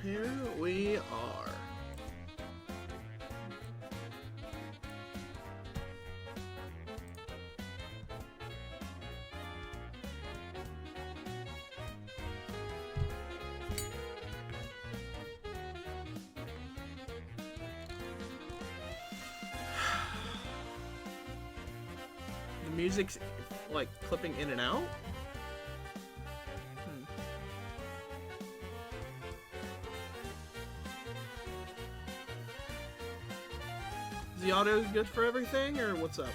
Here we are. The music's like clipping in and out. Is the audio good for everything, or what's up?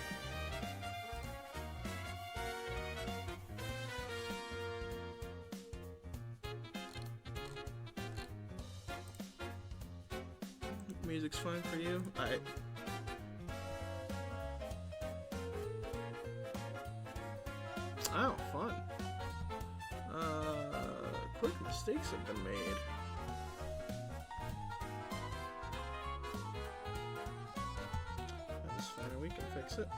Music's fine for you? Alright. Oh, fun. Quick mistakes have been made. That's fine, we can fix it.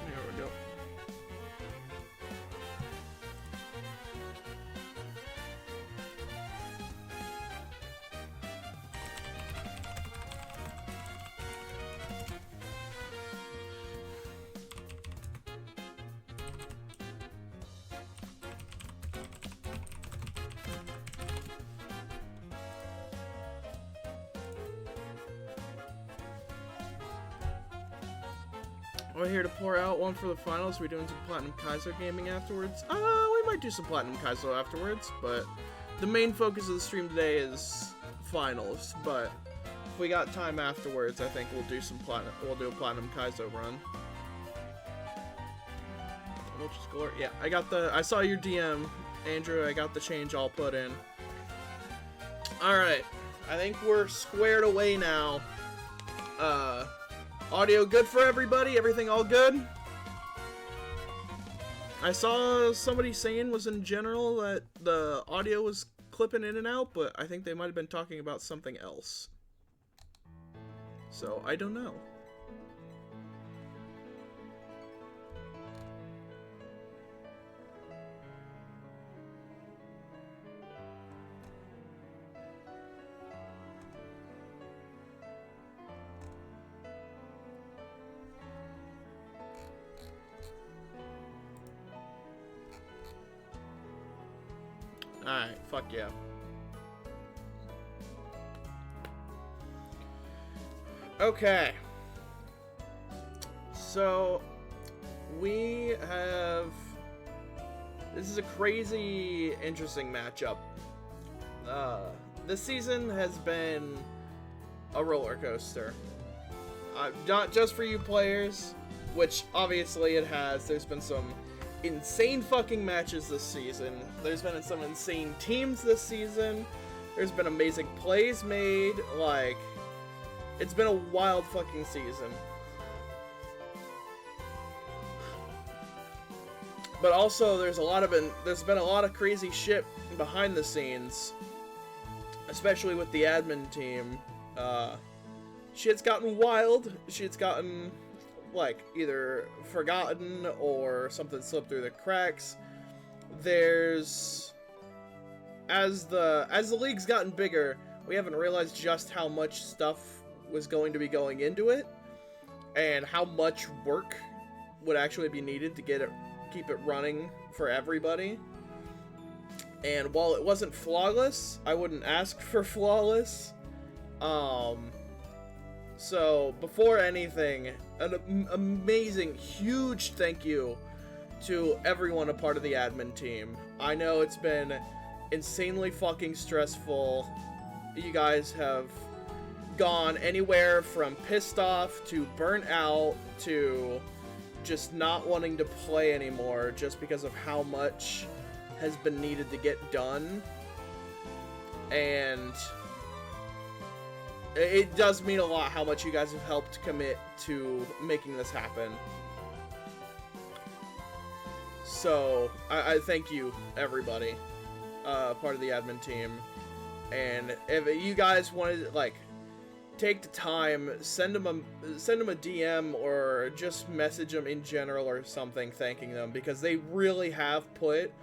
There we go. We're here to pour out one for the finals. We're doing some Platinum Kaizo gaming afterwards. We might do some Platinum Kaizo afterwards, but the main focus of the stream today is finals. But if we got time afterwards, I think we'll do some platinum. We'll do a Platinum Kaizo run. We'll just go. Yeah, I got the. I saw your DM, Andrew. I got the change all put in. All right, I think we're squared away now. Audio good for everybody? Everything all good? I saw somebody saying was in general that the audio was clipping in and out, but I think they might have been talking about something else. So, I don't know. Alright, fuck yeah. Okay. So, we have... This is a crazy, interesting matchup. This season has been a roller coaster. Not just for you players, which obviously it has. There's been some insane fucking matches this season. There's been some insane teams this season. There's been amazing plays made. Like, it's been a wild fucking season. But also, there's been a lot of crazy shit behind the scenes, especially with the admin team. Shit's gotten wild. Shit's gotten, like, either forgotten or something slipped through the cracks. There's... As the league's gotten bigger, we haven't realized just how much stuff was going to be going into it, and how much work would actually be needed to keep it running for everybody. And while it wasn't flawless, I wouldn't ask for flawless. So, before anything, an amazing, huge thank you to everyone a part of the admin team. I know it's been insanely fucking stressful. You guys have gone anywhere from pissed off to burnt out to just not wanting to play anymore just because of how much has been needed to get done. And it does mean a lot how much you guys have helped commit to making this happen. So, I thank you, everybody, part of the admin team. And if you guys wanted, like, take the time, send them a DM or just message them in general or something thanking them, because they really have put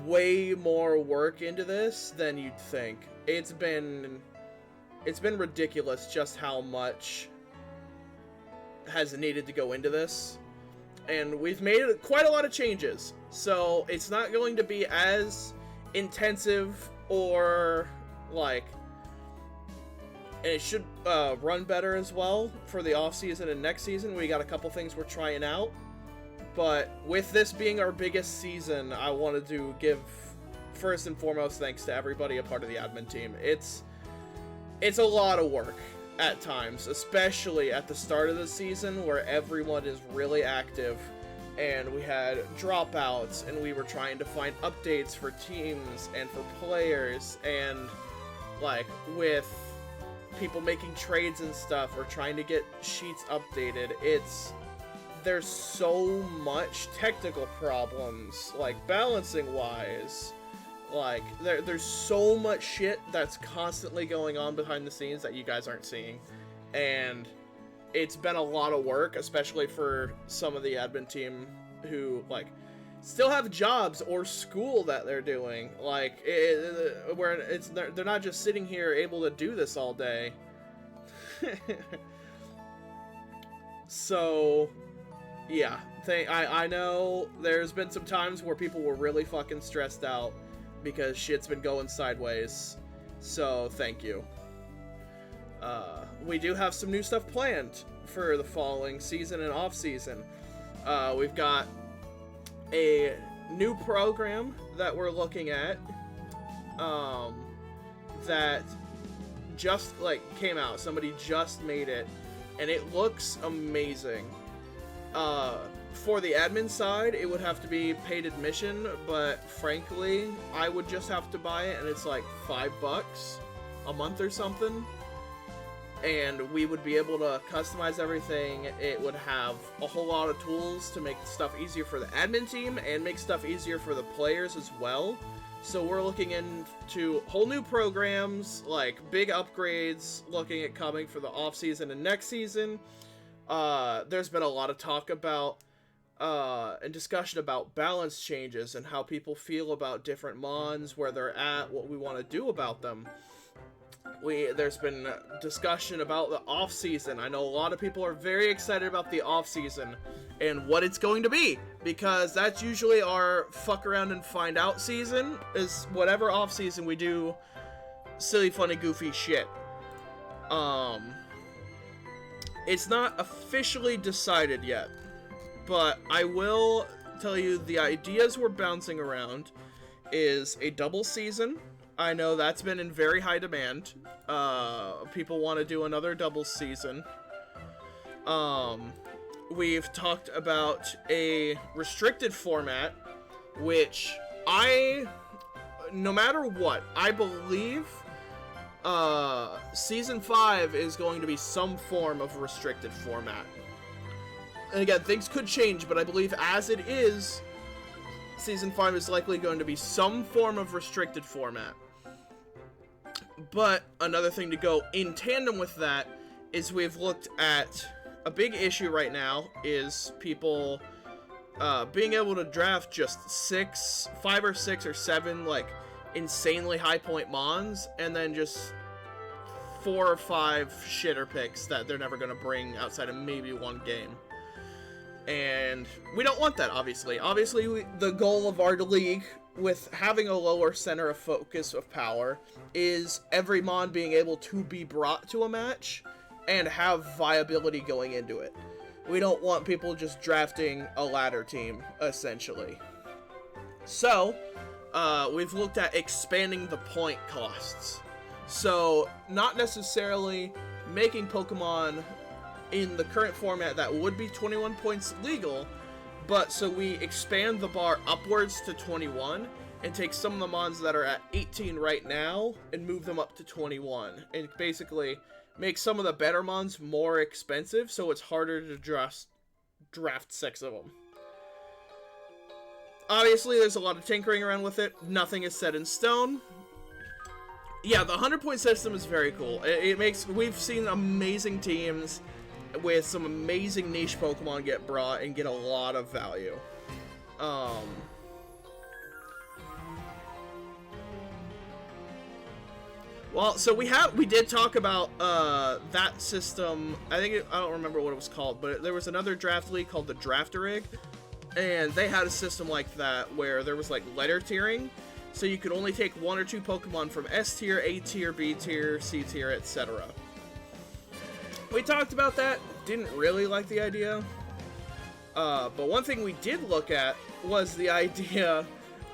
way more work into this than you'd think. It's been ridiculous just how much has needed to go into this. And we've made quite a lot of changes. So it's not going to be as intensive or like, and it should run better as well for the off season and next season. We got a couple things we're trying out. But with this being our biggest season, I wanted to give first and foremost thanks to everybody a part of the admin team. It's a lot of work at times, especially at the start of the season where everyone is really active and we had dropouts and we were trying to find updates for teams and for players, and like with people making trades and stuff or trying to get sheets updated. There's so much technical problems, like balancing wise. Like, there's so much shit that's constantly going on behind the scenes that you guys aren't seeing. And it's been a lot of work, especially for some of the admin team who, like, still have jobs or school that they're doing. Like, they're not just sitting here able to do this all day. So, yeah. I know there's been some times where people were really fucking stressed out because shit's been going sideways. So, thank you. We do have some new stuff planned for the following season and off season. We've got a new program that we're looking at that just came out. Somebody just made it and it looks amazing. For the admin side, it would have to be paid admission, but frankly, I would just have to buy it, and it's like $5 a month or something. And we would be able to customize everything. It would have a whole lot of tools to make stuff easier for the admin team and make stuff easier for the players as well. So we're looking into whole new programs, like big upgrades, looking at coming for the off season and next season. There's been a lot of talk about and discussion about balance changes and how people feel about different mons, where they're at, what we want to do about them. There's been discussion about the off season. I know a lot of people are very excited about the off season and what it's going to be, because that's usually our fuck around and find out season, is whatever off season we do silly, funny, goofy shit. It's not officially decided yet, but I will tell you the ideas we're bouncing around is a double season. I know that's been in very high demand. People want to do another double season. We've talked about a restricted format, which no matter what, I believe Season 5 is going to be some form of restricted format. And again, things could change, but I believe as it is, Season 5 is likely going to be some form of restricted format. But another thing to go in tandem with that is we've looked at a big issue right now is people being able to draft just 5 or 6 or 7 insanely high point mons, and then just 4 or 5 shitter picks that they're never going to bring outside of maybe one game. And we don't want that, obviously. Obviously, the goal of our league with having a lower center of focus of power is every mon being able to be brought to a match and have viability going into it. We don't want people just drafting a ladder team, essentially. So, we've looked at expanding the point costs. So, not necessarily making Pokemon in the current format that would be 21 points legal, but so we expand the bar upwards to 21 and take some of the mons that are at 18 right now and move them up to 21. And basically make some of the better mons more expensive so it's harder to draft 6 of them. Obviously, there's a lot of tinkering around with it. Nothing is set in stone. Yeah, the 100-point system is very cool. We've seen amazing teams with some amazing niche Pokemon get brought and get a lot of value. Well, so we did talk about that system. I don't remember what it was called, but there was another draft league called the Drafterig, and they had a system like that where there was like letter tiering, so you could only take 1 or 2 Pokemon from S tier, A tier, B tier, C tier, etc. We talked about that, didn't really like the idea, but one thing we did look at was the idea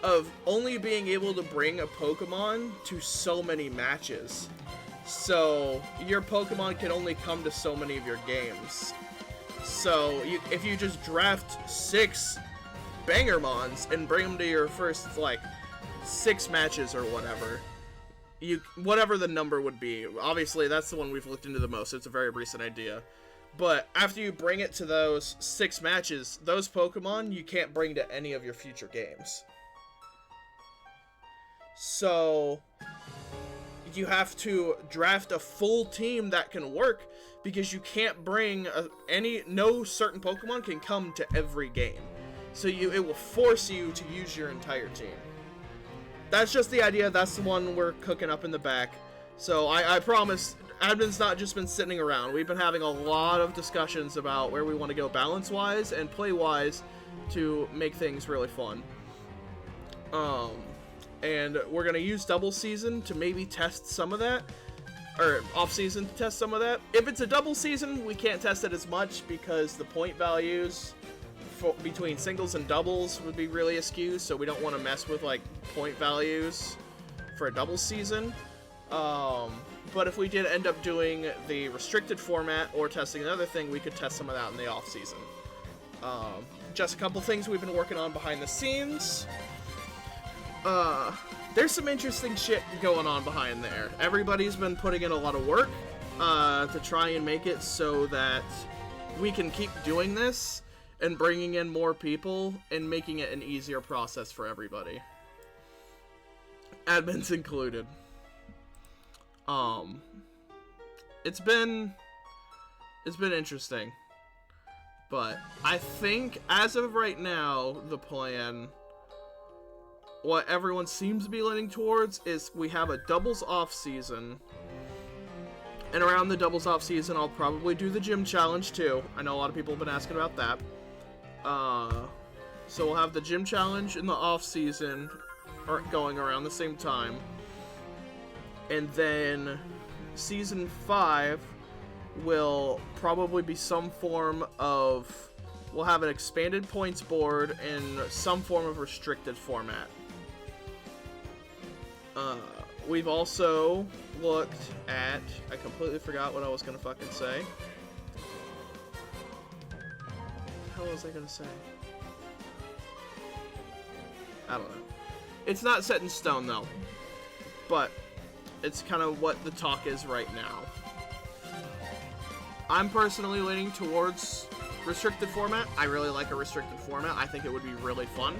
of only being able to bring a Pokemon to so many matches. So your Pokemon can only come to so many of your games. So if you just draft 6 Bangermons and bring them to your first, like, 6 matches or whatever, whatever the number would be. Obviously, that's the one we've looked into the most. It's a very recent idea. But after you bring it to those 6 matches, those Pokemon you can't bring to any of your future games. So you have to draft a full team that can work, because you can't bring no certain Pokemon can come to every game. So it will force you to use your entire team. That's just the idea. That's the one we're cooking up in the back. So I promise, admin's not just been sitting around. We've been having a lot of discussions about where we want to go balance-wise and play-wise to make things really fun. And we're going to use double season to maybe test some of that, or off season to test some of that. If it's a double season, we can't test it as much because the point values between singles and doubles would be really askew, so we don't want to mess with like point values for a double season. But if we did end up doing the restricted format or testing another thing, we could test some of that in the off season. Just a couple things we've been working on behind the scenes. There's some interesting shit going on behind there. Everybody's been putting in a lot of work to try and make it so that we can keep doing this and bringing in more people and making it an easier process for everybody, admins included. It's been interesting, but I think as of right now, the plan, what everyone seems to be leaning towards, is we have a doubles off season, and around the doubles off season I'll probably do the gym challenge too. I know a lot of people have been asking about that. So we'll have the gym challenge in the off season going around the same time, and then season 5 will probably be some form of, we'll have an expanded points board in some form of restricted format. We've also looked at, I completely forgot what I was gonna fucking say. What the hell was I gonna say? I don't know. It's not set in stone though, but it's kind of what the talk is right now. I'm personally leaning towards restricted format. I really like a restricted format. I think it would be really fun,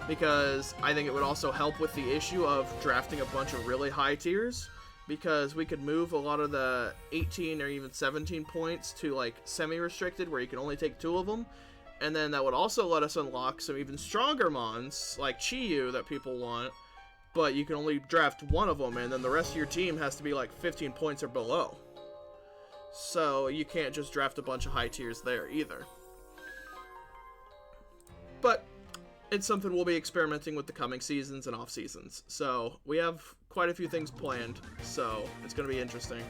because I think it would also help with the issue of drafting a bunch of really high tiers, because we could move a lot of the 18 or even 17 points to like semi-restricted, where you can only take 2 of them, and then that would also let us unlock some even stronger mons like Chi-Yu that people want, but you can only draft 1 of them, and then the rest of your team has to be like 15 points or below. So you can't just draft a bunch of high tiers there either. But it's something we'll be experimenting with the coming seasons and off seasons. So we have quite a few things planned, so it's going to be interesting.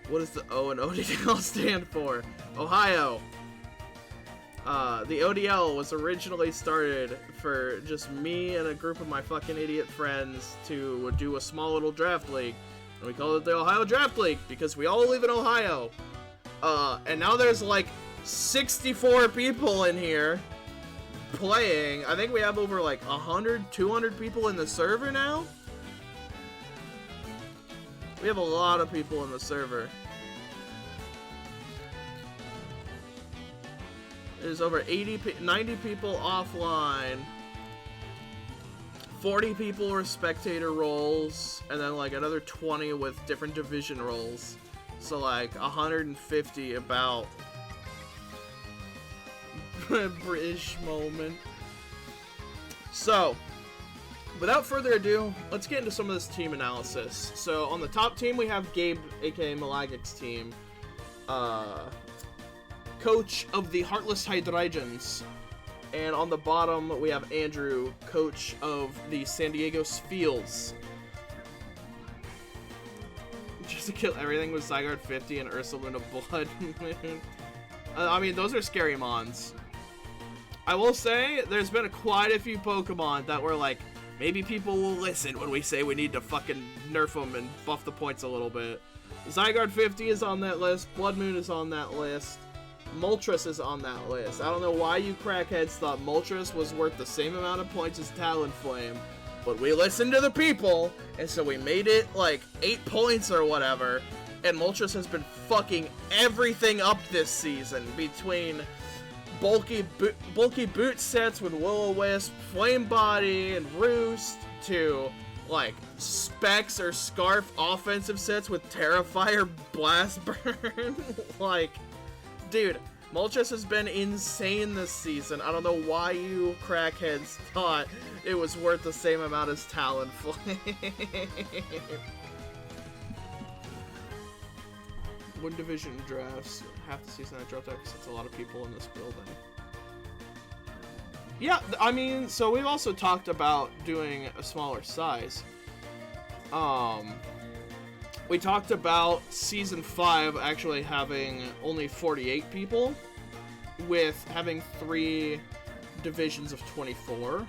What does the O and ODL stand for? Ohio. The ODL was originally started for just me and a group of my fucking idiot friends to do a small little draft league. And we called it the Ohio Draft League because we all live in Ohio. And now there's like 64 people in here playing. I think we have over like 100, 200 people in the server now. We have a lot of people in the server. There's over 90 people offline. 40 people with spectator roles, and then like another 20 with different division roles. So like 150 about. British moment. So, without further ado, let's get into some of this team analysis. So, on the top team, we have Gabe, aka Malagic's team. Coach of the Heartless Hydreigens. And on the bottom, we have Andrew, coach of the San Diego Spiels. Just to kill everything with Zygarde 50 and Ursaluna Blood Moon. I mean, those are scary mons. I will say, there's been quite a few Pokemon that were like, maybe people will listen when we say we need to fucking nerf them and buff the points a little bit. Zygarde 50 is on that list, Blood Moon is on that list, Moltres is on that list. I don't know why you crackheads thought Moltres was worth the same amount of points as Talonflame, but we listened to the people, and so we made it like 8 points or whatever, and Moltres has been fucking everything up this season, between bulky boot sets with Will-O-Wisp, Flame Body, and Roost, to like Specs or Scarf offensive sets with Terrifier, Blast Burn. Like, dude, Moltres has been insane this season. I don't know why you crackheads thought it was worth the same amount as Talonflame. One division drafts, half the season I dropped out because it's a lot of people in this building. Yeah, I mean, so we've also talked about doing a smaller size. We talked about Season 5 actually having only 48 people, with having 3 divisions of 24.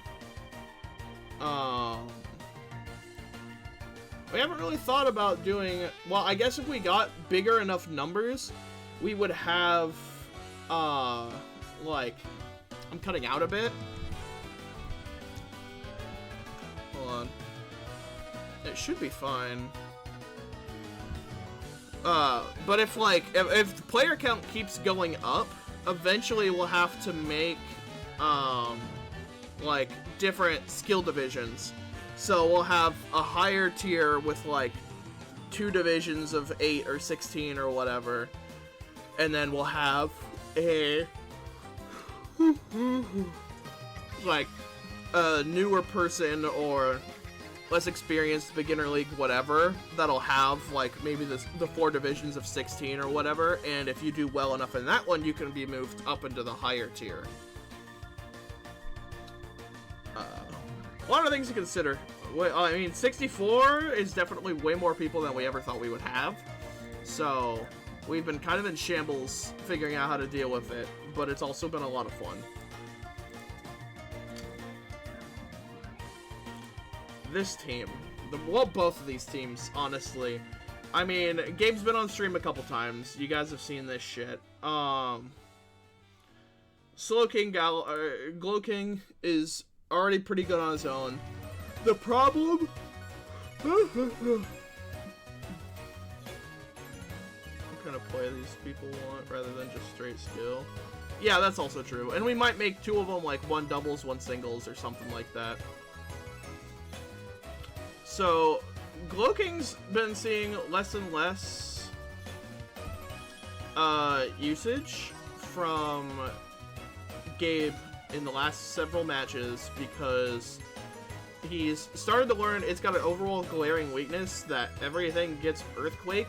We haven't really thought about doing... Well, I guess if we got bigger enough numbers, we would have, like... I'm cutting out a bit. Hold on. It should be fine. But if, like, if the player count keeps going up, eventually we'll have to make, like, different skill divisions. So we'll have a higher tier with, like, 2 divisions of 8 or 16 or whatever. And then we'll have a, like, a newer person or less experienced beginner league, whatever, that'll have, like, maybe the 4 divisions of 16 or whatever. And if you do well enough in that one, you can be moved up into the higher tier. A lot of things to consider. I mean, 64 is definitely way more people than we ever thought we would have. So, we've been kind of in shambles figuring out how to deal with it, but it's also been a lot of fun. This team. Well, both of these teams, honestly. I mean, Gabe's been on stream a couple times. You guys have seen this shit. Glowking is already pretty good on his own. The problem? What kind of play these people want rather than just straight skill? Yeah, that's also true. And we might make 2 of them like 1 doubles, 1 singles, or something like that. So, Glowking's been seeing less and less usage from Gabe in the last several matches because he's started to learn it's got an overall glaring weakness that everything gets Earthquake,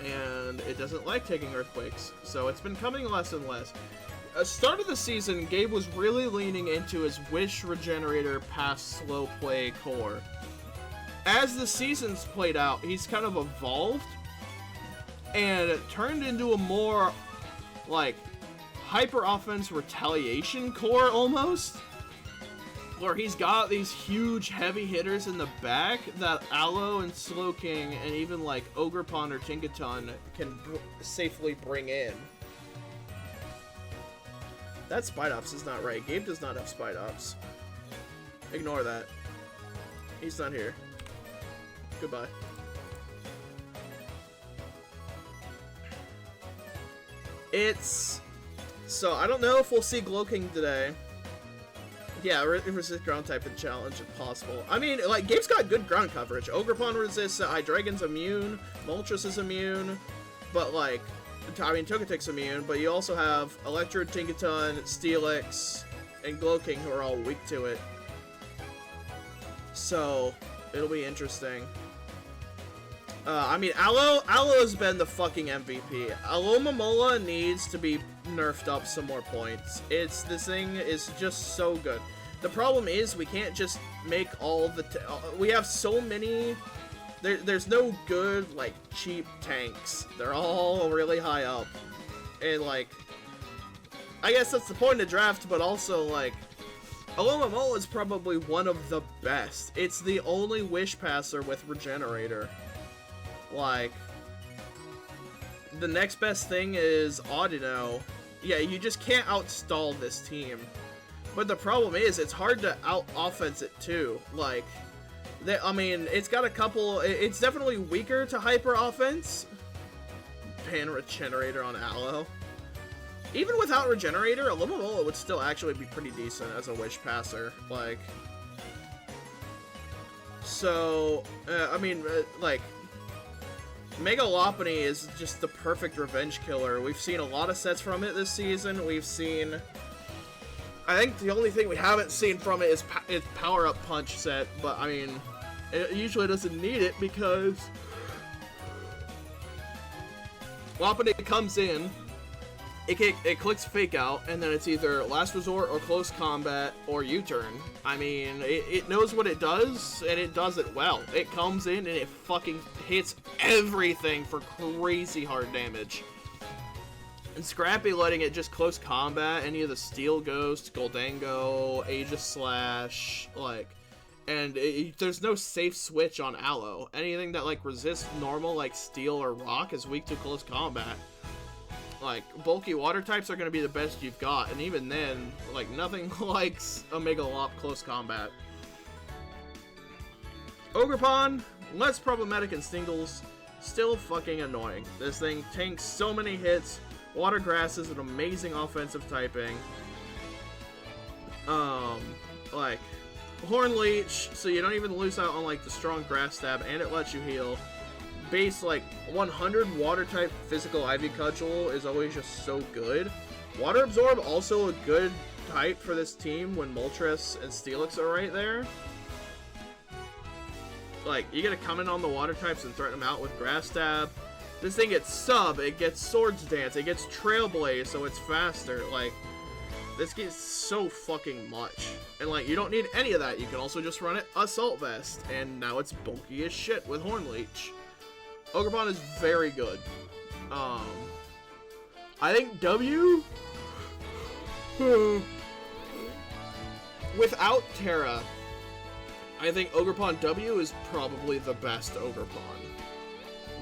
and it doesn't like taking Earthquakes, so it's been coming less and less. start of the season, Gabe was really leaning into his Wish Regenerator past slow play core. As the seasons played out, he's kind of evolved and it turned into a more like hyper offense retaliation core almost, where he's got these huge heavy hitters in the back that Aloe and Slowking and even like Ogerpon or Tinkaton can safely bring in. That Spite Ops is not right. Gabe does not have Spite Ops. Ignore that. He's not here. Goodbye. So I don't know if we'll see Glowking today. Yeah, resist ground type and challenge if possible. I mean, like, Gabe's got good ground coverage. Ogerpon resists, Hydreigon's immune, Moltres is immune, but like, I mean, Togetic's immune, but you also have Electrode, Tinkaton, Steelix, and Glowking who are all weak to it. So, it'll be interesting. I mean, Aloe has been the fucking MVP. Alomomola needs to be nerfed up some more points. This thing is just so good. The problem is we can't just make all the... we have so many... There's no good, like, cheap tanks. They're all really high up. And, like... I guess that's the point of draft, but also, like... Alomomola is probably one of the best. It's the only Wish Passer with Regenerator. Like, the next best thing is Audino. Yeah, you just can't outstall this team. But the problem is, it's hard to out-offense it too. Like, I mean, it's got a couple... It's definitely weaker to hyper-offense. Pan Regenerator on Aloe. Even without Regenerator, Alomomola would still actually be pretty decent as a Wish Passer. Like... So, I mean, like... Mega Lopunny is just the perfect revenge killer. We've seen a lot of sets from it this season. We've seen... I think the only thing we haven't seen from it is Power-Up Punch set, but I mean, it usually doesn't need it because... Lopunny comes in, it clicks Fake Out, and then it's either Last Resort or Close Combat or U-Turn. I mean, it knows what it does, and it does it well. It comes in and it fucking hits everything for crazy hard damage. And Scrappy letting it just Close Combat any of the Steel Ghost, Goldango, Aegis Slash, like... And there's no safe switch on Aloe. Anything that, like, resists normal, like Steel or Rock, is weak to Close Combat. Like, bulky water types are going to be the best you've got, and even then, like, nothing likes a Mega Lop Close Combat. Ogerpon, less problematic in singles, still fucking annoying. This thing tanks so many hits. Water Grass is an amazing offensive typing. Like, Horn Leech, so you don't even lose out on, like, the strong Grass Stab, and it lets you heal. Base, like, 100 water-type physical Ivy Cudgel is always just so good. Water Absorb, also a good type for this team when Moltres and Steelix are right there. Like, you gotta come in on the water types and threaten them out with Grass Stab. This thing gets Sub, it gets Swords Dance, it gets Trailblaze, so it's faster. Like, this gets so fucking much. And, like, you don't need any of that. You can also just run it Assault Vest, and now it's bulky as shit with Horn Leech. Ogerpon is very good. I think W... Without Terra, I think Ogerpon W is probably the best Ogerpon.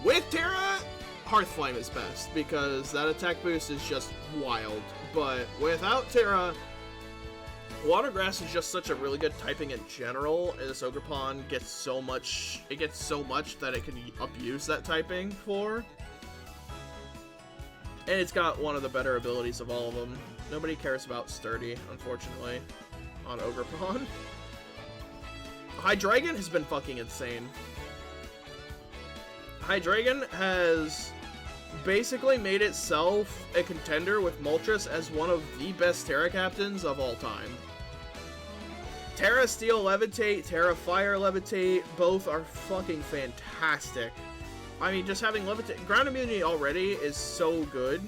With Terra, Hearthflame is best, because that attack boost is just wild. But without Terra, Water Grass is just such a really good typing in general, and this Ogerpon gets so much, that it can abuse that typing for. And it's got one of the better abilities of all of them. Nobody cares about Sturdy, unfortunately, on Ogerpon. Hydreigon has been fucking insane. Hydreigon has basically made itself a contender with Moltres as one of the best Terra captains of all time. Terra Steel Levitate, Terra Fire Levitate, both are fucking fantastic. I mean, just having Levitate... Ground immunity already is so good.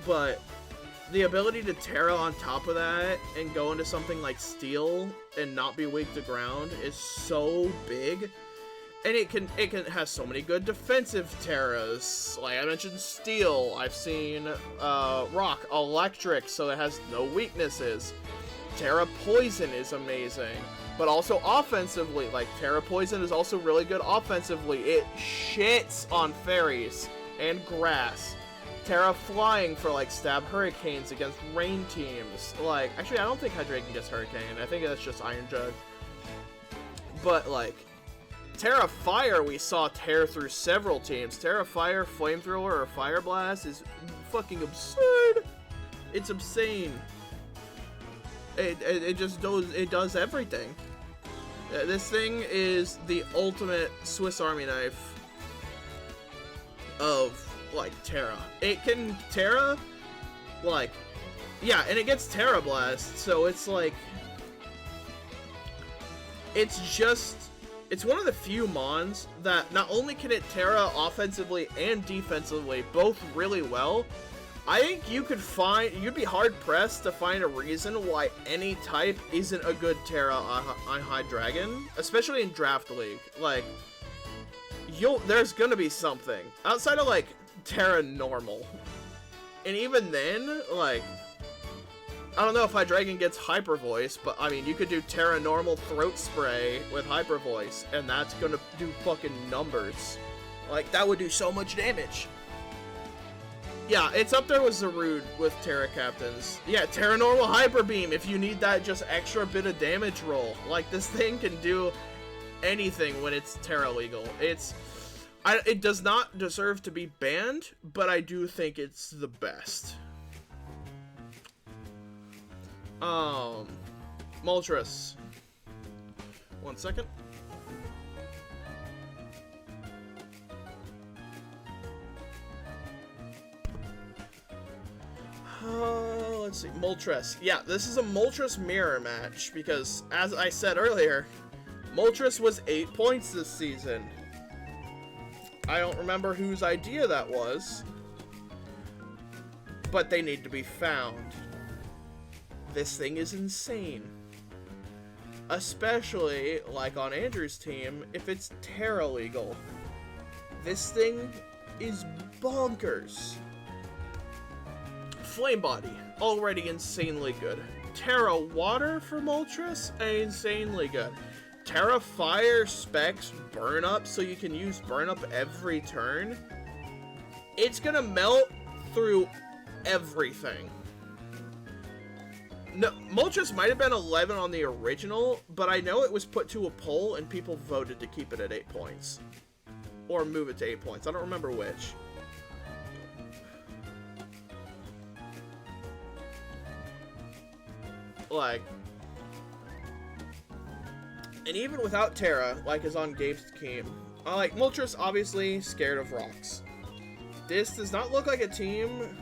But the ability to Terra on top of that and go into something like Steel and not be weak to ground is so big. And it has so many good defensive Terras. Like I mentioned Steel, I've seen Rock, Electric, so it has no weaknesses. Terra Poison is amazing. But also offensively, like Terra Poison is also really good offensively. It shits on fairies and grass. Terra Flying for like stab hurricanes against rain teams. Like, actually I don't think Hydreigon gets Hurricane. I think that's just Iron Jug. But like, Terra Fire we saw tear through several teams. Terra Fire, Flamethrower, or Fire Blast is fucking absurd. It's insane. It just does everything. This thing is the ultimate Swiss Army knife of, like, Terra. It can Terra, like, yeah, and it gets Terra Blast, so it's like, it's one of the few mons that not only can it Terra offensively and defensively both really well. I think you'd be hard-pressed to find a reason why any type isn't a good Terra on Hydreigon, especially in Draft League. Like, there's gonna be something. Outside of, like, Terra Normal. And even then, like, I don't know if Hydreigon gets Hyper Voice, but, I mean, you could do Terra Normal Throat Spray with Hyper Voice, and that's gonna do fucking numbers. Like, that would do so much damage. Yeah, it's up there with Zarude with Terra Captains. Yeah, Terra Normal Hyper Beam if you need that just extra bit of damage roll. Like, this thing can do anything when it's Terra legal. It does not deserve to be banned, but I do think it's the best. Moltres. 1 second. Let's see, Moltres. Yeah, this is a Moltres mirror match, because, as I said earlier, Moltres was 8 points this season. I don't remember whose idea that was, but they need to be found. This thing is insane. Especially, like on Andrew's team, if it's Terra legal. This thing is bonkers. Flame Body, already insanely good. Terra Water for Moltres, insanely good. Terra Fire specs Burn Up, so you can use Burn Up every turn. It's gonna melt through everything. No, Moltres might have been 11 on the original, but I know it was put to a poll and people voted to keep it at 8 points. Or move it to 8 points, I don't remember which. Like, and even without Terra, like is on Gabe's team, like, Moltres obviously scared of rocks. This does not look like a team.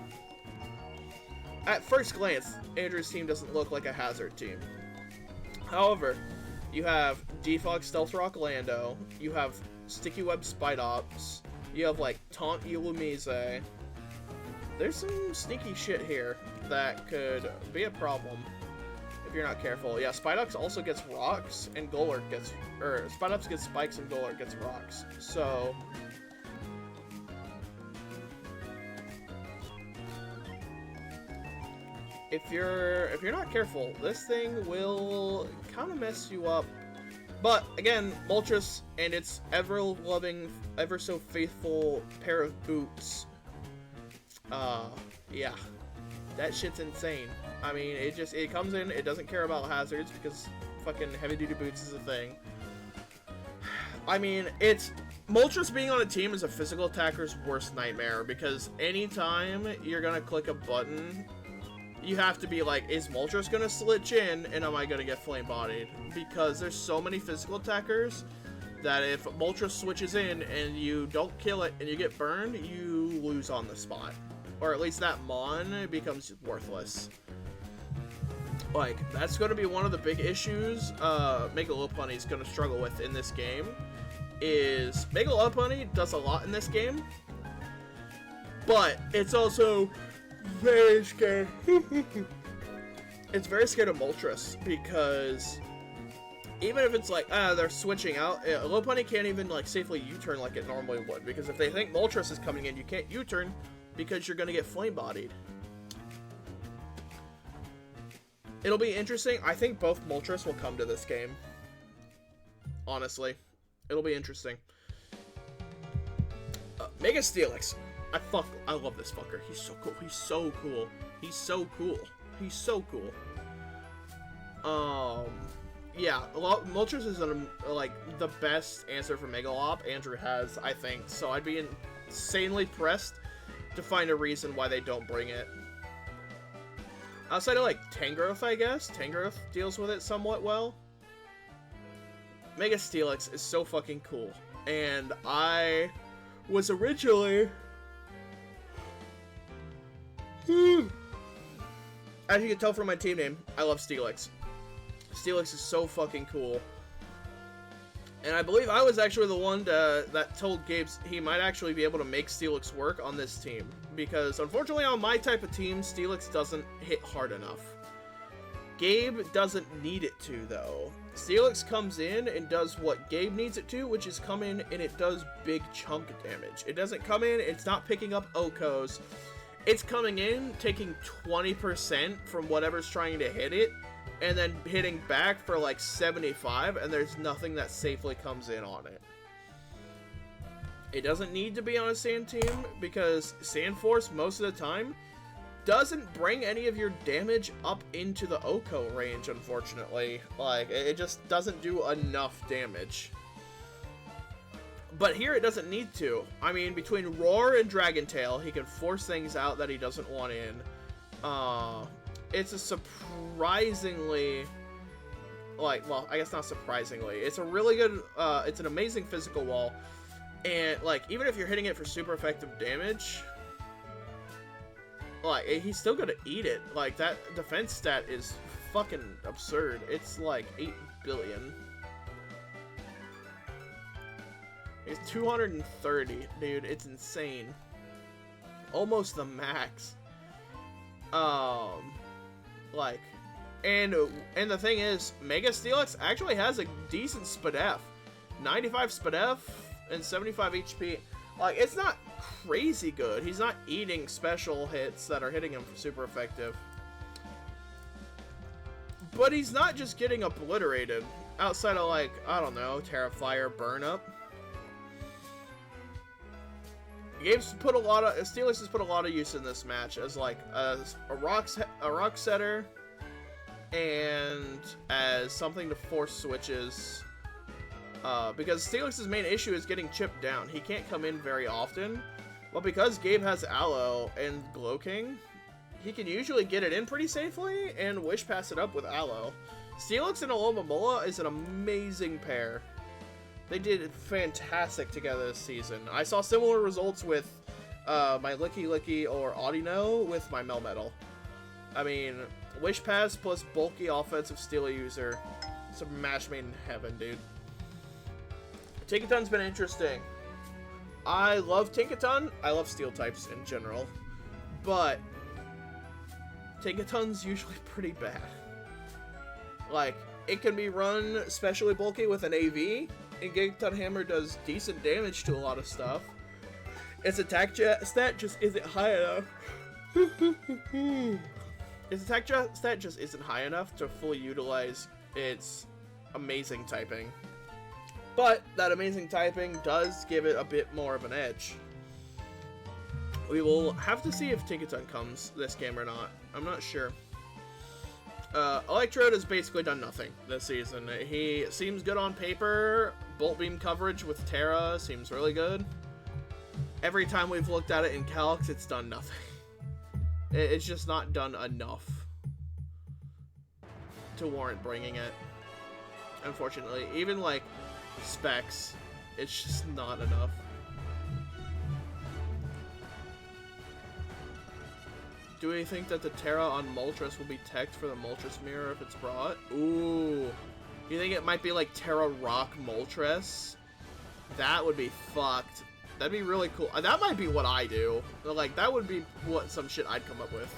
At first glance, Andrew's team doesn't look like a Hazard team. However, you have Defog Stealth Rock Lando, you have Sticky Web Spidops, you have, like, Taunt Illumise. There's some sneaky shit here that could be a problem if you're not careful. Yeah, Spidops also gets rocks, and Golurk gets, or Spidops gets spikes and Golurk gets rocks. So, if you're not careful, this thing will kind of mess you up. But again, Moltres and its ever-loving, ever-so-faithful pair of boots. Yeah, that shit's insane. I mean, it comes in, it doesn't care about hazards because fucking heavy-duty boots is a thing. I mean, Moltres being on a team is a physical attacker's worst nightmare, because anytime you're gonna click a button, you have to be like, is Moltres gonna slitch in, and am I gonna get flame-bodied? Because there's so many physical attackers that if Moltres switches in and you don't kill it and you get burned, you lose on the spot. Or at least that Mon becomes worthless. Like, that's going to be one of the big issues Mega Lopunny's going to struggle with in this game. Is Mega Lopunny does a lot in this game, but it's also very scared. It's very scared of Moltres because even if it's like, they're switching out, Lopunny can't even like safely U-turn like it normally would, because if they think Moltres is coming in, you can't U-turn because you're gonna get flame bodied. It'll be interesting. I think both Moltres will come to this game. Honestly, it'll be interesting. Mega Steelix. I love this fucker. He's so cool. He's so cool. He's so cool. He's so cool. Yeah, Moltres is like the best answer for Megalop Andrew has, I think. So I'd be insanely pressed to find a reason why they don't bring it. Outside of like Tangrowth, I guess. Tangrowth deals with it somewhat well. Mega Steelix is so fucking cool. And I was originally... As you can tell from my team name, I love Steelix. Steelix is so fucking cool. And I believe I was actually the one that told Gabe he might actually be able to make Steelix work on this team. Because unfortunately on my type of team, Steelix doesn't hit hard enough. Gabe doesn't need it to, though. Steelix comes in and does what Gabe needs it to, which is come in and it does big chunk damage. It doesn't come in, it's not picking up Okos. It's coming in, taking 20% from whatever's trying to hit it, and then hitting back for like 75, and there's nothing that safely comes in on it. It doesn't need to be on a Sand team, because Sand Force, most of the time, doesn't bring any of your damage up into the Oko range, unfortunately. Like, it just doesn't do enough damage. But here it doesn't need to. I mean, between Roar and Dragon Tail, he can force things out that he doesn't want in. It's a surprisingly... Like, well, I guess not surprisingly. It's a really good... it's an amazing physical wall. And, like, even if you're hitting it for super effective damage... Like, he's still gonna eat it. Like, that defense stat is fucking absurd. It's like 8 billion. It's 230, dude. It's insane. Almost the max. Like, and the thing is, Mega Steelix actually has a decent SPDF. 95 SPDF and 75 HP. Like, it's not crazy good. He's not eating special hits that are hitting him for super effective. But he's not just getting obliterated. Outside of, like, I don't know, Terrafire, Burn Up. Steelix has put a lot of use in this match as like a rock setter and as something to force switches. Because Steelix's main issue is getting chipped down. He can't come in very often, but because Gabe has Aloe and Glow King, he can usually get it in pretty safely and Wish Pass it up with Aloe. Steelix and Alomomola is an amazing pair. They did fantastic together this season. I saw similar results with my Licky or Audino with my Melmetal. I mean, Wish Pass plus bulky offensive Steel user. It's a match made in heaven, dude. Tinkaton's been interesting. I love Tinkaton. I love Steel types in general. But Tinkaton's usually pretty bad. Like, it can be run especially bulky with an AV. And Gigaton Hammer does decent damage to a lot of stuff. Its attack stat just isn't high enough. Its attack stat just isn't high enough to fully utilize its amazing typing. But that amazing typing does give it a bit more of an edge. We will have to see if Tinkaton comes this game or not. I'm not sure. Electrode has basically done nothing this season. He seems good on paper. Bolt Beam coverage with Terra seems really good. Every time we've looked at it in Calx, it's done nothing. It's just not done enough to warrant bringing it. Unfortunately, even like specs, it's just not enough. Do we think that the Terra on Moltres will be teched for the Moltres mirror if it's brought? Ooh. You think it might be like Terra Rock Moltres? That would be fucked. That'd be really cool. That might be what I do. Like, that would be what some shit I'd come up with.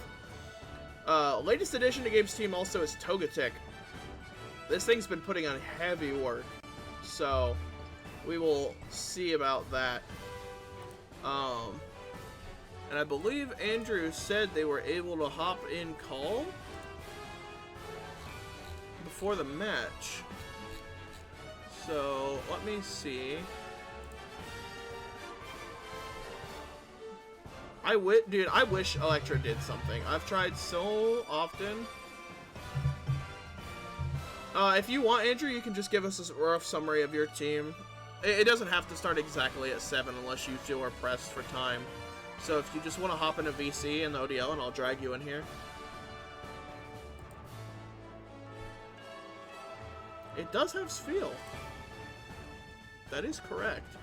Latest addition to Gabe's team also is Togetic. This thing's been putting on heavy work. So, we will see about that. And I believe Andrew said they were able to hop in call before the match. So, let me see. Dude, I wish Electra did something. I've tried so often. If you want, Andrew, you can just give us a rough summary of your team. It doesn't have to start exactly at 7 unless you two are pressed for time. So if you just want to hop into VC and the ODL, and I'll drag you in here. It does have Spheal. That is correct.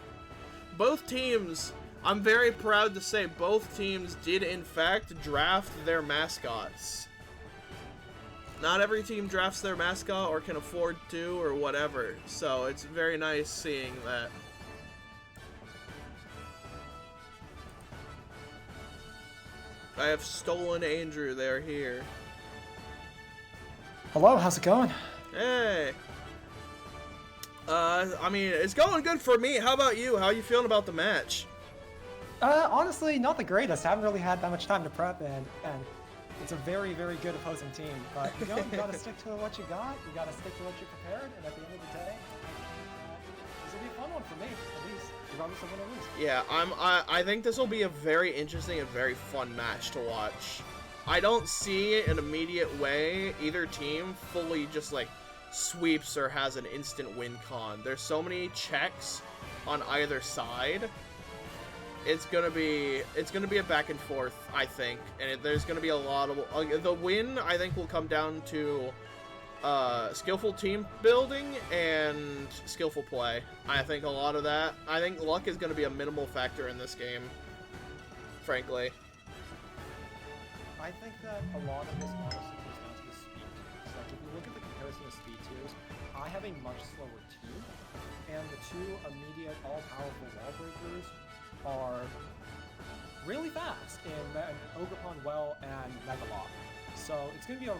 Both teams, I'm very proud to say, both teams did in fact draft their mascots. Not every team drafts their mascot or can afford to or whatever, so it's very nice seeing that. I have stolen Andrew, they're here. Hello, how's it going? Hey. I mean, it's going good for me. How about you? How are you feeling about the match? Honestly, not the greatest. I haven't really had that much time to prep, and it's a very, very good opposing team. But you gotta stick to what you got. You gotta stick to what you prepared, and at the end of the day, this will be a fun one for me, at least, regardless of win or lose. Yeah, I think this will be a very interesting and very fun match to watch. I don't see an immediate way either team fully just like sweeps or has an instant win con. There's so many checks on either side. It's gonna be a back and forth, I think, and there's gonna be a lot of the win. I think will come down to skillful team building and skillful play. I think a lot of that. I think luck is gonna be a minimal factor in this game, frankly. I think that a lot of this honestly comes down to the speed tiers. Like, if you look at the comparison of speed tiers, I have a much slower team, and the two immediate all-powerful wall breakers are really fast in Ogerpon Well and Megalock. So it's going to be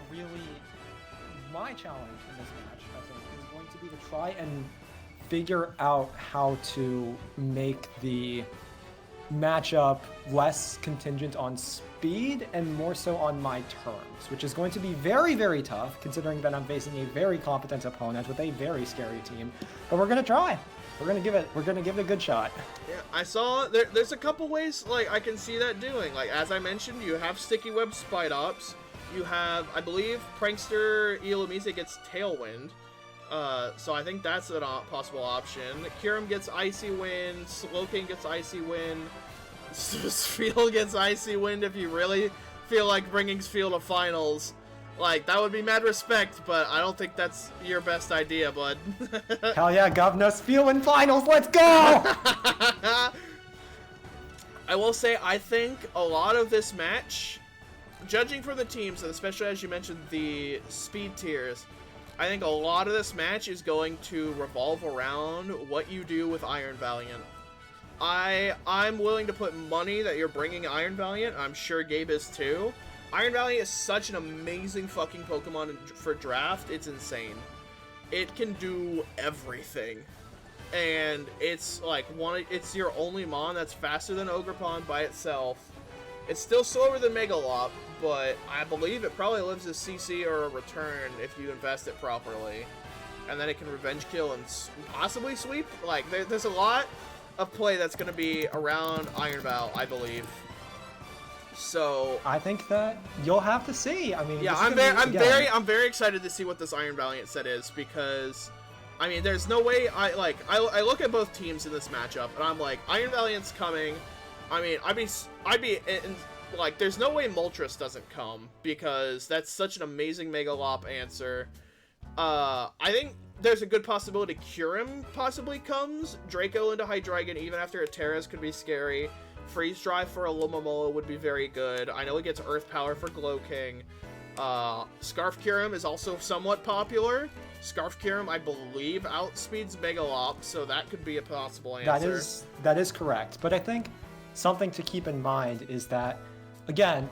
my challenge in this match, I think, is going to be to try and figure out how to make the matchup less contingent on speed and more so on my turns, which is going to be very, very tough considering that I'm facing a very competent opponent with a very scary team. But we're gonna try. We're gonna give it a good shot. Yeah, I saw there's a couple ways like I can see that doing. Like as I mentioned, you have Sticky Web Spite Ops. You have, I believe, Prankster Ilumise gets Tailwind. So I think that's a possible option. Kyurem gets Icy Wind, Slowking gets Icy Wind, Spheal gets Icy Wind if you really feel like bringing Spheal to finals. Like, that would be mad respect, but I don't think that's your best idea, bud. Hell yeah, Governor, Spheal in finals, let's go! I will say, I think a lot of this match, judging for the teams, and especially as you mentioned the speed tiers, I think a lot of this match is going to revolve around what you do with Iron Valiant. I'm willing to put money that you're bringing Iron Valiant. I'm sure Gabe is too. Iron Valiant is such an amazing fucking Pokemon for draft. It's insane. It can do everything. And it's like it's your only Mon that's faster than Ogerpon by itself. It's still slower than Megalop, but I believe it probably lives as CC or a return if you invest it properly. And then it can revenge kill and possibly sweep. Like, there's a lot of play that's going to be around Iron Val, I believe. So I think that you'll have to see. I mean, yeah, I'm very excited to see what this Iron Valiant set is, because I mean, there's no way I look at both teams in this matchup and I'm like, Iron Valiant's coming. I mean, like, there's no way Moltres doesn't come, because that's such an amazing Megalop answer. I think there's a good possibility Kyurem possibly comes. Draco into Hydreigon, even after a Terras, could be scary. Freeze Drive for a Lumamola would be very good. I know it gets Earth Power for Glowking. Scarf Kyurem is also somewhat popular. Scarf Kyurem, I believe, outspeeds Megalop, so that could be a possible answer. That is correct. But I think something to keep in mind is that, again,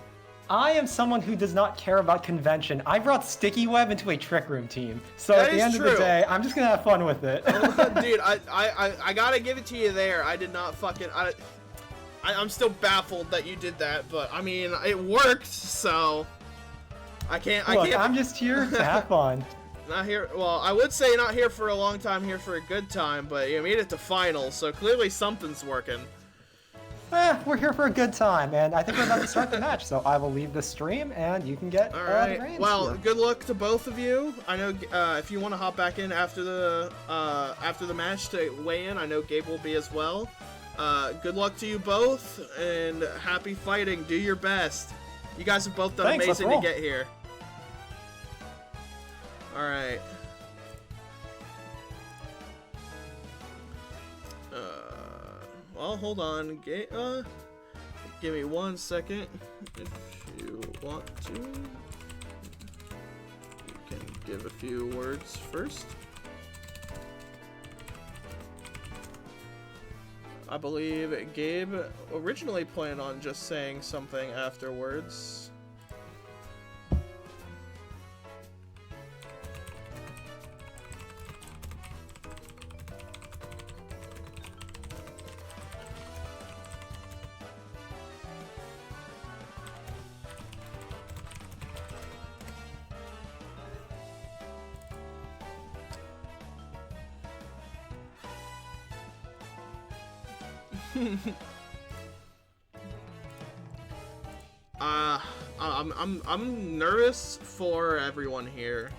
I am someone who does not care about convention. I brought Sticky Web into a Trick Room team, so at the end of the day, I'm just gonna have fun with it. Dude, I gotta give it to you there. I did not fucking... I'm still baffled that you did that, but I mean, it worked, so... Look, I'm just here to have fun. Not here. Well, I would say not here for a long time, here for a good time, but you made it to finals, so clearly something's working. We're here for a good time, and I think we're about to start the match, so I will leave the stream, and you can get the reins. Well, here. Good luck to both of you. I know if you want to hop back in after the match to weigh in, I know Gabe will be as well. Good luck to you both, and happy fighting. Do your best. You guys have both done amazing to get here. Alright. Well, hold on. Give me 1 second. If you want to, you can give a few words first. I believe Gabe originally planned on just saying something afterwards. I'm nervous for everyone here.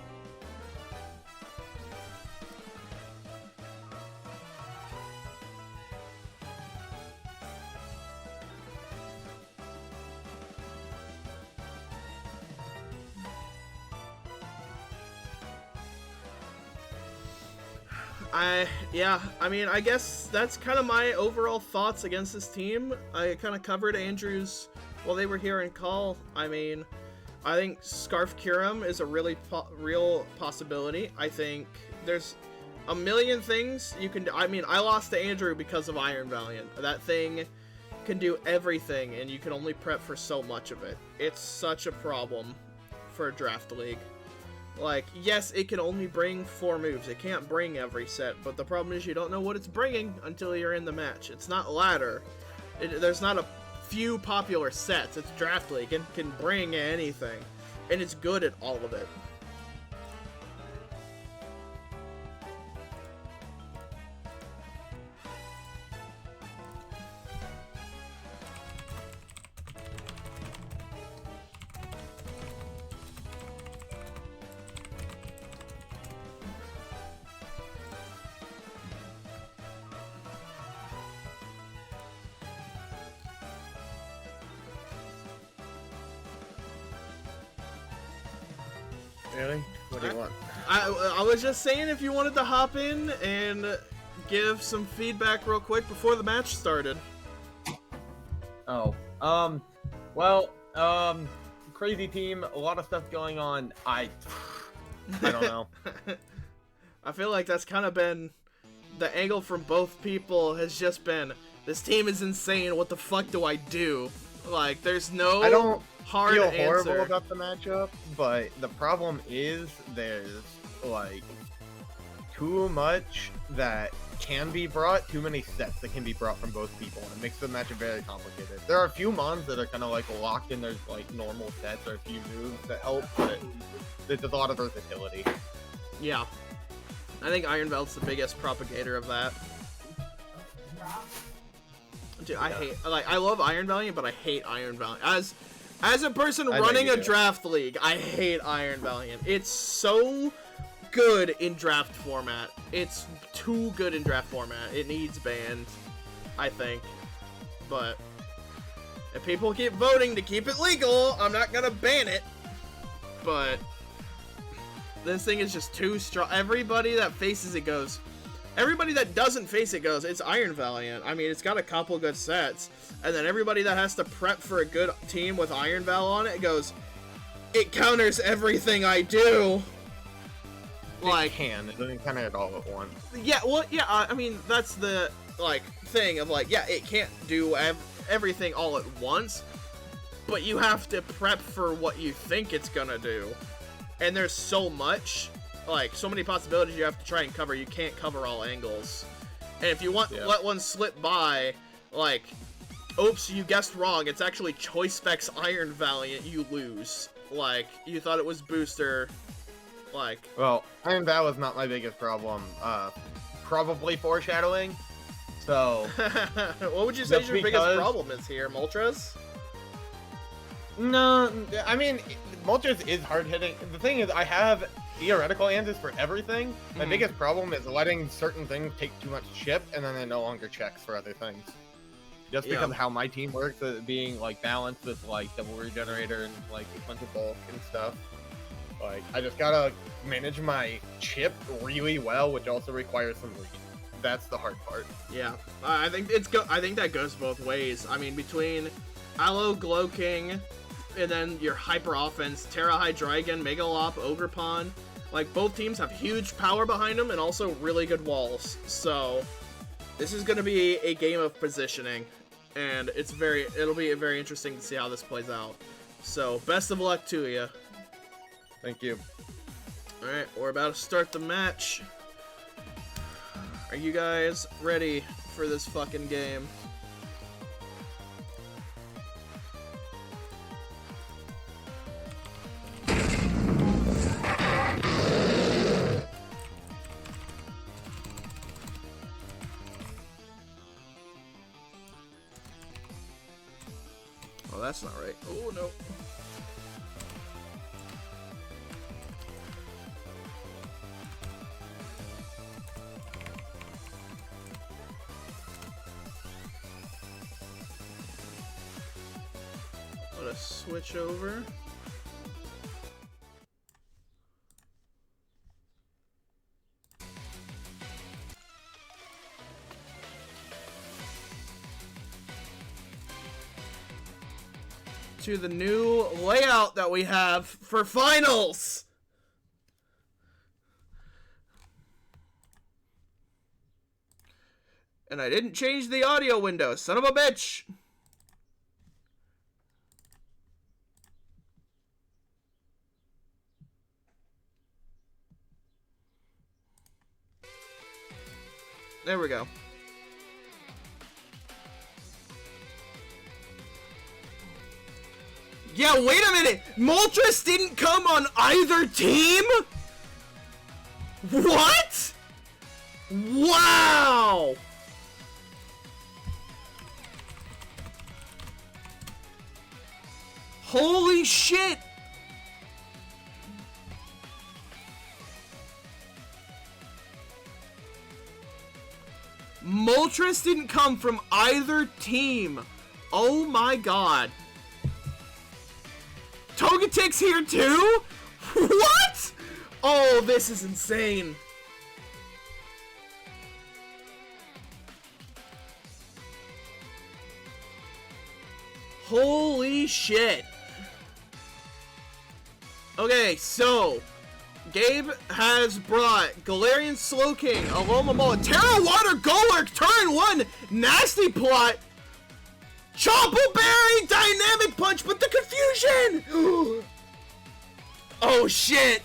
I mean, I guess that's kind of my overall thoughts against this team. I kind of covered Andrew's while they were here in call. I mean, I think Scarf Kyurem is a really real possibility. I think there's a million things you can do. I mean, I lost to Andrew because of Iron Valiant. That thing can do everything, and you can only prep for so much of it. It's such a problem for a draft league. Like, yes, it can only bring 4 moves. It can't bring every set, but the problem is you don't know what it's bringing until you're in the match. It's not ladder. There's not a few popular sets. It's draft league and can bring anything, and it's good at all of it. Really? What do you want? I was just saying if you wanted to hop in and give some feedback real quick before the match started. Oh, crazy team, a lot of stuff going on. I don't know. I feel like that's kind of been the angle from both people has just been, this team is insane, what the fuck do I do? Like, there's no I don't hard feel answer. horrible about the matchup, but the problem is there's like too much that can be brought, too many sets that can be brought from both people, and it makes the matchup very complicated. There are a few mons that are kind of like locked in their like normal sets, or a few moves that help, but there's a lot of versatility. Yeah, I think Iron Velt's the biggest propagator of that. Dude, I love Iron Valiant, but I hate Iron Valiant. As a person running a draft league, I hate Iron Valiant. It's so good in draft format. It's too good in draft format. It needs banned, I think. But if people keep voting to keep it legal, I'm not gonna ban it. But this thing is just too strong. Everybody that faces it goes. Everybody that doesn't face it goes, it's Iron Valiant. I mean, it's got a couple good sets. And then everybody that has to prep for a good team with Iron Val on it goes, it counters everything I do. Like, it doesn't counter it all at once. Yeah, well, yeah, I mean, that's the, like, thing of, like, yeah, it can't do everything all at once, but you have to prep for what you think it's gonna do. And there's so much, like, so many possibilities you have to try and cover. You can't cover all angles. And if you let one slip by, like, oops, you guessed wrong, it's actually Choice Specs Iron Valiant, you lose. Like, you thought it was Booster, like... Well, Iron Val was not my biggest problem. Probably foreshadowing, so... What would you say your biggest problem is here, Moltres? No, I mean, Moltres is hard-hitting. The thing is, I have theoretical answers for everything. My biggest problem is letting certain things take too much chip, and then it no longer checks for other things. Just because of how my team works, being, like, balanced with, like, double regenerator and, like, a bunch of bulk and stuff. Like, I just gotta manage my chip really well, which also requires some read. That's the hard part. Yeah, I think I think that goes both ways. I mean, between Aloe, Glow King, and then your hyper offense, Terra Hydreigon, Megalop, Ogerpon, like, both teams have huge power behind them and also really good walls. So this is going to be a game of positioning, and it'll be very interesting to see how this plays out. So best of luck to you. Thank you. All right, we're about to start the match. Are you guys ready for this fucking game? Oh, that's not right. Oh, no. Let us switch over. To the new layout that we have for finals. And I didn't change the audio window, son of a bitch. There we go. Yeah, wait a minute! Moltres didn't come on either team?! What?! Wow! Holy shit! Moltres didn't come from either team. Oh my god. Togetic's here too? What? Oh, this is insane. Holy shit. Okay, so Gabe has brought Galarian Slowking, Alomomola, Terra Water Golurk, turn 1, Nasty Plot, Chompleberry, Dynamic Punch, but the confusion! Oh shit!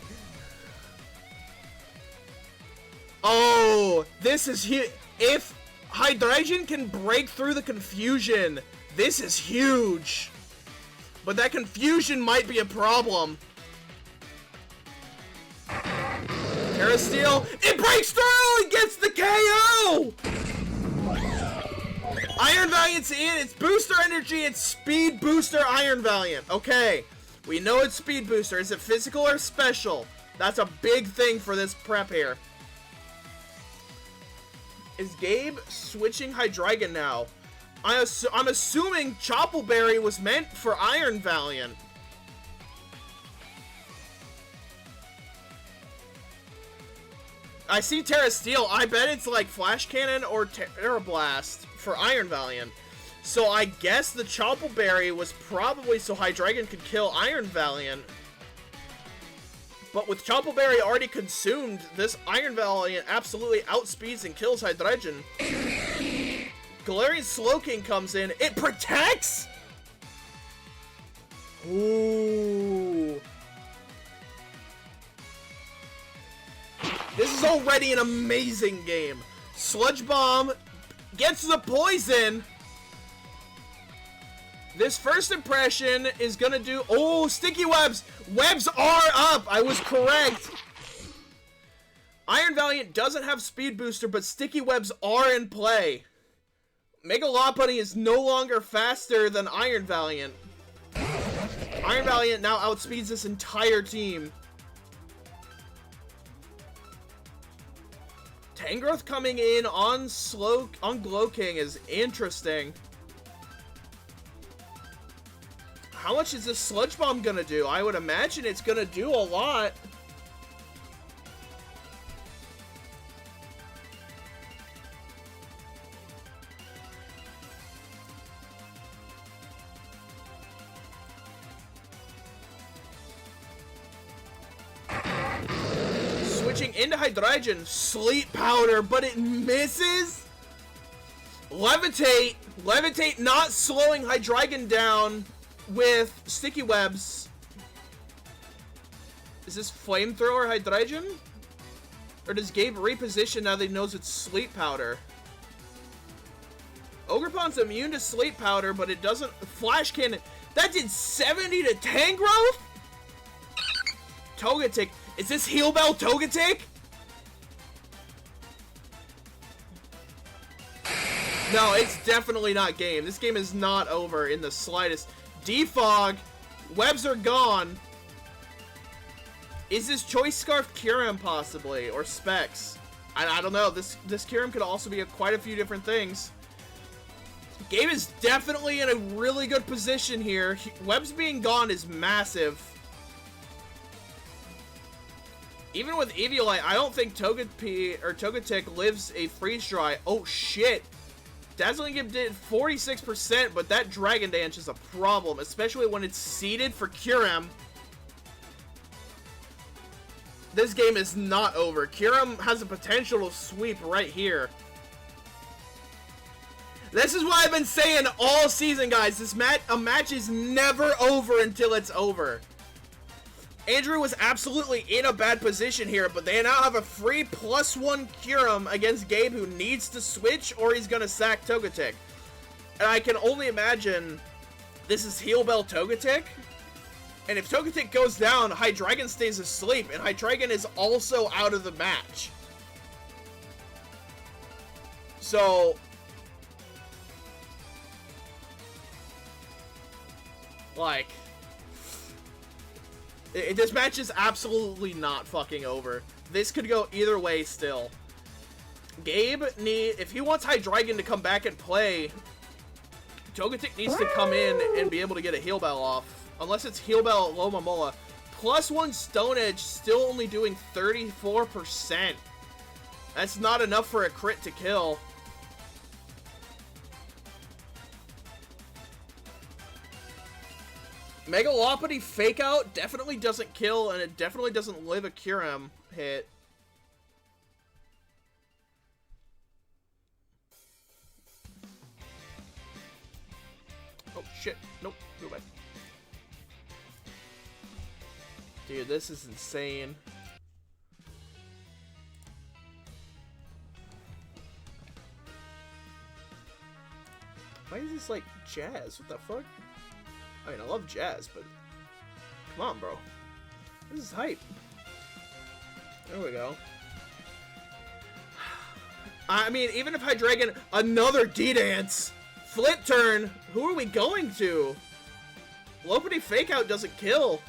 Oh, this is huge. If Hydreigon can break through the confusion, this is huge. But that confusion might be a problem. Terra Steel, it breaks through! It gets the KO! Iron Valiant's in, it's Booster Energy, it's Speed Booster Iron Valiant. Okay, we know it's Speed Booster. Is it physical or special? That's a big thing for this prep here. Is Gabe switching Hydreigon now? I'm assuming Chompleberry was meant for Iron Valiant. I see Terra Steel. I bet it's like Flash Cannon or Terra Blast for Iron Valiant. So I guess the Chompleberry was probably so Hydreigon could kill Iron Valiant. But with Chople Berry already consumed, this Iron Valiant absolutely outspeeds and kills Hydreigon. Galarian Slowking comes in. It protects? Ooh. This is already an amazing game. Sludge Bomb gets the poison. This first impression is gonna do... Oh, Sticky Webs! Webs are up! I was correct! Iron Valiant doesn't have Speed Booster, but Sticky Webs are in play. Mega Lopunny is no longer faster than Iron Valiant. Iron Valiant now outspeeds this entire team. Tangrowth coming in on Glowking is interesting. How much is this Sludge Bomb gonna do? I would imagine it's gonna do a lot. Switching into Hydreigon, Sleep Powder, but it misses? Levitate! Levitate not slowing Hydreigon down with Sticky Webs. Is this Flamethrower Hydreigon? Or does Gabe reposition now that he knows it's Sleep Powder? Ogerpon's immune to Sleep Powder, but it doesn't... Flash Cannon. That did 70 to Tangrowth? Togetic. Is this Heal Bell Togetic? No, it's definitely not game. This game is not over in the slightest. Defog. Webs are gone. Is this Choice Scarf Kyurem possibly? Or Specs? I don't know. This Kyurem could also be quite a few different things. Gabe is definitely in a really good position here. Webs being gone is massive. Even with Eviolite, I don't think Togetic lives a Freeze Dry. Oh shit. Dazzling Gib did 46%, but that Dragon Dance is a problem, especially when it's seeded for Kyurem. This game is not over. Kyurem has the potential to sweep right here. This is what I've been saying all season, guys. A match is never over until it's over. Andrew was absolutely in a bad position here, but they now have a free +1 Kyurem against Gabe, who needs to switch or he's gonna sack Togetic. And I can only imagine this is Heal Bell Togetic. And if Togetic goes down, Hydreigon stays asleep, and Hydreigon is also out of the match. So... like... this match is absolutely not fucking over. This could go either way still. Gabe if he wants Hydreigon to come back and play, Togetic needs to come in and be able to get a Heal Bell off. Unless it's Heal Bell Lomomola. +1 Stone Edge, still only doing 34%. That's not enough for a crit to kill. Mega Lopunny Fake Out definitely doesn't kill, and it definitely doesn't live a Kyurem hit. Oh shit, nope, go back. Dude, this is insane. Why is this like jazz? What the fuck? I mean, I love jazz, but come on, bro. This is hype. There we go. I mean, even if Hydreigon, another D-Dance, Flip Turn, who are we going to? Lopunny Fake Out doesn't kill.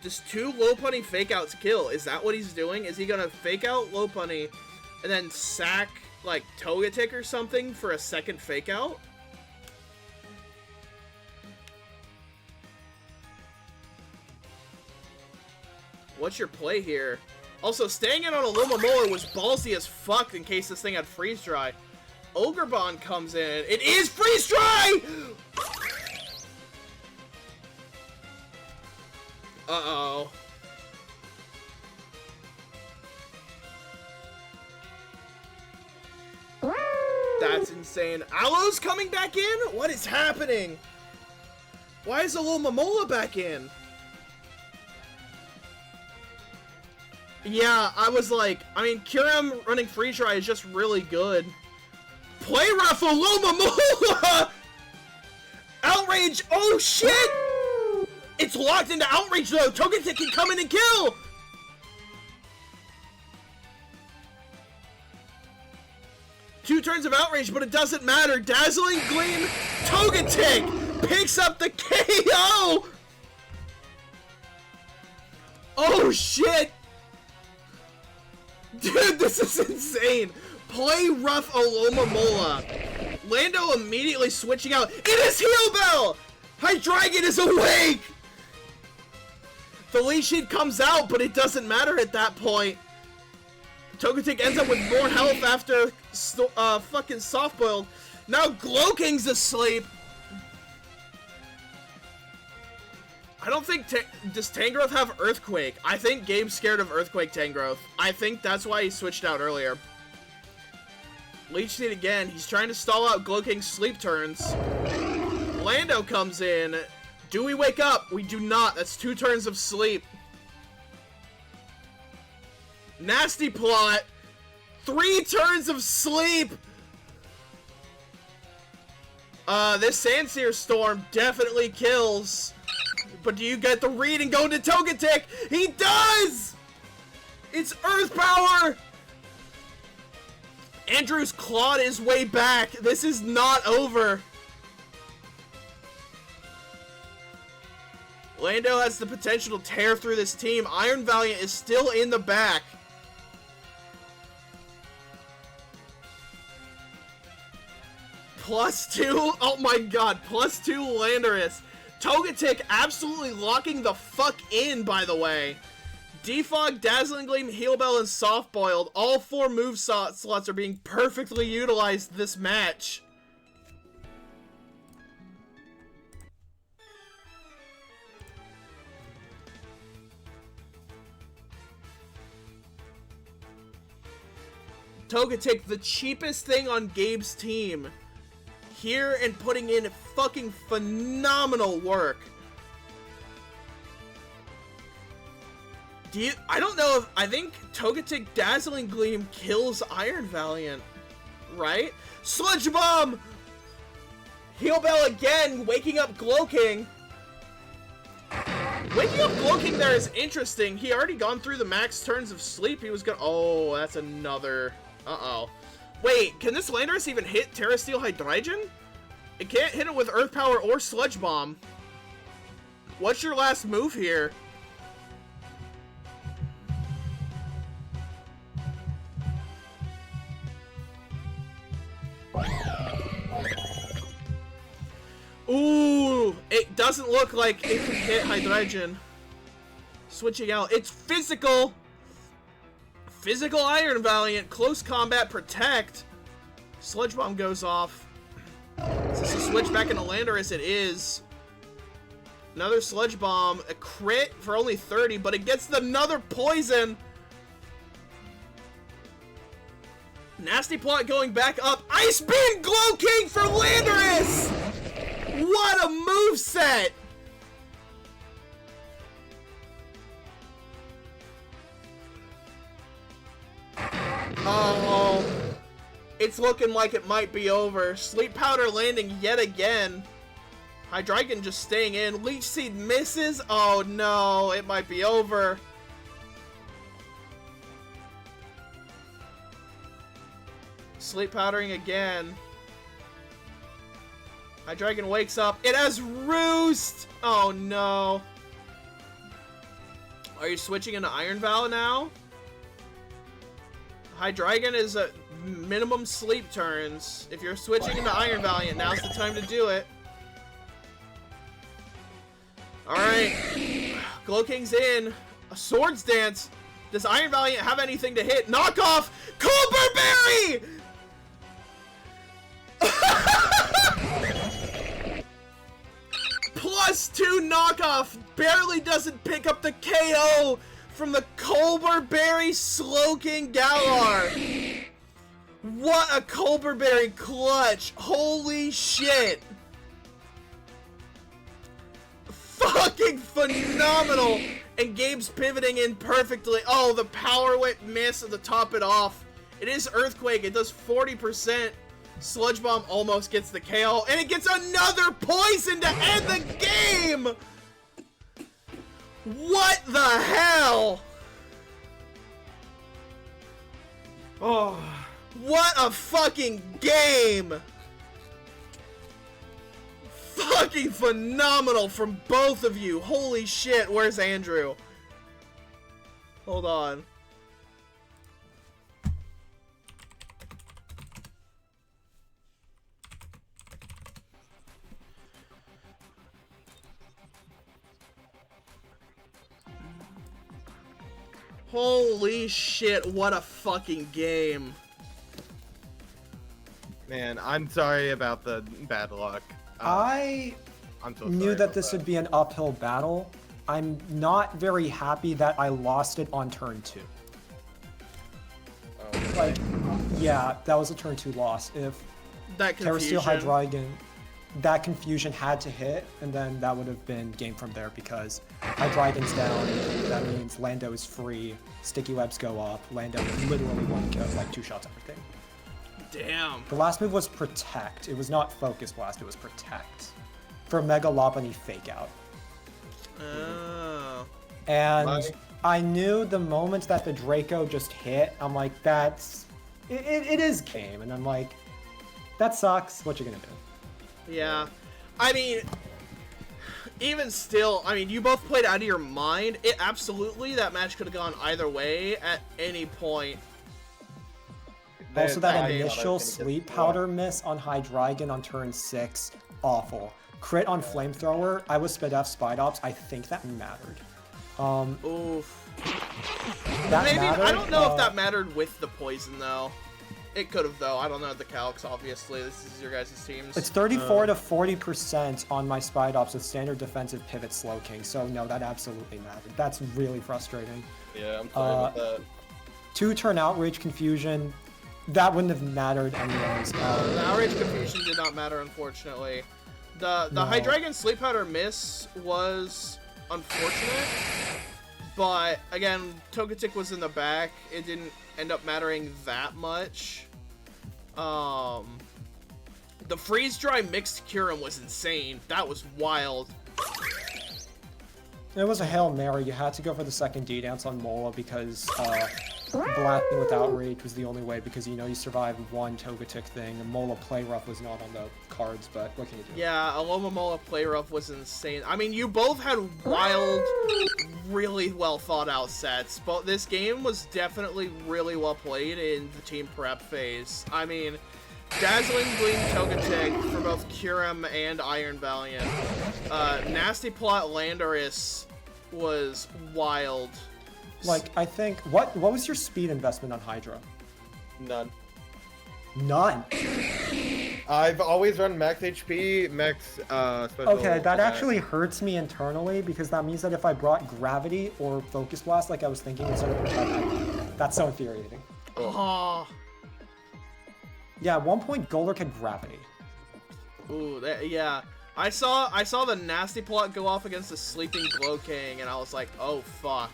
Just 2 Lopunny Fake Outs kill. Is that what he's doing? Is he gonna Fake Out Lopunny and then sack, like, Togetic or something for a second Fake Out? What's your play here? Also, staying in on a Lomomola was ballsy as fuck in case this thing had Freeze Dry. Ogerbond comes in. It is Freeze Dry! Uh-oh. That's insane. Aloe's coming back in? What is happening? Why is the little Momola back in? Yeah, I was like, I mean, Kyurem running freeze dry is just really good. Play rough, a little Momola! Outrage! Oh shit! It's locked into Outrage though! Togetic can come in and kill! Two turns of Outrage, but it doesn't matter. Dazzling Gleam, Togetic picks up the KO! Oh shit! Dude, this is insane! Play rough Alomomola. Lando immediately switching out. It is Heal Bell! Hydreigon is awake! The lead sheet comes out, but it doesn't matter at that point. Togetic ends up with more health after fucking soft-boiled. Now Glowking's asleep. I don't think... Does Tangrowth have Earthquake? I think Gabe's scared of Earthquake Tangrowth. I think that's why he switched out earlier. Leech Seed again. He's trying to stall out Glowking's sleep turns. Lando comes in. Do we wake up? We do not. That's 2 turns of sleep. Nasty Plot. 3 turns of sleep. This Sandsear Storm definitely kills. But do you get the read and go into Togetic? He does! It's Earth Power! Andrew's clawed his way back. This is not over. Lando has the potential to tear through this team. Iron Valiant is still in the back. +2. Oh my god. +2 Landorus. Togetic absolutely locking the fuck in, by the way. Defog, Dazzling Gleam, Heal Bell, and Soft Boiled. All 4 move slots are being perfectly utilized this match. Togetic, the cheapest thing on Gabe's team. Here and putting in fucking phenomenal work. I don't know if... I think Togetic Dazzling Gleam kills Iron Valiant. Right? Sludge Bomb! Heal Bell again, waking up Glowking. Waking up Glowking there is interesting. He already gone through the max turns of sleep. He was gonna... Oh, that's another... Uh-oh. Wait, can this Landorus even hit Terra Steel Hydreigon? It can't hit it with Earth Power or Sludge Bomb. What's your last move here? Ooh, it doesn't look like it can hit Hydreigon. Switching out. It's physical. Physical Iron Valiant. Close combat protect. Sludge Bomb goes off. Is this a switch back into Landorus? It is. Another Sludge Bomb. A crit for only 30, but it gets another poison. Nasty Plot going back up. Ice Beam Glowking for Landorus! What a moveset! Oh, it's looking like it might be over. Sleep Powder landing yet again. Hydreigon just staying in. Leech Seed misses. Oh no, it might be over. Sleep Powdering again. Hydreigon wakes up. It has Roost! Oh no. Are you switching into Iron Val now? Hydreigon is a minimum sleep turns. If you're switching into Iron Valiant, now's the time to do it. Alright. Glowking's in. A Swords Dance. Does Iron Valiant have anything to hit? Knockoff! Colbur Berry! +2 knockoff. Barely doesn't pick up the KO from the Colbur Berry Slowking Galar. What a Colberberry clutch! Holy shit! Fucking phenomenal! And Gabe's pivoting in perfectly. Oh, the power whip miss to top it off. It is Earthquake. It does 40%. Sludge Bomb almost gets the KO, and it gets another poison to end the game! What the hell? Oh. What a fucking game! Fucking phenomenal from both of you. Holy shit, where's Andrew? Hold on. Holy shit, what a fucking game. Man, I'm sorry about the bad luck. I I'm so knew sorry that about this would be an uphill battle. I'm not very happy that I lost it on turn 2. Oh, Like, yeah, that was a turn 2 loss. If That Terrasteel confusion. Hydreigon, that confusion had to hit, and then that would have been game from there because Hydreigon's down. That means Lando is free. Sticky webs go up. Lando literally one kill, like 2 shots everything. Damn. The last move was Protect. It was not Focus Blast, it was Protect. For Mega Lopunny Fake Out. Oh. And Like- I knew the moment that the Draco just hit, I'm like, that's... It is game. And I'm like, that sucks. What you gonna do? Yeah. I mean, even still, I mean, you both played out of your mind. It absolutely, that match could have gone either way at any point. Also, that I initial thought I was gonna Sleep get- Powder miss on Hydreigon on turn 6, awful. Crit on Flamethrower, I was Sped F Spidops, I think that mattered. Oof. That Maybe, mattered, I don't know if that mattered with the poison, though. It could have, though. I don't know the calcs, obviously. This is your guys' teams. It's 34 to 40% on my Spidops with standard defensive pivot slow king, so no, that absolutely mattered. That's really frustrating. Yeah, I'm sorry about that. 2-turn Outrage Confusion, that wouldn't have mattered anyways. The outrage confusion did not matter, unfortunately. The No. Hydreigon Sleep Powder miss was unfortunate, but again, Togetic was in the back. It didn't end up mattering that much. The Freeze Dry mixed Kyurem was insane. That was wild. It was a Hail Mary. You had to go for the second D-Dance on Mola because blasting with Outrage was the only way because, you know, you survived one Togetic thing. And Mola Play Rough was not on the cards, but what can you do? Yeah, Alomomola Play Rough was insane. I mean, you both had wild, really well thought out sets, but this game was definitely really well played in the team prep phase. I mean, Dazzling Gleam Togetic for both Kyurem and Iron Valiant. Nasty Plot Landorus was wild. Like, I think, what was your speed investment on Hydra? None. None. I've always run max HP, max special Okay, that attack. actually hurts me internally because that means that if I brought Gravity or Focus Blast like I was thinking instead of Protect, that's so infuriating. Oh, Yeah, at one point Golurk had Gravity. ooh, yeah. I saw the Nasty Plot go off against the Sleeping Glow King, and I was like, oh fuck.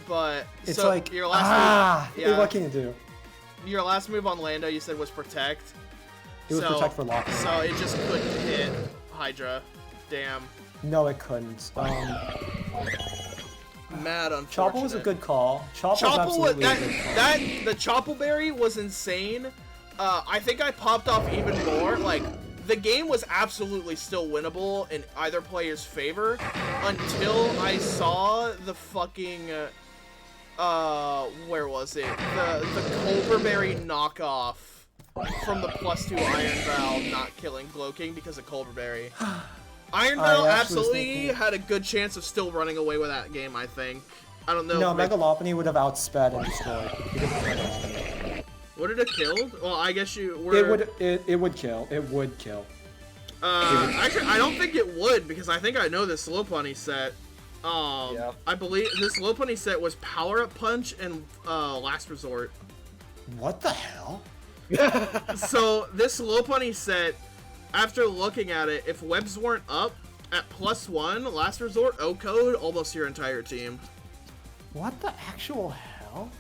But It's so like, your last move, yeah, what can you do? your last move on Lando, you said was Protect. It was Protect for Lock. So it just couldn't hit Hydra. Damn. No, it couldn't. Mad unfortunate. Chopple was a good call. Chopple was Chopple was absolutely a good call. the Choppleberry was insane. I think I popped off even more. Like, the game was absolutely still winnable in either player's favor until I saw the fucking where was it? The Colberberry knockoff from the +2 Iron Valve not killing Glowking because of Colberberry. Iron I Valve actually was absolutely thinking- had a good chance of still running away with that game, I think. I don't know. No, if Meg- Megalophony would have outsped and destroyed. Because of Megalophony. Would it have killed? Well, I guess you were... It would kill. It would kill. Actually, I don't think it would, because I think I know this Lopunny set. Yeah. I believe this Lopunny set was Power Up Punch and Last Resort. What the hell? So this Lopunny set, after looking at it, if webs weren't up at +1, last resort, O-code, almost your entire team. What the actual hell?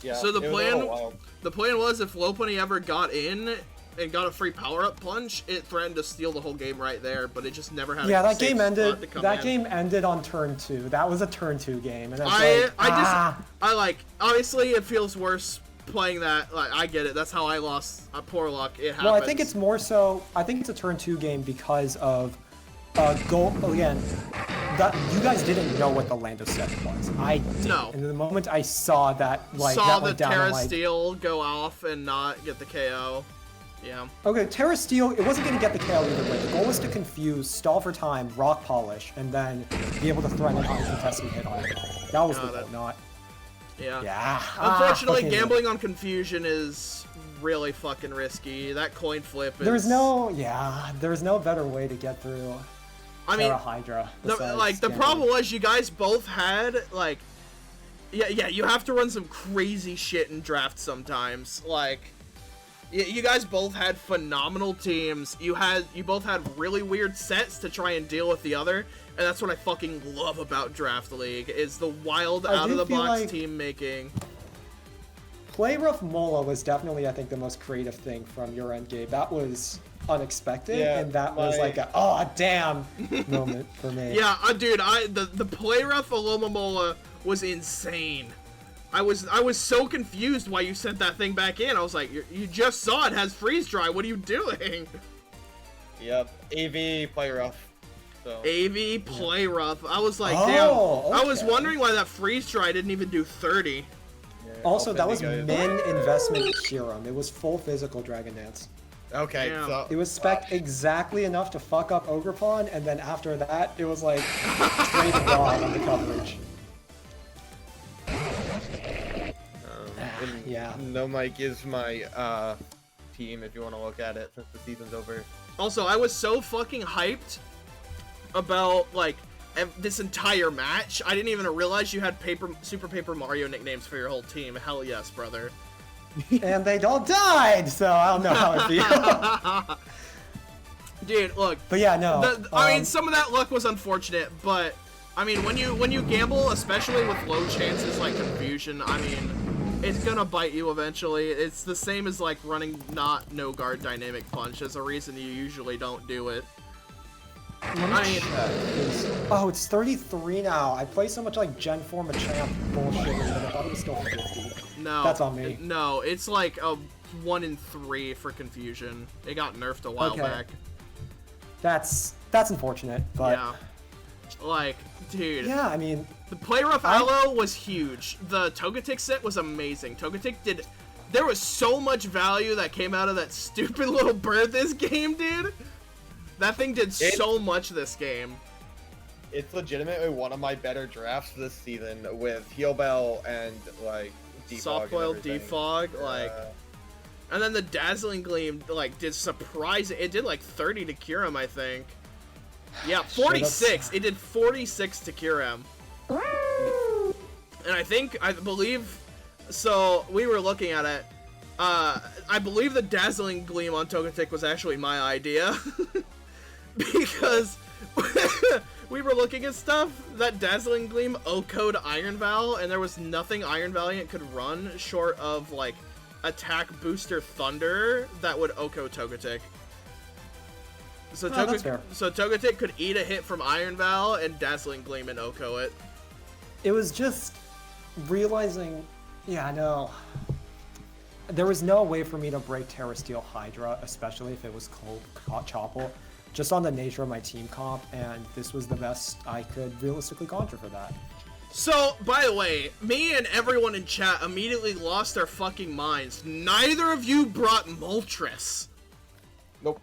Yeah, So the it was a little plan, wild. the plan was if Lopunny ever got in and got a free power-up punch, it threatened to steal the whole game right there, but it just never had Yeah, a that safe game spot ended. to come That in. game ended on turn 2. That was a turn 2 game, and it's I like, obviously it feels worse playing that. Like, I get it. That's how I lost. Poor luck. It happens. Well, I think it's more so. I think it's a turn 2 game because of goal again. That you guys didn't know what the Lando set was. I did. No. And the moment I saw that, like saw that the went down, Terra I'm like, Steel go off and not get the KO. Yeah. okay, Terra Steel, it wasn't going to get the KO either way. The goal was to confuse, stall for time, rock polish, and then be able to threaten an uncontested hit on it. That was the Got goal, it. not. Yeah. Yeah. Unfortunately, fucking- gambling on confusion is really fucking risky. That coin flip is... There's no better way to get through I mean, Terra Hydra. the besides gambling. problem was you guys both had, like... Yeah, you have to run some crazy shit in drafts sometimes. Like... You guys both had phenomenal teams. You both had really weird sets to try and deal with the other, and that's what I fucking love about Draft League is the wild I out do of the feel box like- team making. Play Rough Mola was definitely, I think, the most creative thing from your end, Gabe. That was unexpected, Yeah, and that was my- like a oh damn moment for me. Yeah, dude, the play rough Alomomola was insane. I was so confused why you sent that thing back in. I was like, you just saw it has freeze dry. What are you doing? Yep, AV play rough. So AV play rough. I was like, Oh, damn. I was okay. wondering why that freeze dry didn't even do 30. yeah, Also, that hoping was you guys- min investment Serum. It was full physical Dragon Dance. Okay, Yeah. so It was spec exactly enough to fuck up Ogrepon, and then after that, it was like straight God on the coverage. and Yeah. No Mike is my team if you want to look at it since the season's over. Also, I was so fucking hyped about, like, this entire match. I didn't even realize you had Super Paper Mario nicknames for your whole team. Hell yes, brother. And they all died, so I don't know how I feel. Dude, look. But yeah, no. I mean, some of that luck was unfortunate, but I mean, when you gamble, especially with low chances like confusion, I mean, it's gonna bite you eventually. It's the same as like running no guard dynamic punch. There's a reason you usually don't do it. Let me I mean- check, 'cause- oh, it's 33 now. I play so much like Gen 4 Machamp bullshit, but I thought it was still 50. No, That's on me. No, it's like a 1 in 3 for confusion. It got nerfed a while Okay. back. That's unfortunate, but Yeah, like, dude. yeah, I mean, The Play Rough Aloe was huge. The Togetic set was amazing. Togetic did... There was so much value that came out of that stupid little bird this game, dude. That thing did so much this game. It's legitimately one of my better drafts this season with Heal Bell and like Defog Soft boiled and everything. defog, like... And then the Dazzling Gleam, like, did surprise... It did, like, 30 to cure him, I think. Yeah, 46. It did 46 to cure him. And I believe... So, we were looking at it. I believe the Dazzling Gleam on Togetic was actually my idea. Because... we were looking at stuff, that Dazzling Gleam O-code Iron Val, and there was nothing Iron Valiant could run short of, like, Attack Booster Thunder that would O-code Togetic. So, Oh, that's fair. so Togetic could eat a hit from Iron Val and Dazzling Gleam and O-co it. it was just realizing, yeah, I know. There was no way for me to break Terra Steel Hydra, especially if it was Choppel, just on the nature of my team comp, and this was the best I could realistically conjure for that. So, by the way, me and everyone in chat immediately lost their fucking minds. Neither of you brought Moltres. Nope.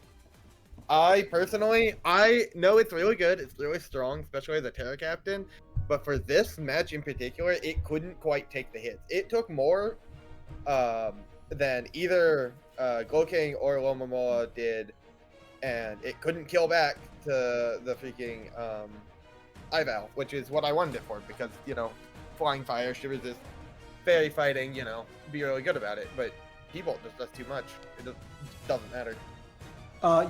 I personally, I know it's really good. It's really strong, especially as a Terra Captain. But for this match in particular, it couldn't quite take the hits. It took more than either Glowking or Lomomola did, and it couldn't kill back to the freaking Ival, which is what I wanted it for, because, you know, Flying Fire should resist fairy fighting, be really good about it. But T-Bolt just does too much. It doesn't matter.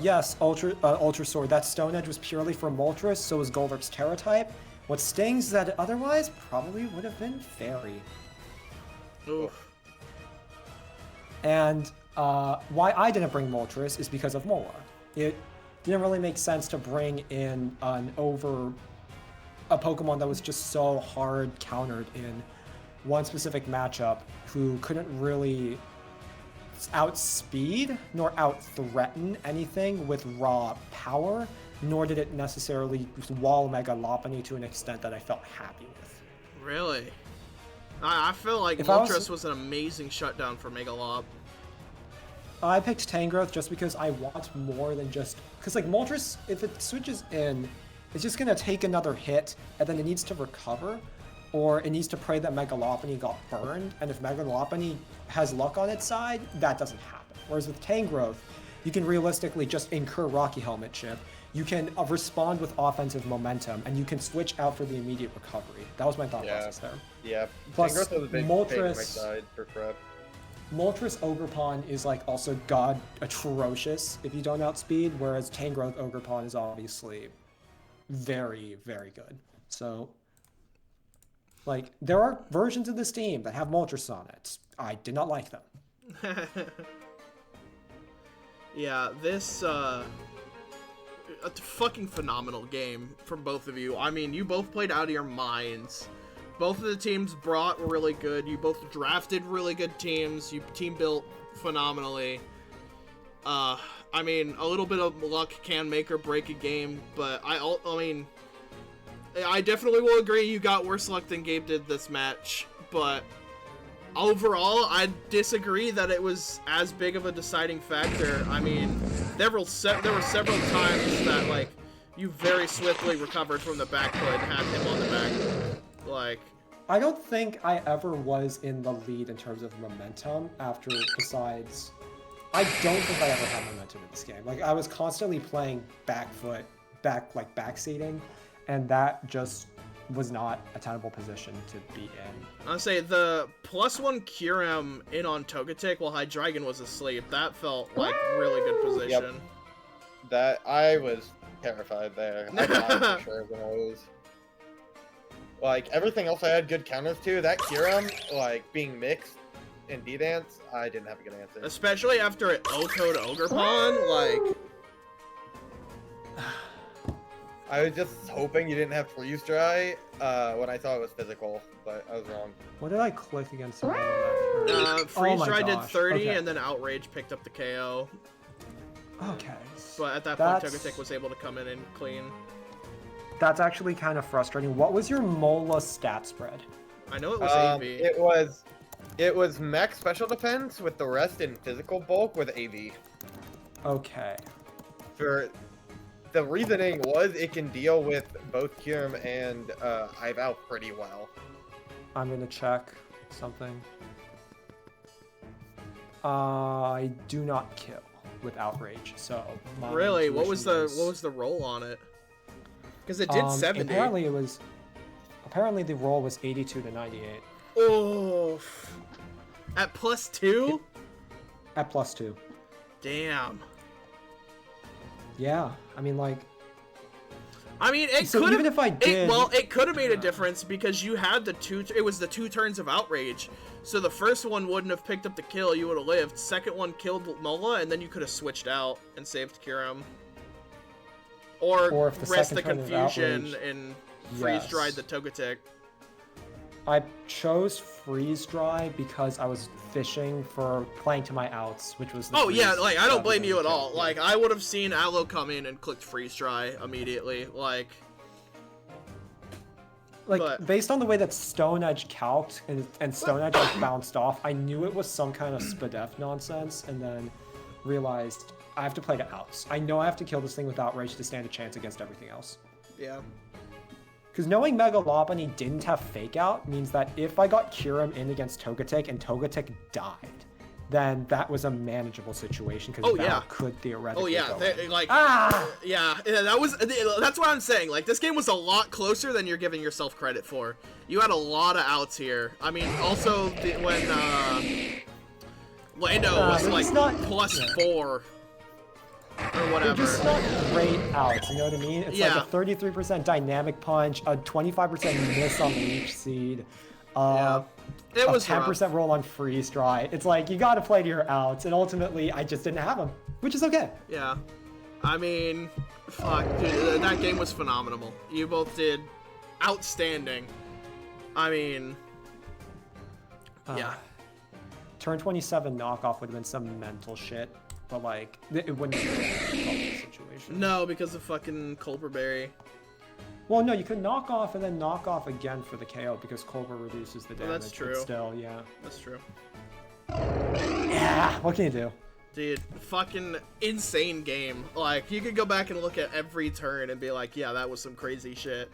Yes, Ultra Sword. That Stone Edge was purely for Moltres, so was Golurk's Terra type. What stings is that it otherwise probably would have been Fairy. Oof. And why I didn't bring Moltres is because of Mola. It didn't really make sense to bring in a Pokemon that was just so hard countered in one specific matchup, who couldn't really outspeed nor out-threaten anything with raw power, nor did it necessarily wall Mega Lopunny to an extent that I felt happy with. Really? I feel like Moltres was an amazing shutdown for Mega Lop. I picked Tangrowth just because I want more than just... Because, like, Moltres, if it switches in, it's just going to take another hit, and then it needs to recover, or it needs to pray that Mega Lopunny got burned, and if Mega Lopunny has luck on its side, that doesn't happen. Whereas with Tangrowth, you can realistically just incur Rocky Helmet chip, you can respond with offensive momentum, and you can switch out for the immediate recovery. That was my thought process there. Yeah, Plus, Tangrowth was a big Moltres, on my side for prep. Moltres Ogerpon is like also god atrocious if you don't outspeed, whereas Tangrowth Ogerpon is obviously very, very good. So, like, there are versions of this team that have Moltres on it. I did not like them. Yeah, this, a fucking phenomenal game from both of you. I mean, you both played out of your minds. Both of the teams brought were really good. You both drafted really good teams. You team built phenomenally. I mean, a little bit of luck can make or break a game, but I mean, I definitely will agree you got worse luck than Gabe did this match, but overall, I disagree that it was as big of a deciding factor. I mean, there were several times that, like, you very swiftly recovered from the back foot and had him on the back. Like, I don't think I ever was in the lead in terms of momentum after, besides, I don't think I ever had momentum in this game. Like, I was constantly playing back seating, and that just was not a tenable position to be in. I'll say the +1 Kyurem in on Togetic while Hydreigon was asleep, that felt like really good position. Yep. That, I was terrified there. I died for sure when I was... Like, everything else I had good counters to, that Kyurem, like, being mixed in D-Dance, I didn't have a good answer. Especially after it Otoed Ogerpon, like... I was just hoping you didn't have Freeze Dry when I thought it was physical, but I was wrong. What did I click against him on that? Freeze Dry did 30, okay. and then Outrage picked up the KO. Okay. But at that point, Togetic was able to come in and clean. That's actually kind of frustrating. What was your Mola stat spread? I know it was AV. It was max special defense with the rest in physical bulk with AV. Okay. For the reasoning was it can deal with both Kyurem and Ival pretty well. I'm gonna check something. I do not kill with Outrage, so my really, what was intuition the roll on it? Because it did 70. Apparently the roll was 82 to 98. Oh, at +2? At +2. Damn. Yeah, I mean, like. I mean, it so could even if I did, it could have made a difference because you had the two. It was the 2 turns of Outrage. So the first one wouldn't have picked up the kill. You would have lived. Second one killed Mola, and then you could have switched out and saved Kyurem. Or if the rest the confusion and freeze dried the Togetic. I chose freeze dry because I was fishing for playing to my outs, which was the yeah, like I don't blame you at all. Yeah. Like I would have seen Aloe come in and clicked freeze dry immediately. Like based on the way that Stone Edge calced and Stone Edge like bounced off, I knew it was some kind of Spadef nonsense, and then realized I have to play to outs. I know I have to kill this thing with Outrage to stand a chance against everything else. Yeah. Because knowing Mega Lopunny didn't have Fake Out means that if I got Kyurem in against Togetic and Togetic died, then that was a manageable situation because Oh, yeah. could theoretically. Oh yeah, go in. yeah, that's what I'm saying. Like, this game was a lot closer than you're giving yourself credit for. You had a lot of outs here. I mean, also when Lando was they're like just not- +4 or They're whatever. just not great outs, you know what I mean? It's Yeah. like a 33% dynamic punch, a 25% miss on leech seed, Yeah. It a was 10% roll on freeze dry. It's like you got to play to your outs, and ultimately I just didn't have them, which is okay. Yeah. I mean, fuck, dude, that game was phenomenal. You both did outstanding. I mean, yeah. Turn 27 knockoff would have been some mental shit, but like it wouldn't have been a situation. No, because of fucking Culperberry. Well, no, you could knock off and then knock off again for the KO because Culver reduces the damage. that's true. But still, yeah. That's true. Yeah, what can you do? Dude, fucking insane game. Like, you could go back and look at every turn and be like, yeah, that was some crazy shit.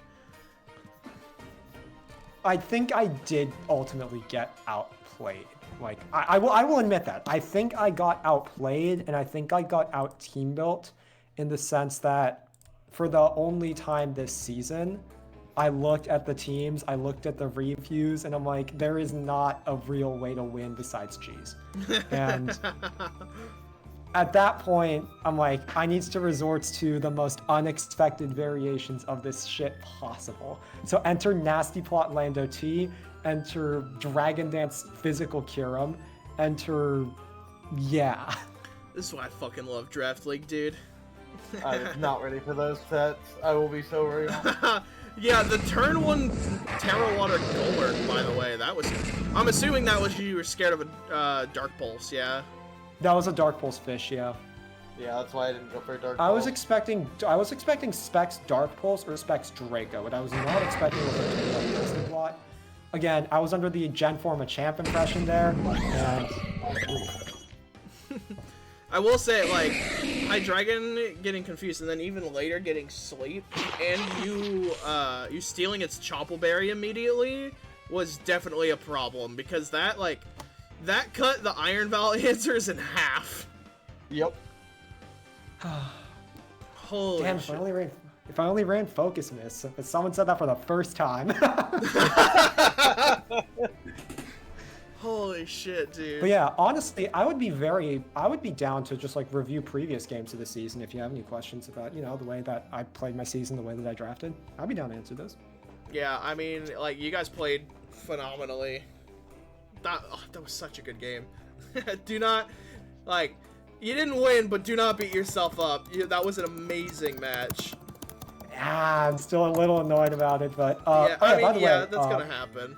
I think I did ultimately get outplayed. Like, I will admit that. I think I got outplayed, and I think I got out team built in the sense that for the only time this season, I looked at the teams, I looked at the reviews, and I'm like, there is not a real way to win besides cheese. And at that point, I'm like, I need to resort to the most unexpected variations of this shit possible. So enter Nasty Plot Lando T, enter Dragon Dance Physical Kyurem, enter... yeah. This is why I fucking love Draft League, dude. I'm not ready for those sets. I will be so real. Yeah, the turn 1 Terra Water Golurk, by the way, that was... I'm assuming that was you were scared of a Dark Pulse, yeah? That was a Dark Pulse fish, yeah. Yeah, that's why I didn't go for Dark I was Pulse. expecting Specs Dark Pulse or Specs Draco, and I was not expecting a like Mystic Blot. Again, I was under the Gen Form Champ impression there, and... I will say, like, High Dragon getting confused, and then even later getting Sleep, and you stealing its Choppleberry immediately was definitely a problem, because that, like, that cut the Iron Valley answers in half. Yep. Holy Damn, shit. if I only ran Focus Miss, if someone said that for the first time. Holy shit, dude. But yeah, honestly, I would be down to just like review previous games of the season if you have any questions about, you know, the way that I played my season, the way that I drafted. I'd be down to answer those. Yeah, I mean, like, you guys played phenomenally. That was such a good game. Do not, like, you didn't win, but do not beat yourself up. That was an amazing match. Yeah, I'm still a little annoyed about it, but Yeah, by I mean, the yeah, way, that's gonna happen.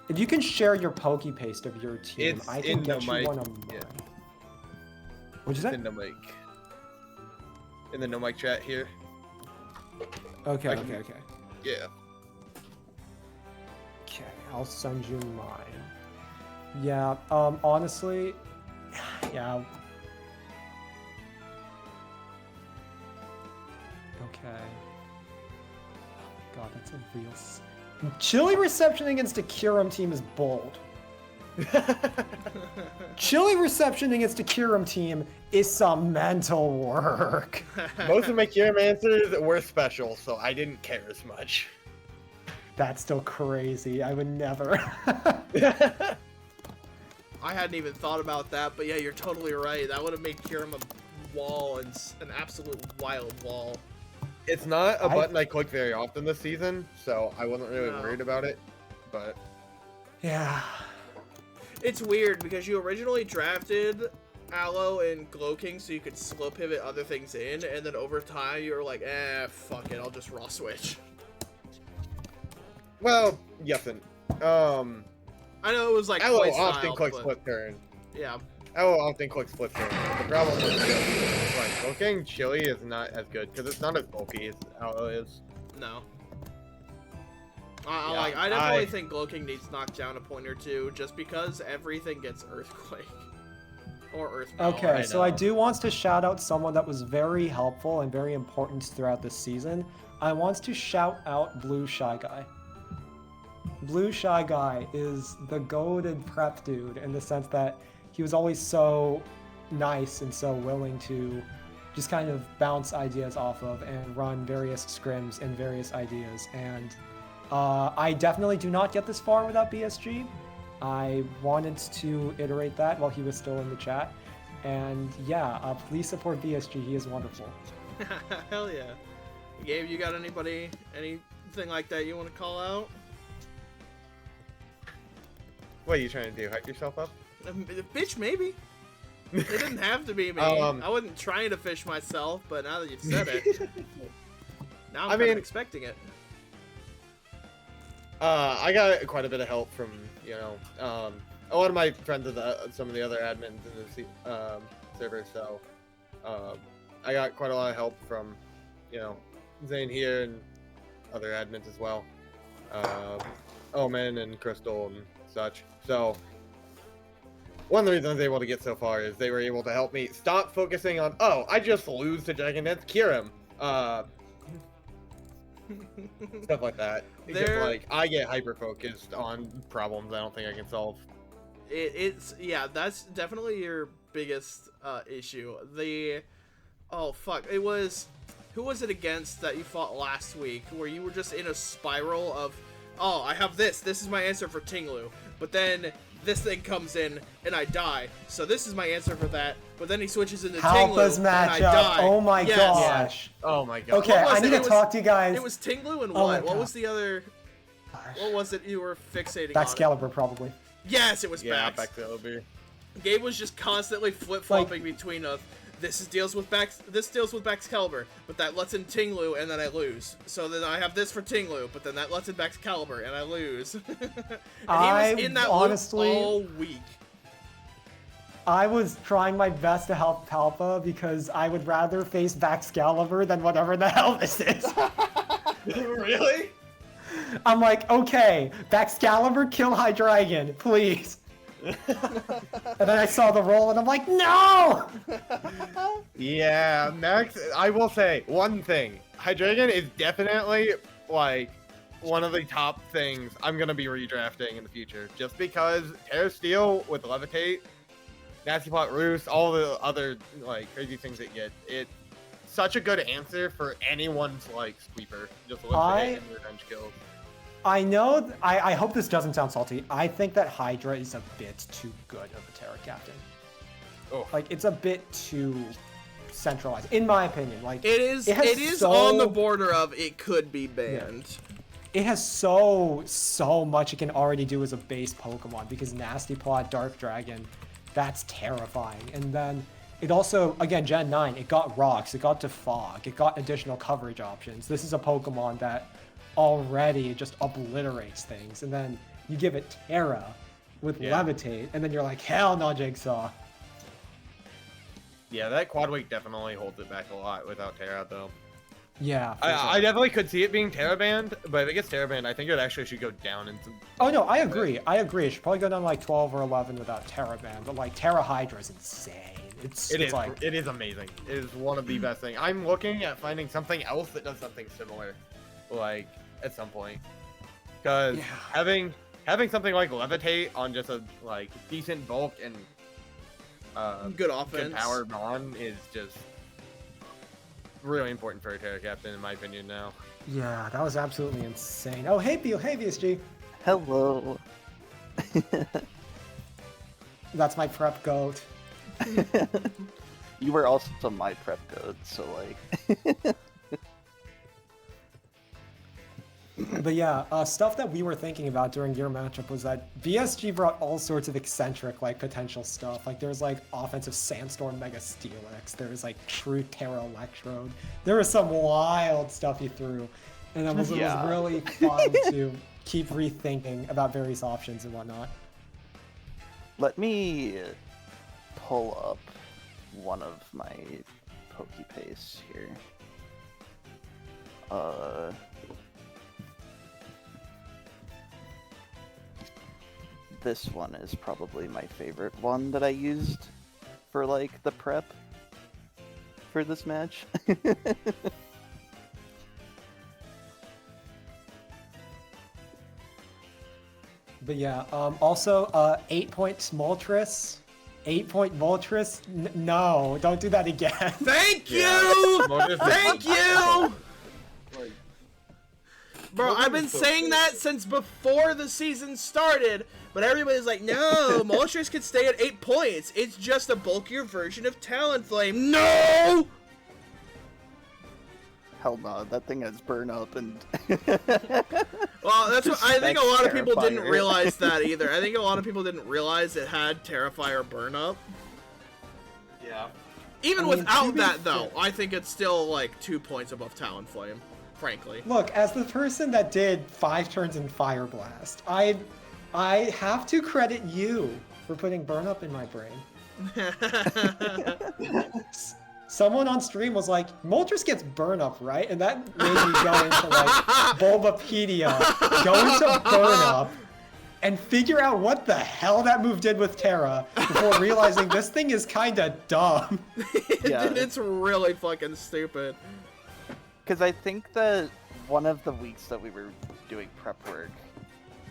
if you can share your Poke Paste of your team, It's I in can the get you mic. one of mine. Yeah. What'd you say? In the mic. In the no mic chat here. Okay, I can- okay, okay. Yeah. Okay, I'll send you mine. Yeah, honestly, yeah. Okay. Oh my god, that's a real... Chili reception against a Kyurem team is bold. Chili reception against a Kyurem team is some mental work. Most of my Kyurem answers were special, so I didn't care as much. That's still crazy. I would never. I hadn't even thought about that, but yeah, you're totally right. That would have made Kyurem a wall, and an absolute wild wall. It's not a button I click very often this season, so I wasn't really No. worried about it. But Yeah. It's weird, because you originally drafted Aloe and Glow King so you could slow pivot other things in, and then over time you were like, fuck it, I'll just raw switch. well, yes and I know it was like Aloe play often style, clicks but split turn. yeah. Aloe often clicks split turn. The problem with this, like, looking chili is not as good because it's not as bulky as Aloe is. No. Yeah, I definitely think Glow King needs knocked down a point or two, just because everything gets Earthquake. Or Earth Power. Okay, so I know. do want to shout out someone that was very helpful and very important throughout this season. I want to shout out Blue Shy Guy. Blue Shy Guy is the goated prep dude in the sense that he was always so nice and so willing to just kind of bounce ideas off of and run various scrims and various ideas. And I definitely do not get this far without BSG. I wanted to iterate that while he was still in the chat. And yeah, please support BSG. He is wonderful. Hell yeah. Gabe, you got anything like that you want to call out? What are you trying to do? Hype yourself up? Bitch, maybe. It didn't have to be me. I wasn't trying to fish myself, but now that you've said it, now I'm kind of expecting it. I got quite a bit of help from, a lot of my friends and some of the other admins in the server, so I got quite a lot of help from, Zane here and other admins as well. Omen and Crystal and such. So one of the reasons I was able to get so far is they were able to help me stop focusing on, oh, I just lose to Dragon Dance, cure him. Stuff like that. Because, like, I get hyper-focused on problems I don't think I can solve. Yeah, that's definitely your biggest issue. Oh, fuck. Who was it against that you fought last week, where you were just in a spiral of, oh, I have this is my answer for Tinglu, but then this thing comes in and I die, so this is my answer for that, but then he switches into Tinglu and I die. Oh my gosh. Yeah. Oh my god. Okay, I need to talk to you guys. It was Tinglu and what? What was the other? What was it you were fixating on? Baxcalibur, probably. Yes, it was Bax. Baxcalibur. Gabe was just constantly flip-flopping between this deals with Baxcalibur, but that lets in Tinglu and then I lose. So then I have this for Tinglu, but then that lets in Baxcalibur and I lose. And he was in that honestly, loop all week. I was trying my best to help Palpa because I would rather face Baxcalibur than whatever the hell this is. Really? I'm like, okay, Baxcalibur, kill Hydreigon, please. And then I saw the roll and I'm like, no! Yeah, Max, I will say one thing. Hydreigon is definitely, like, one of the top things I'm going to be redrafting in the future. Just because Terra Steel with Levitate, Nasty Plot Roost, all the other, like, crazy things that get, it's such a good answer for anyone's, like, sweeper. Just Levitate and revenge kills. I know, I hope this doesn't sound salty. I think that Hydra is a bit too good of a Terra Captain. Oh. Like, it's a bit too centralized, in my opinion. Like, it is on the border of it could be banned. Yeah. It has so much it can already do as a base Pokemon, because Nasty Plot, Dark Dragon, that's terrifying. And then it also, again, Gen 9, it got Rocks, it got Defog, it got additional coverage options. This is a Pokemon that already just obliterates things, and then you give it Terra with Levitate, and then you're like, hell no, Jigsaw. Yeah, that quad weight definitely holds it back a lot without Terra, though. Yeah, I definitely could see it being Terra banned, but if it gets Terra banned, I think it actually should go down into... Oh no, I agree. It should probably go down to like 12 or 11 without Terra ban, but like Terra Hydra is insane. It is amazing. It is one of the best things. I'm looking at finding something else that does something similar, like, at some point. Because having something like Levitate on just a, like, decent bulk and good offense, good power on is just really important for a Terra Captain, in my opinion, now. Yeah, that was absolutely insane. Oh, hey, Pio. Hey, VSG. Hello. That's my prep goat. You were also my prep goat, so, like... But yeah, stuff that we were thinking about during your matchup was that BSG brought all sorts of eccentric, like, potential stuff. Like, there's, like, offensive Sandstorm Mega Steelix. There's, like, True Terra Electrode. There was some wild stuff he threw. And it was really fun to keep rethinking about various options and whatnot. Let me pull up one of my Pokepace here. This one is probably my favorite one that I used for, like, the prep for this match. But yeah, also, 8-point Smoltris 8-point Moltres? No, don't do that again. Thank you! Moltres is Thank you! like, Bro, I've been so saying cool. that since before the season started, but everybody's like, no, Moltres could stay at 8 points. It's just a bulkier version of Talonflame. No! Hell no, that thing has burn up and. Well, that's what I think. A lot of people didn't Terrifier. realize that either. I think a lot of people didn't realize it had Terrifier burn up. Yeah. Even I mean, to without be that, though, fair- I think it's still like 2 points above Talonflame, frankly. Look, as the person that did 5 turns in Fire Blast, I have to credit you for putting burn up in my brain. Someone on stream was like, Moltres gets burn up, right? And that made me go into like Bulbapedia, go into burn up, and figure out what the hell that move did with Terra before realizing this thing is kinda dumb. Yeah. Dude, it's really fucking stupid. Because I think that one of the weeks that we were doing prep work,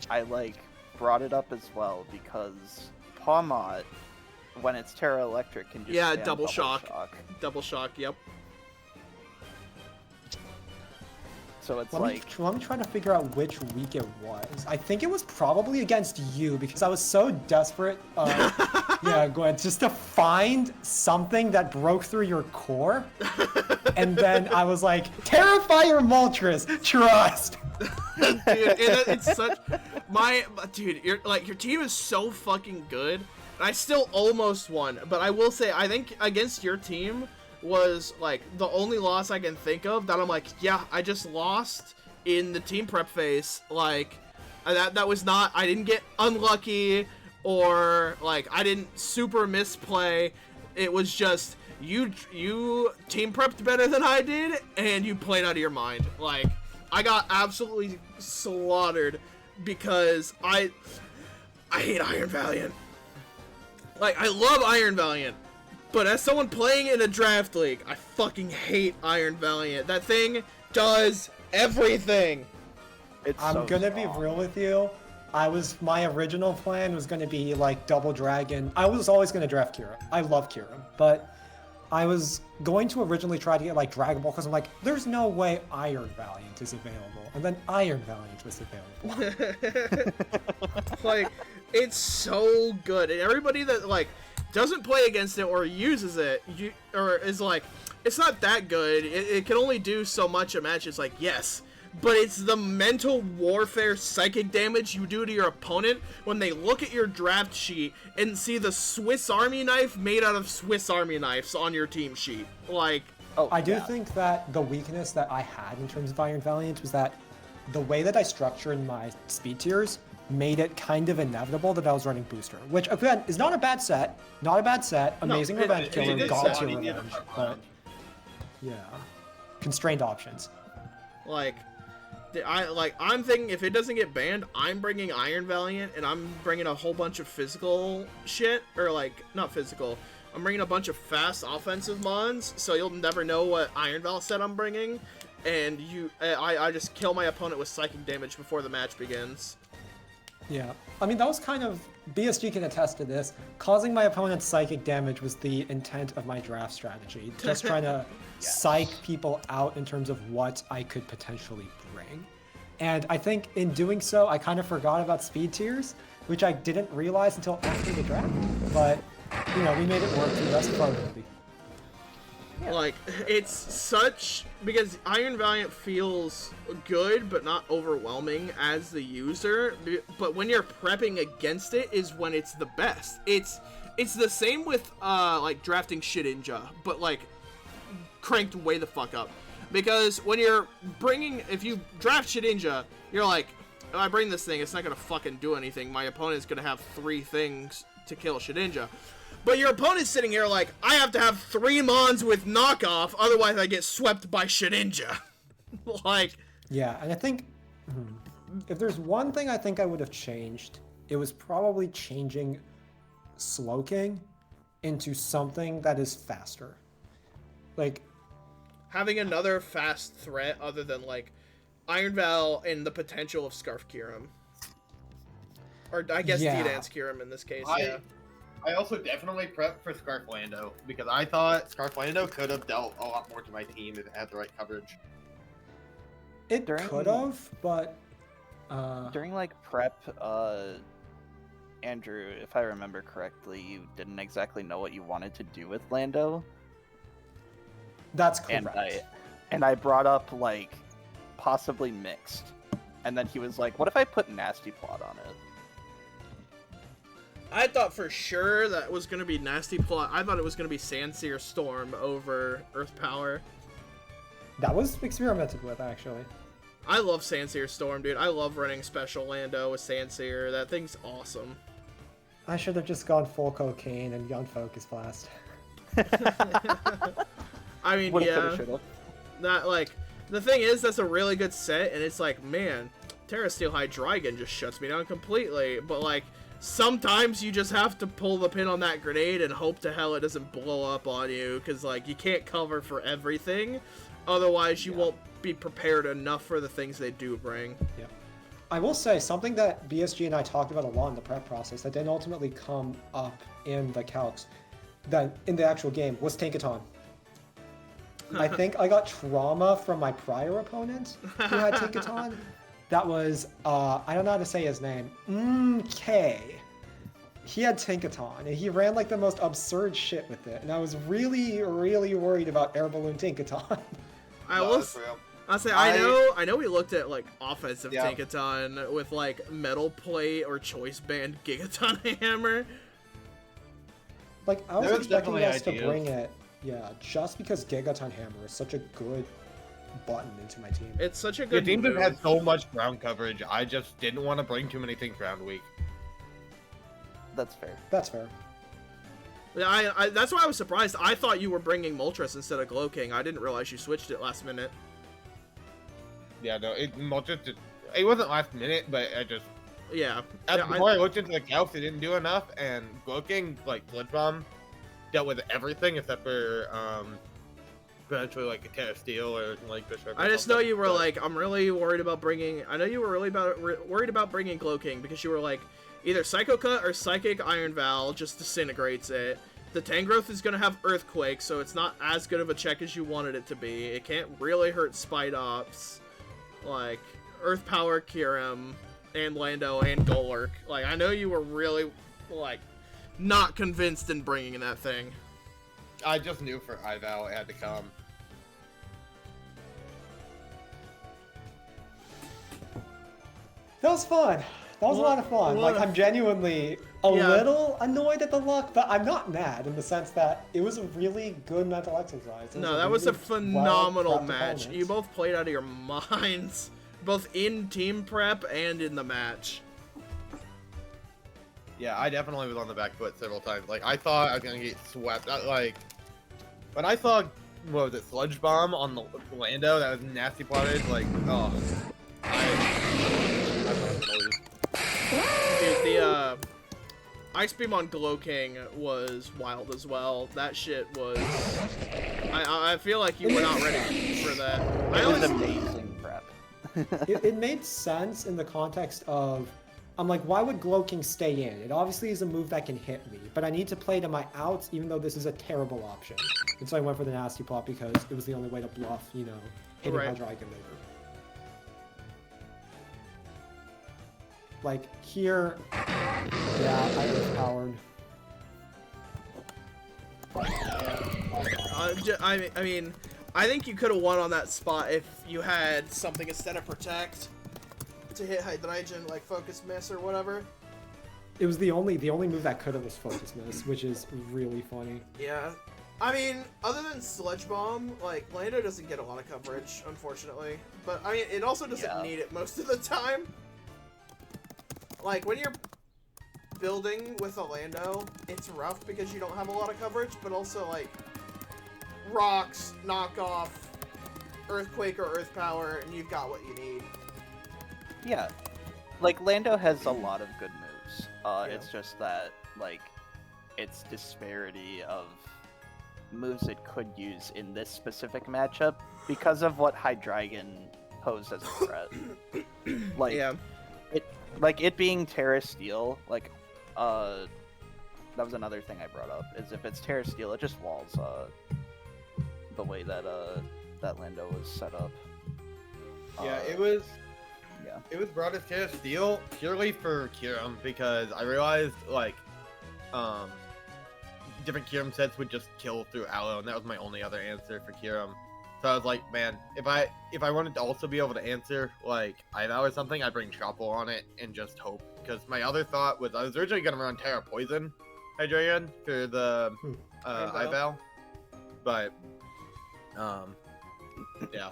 I like brought it up as well because Pawmot, when it's Terra Electric, can just Yeah, spam double shock. Double shock, yep. So it's Let like me try to figure out which week it was. I think it was probably against you because I was so desperate, yeah, Gwen, just to find something that broke through your core. And then I was like, Terrifier Moltres, trust! Dude, it's such dude, your team is so fucking good. I still almost won, but I will say I think against your team was like the only loss I can think of that I'm like, yeah, I just lost in the team prep phase. Like that was not, I didn't get unlucky or like I didn't super misplay. It was just you team prepped better than I did and you played out of your mind. Like I got absolutely slaughtered because I hate Iron Valiant. Like, I love Iron Valiant, but as someone playing in a draft league, I fucking hate Iron Valiant. That thing does everything. it's I'm so gonna be strong. real with you. My original plan was gonna be like double dragon. I was always gonna draft Kira. I love Kira, but I was going to originally try to get like Dragon Ball because I'm like, there's no way Iron Valiant is available, and then Iron Valiant was available. Like, it's so good, and everybody that like doesn't play against it or uses it, or is like, it's not that good. It can only do so much a match. It's like, yes, but it's the mental warfare psychic damage you do to your opponent when they look at your draft sheet and see the Swiss Army knife made out of Swiss Army knives on your team sheet. Like, Oh, I do yeah. think that the weakness that I had in terms of Iron Valiant was that the way that I structured my speed tiers made it kind of inevitable that I was running booster, which again is not a bad set. Not a bad set. Amazing revenge it's a killer, good god set. tier I mean, yeah, revenge. but- But yeah, constrained options. Like, I'm thinking if it doesn't get banned, I'm bringing Iron Valiant and I'm bringing a whole bunch of physical shit, or like not physical. I'm bringing a bunch of fast offensive mons, so you'll never know what Iron Val set I'm bringing, and I just kill my opponent with psychic damage before the match begins. Yeah, I mean that was kind of BSG can attest to this. Causing my opponent's psychic damage was the intent of my draft strategy. Just trying to psych people out in terms of what I could potentially bring. And I think in doing so, I kind of forgot about speed tiers, which I didn't realize until after the draft. But you know, we made it work to the best of our ability. Like, it's such, because Iron Valiant feels good but not overwhelming as the user, but when you're prepping against it is when it's the best. It's the same with like drafting Shedinja, but like cranked way the fuck up. Because when you're if you draft Shedinja, you're like, if I bring this thing, it's not gonna fucking do anything. My opponent's gonna have 3 things to kill Shedinja. But your opponent's sitting here like, I have to have 3 mons with knockoff, otherwise I get swept by Shedinja. Like, Yeah, and I think if there's one thing I think I would have changed, it was probably changing Slowking into something that is faster. Like, having another fast threat other than like Iron Val and the potential of Scarf Kyurem. Or I guess Yeah. D-Dance Kyurem in this case, yeah. I also definitely prepped for Scarf Lando because I thought Scarf Lando could have dealt a lot more to my team if it had the right coverage. It During- could have, but During like prep, Andrew, if I remember correctly, you didn't exactly know what you wanted to do with Lando, that's correct. and I brought up like possibly mixed, and then he was like, "What if I put Nasty Plot on it?" I thought for sure that was gonna be Nasty Plot. I thought it was gonna be Sandseer Storm over Earth Power. That was experimented with, actually. I love Sandseer Storm, dude. I love running Special Lando with Sandseer. That thing's awesome. I should have just gone full cocaine and gone Focus Blast. I mean, Would've, yeah. coulda, shoulda. Not like the thing is that's a really good set, and it's like, man, Terra Steel Hydreigon just shuts me down completely. But like sometimes you just have to pull the pin on that grenade and hope to hell it doesn't blow up on you, because like you can't cover for everything, otherwise you won't be prepared enough for the things they do bring. Yeah. I will say something that BSG and I talked about a lot in the prep process that didn't ultimately come up in the calcs, that in the actual game, was Tinkaton. I think I got trauma from my prior opponent who had Tinkaton. That was, I don't know how to say his name. K. He had Tinkaton, and he ran like the most absurd shit with it, and I was really, really worried about Air Balloon Tinkaton. I know we looked at like offensive Yeah. Tinkaton with like Metal Plate or Choice Band Gigaton Hammer. Like, I was There was expecting definitely us to ideas. bring it, just because Gigaton Hammer is such a good button into my team. It's such a The good team move. just had so much ground coverage. I just didn't want to bring too many things round week. That's fair. That's fair. Yeah, I that's why I was surprised. I thought you were bringing Moltres instead of Glow King. I didn't realize you switched it last minute. Yeah, no, it wasn't last minute, but I just Yeah. before I looked into the calcs, it didn't do enough, and Gloking, like Sludge Bomb, dealt with everything except for potentially like a Terra Steel or like Bishop. I just know you were like, I'm really worried about bringing. I know you were really worried about bringing Glow King because you were like, either Psycho Cut or Psychic Iron Val just disintegrates it. The Tangrowth is gonna have Earthquake, so it's not as good of a check as you wanted it to be. It can't really hurt Spite Ops, like Earth Power, Kyurem, and Lando and Golurk. Like, I know you were really like not convinced in bringing that thing. I just knew for Ival it had to come. That was fun. That was a lot of fun. Like, I'm genuinely a little annoyed at the luck, but I'm not mad in the sense that it was a really good mental exercise. No, that was a really phenomenal well-prepped match. opponent. You both played out of your minds, both in team prep and in the match. Yeah, I definitely was on the back foot several times. Like, I thought I was gonna get swept. Like, when I saw, what was it, Sludge Bomb on the Lando, that was nasty plotted, like, oh. I was gonna lose. Dude, the Ice Beam on Glow King was wild as well. That shit was... I feel like you were not ready for that. It was amazing prep. It made sense in the context of, I'm like, why would Glow King stay in? It obviously is a move that can hit me, but I need to play to my outs, even though this is a terrible option. And so I went for the Nasty Plot because it was the only way to bluff, you know, hitting Right. Hydreigon later. Like, here, yeah, I overpowered. I mean, I think you could have won on that spot if you had something instead of Protect to hit Hydreigon, like Focus Miss or whatever. It was the only move that could have was Focus Miss, which is really funny. Yeah. I mean, other than Sludge Bomb, like, Lando doesn't get a lot of coverage, unfortunately. But, I mean, it also doesn't need it most of the time. Like, when you're building with a Lando, it's rough because you don't have a lot of coverage, but also, like, Rocks, Knockoff, Earthquake or Earth Power, and you've got what you need. Yeah, like Lando has a lot of good moves. It's just that like its disparity of moves it could use in this specific matchup because of what Hydreigon posed as a threat. Like Yeah. it being Terra Steel, like that was another thing I brought up. Is if it's Terra Steel, it just walls the way that that Lando was set up. Yeah, it was. Yeah. It was brought as Terra Steel purely for Kyurem because I realized like, different Kyurem sets would just kill through Aloe, and that was my only other answer for Kyurem. So I was like, man, if I wanted to also be able to answer like Ival or something, I'd bring Chopple on it and just hope. Because my other thought was I was originally gonna run Terra Poison Hydreigon for the Ival, but yeah.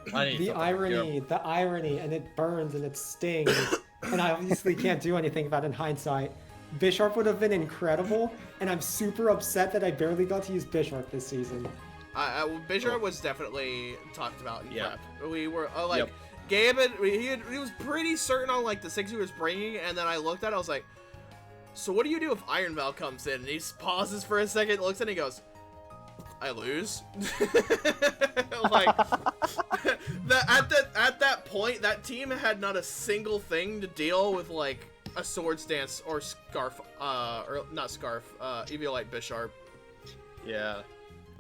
The irony, and it burns and it stings, and I obviously can't do anything about it in hindsight. Bisharp would have been incredible, and I'm super upset that I barely got to use Bisharp this season. Bisharp was definitely talked about in Yeah. prep. We were like, Gabe, he was pretty certain on like the 6 he was bringing, and then I looked at it, I was like, so what do you do if Iron Val comes in? And he pauses for a second, looks at it, and he goes, I lose. Like at that point, that team had not a single thing to deal with like a Sword Stance or Scarf, or not Scarf, Eviolite Bisharp. Yeah.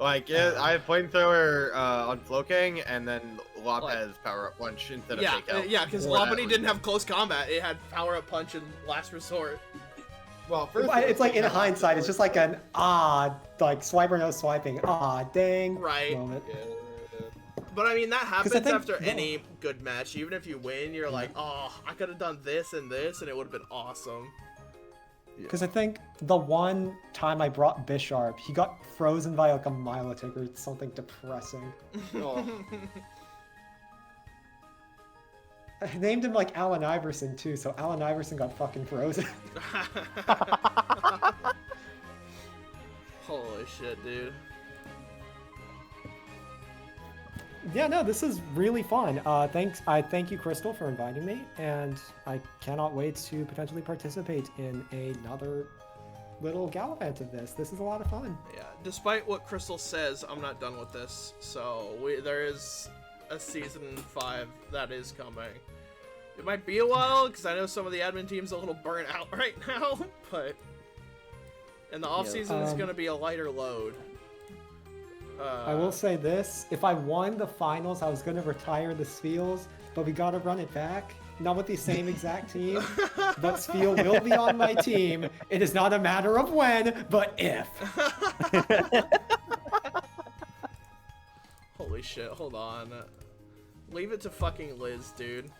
Like, I have Flamethrower on Floking, and then Lopez Power-Up Punch instead of Fake Out. Yeah, because Lopunny didn't have close combat. It had Power-Up Punch and Last Resort. Well, first It's like in hindsight, it's just like an like swiper no swiping, dang Right. moment. Yeah. But I mean, that happens think- after any good match. Even if you win, you're like, oh, I could have done this and this, and it would have been awesome. Because I think the one time I brought Bisharp, he got frozen by like a Milotic or something depressing. Oh. I named him like Allen Iverson too, so Allen Iverson got fucking frozen. Holy shit, dude. Yeah, no, this is really fun. I thank you, Crystal, for inviting me, and I cannot wait to potentially participate in another little Gallivant of this. This is a lot of fun. Yeah, despite what Crystal says, I'm not done with this. So there is a season 5 that is coming. It might be a while because I know some of the admin team's a little burnt out right now, but in the off season it's gonna be a lighter load. I will say this: if I won the finals, I was gonna retire the Spiels, but we gotta run it back. Not with the same exact team, but Spiel will be on my team. It is not a matter of when, but if. Holy shit, hold on. Leave it to fucking Liz, dude.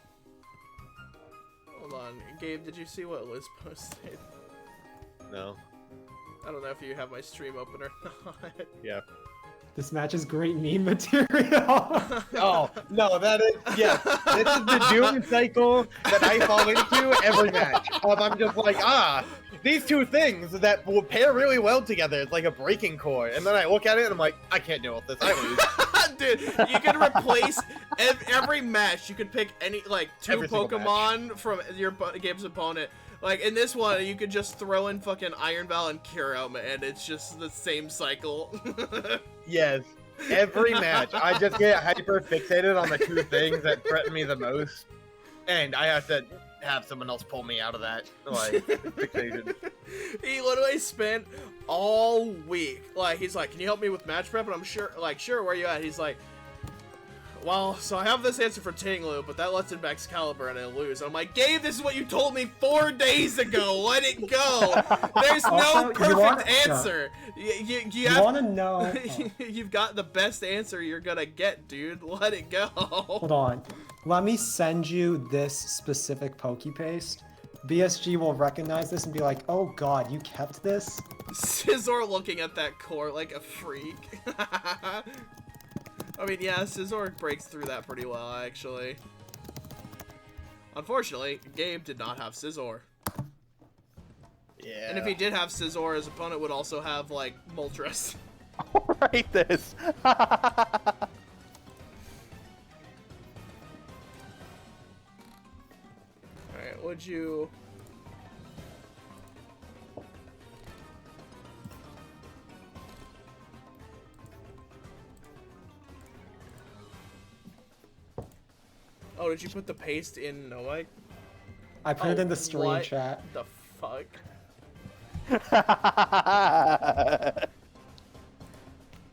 Hold on. Gabe, did you see what Liz posted? No. I don't know if you have my stream open or not. Yeah. This match is great meme material. Oh, no, that is, yeah. This is the doom cycle that I fall into every match. I'm just like, these two things that will pair really well together. It's like a breaking core. And then I look at it and I'm like, I can't deal with this. I lose. Dude, you can replace every match. You can pick any, like, 2 Every single Pokemon from your game's opponent. Like, in this one, you could just throw in fucking Iron Val and Kyurem, and it's just the same cycle. Yes. Every match, I just get hyper fixated on the two things that threaten me the most. And I have to have someone else pull me out of that, like, fixation. He literally spent all week, like, he's like, can you help me with match prep? And I'm sure, like, sure, where you at? He's like, well, so I have this answer for Tinglu, but that lets in Excalibur and I lose. I'm like, Gabe, this is what you told me 4 days ago. Let it go. There's Also, no perfect answer. You want to know? You've got the best answer you're gonna get, dude. Let it go. Hold on. Let me send you this specific Pokepaste. BSG will recognize this and be like, oh god, you kept this? Scizor looking at that core like a freak. I mean, yeah, Scizor breaks through that pretty well, actually. Unfortunately, Gabe did not have Scizor. Yeah. And if he did have Scizor, his opponent would also have, like, Moltres. Right this. Alright, would you... Oh, did you put the paste in No Mic? I put it in the stream what chat. the fuck?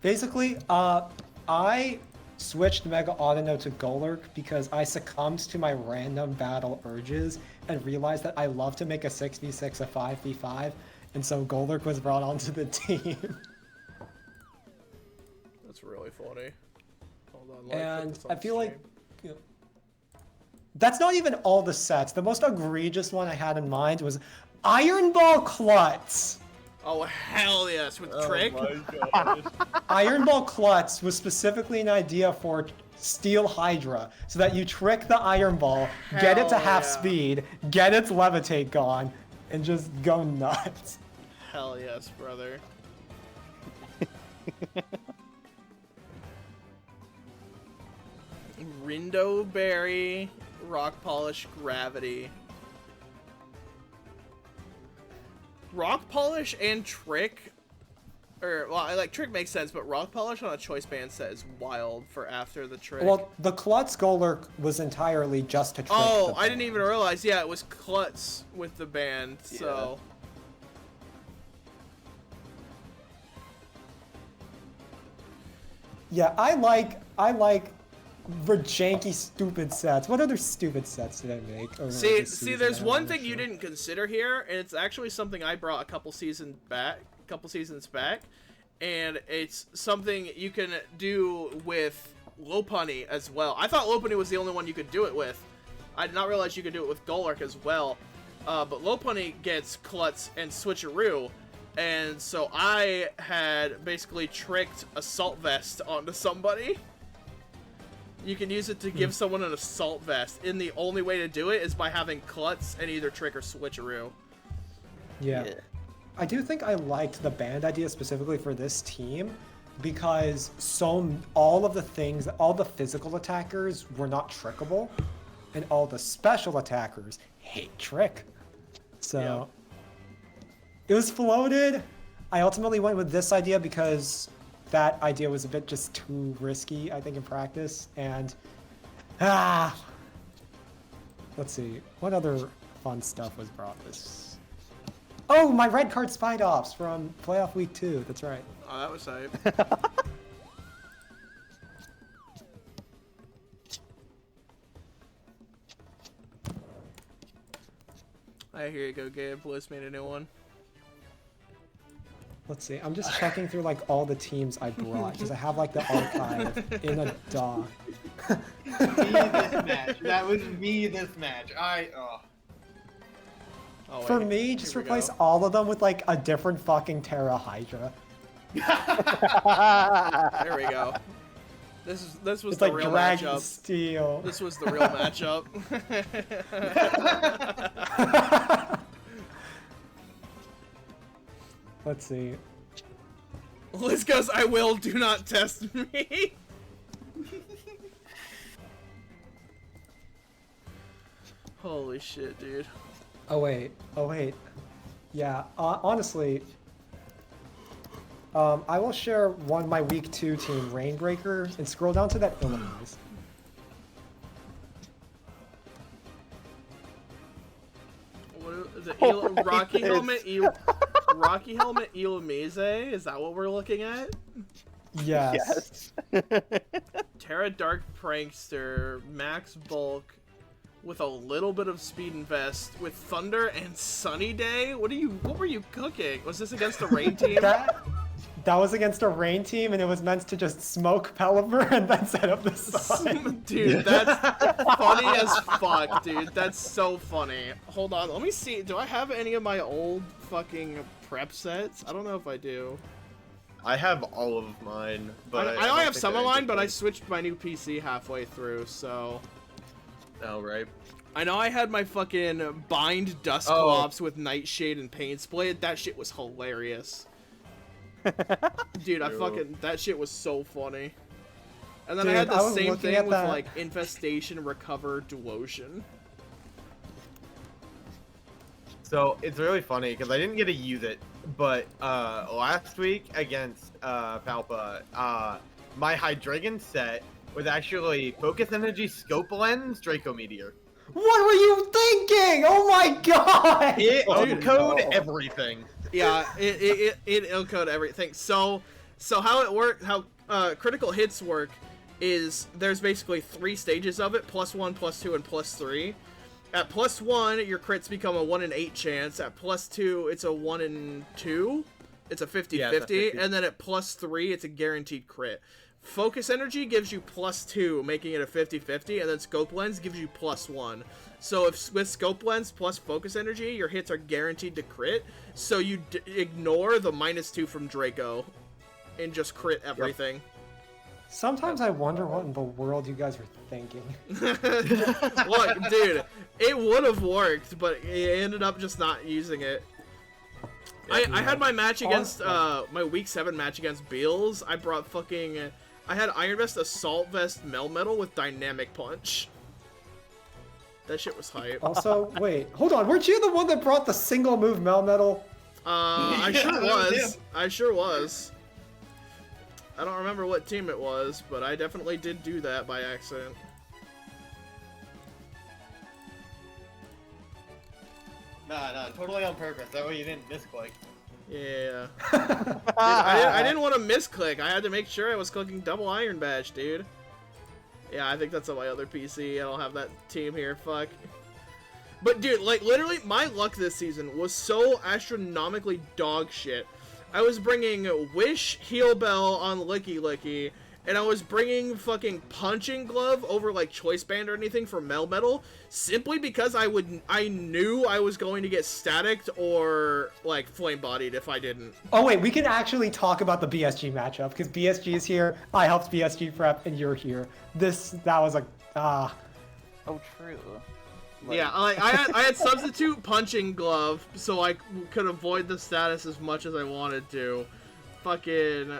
Basically, I switched Mega Autono to Golurk because I succumbed to my random battle urges and realized that I love to make a 6v6 a 5v5, and so Golurk was brought onto the team. That's really funny. Hold on, let me put And this on I feel like stream. you know, that's not even all the sets. The most egregious one I had in mind was Iron Ball Klutz. Oh hell yes, with Oh Trick. my gosh. Iron Ball Klutz was specifically an idea for Steel Hydra, so that you trick the Iron Ball, get it to Hell half yeah. speed, get its levitate gone, and just go nuts. Hell yes, brother. Rindo Berry, Rock Polish, Gravity. Rock Polish and Trick, or well, I like Trick makes sense, but Rock Polish on a choice band set is wild for after the Trick. Well, the Klutz Golurk was entirely just to trick oh, the I didn't band. even realize. Yeah, it was Klutz with the band. So Yeah, I like janky stupid sets. What other stupid sets did I make? over see, this season? there's I'm one not thing you sure. didn't consider here, and it's actually something I brought a couple seasons back, and it's something you can do with Lopunny as well. I thought Lopunny was the only one you could do it with. I did not realize you could do it with Golurk as well. But Lopunny gets Klutz and Switcheroo, and so I had basically tricked Assault Vest onto somebody. You can use it to give someone an Assault Vest, and the only way to do it is by having Klutz and either Trick or Switcheroo. Yeah. I do think I liked the band idea specifically for this team because all of the things, all the physical attackers were not trickable, and all the special attackers hate trick. So Yeah. it was floated. I ultimately went with this idea because that idea was a bit just too risky, I think, in practice. And let's see, what other fun stuff was brought this? Oh, my red card Spide Ops from playoff week 2. That's right. Oh, that was hype. Alright, here you go, Gabe. Bliss made a new one. Let's see. I'm just checking through like all the teams I brought because I have like the archive in a doc. Me this match. That was me this match. Oh, For wait, me, just here we replace go. all of them with like a different fucking Terra Hydra. There we go. This was It's the like real Dragon matchup. Steel. This was the real matchup. Let's see. Liz goes, I will, do not test me. Holy shit, dude. Oh wait. Yeah. Honestly, I will share my week 2 team, Rainbreaker, and scroll down to that Illinois. The Rocky Helmet, Rocky Helmet Illumise? Is that what we're looking at? Yes. Terra Dark Prankster, Max Bulk, with a little bit of Speed and Vest, with Thunder and Sunny Day? What were you cooking? Was this against the Rain team? That was against a Rain team, and it was meant to just smoke Pelipper and then set up the sun. Dude, that's funny as fuck, dude. That's so funny. Hold on, let me see. Do I have any of my old fucking prep sets? I don't know if I do. I have all of mine, but I know I don't have think some they're of mine, but I incomplete. switched my new PC halfway through, so... Oh, right. I know I had my fucking Bind Dust Oh. Clops with Nightshade and Pain Split. That shit was hilarious. Dude, True. that shit was so funny. And then Dude, I had I the was same looking thing at with that. like Infestation, Recover, Devotion. So it's really funny because I didn't get to use it, but last week against Palpa, my Hydreigon set was actually Focus Energy Scope Lens Draco Meteor. What were you thinking? Oh my god! It Dude, code no. everything. Yeah, it'll code everything. So how it works, how critical hits work, is there's basically 3 stages of it: +1, +2, and +3. At +1, your crits become a 1 in 8 chance. At +2, it's a 1 in 2. It's a 50-50, Yeah, it's a 50. and then at +3, it's a guaranteed crit. Focus Energy gives you +2, making it a 50-50, and then Scope Lens gives you +1. So if with Scope Lens plus Focus Energy, your hits are guaranteed to crit, so you ignore the -2 from Draco and just crit everything. Sometimes I wonder what in the world you guys are thinking. Look, dude, it would have worked, but it ended up just not using it. I had my match against, my week 7 match against Beals. I brought fucking, I had Iron Vest, Assault Vest, Melmetal with Dynamic Punch. That shit was hype. Also, wait, hold on. Weren't you the one that brought the single move Melmetal? I Yeah, sure that was was. him. I sure was. I don't remember what team it was, but I definitely did do that by accident. Nah, totally on purpose. That way you didn't misclick. Yeah. Dude, I didn't want to misclick. I had to make sure I was clicking double Iron Badge, dude. Yeah, I think that's on my other PC. I don't have that team here. Fuck. But dude, like literally, my luck this season was so astronomically dog shit. I was bringing Wish, Heal Bell on Licky Licky, and I was bringing fucking Punching Glove over like Choice Band or anything for Melmetal, simply because I knew I was going to get staticked or like flame bodied if I didn't. Oh wait, we can actually talk about the BSG matchup because BSG is here. I helped BSG prep, and you're here. That was like Oh, true. Like, Yeah, like I had substitute Punching Glove, so I could avoid the status as much as I wanted to. Fucking.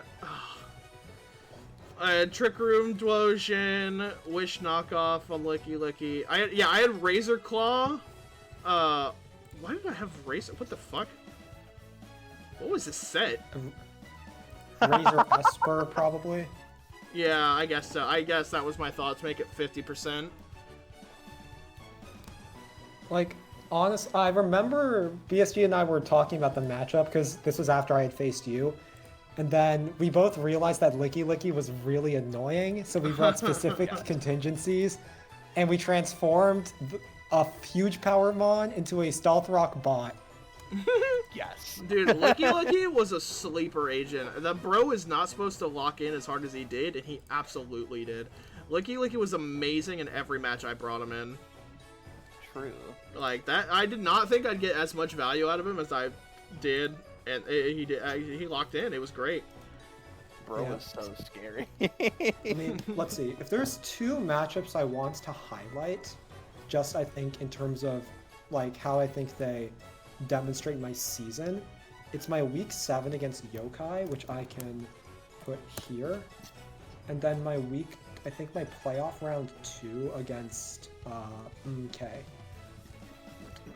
I had Trick Room Dwotion, Wish Knockoff on Licky Licky. I had Razor Claw. Why did I have Razor? What the fuck? What was this set? Razor Esper probably. Yeah, I guess so. I guess that was my thought, to make it 50%. Like, honest, I remember BSG and I were talking about the matchup because this was after I had faced you. And then we both realized that Licky Licky was really annoying, so we brought specific contingencies, and we transformed a huge Power Mon into a Stealth Rock bot. yes. Dude, Licky Licky was a sleeper agent. The bro is not supposed to lock in as hard as he did, and he absolutely did. Licky Licky was amazing in every match I brought him in. True. Like that, I did not think I'd get as much value out of him as I did, and he did. He locked in. It was great. Bro Yeah. was so scary. I mean, let's see. If there's 2 matchups I want to highlight, just I think in terms of like how I think they demonstrate my season, it's my week 7 against Yokai, which I can put here, and then my week, I think my playoff round 2 against MK.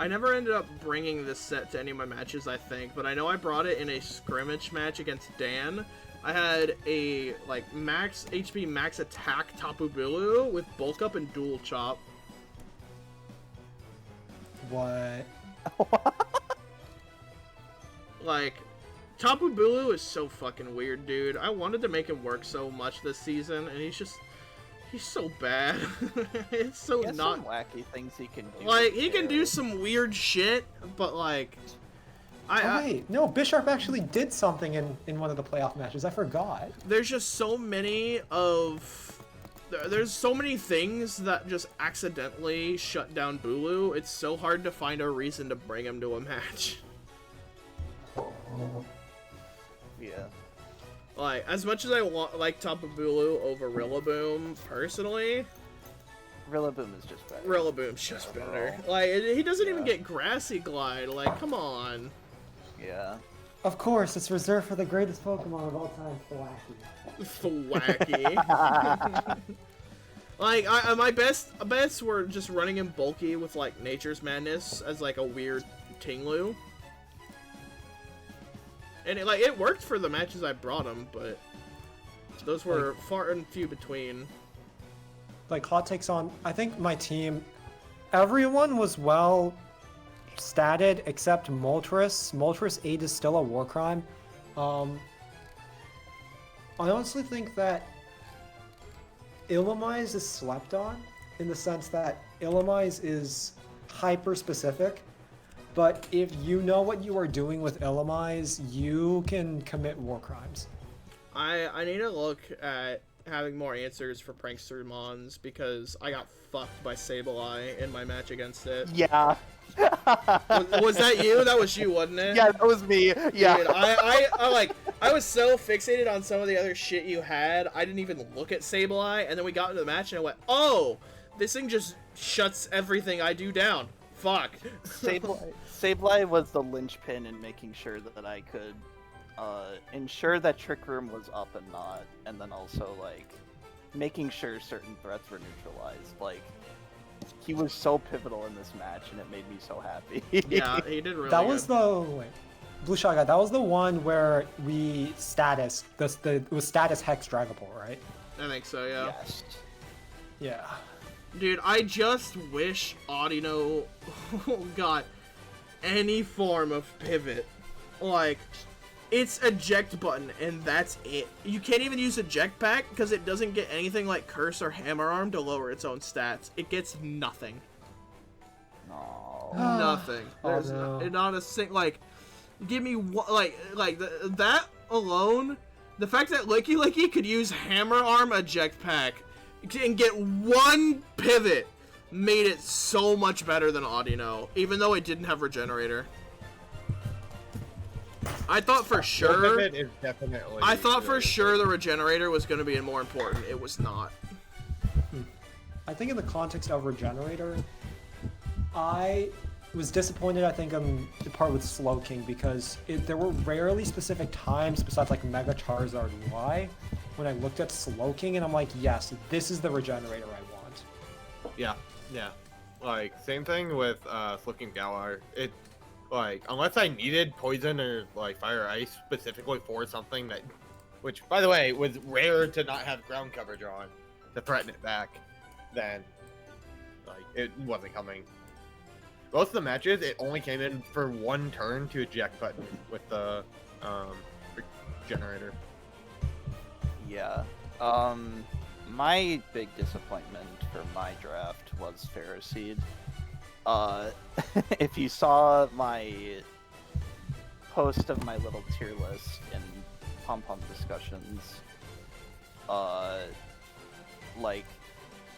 I never ended up bringing this set to any of my matches, I think, but I know I brought it in a scrimmage match against Dan. I had a like max HP, max attack Tapu Bulu with bulk up and dual chop. What? Like, Tapu Bulu is so fucking weird, dude. I wanted to make him work so much this season, and he's so bad. It's so He has not some wacky things he can do. like he can do there. some weird shit, but like Oh wait, no, Bisharp actually did something in one of the playoff matches. I forgot. there's just so many there's so many things that just accidentally shut down Bulu. It's so hard to find a reason to bring him to a match. Yeah. Like, as much as I like Tapu Bulu over Rillaboom personally, Rillaboom is just better. Rillaboom's just better. Like, he doesn't even Yeah. get Grassy Glide. Like, come on. Yeah. Of course, it's reserved for the greatest Pokemon of all time, Thwacky. Thwacky. Like, my bets were just running him bulky with, like, Nature's Madness as, like, a weird Tinglu. And, it worked for the matches I brought him, but those were far and few between. Like, hot takes on, I think my team, everyone was well statted except Moltres. Moltres 8 is still a war crime. I honestly think that Illumise is slept on in the sense that Illumise is hyper specific, but if you know what you are doing with Illumise, you can commit war crimes. I need to look at having more answers for Prankster Mons because I got fucked by Sableye in my match against it. Yeah. Was that you? That was you, wasn't it? Yeah, that was me. Yeah. Dude, I was so fixated on some of the other shit you had, I didn't even look at Sableye, and then we got into the match and I went, oh, this thing just shuts everything I do down. Fuck. Sableye was the linchpin in making sure that I could ensure that Trick Room was up and not, and then also like making sure certain threats were neutralized. Like he was so pivotal in this match, and it made me so happy. Yeah, he did really That good. was the Blue Shot Guy. That was the one where we status it was status Hex Dragapult, right? I think so, yeah. Yes. Yeah. Dude, I just wish Audino got any form of pivot. Like, it's eject button, and that's it. You can't even use eject pack because it doesn't get anything like Curse or Hammer Arm to lower its own stats. It gets nothing. No. Nothing. There's not a single, like, give me one, that alone, the fact that Licky Licky could use Hammer Arm eject pack and get one pivot made it so much better than Audino, even though it didn't have Regenerator. I thought for sure. It is definitely. I thought for sure the Regenerator was going to be more important. It was not. I think in the context of Regenerator, I was disappointed, I think, on the part with Slowking because there were rarely specific times besides like Mega Charizard Y when I looked at Slowking and I'm like, yes, this is the Regenerator I want. Yeah, yeah. Like, same thing with Slowking Galar. It, like, unless I needed Poison or, like, Fire Ice specifically for something that, which, by the way, was rare to not have ground coverage on to threaten it back, then, like, it wasn't coming. Most of the matches, it only came in for one turn to eject button with the Regenerator. Yeah. My big disappointment for my draft was Ferroseed. If you saw my post of my little tier list in Pom Pom discussions, like,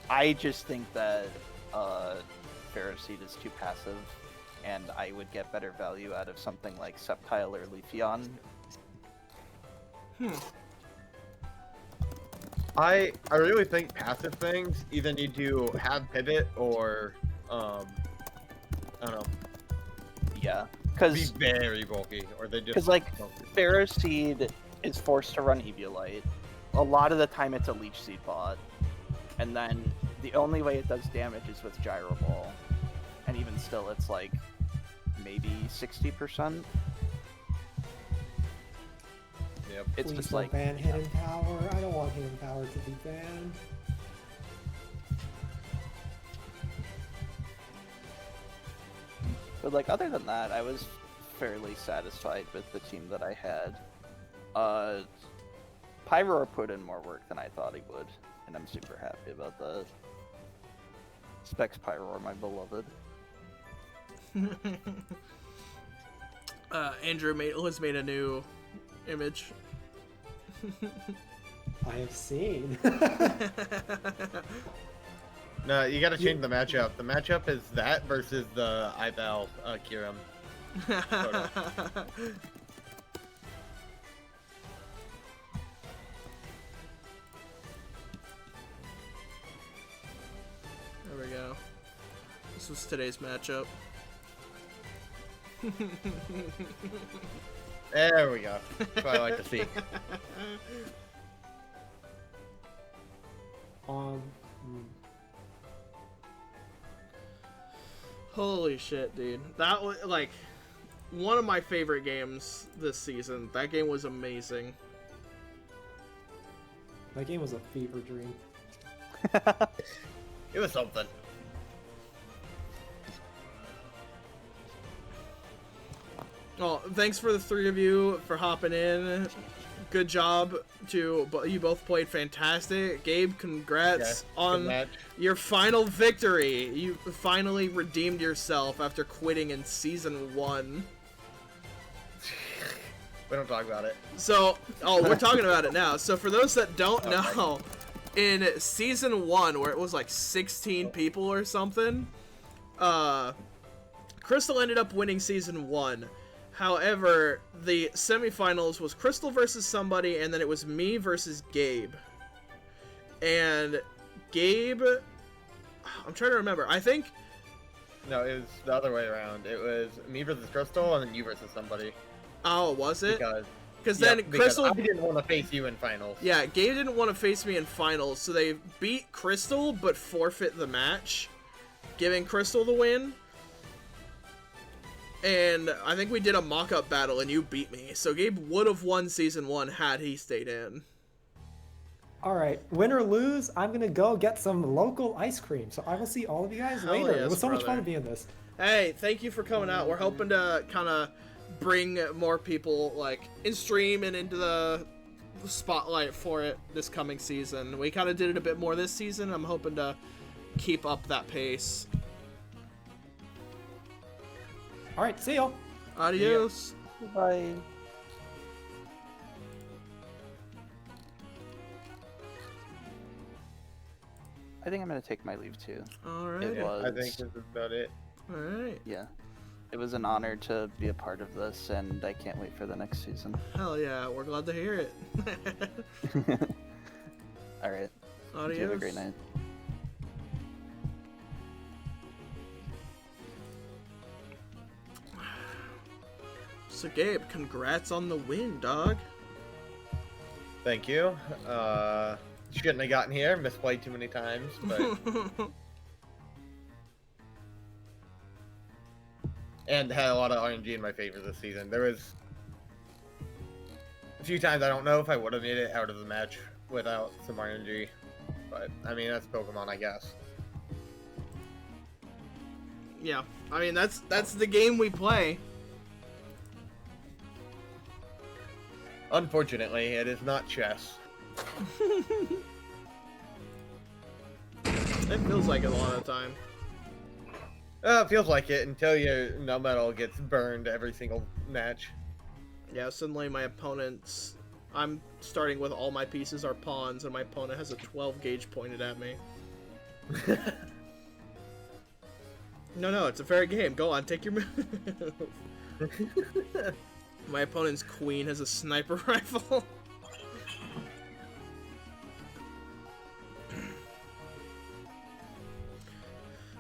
I just think that Ferroseed is too passive, and I would get better value out of something like Sceptile or Leafeon. I really think passive things either need to have pivot or I don't know, Yeah, be because very bulky, or they just like Ferroseed is forced to run Eviolite. A lot of the time it's a Leech Seed bot, and then the only way it does damage is with Gyro Ball, and even still it's like maybe 60%. Yep. It's Please just don't like ban Hidden Power. I don't want Hidden Power to be banned. But like other than that, I was fairly satisfied with the team that I had. Pyroar put in more work than I thought he would, and I'm super happy about that. Specs Pyroar, my beloved. Andrew has made a new image. I have seen. No, you gotta change the matchup. The matchup is that versus the Ival Kiram. There we go. This was today's matchup. There we go. That's what I like to see. Hmm. Holy shit, dude. That was, like, one of my favorite games this season. That game was amazing. That game was a fever dream. It was something. Well, thanks for the three of you for hopping in. Good job to you both played fantastic. Gabe, congrats on your final victory. You finally redeemed yourself after quitting in season 1. We don't talk about it. So, we're talking about it now. So for those that don't know, in season 1, where it was like 16 people or something, Crystal ended up winning season 1. However, the semifinals was Crystal versus somebody, and then it was me versus Gabe. And Gabe, I'm trying to remember. I think... No, it was the other way around. It was me versus Crystal, and then you versus somebody. Oh, was it? Because then Crystal... I didn't want to face you in finals. Yeah, Gabe didn't want to face me in finals, so they beat Crystal, but forfeit the match, giving Crystal the win. And I think we did a mock-up battle, and you beat me. So Gabe would have won season 1 had he stayed in. All right, win or lose, I'm gonna go get some local ice cream. So I will see all of you guys later. Yes, It was so much brother. fun to be in this. Hey, thank you for coming out. We're hoping to kind of bring more people like in stream and into the spotlight for it this coming season. We kind of did it a bit more this season. I'm hoping to keep up that pace. All right, see y'all. Adios. Bye. I think I'm gonna take my leave too. Alright. It was. I think this is about it. Alright. Yeah. It was an honor to be a part of this, and I can't wait for the next season. Hell yeah, we're glad to hear it. Alright. Adios. You have a great night. So Gabe, congrats on the win, dog. Thank you. Shouldn't have gotten here. Misplayed too many times, but and had a lot of RNG in my favor this season. There was a few times I don't know if I would have made it out of the match without some RNG, but I mean that's Pokemon, I guess. Yeah, I mean that's the game we play. Unfortunately, it is not chess. It feels like it a lot of the time. It feels like it until your no metal gets burned every single match. Yeah, suddenly my opponent's... I'm starting with all my pieces are pawns, and my opponent has a 12 gauge pointed at me. No, it's a fair game. Go on, take your move. My opponent's queen has a sniper rifle.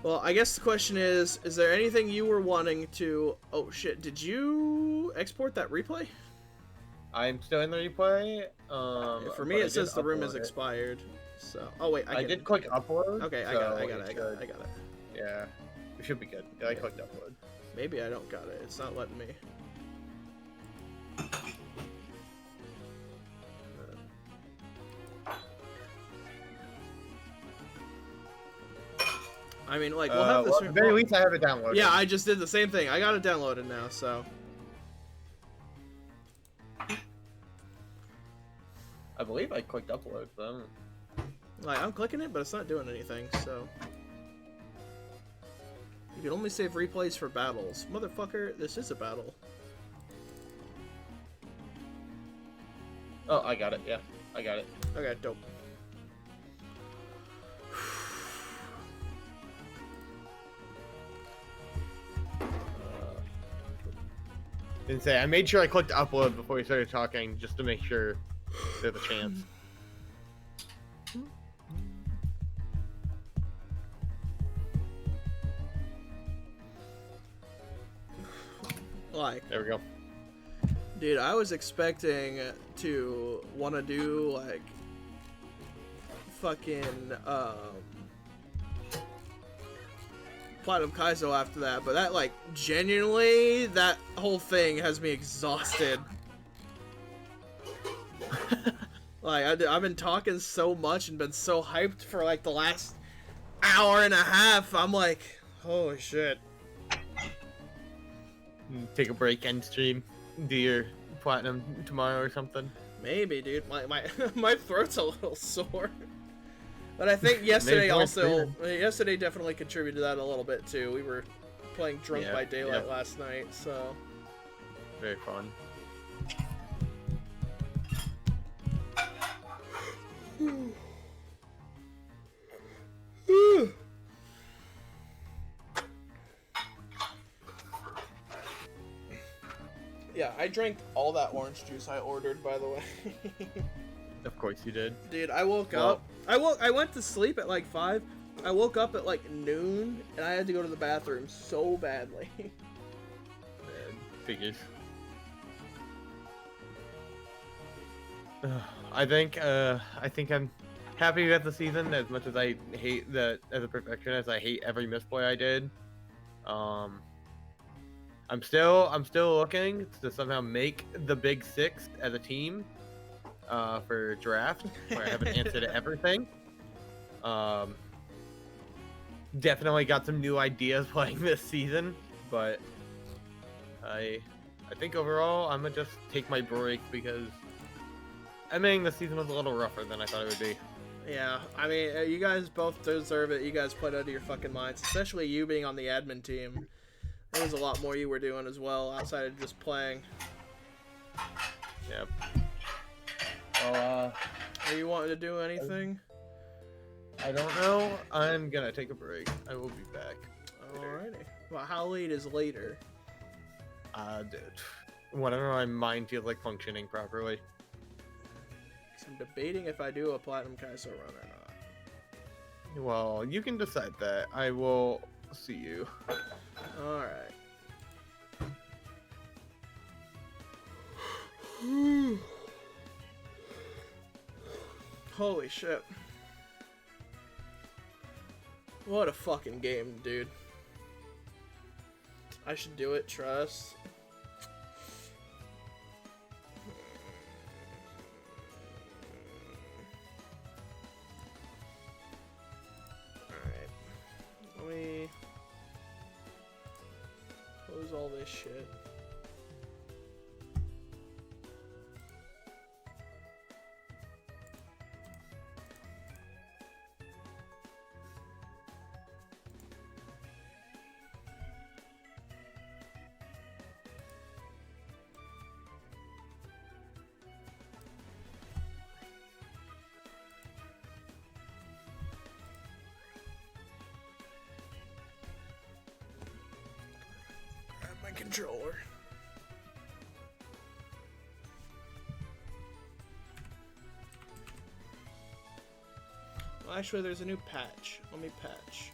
Well, I guess the question is there anything you were wanting to... Oh, shit. Did you export that replay? I'm still in the replay. For me, it says the room is expired. So, oh wait, I did click upload. Okay, I got it. Yeah, it should be good. Yeah, I clicked upload. Maybe I don't got it. It's not letting me. I mean, like, we'll have this. Well, at the very least, I have it downloaded. Yeah, I just did the same thing. I got it downloaded now, so. I believe I clicked upload, so. Like, I'm clicking it, but it's not doing anything, so. You can only save replays for battles. Motherfucker, this is a battle. Oh, I got it. Yeah, I got it. Okay, dope. Didn't say. I made sure I clicked upload before we started talking, just to make sure there's a chance. Like, There we go. dude, I was expecting to want to do, like, fucking, Platinum Kaizo after that, but that, like, genuinely, that whole thing has me exhausted. Like, I've been talking so much and been so hyped for, like, the last hour and a half, I'm like, holy shit. Take a break and stream. Do your platinum tomorrow or something. Maybe, dude. My my throat's a little sore. But I think yesterday yesterday definitely contributed to that a little bit too. We were playing Drunk by Daylight last night, so very fun. Yeah, I drank all that orange juice I ordered, by the way. Of course you did. Dude, I woke up. I went to sleep at like 5. I woke up at like noon, and I had to go to the bathroom so badly. Figures. I think I'm happy with the season. As much as I hate that as a perfectionist, I hate every misplay I did. I'm still looking to somehow make the Big Six as a team for draft, where I have an answer to everything. Definitely got some new ideas playing this season, but I think overall I'm gonna just take my break because I mean the season was a little rougher than I thought it would be. Yeah, I mean, you guys both deserve it. You guys played out of your fucking minds, especially you being on the admin team. There was a lot more you were doing as well outside of just playing. Yep. Are you wanting to do anything? I don't know. I'm gonna take a break. I will be back. Alrighty. Well, how late is later? Dude. Whenever my mind feels like functioning properly. I'm debating if I do a Platinum Kaiso run or not. Well, you can decide that. I will see you. Alright. Holy shit. What a fucking game, dude. I should do it, trust. Alright. Let me close all this shit. Grab my controller. Well, actually, there's a new patch. Let me patch.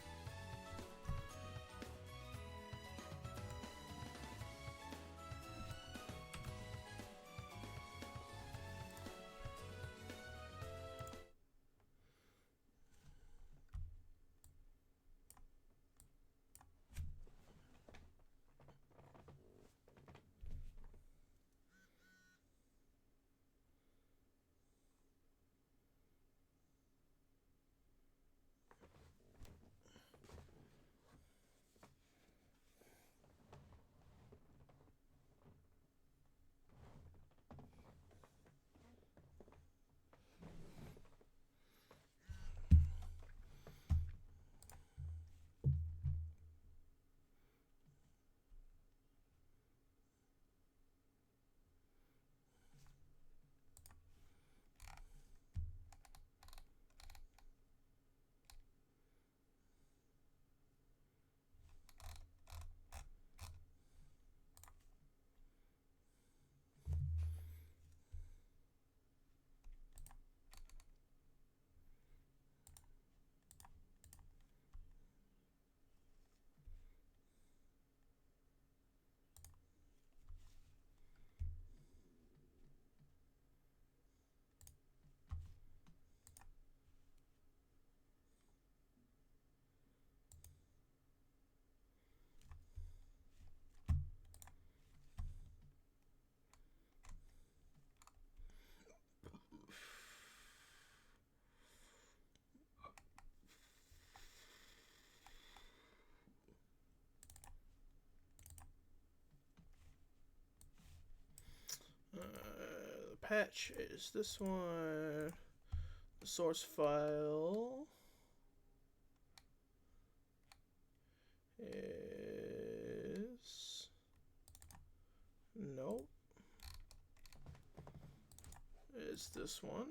The patch is this one. The source file is... Nope. Is this one.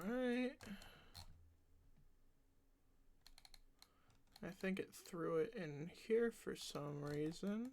Alright. I think it threw it in here for some reason.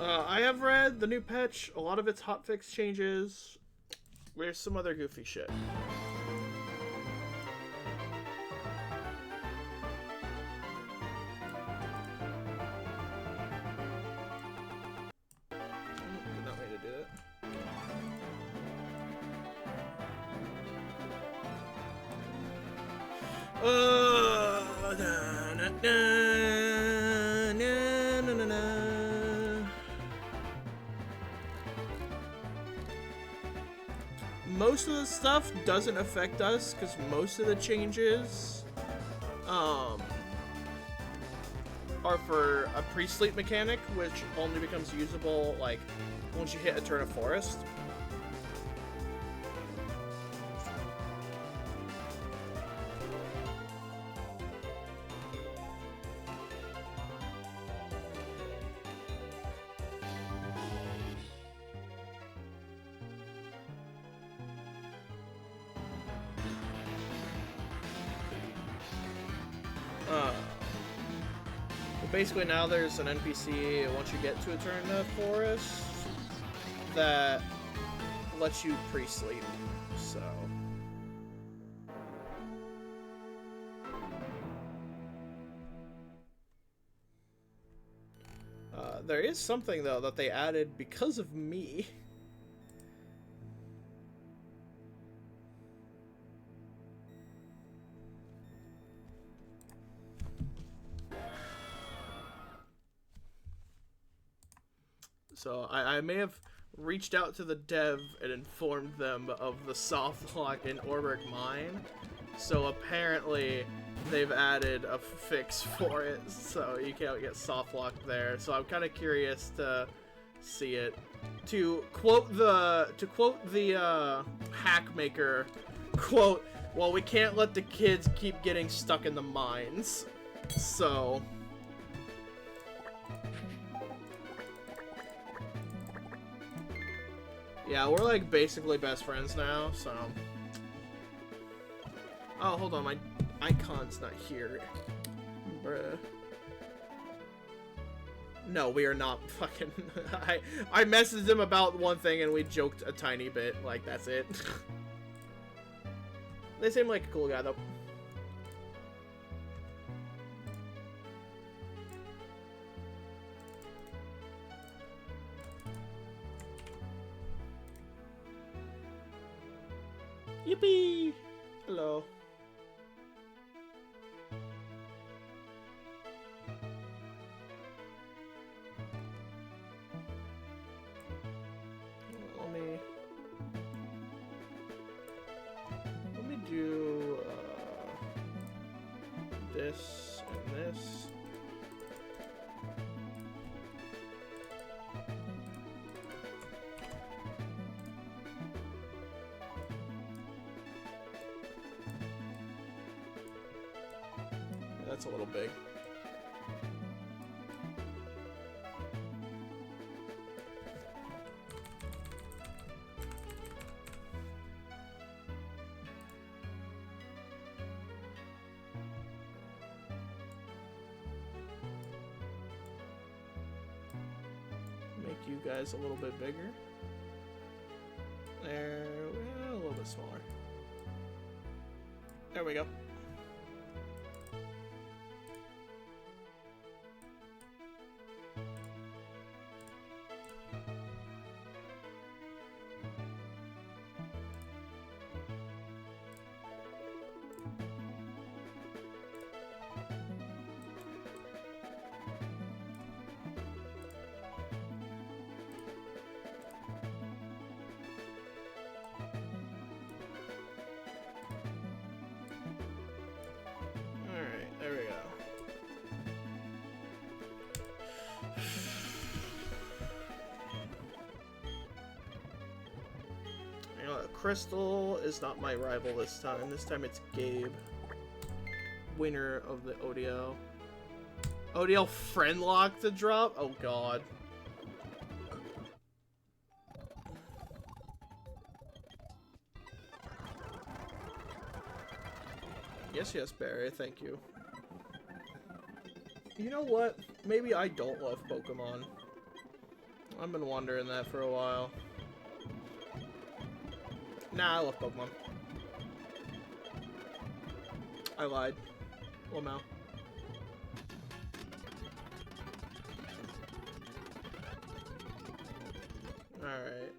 I have read the new patch, a lot of its hotfix changes. There's some other goofy shit. Did not mean to do that. Most of the stuff doesn't affect us because most of the changes are for a pre-sleep mechanic, which only becomes usable like once you hit Eterna Forest. Basically now there's an NPC once you get to Eterna Forest that lets you pre-sleep, so... there is something though that they added because of me. So I may have reached out to the dev and informed them of the soft lock in Orberg Mine. So apparently they've added a fix for it, so you can't get soft lock there. So I'm kind of curious to see it. To quote the hack maker, quote, "Well, we can't let the kids keep getting stuck in the mines." So yeah, we're like basically best friends now, so... Oh, hold on, my icon's not here. Bruh. No, we are not fucking... I messaged him about one thing and we joked a tiny bit. Like, that's it. They seem like a cool guy, though. Yippee! Hello. Let me do this and this. That's a little big. Make you guys a little bit bigger. There, well, a little bit smaller. There we go. Alright, there we go. You know what? Crystal is not my rival this time. This time it's Gabe. Winner of the ODL. ODL friend lock to drop? Oh god. Yes, Barry, thank you. You know what? Maybe I don't love Pokemon. I've been wondering that for a while. Nah, I love Pokemon. I lied. Lamau. Alright.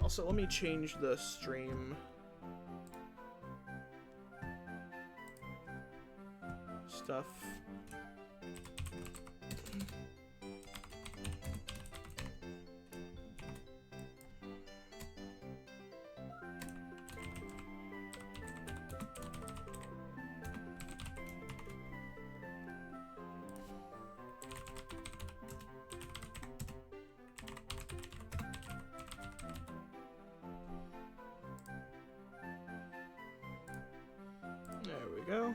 Also, let me change the stream stuff. There we go.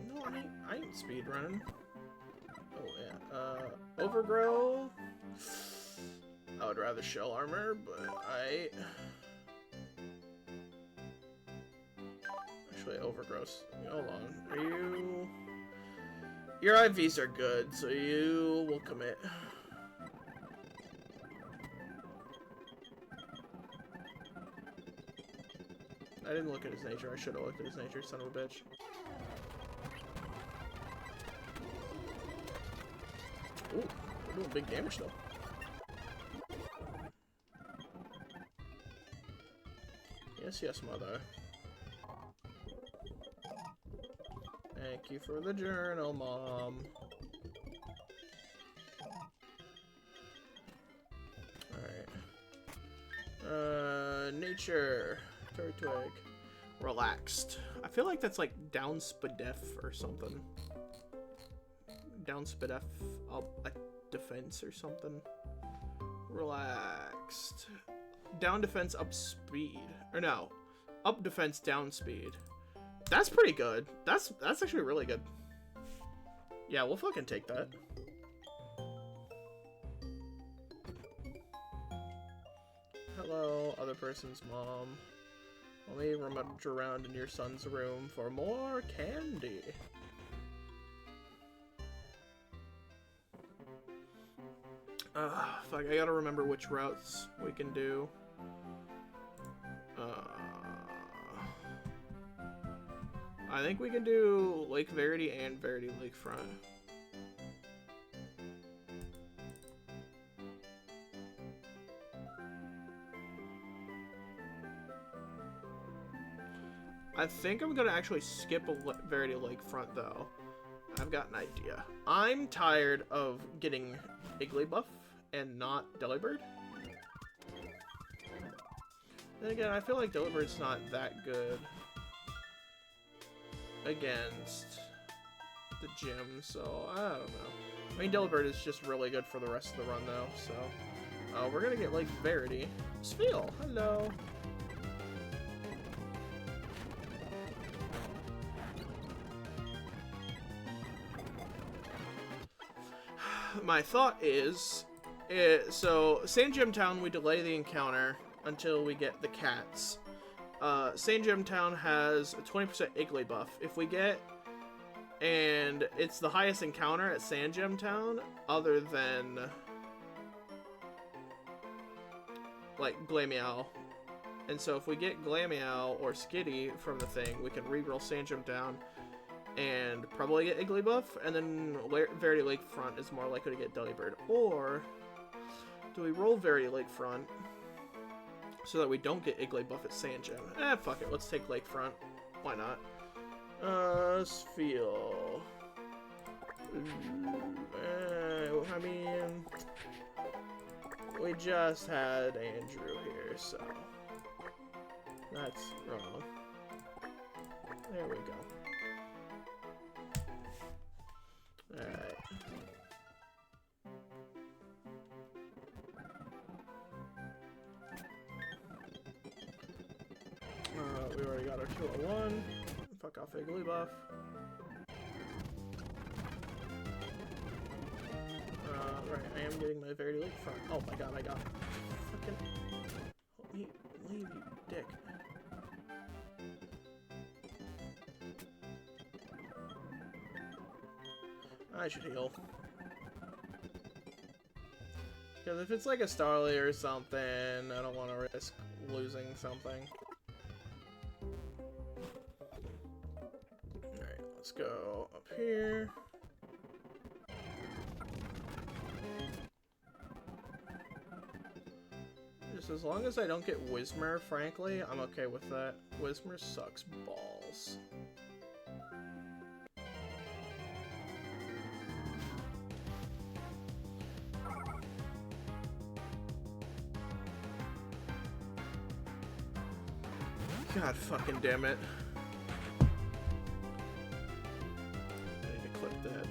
No, I ain't speedrunning. Oh yeah. Overgrow. I would rather shell armor, but actually overgrowth. Hold on. Are you? Your IVs are good, so you will commit. I didn't look at his nature. I should have looked at his nature, son of a bitch. Ooh, we're doing big damage though. Yes, mother. Thank you for the journal, Mom. Alright. Nature. Turtwig. Relaxed. I feel like that's like down spadef or something. Down spadef up a defense or something. Relaxed. Down defense up speed. Or no. Up defense down speed. That's pretty good. That's actually really good. Yeah, we'll fucking take that. Hello, other person's mom. Let me rummage around in your son's room for more candy. Fuck, I gotta remember which routes we can do. I think we can do Lake Verity and Verity Lakefront. I think I'm gonna actually skip Verity Lakefront though. I've got an idea. I'm tired of getting Igglybuff and not Delibird. Then again, I feel like Delibird's not that good against the gym, so I don't know. I mean, Delibird is just really good for the rest of the run though, so we're gonna get Lake Verity. Spheal, hello. My thought is, so Sand Gem Town, we delay the encounter until we get the cats. Sand Gem Town has a 20% Igglybuff. If we get, and it's the highest encounter at Sand Gem Town, other than like Glameow. And so if we get Glameow or Skitty from the thing, we can reroll Sand Gem Town and probably get Igglybuff, and then Verity Lakefront is more likely to get Delibird. Or do we roll Verity Lakefront so that we don't get Igglybuff at Sand Gem? Fuck it, let's take Lakefront. Why not? Spheal. I mean, we just had Andrew here, so that's wrong. There we go. Alright. We already got our 201. Fuck off Igglybuff. Right, I am getting my Verity Lakefront. Oh my god, I got fucking. Let me leave, you dick. I should heal. Because if it's like a Starly or something, I don't want to risk losing something. Alright, let's go up here. Just as long as I don't get Whismur, frankly, I'm okay with that. Whismur sucks balls. God fucking damn it. I need to clip that.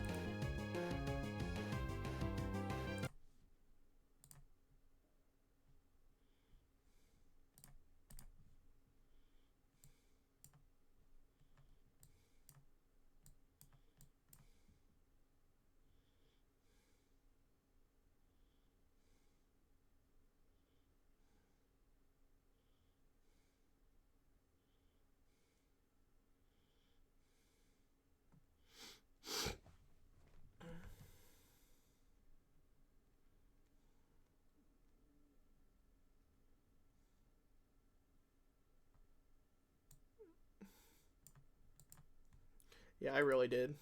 Yeah, I really did.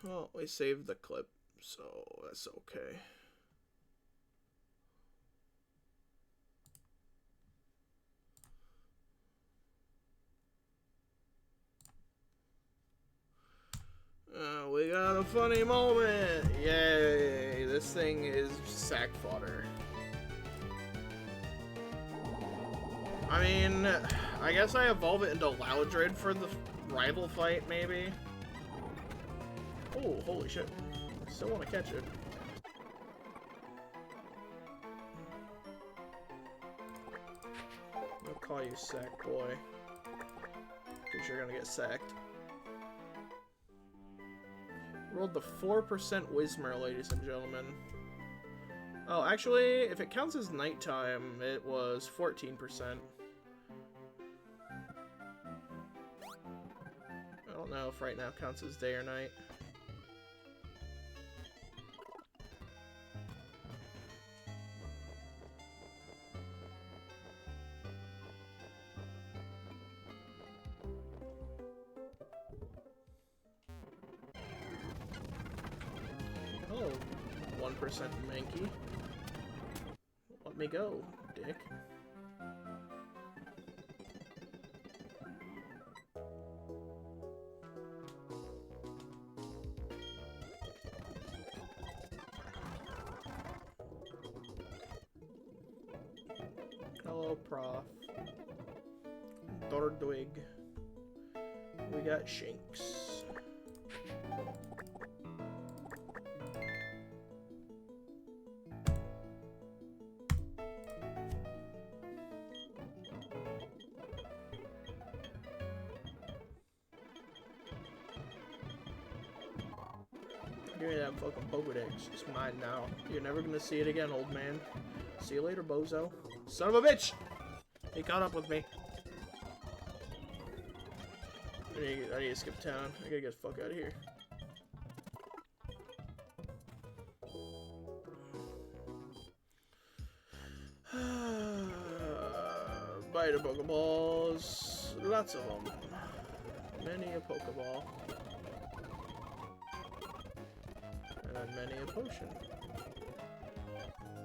Well, we saved the clip, so that's okay. We got a funny moment! Yay! This thing is sack fodder. I mean, I guess I evolve it into Loudred for the rival fight, maybe? Oh, holy shit. I still want to catch it. I'll call you Sack Boy. Because you're gonna get sacked. Rolled the 4% Whismer, ladies and gentlemen. Oh, actually, if it counts as nighttime, it was 14%. I don't know if right now counts as day or night. Oh, 1% Mankey. Let me go, dick. Hello, Prof. Dordwig. We got Shanks. Give me that fucking Pokedex. It's mine now. You're never gonna see it again, old man. See you later, bozo. Son of a bitch! He caught up with me. I need to skip town. I gotta get the fuck out of here. Bite of Pokeballs. Lots of them. Many a Pokeball. And then many a potion.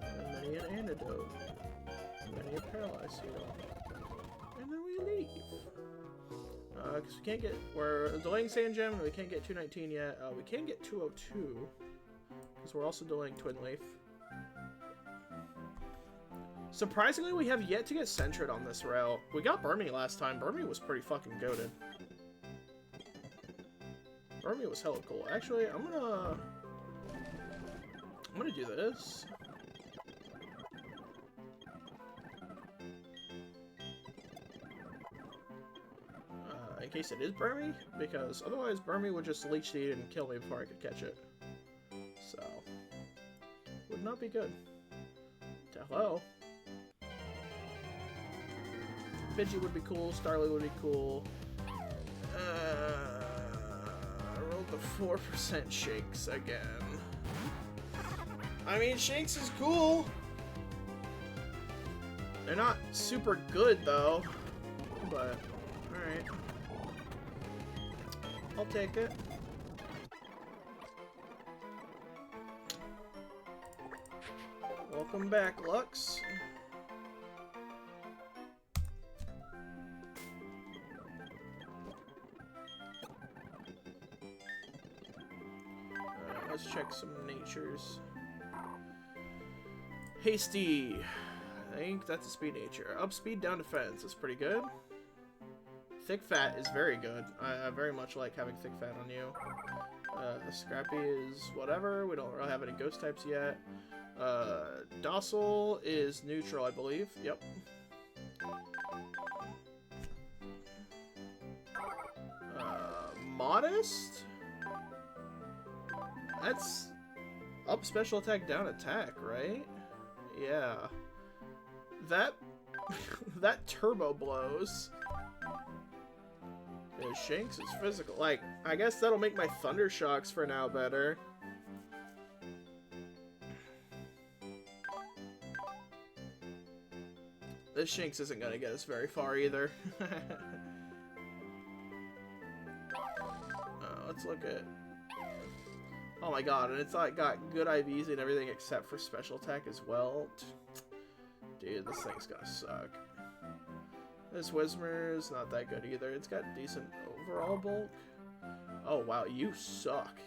And then many an antidote. Many a paralyzed heal. And then we leave. Because we can't get... We're delaying Sand Gem, and we can't get 219 yet. We can get 202. Because we're also delaying Twin Leaf. Surprisingly, we have yet to get Sentret on this route. We got Burmy last time. Burmy was pretty fucking goated. Burmy was hella cool. Actually, I'm gonna do this. In case it is Burmy, because otherwise Burmy would just leech seed and kill me before I could catch it. So, would not be good. Hello. Pidgey would be cool. Starly would be cool. I rolled the 4% Shakes again. I mean, Shakes is cool. They're not super good though, but alright. I'll take it. Welcome back, Lux. Let's check some natures. Hasty. I think that's a speed nature. Up speed, down defense. That's pretty good. Thick fat is very good. I very much like having thick fat on you. Scrappy is whatever. We don't really have any ghost types yet. Docile is neutral, I believe. Yep. Modest? That's up special attack, down attack, right? Yeah. That that turbo blows. Yeah, Shanks is physical. Like, I guess that'll make my Thunder Shocks for now better. This Shanks isn't gonna get us very far either. Let's look at... Oh my god, and it's like got good IVs and everything except for special attack as well. Dude, this thing's gonna suck. This Whismer is not that good either. It's got decent overall bulk. Oh wow, you suck.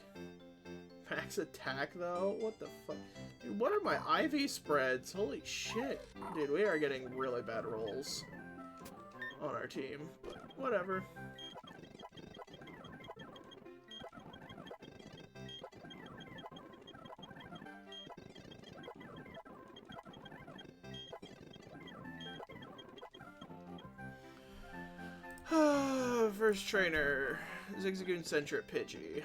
Max attack though? What the fuck? Dude, what are my IV spreads? Holy shit. Dude, we are getting really bad rolls on our team. But whatever. First trainer, Zigzagoon Sentret Pidgey.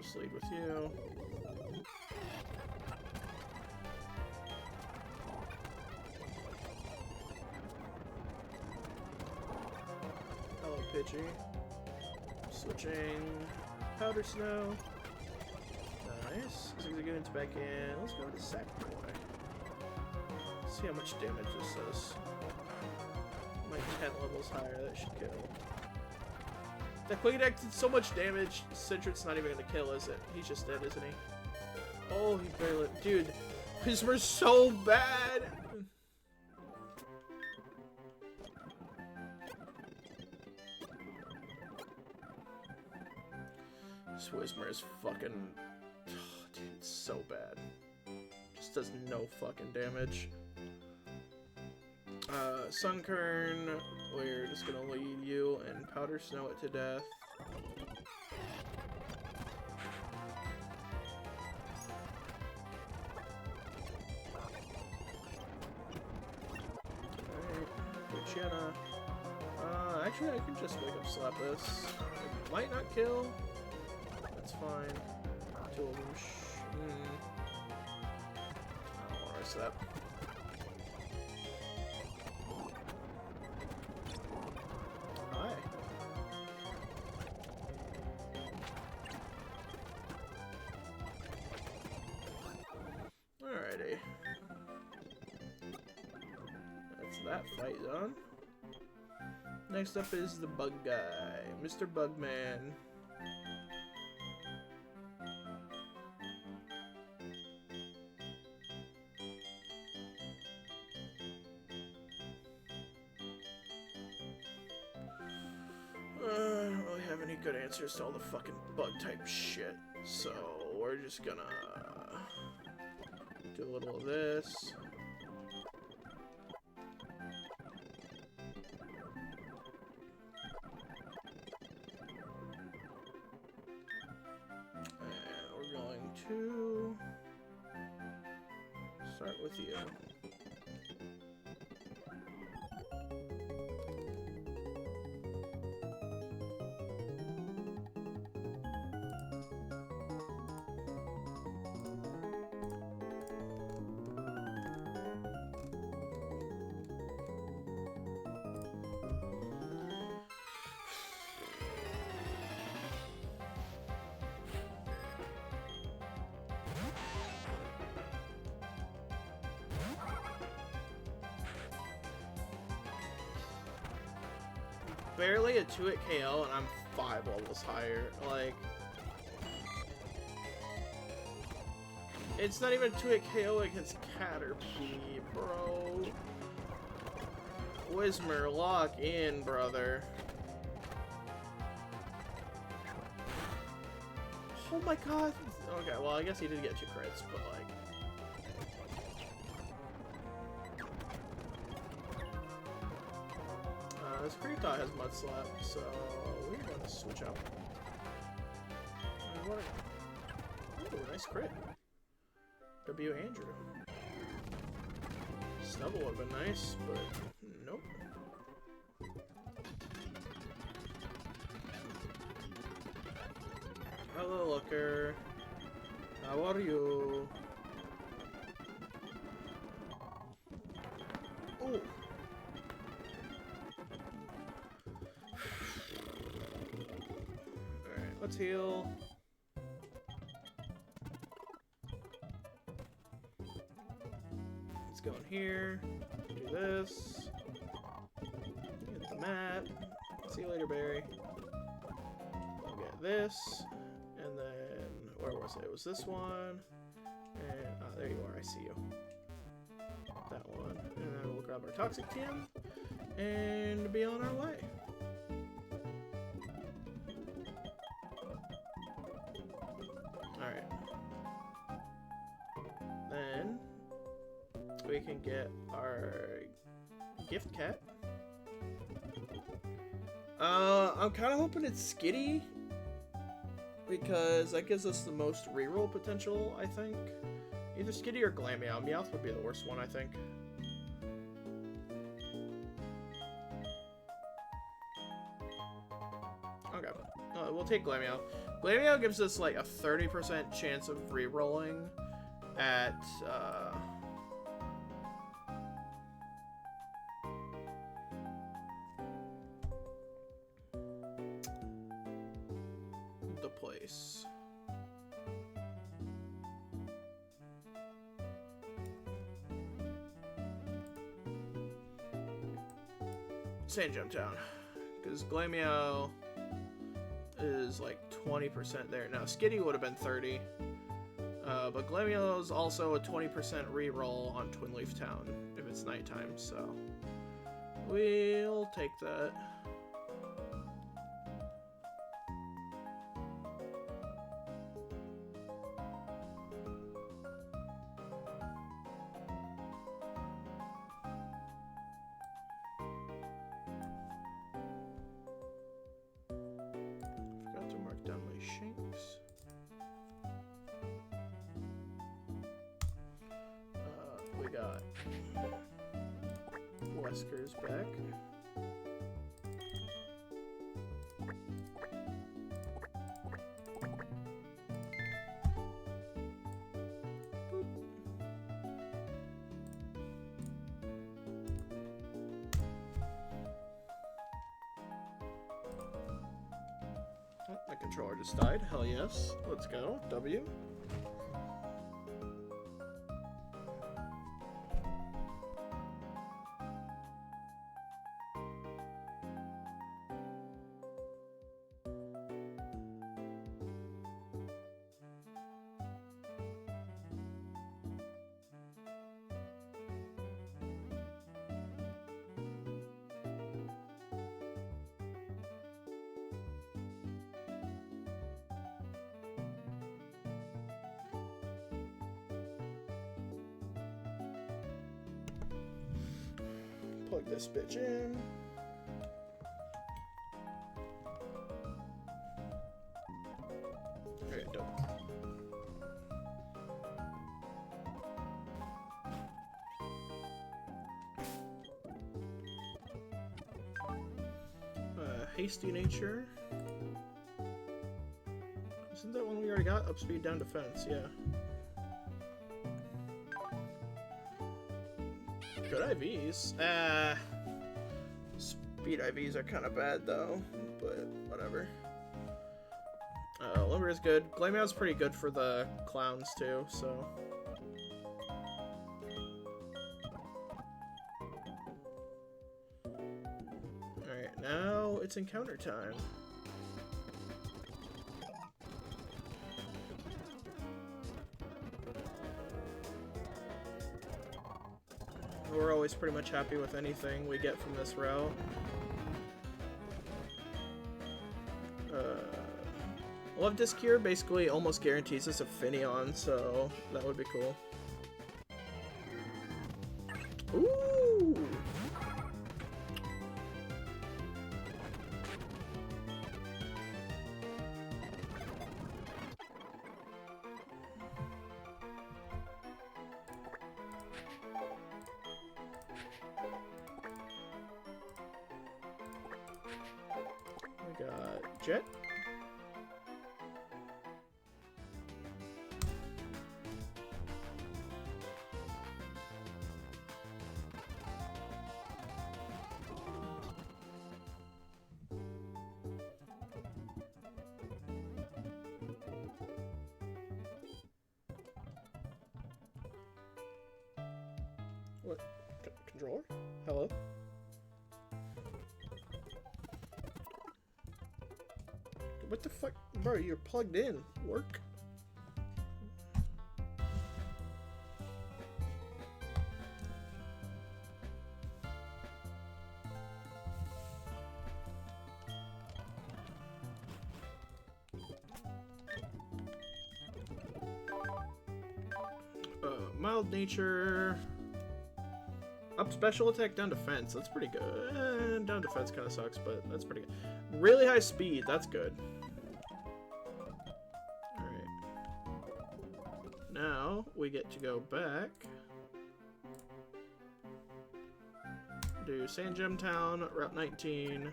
just lead with you. Hello, Pidgey. Switching. Powder Snow. Nice. Zigzagoon's back in. Let's go to Sackboy. See how much damage this does. Like 10 levels higher, that should kill. That Quick Attack did so much damage, Cedric's not even gonna kill, is it? He's just dead, isn't he? Oh, he barely... Dude, Whisper's so bad! This Whisper is fucking... Oh, dude, it's so bad. Just does no fucking damage. Sunkern, we're just gonna lead you and Powder Snow it to death. Alright, Luciana. Actually I can just wake up slap this. It might not kill. That's fine. Two of them. I don't want to risk that. Hi. Alrighty. That's that fight done. Next up is the bug guy, Mr. Bugman. I don't really have any good answers to all the fucking bug type shit, so we're just gonna do a little of this. And we're going to start with you. Barely a 2-hit KO and I'm 5 levels higher. Like, it's not even 2-hit KO against Caterpie, bro. Whismer, lock in, brother. Oh my god. Okay, well I guess he did get 2 crits, but like. This Krita has Mud Slap, so we're gonna switch out. Ooh, nice crit. W. Andrew. Snubble would have been nice, but nope. Hello, Looker. How are you? Ooh. Let's heal. Let's go in here. Do this. Get the map. See you later, Barry. I'll get this. And then, where was it? It was this one. And, there you are. I see you. That one. And then we'll grab our Toxic Team. And be on our way. Alright. Then we can get our gift cat. I'm kind of hoping it's Skitty because that gives us the most reroll potential, I think. Either Skitty or Glameow. Meowth would be the worst one, I think. Okay. We'll take Glameow. Glamio gives us like a 30% chance of rerolling at the place. Sand Jump Town, because Glamio is like 20% there. Now Skitty would have been 30, but Glamio is also a 20% reroll on Twin Leaf Town if it's nighttime, so we'll take that. We got Wesker's back. Oh, the controller just died. Hell yes. Let's go. W. Plug this bitch in. Okay, dope. Hasty nature. Isn't that one we already got? Up speed, down defense, yeah. Good IVs. Speed IVs are kind of bad though, but whatever. Limber is good. Glamio's pretty good for the clowns too, so. Alright, now it's encounter time. We're always pretty much happy with anything we get from this route. Love Disc Cure basically almost guarantees us a Finneon, so that would be cool. Ooh! We got Jet. What? Controller? Hello? What the fuck? Bro, you're plugged in. Work? Mild nature. Up special attack, down defense. That's pretty good. Down defense kind of sucks, but that's pretty good. Really high speed. That's good. Alright. Now, we get to go back. Do Sand Gem Town, Route 19.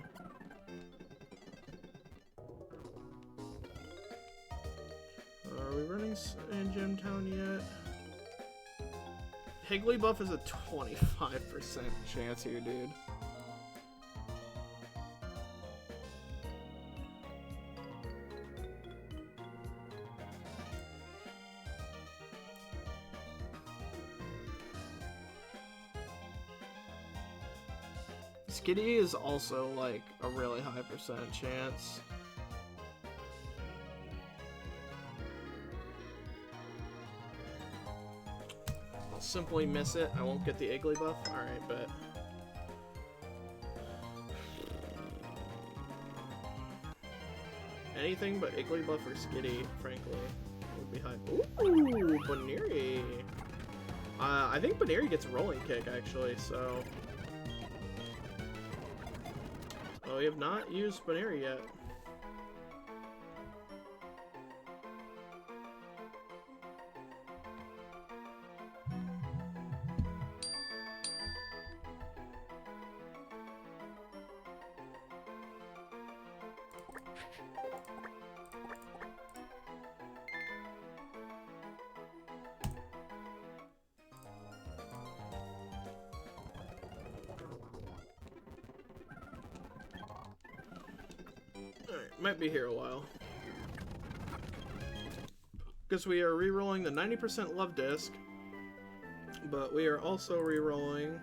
rerolling in Gemtown yet. Higglybuff is a 25% chance here, dude. Skitty is also like a really high percent chance. I'll simply miss it. I won't get the Igglybuff. Alright, but... anything but Igglybuff or Skitty, frankly, would be high. Ooh, Baneri! I think Baneri gets a rolling kick, actually, so... oh, we have not used Baneri yet. Alright, might be here a while. Because we are re-rolling the 90% Love Disc, but we are also re-rolling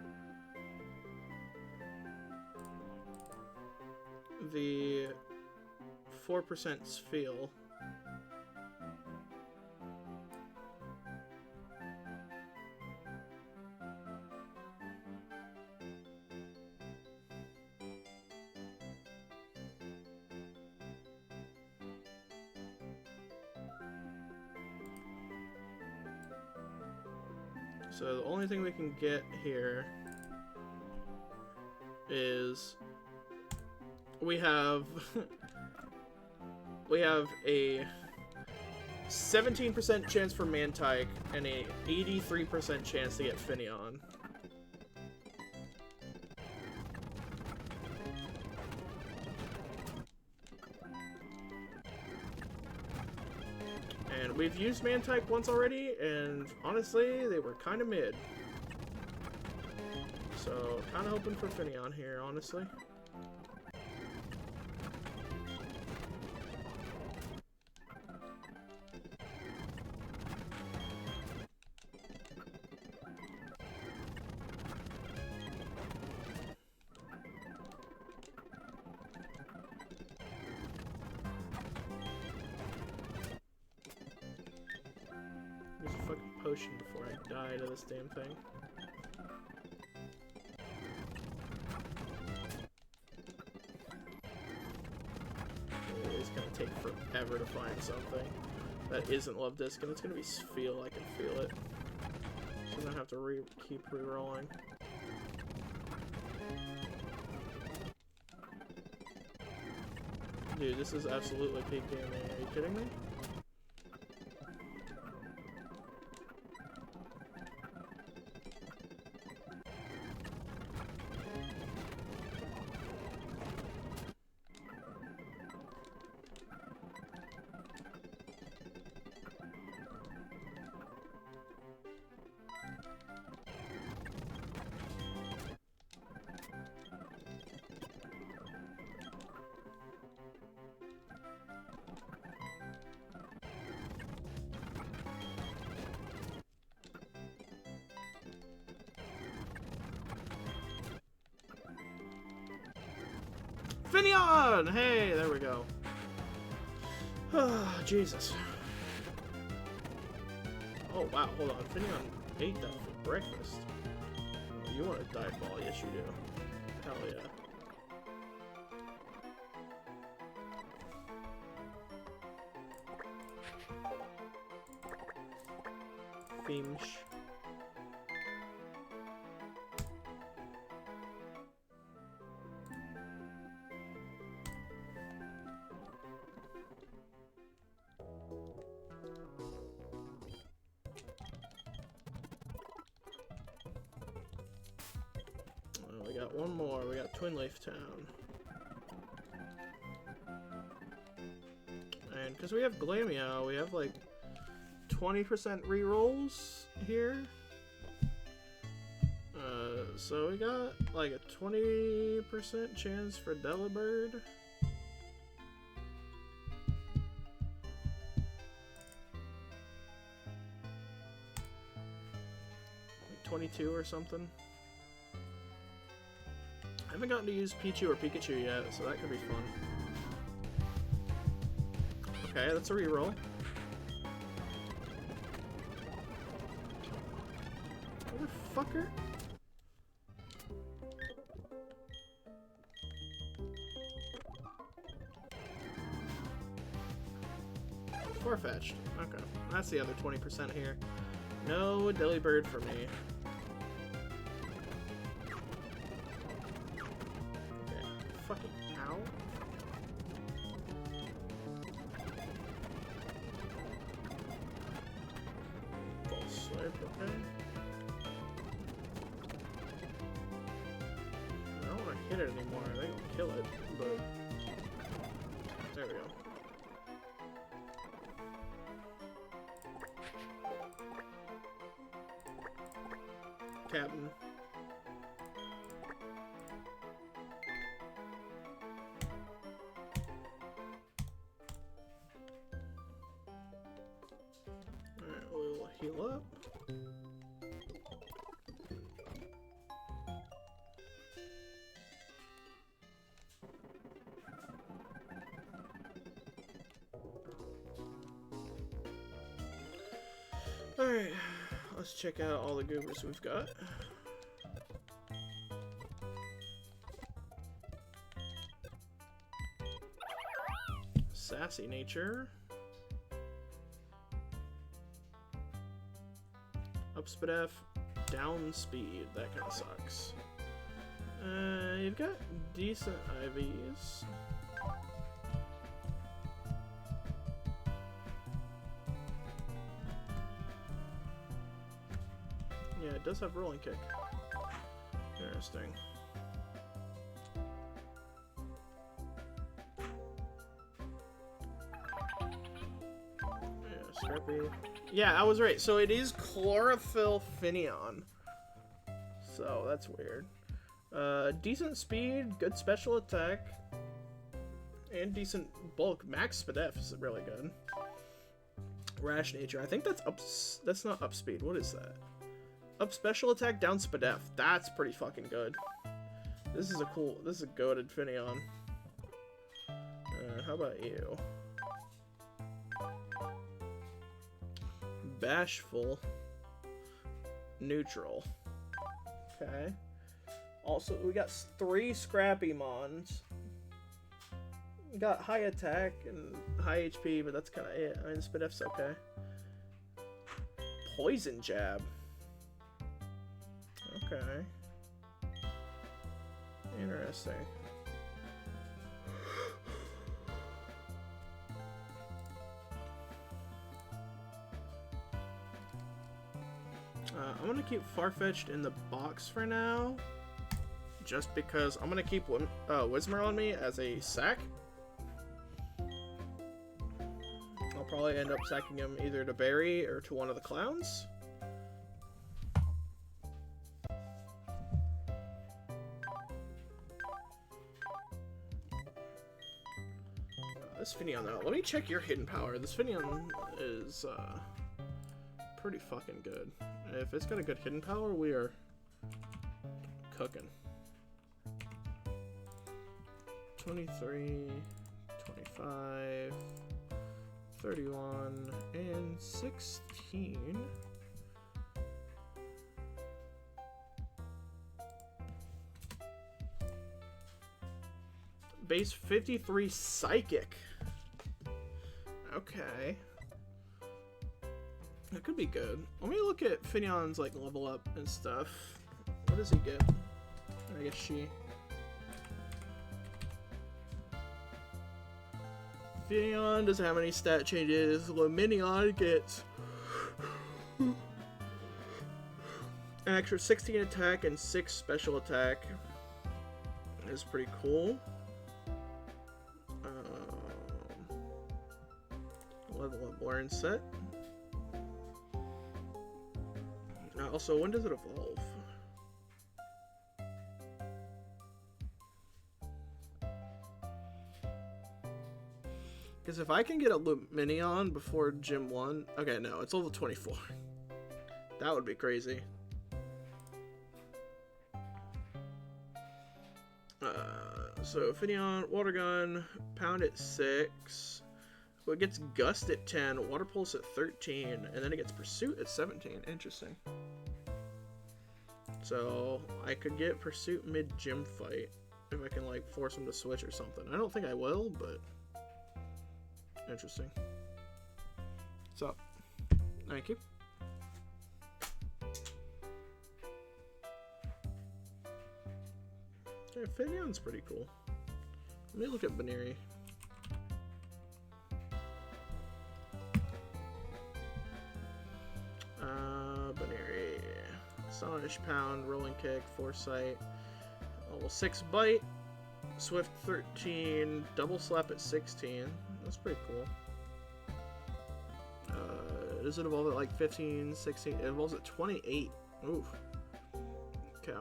the 4% Spheal. So the only thing we can get here is we have a 17% chance for Mantike and a 83% chance to get Finneon. And we've used Mantike once already, and honestly, they were kind of mid. So, kind of hoping for Finneon here, honestly. Use a fucking potion before I die to this damn thing. It's gonna take forever to find something that isn't Love Disc, and it's gonna be Spheal. I can feel it. So I'm gonna have to keep re-rolling. Dude, this is absolutely peak gaming. Are you kidding me? Finneon! Hey, there we go. Jesus. Oh, wow, hold on. Finneon ate that for breakfast. Oh, you want a dive ball? Yes, you do. Hell yeah. Beamsh. We got one more. We got Twin Leaf Town. And because we have Glameow, we have like 20% rerolls here. So we got like a 20% chance for Delibird. Like 22 or something. I haven't gotten to use Pichu or Pikachu yet, so that could be fun. Okay, that's a reroll. Motherfucker. Farfetched. Okay, that's the other 20% here. No Delibird for me. Okay, fucking ow. False swipe, okay. I don't want to hit it anymore. I think I'll kill it, but there we go. Captain. Alright, we'll heal up. Alright, let's check out all the goobers we've got. Sassy nature. Up speed F, down speed. That kind of sucks. You've got decent IVs. Yeah, it does have rolling kick. Interesting. Yeah, Scrappy. Yeah, I was right. So it is Chlorophyll Finneon. So that's weird. Decent speed, good special attack, and decent bulk. Max speed F is really good. Rash nature. I think that's up. That's not up speed. What is that? Up special attack, down speed F. That's pretty fucking good. This is a cool. This is a goated Finneon. How about you? Bashful. Neutral. Okay. Also, we got 3 Scrappy Mons. We got high attack and high HP, but that's kind of it. I mean, speed F's okay. Poison Jab. Okay. Interesting. I'm gonna keep Farfetch'd in the box for now, just because I'm gonna keep Whismur on me as a sack. I'll probably end up sacking him either to Barry or to one of the clowns. This Finneon though, let me check your hidden power. This Finneon is pretty fucking good. If it's got a good hidden power, we are cooking. 23, 25, 31, and 16. Base 53 Psychic. Okay. That could be good. Let me look at Finneon's like level up and stuff. What does he get? I guess she. Finneon doesn't have any stat changes. Luminion gets an extra 16 attack and 6 special attack. Is pretty cool. Level up learn set. Also, when does it evolve? Because if I can get a Luminion before Gym 1... Okay, no, it's level 24. That would be crazy. So, Finneon, Water Gun, Pound at 6. Well, it gets Gust at 10, Water Pulse at 13, and then it gets Pursuit at 17. Interesting. So, I could get Pursuit mid-gym fight if I can, like, force him to switch or something. I don't think I will, but... Interesting. So, thank you. Okay, Finneon's pretty cool. Let me look at Baneri. Baneri. Astonish, Pound, Rolling Kick, Foresight. Level 6 Bite. Swift 13. Double Slap at 16. That's pretty cool. Does it evolve at like 15, 16? It evolves at 28. Oof. Okay.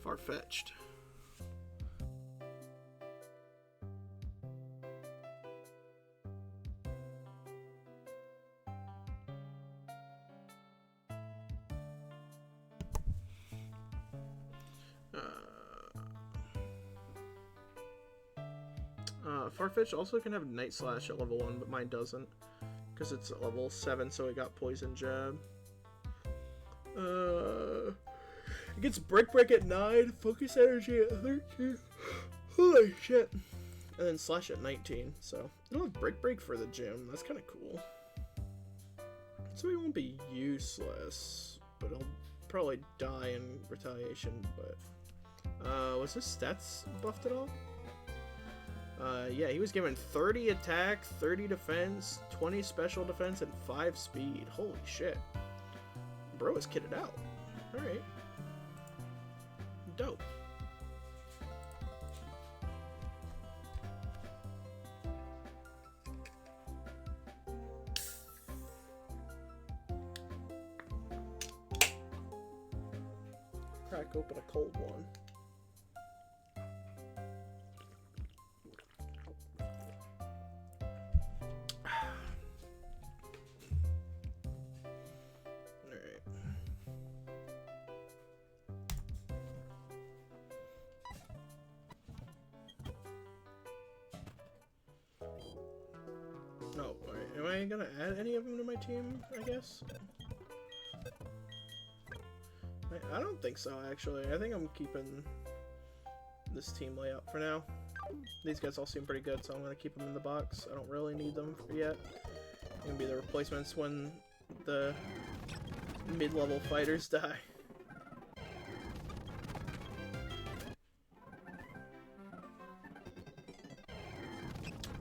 Far-fetched. Farfetch also can have Night Slash at level 1, but mine doesn't. Because it's at level 7, so it got Poison Jab. It gets Break at 9, Focus Energy at 13. Holy shit. And then Slash at 19, so... it'll have Break for the gym. That's kind of cool. So he won't be useless, but he'll probably die in retaliation, but... was his stats buffed at all? Yeah, he was given 30 attack, 30 defense, 20 special defense, and 5 speed. Holy shit. Bro is kitted out. Alright. Dope. Crack open a cold one. No, am I gonna add any of them to my team, I guess? I don't think so, actually. I think I'm keeping this team layout for now. These guys all seem pretty good, so I'm gonna keep them in the box. I don't really need them yet. They're gonna be the replacements when the mid-level fighters die.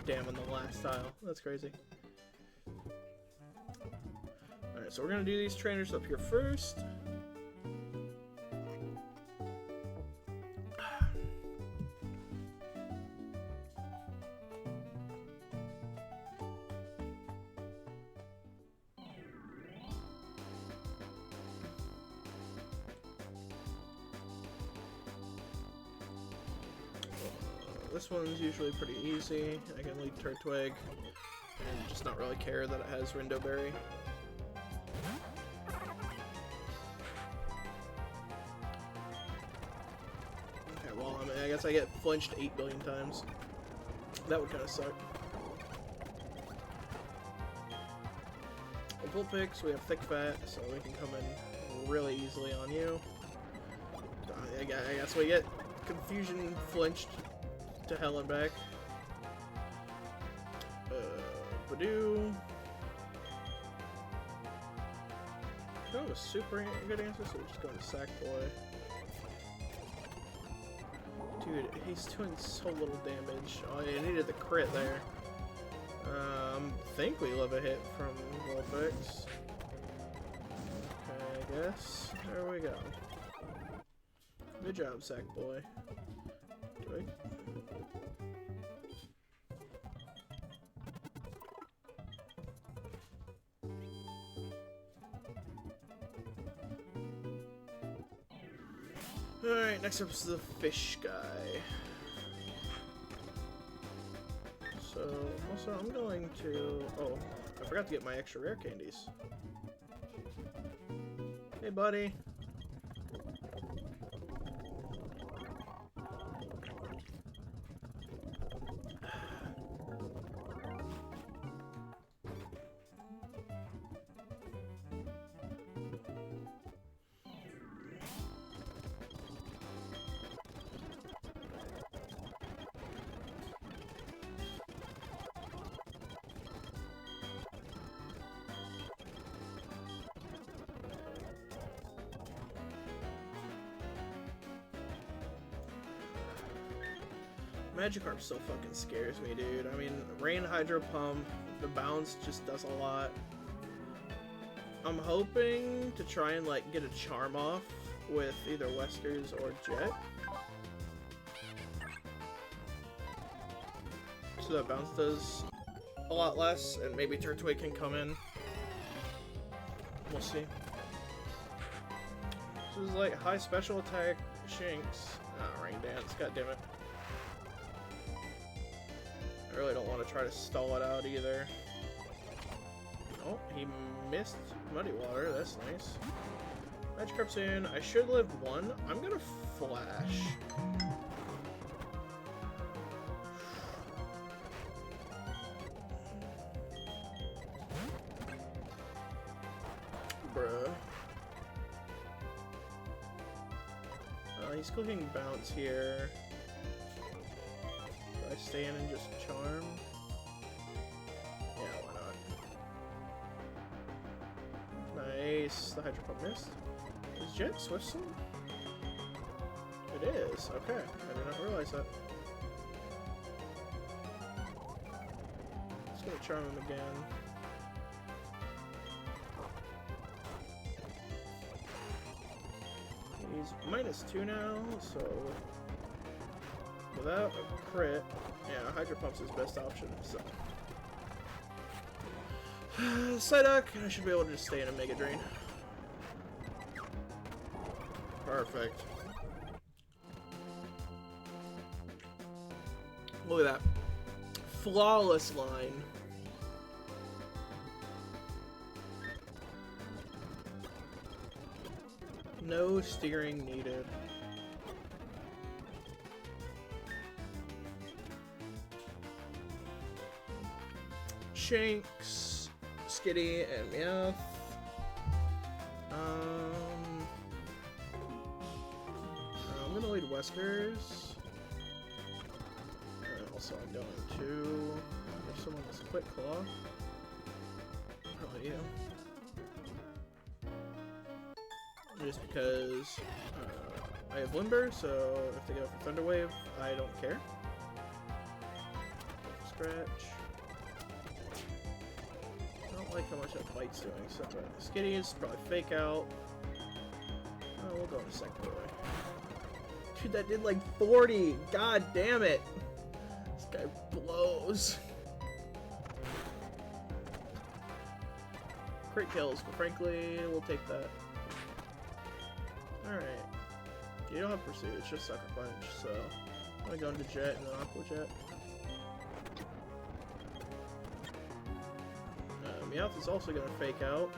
Damn, in the last tile. That's crazy. Alright, so we're gonna do these trainers up here first. This one's usually pretty easy. I can lead Turtwig and just not really care that it has Rindoberry. Okay, well, I guess I get flinched 8 billion times. That would kind of suck. With Vulpix, we have Thick Fat, so we can come in really easily on you. I guess we get Confusion flinched to hell and back. Badoo. That was a super good answer, so we're just going to Sackboy. Dude, he's doing so little damage. Oh, you needed the crit there. I think we live a hit from Vulpix. Okay, I guess. There we go. Good job, sack boy. Twig. Alright, next up is the fish guy. So, also I'm going to... Oh, I forgot to get my extra rare candies. Hey, buddy. Magikarp still fucking scares me, dude. I mean, Rain Hydro Pump, the bounce just does a lot. I'm hoping to try and, like, get a Charm off with either Weskers or Jet. So that bounce does a lot less, and maybe Turtwig can come in. We'll see. This is like high special attack Shinx. Ah, Rain Dance, god damn it. I really don't want to try to stall it out either. Oh, he missed Muddy Water. That's nice. Magikarp's in. I should live one. I'm gonna flash. Bruh. He's clicking bounce here. I stay in and just charm? Yeah, why not? Nice. The Hydro Pump missed. Is Jet Swift? It is. Okay. I did not realize that. Just gonna charm him again. He's -2 now, so without a crit, yeah, Hydro Pump's his best option, so. Psyduck, I should be able to just stay in a Mega Drain. Perfect. Look at that. Flawless line. No steering needed. Shanks, Skitty, and Meowth. I'm gonna lead Weskers. And also I'm going to... If someone has Quick Claw. Probably you. Just because I have Limber, so if they go for Thunder Wave, I don't care. Scratch. I don't like how much that Bite's doing, so Skitty is probably Fake Out. Oh, we'll go into Second Boy. Dude, that did like 40! God damn it! This guy blows. Crit kills, but frankly, we'll take that. Alright. You don't have Pursuit, it's just Sucker Punch, so I'm gonna go into Jet and then Aqua Jet. Meowth is also gonna Fake Out.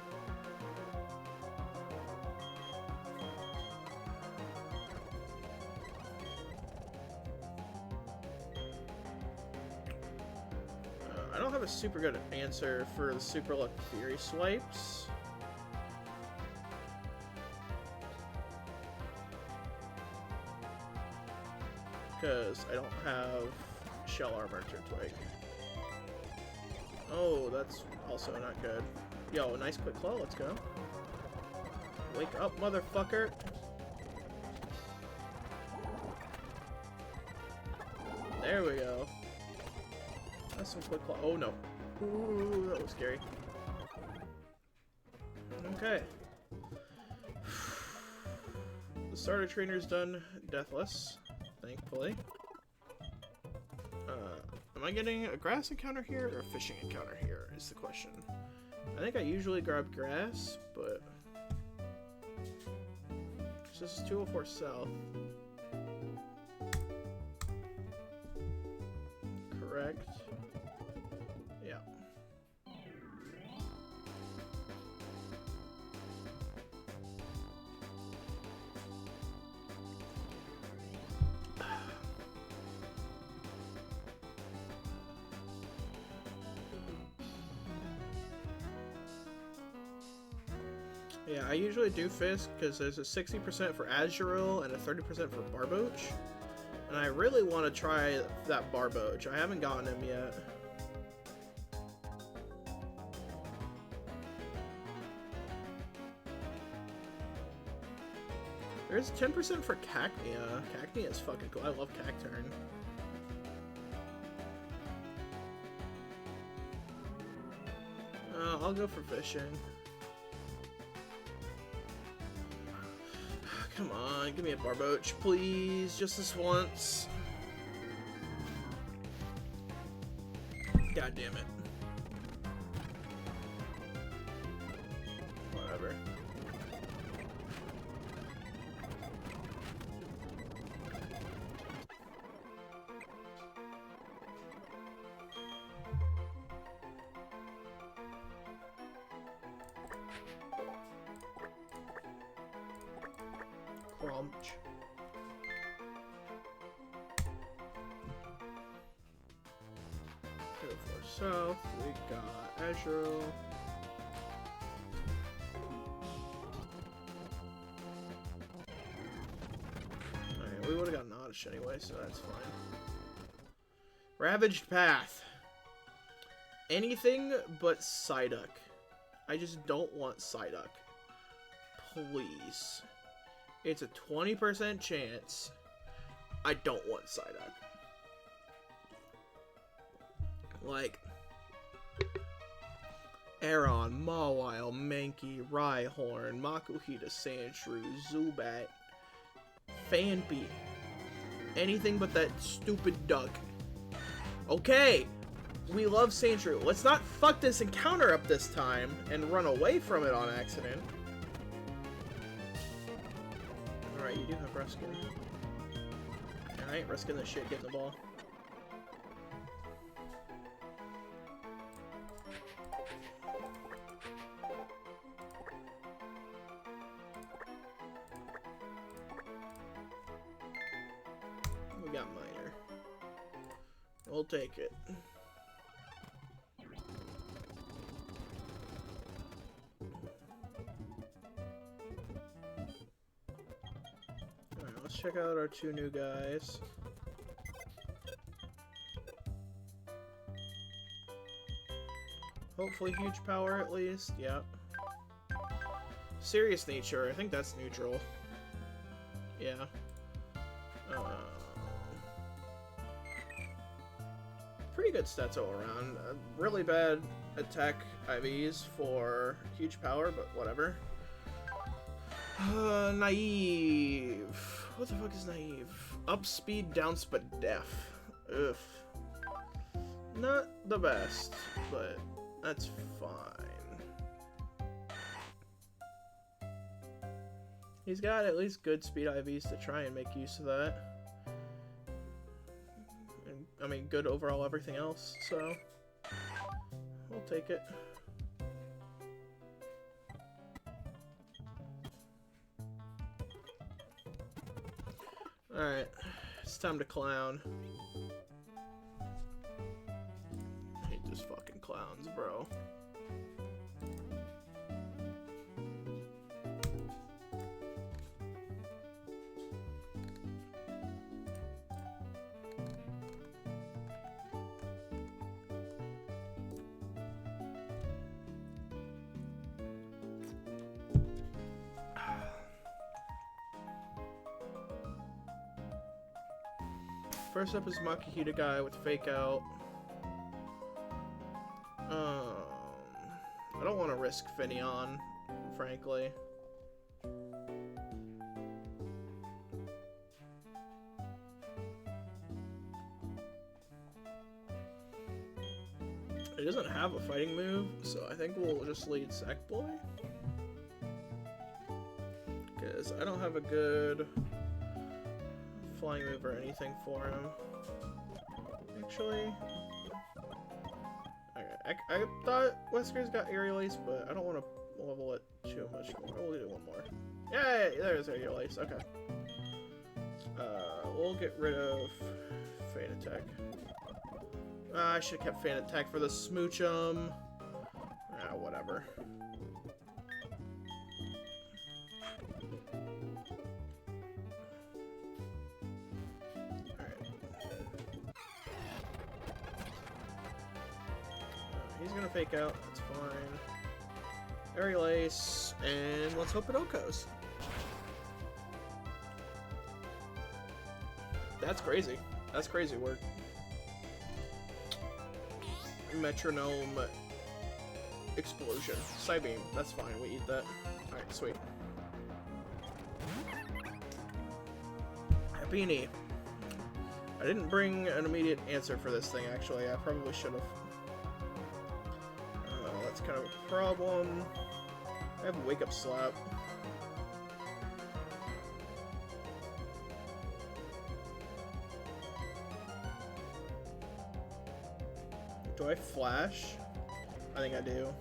I don't have a super good answer for the Super Luck Fury swipes. Because I don't have Shell Armor Turtwig. Oh, that's also not good. Yo, nice Quick Claw, let's go. Wake up, motherfucker! There we go. That's some Quick Claw. Oh no. Ooh, that was scary. Okay. The starter trainer's done deathless, thankfully. Am I getting a grass encounter here or a fishing encounter here is the question. I think I usually grab grass, but... So this is 204 south. Correct. Yeah. Yeah, I usually do Fisk because there's a 60% for Azurill and a 30% for Barboach. And I really want to try that Barboach. I haven't gotten him yet. There's 10% for Cacnea. Cacnea is fucking cool. I love Cacturn. I'll go for fishing. Come on, give me a Barboach, please. Just this once. God damn it. Whatever. Crunch. Go for south. We got Azurill. Alright, we would have gotten Oddish anyway, so that's fine. Ravaged Path. Anything but Psyduck. I just don't want Psyduck. Please. It's a 20% chance. I don't want Psyduck. Like, Aeron, Mawile, Mankey, Rhyhorn, Makuhita, Sandshrew, Zubat, Phanpy. Anything but that stupid duck. Okay, we love Sandshrew. Let's not fuck this encounter up this time and run away from it on accident. Alright, you do have Ruskin. Alright, Ruskin the shit, get the ball. We got Minor. We'll take it. Let's check out our two new guys. Hopefully huge power at least, yeah. Serious nature, I think that's neutral. Yeah. Pretty good stats all around. Really bad attack IVs for huge power, but whatever. Naive. What the fuck is naive? Up speed, down speed, deaf. Ugh. Not the best, but that's fine. He's got at least good speed IVs to try and make use of that. And, I mean, good overall everything else, so we'll take it. Alright, it's time to clown. I hate these fucking clowns, bro. First up is Makuhita guy with Fake Out. I don't want to risk Finneon, frankly. It doesn't have a fighting move, so I think we'll just lead Sackboy. Because I don't have a good flying move or anything for him. Actually, okay, I thought Wesker's got Aerial Ace, but I don't want to level it too much more. We'll do one more. Yeah, there's Aerial Ace. Okay. We'll get rid of Feint Attack. I should have kept Feint Attack for the Smoochum. Whatever. He's gonna fake out, that's fine. Aerial Ace, and let's hope it Okos. That's crazy. That's crazy work. Metronome Explosion. Psybeam, that's fine, we eat that. Alright, sweet. Beanie. I didn't bring an immediate answer for this thing, actually. I probably should have. That's kind of a problem. I have Wake Up Slap. Do I flash? I think I do.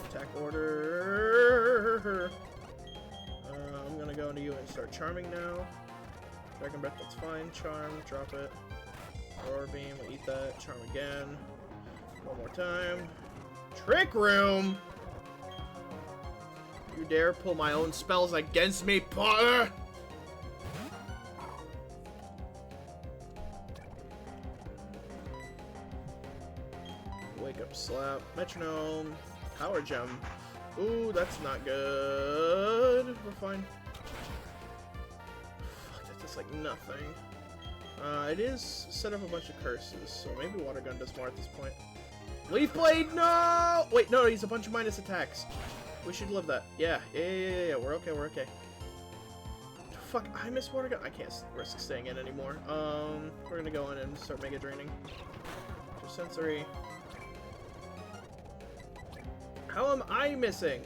Attack order. I'm gonna go into you and start charming now. Dragon Breath, that's fine. Charm, drop it. Aurora Beam, we'll eat that. Charm again. One more time. Trick Room! You dare pull my own spells against me, Potter! Wake Up Slap. Metronome. Power Gem. Ooh, that's not good. We're fine. Like nothing. It is set up a bunch of curses, so maybe Water Gun does more at this point. Leaf Blade, no! Wait, no, he's a bunch of minus attacks. We should live that. Yeah, we're okay, we're okay. Fuck, I missed Water Gun. I can't risk staying in anymore. We're gonna go in and start Mega Draining. Just Sensory. How am I missing?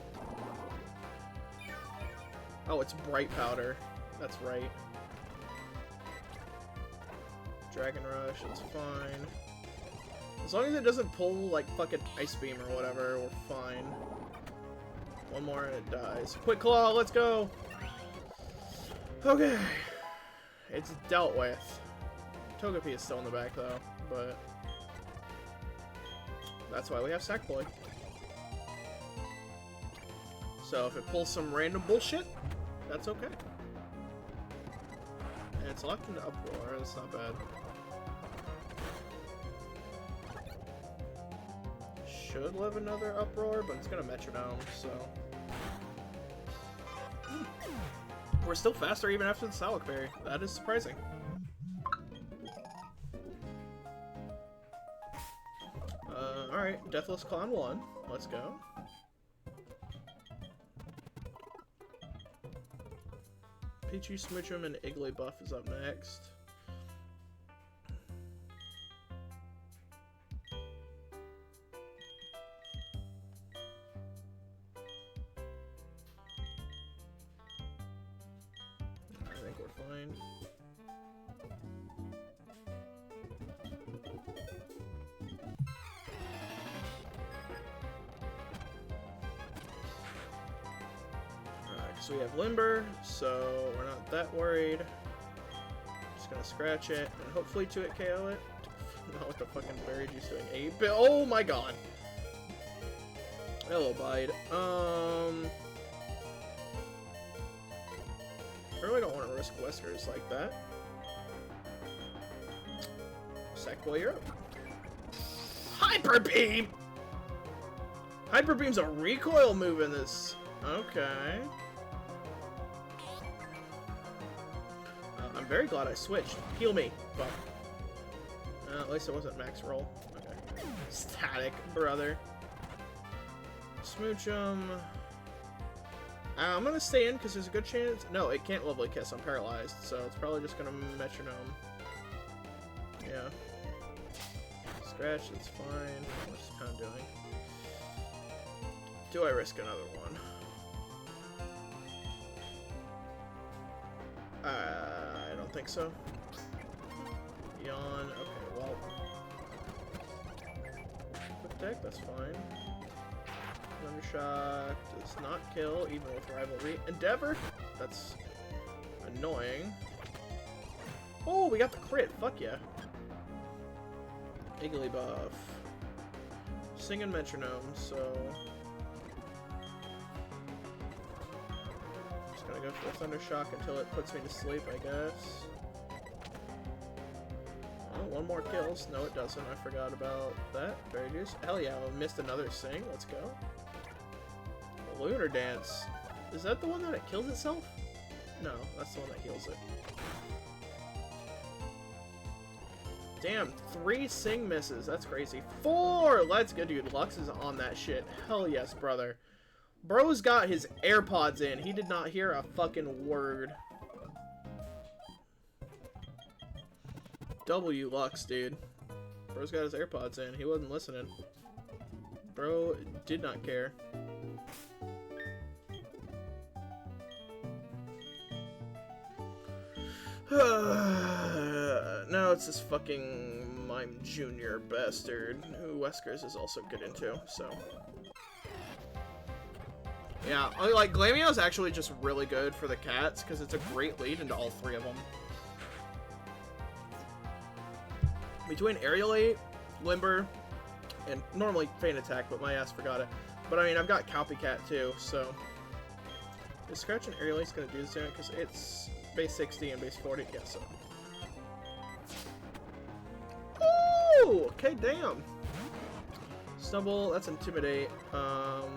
Oh, it's Bright Powder. That's right. Dragon Rush, it's fine. As long as it doesn't pull, like, fucking Ice Beam or whatever, we're fine. One more and it dies. Quick Claw, let's go! Okay. It's dealt with. Togepi is still in the back, though, but... that's why we have Sackboy. So if it pulls some random bullshit, that's okay. And it's locked into Uproar, that's not bad. Should live another Uproar, but it's gonna Metronome, so... we're still faster even after the Salak Berry. That is surprising. Alright, Deathless Clown 1. Let's go. Pichu, Smoochum, and Igglybuff is up next. I think we're fine. So we have Limber, so we're not that worried. Just gonna scratch it and hopefully 2-hit KO it. Not with the fucking berry juice doing 8 bit. Oh my god! Hello, Bide. I really don't want to risk Weskers like that. Sackboy, you're up. Hyper Beam! Hyper Beam's a recoil move in this. Okay. I'm very glad I switched. Heal me, fuck. At least it wasn't max roll. Okay. Static, brother. Smoochum. I'm gonna stay in because there's a good chance. No, it can't Lovely Kiss. I'm paralyzed, so it's probably just gonna metronome. Yeah. Scratch, it's fine. What's this pound doing? Do I risk another one? I don't think so. Yawn. Okay, well. Quick deck, that's fine. Thundershot does not kill, even with Rivalry. Endeavor? That's annoying. Oh, we got the crit. Fuck yeah. Igglybuff. Singing metronome, so... just gonna go for Thundershock until it puts me to sleep, I guess. Oh, one more kills. No, it doesn't. I forgot about that. Very juice. Hell yeah, I missed another sing. Let's go. Lunar Dance. Is that the one that it kills itself? No, that's the one that heals it. Damn, 3 sing misses. That's crazy. 4! Let's go, dude. Lux is on that shit. Hell yes, brother. Bro's got his AirPods in. He did not hear a fucking word. W Lux, dude. Bro's got his AirPods in. He wasn't listening. Bro did not care. Now it's this fucking Mime Jr. bastard, who Weskers is also good into, so... yeah, like, Glameow's actually just really good for the cats, because it's a great lead into all 3 of them. Between Aerialate, Limber, and normally Feint Attack, but my ass forgot it. But I mean, I've got Cowpycat too, so... is Scratch and Aerialate's gonna do this to it, because it's base 60 and base 40, yeah, so... ooh! Okay, damn! Stumble, that's Intimidate. I'm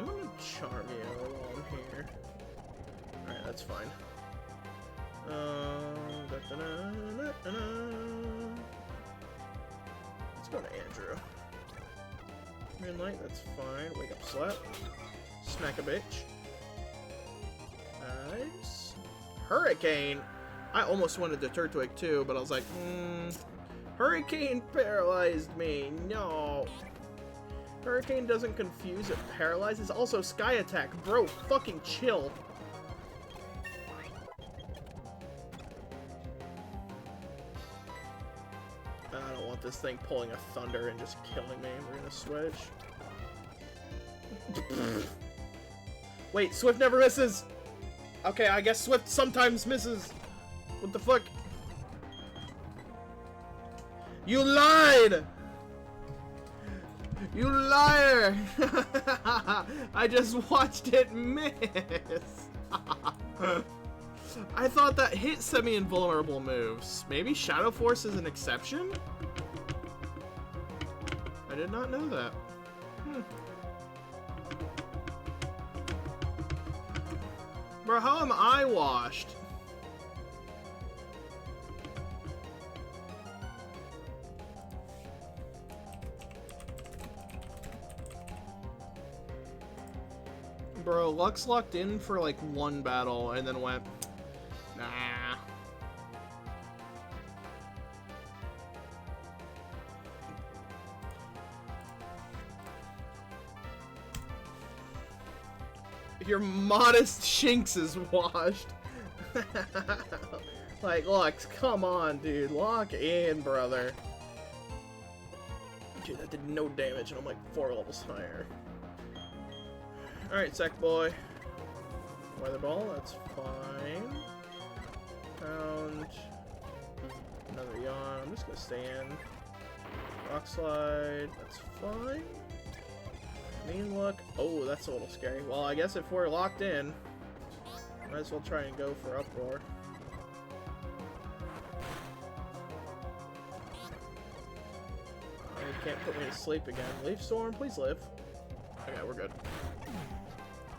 gonna Charm you while I'm here. Alright, that's fine. Let's go to Andrew. Moonlight, that's fine. Wake up, slap. Smack a bitch. Nice. Hurricane. I almost wanted the Turtwig too, but I was like, Hurricane paralyzed me. No. Hurricane doesn't confuse, it paralyzes. Also, Sky Attack. Bro, fucking chill. I don't want this thing pulling a Thunder and just killing me. We're gonna switch. Wait, Swift never misses! Okay, I guess Swift sometimes misses. What the fuck? You lied! You liar! I just watched it miss! I thought that hit semi-invulnerable moves. Maybe Shadow Force is an exception? I did not know that. Bro, how am I washed? Bro, Lux locked in for like 1 battle and then went, nah. Your modest Shinx is washed. Like, Lux, come on, dude. Lock in, brother. Dude, that did no damage and I'm like 4 levels higher. Alright, Sackboy. Weather Ball, that's fine. Pound. Another Yawn. I'm just gonna stay in. Rock Slide, that's fine. Mean Look. Oh, that's a little scary. Well, I guess if we're locked in, might as well try and go for Uproar. Oh, you can't put me to sleep again. Leaf Storm, please live. Okay, we're good.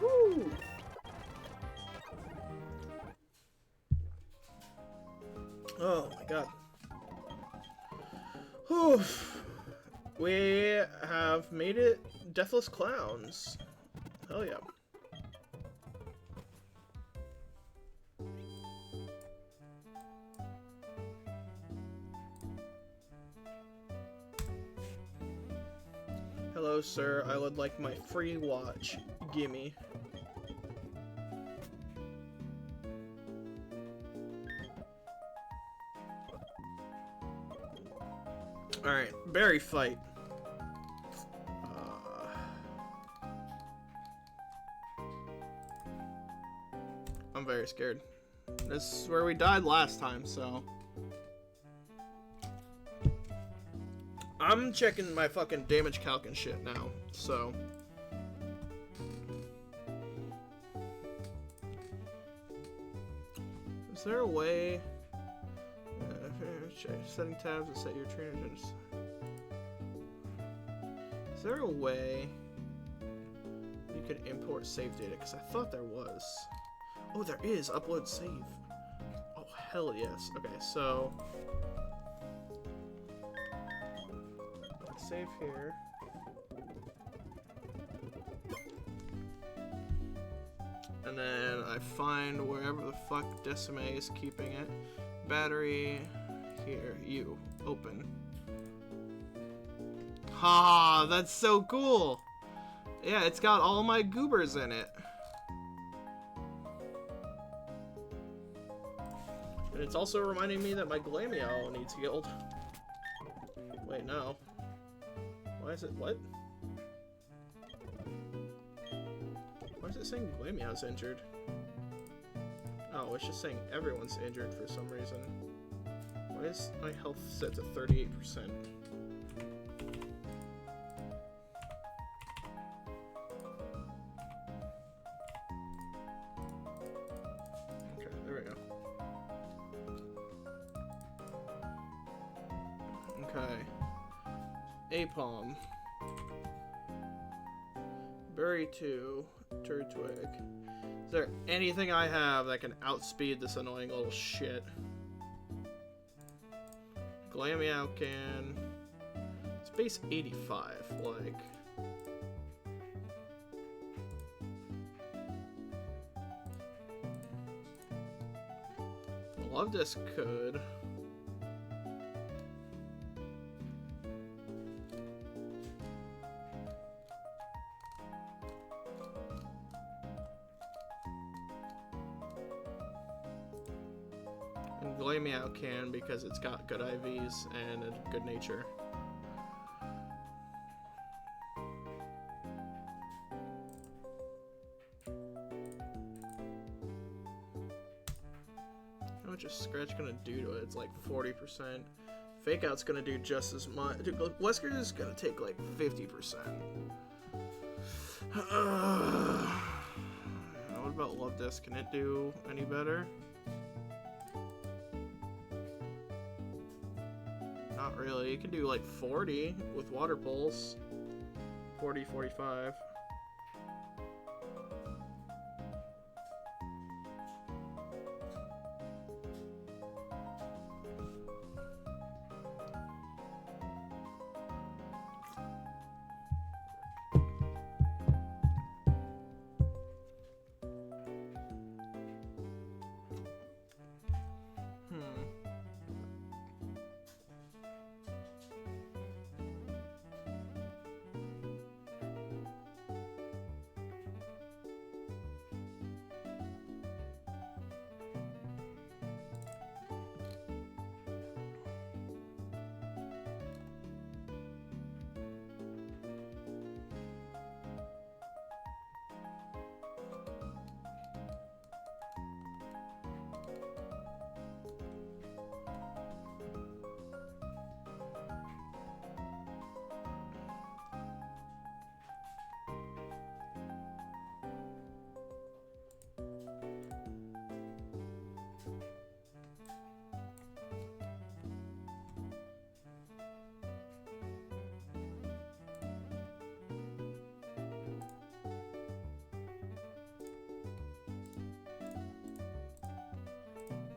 Woo! Oh my god. Whew. We have made it Deathless Clowns. Hell yeah. Hello, sir. I would like my free watch. Gimme. Alright, berry fight. I'm very scared. This is where we died last time, so... I'm checking my fucking damage calc and shit now, so... Is there a way... setting tabs and set your trainers. Is there a way you could import save data? Because I thought there was. Oh, there is. Upload save. Oh, hell yes. Okay, so... save here. And then I find wherever the fuck Decime is keeping it. Battery... here, you. Open. Ha! That's so cool! Yeah, it's got all my goobers in it. And it's also reminding me that my Glameow needs healed. Wait, no. Why is it... what? Why is it saying Glameow's injured? Oh, it's just saying everyone's injured for some reason. Why is my health set to 38%? Okay, there we go. Okay. Apalm. Berry 2. Turtwig. Is there anything I have that can outspeed this annoying little shit? Glameow can... it's base 85, like... Love Disc could... and Glameow can because it's got good IVs and a good nature. How much is Scratch gonna do to it? It's like 40%. Fake Out's gonna do just as much. Dude, Wesker is gonna take like 50%. What about Love Disc? Can it do any better? Not really. You can do like 40 with Water Pulse. 40, 45.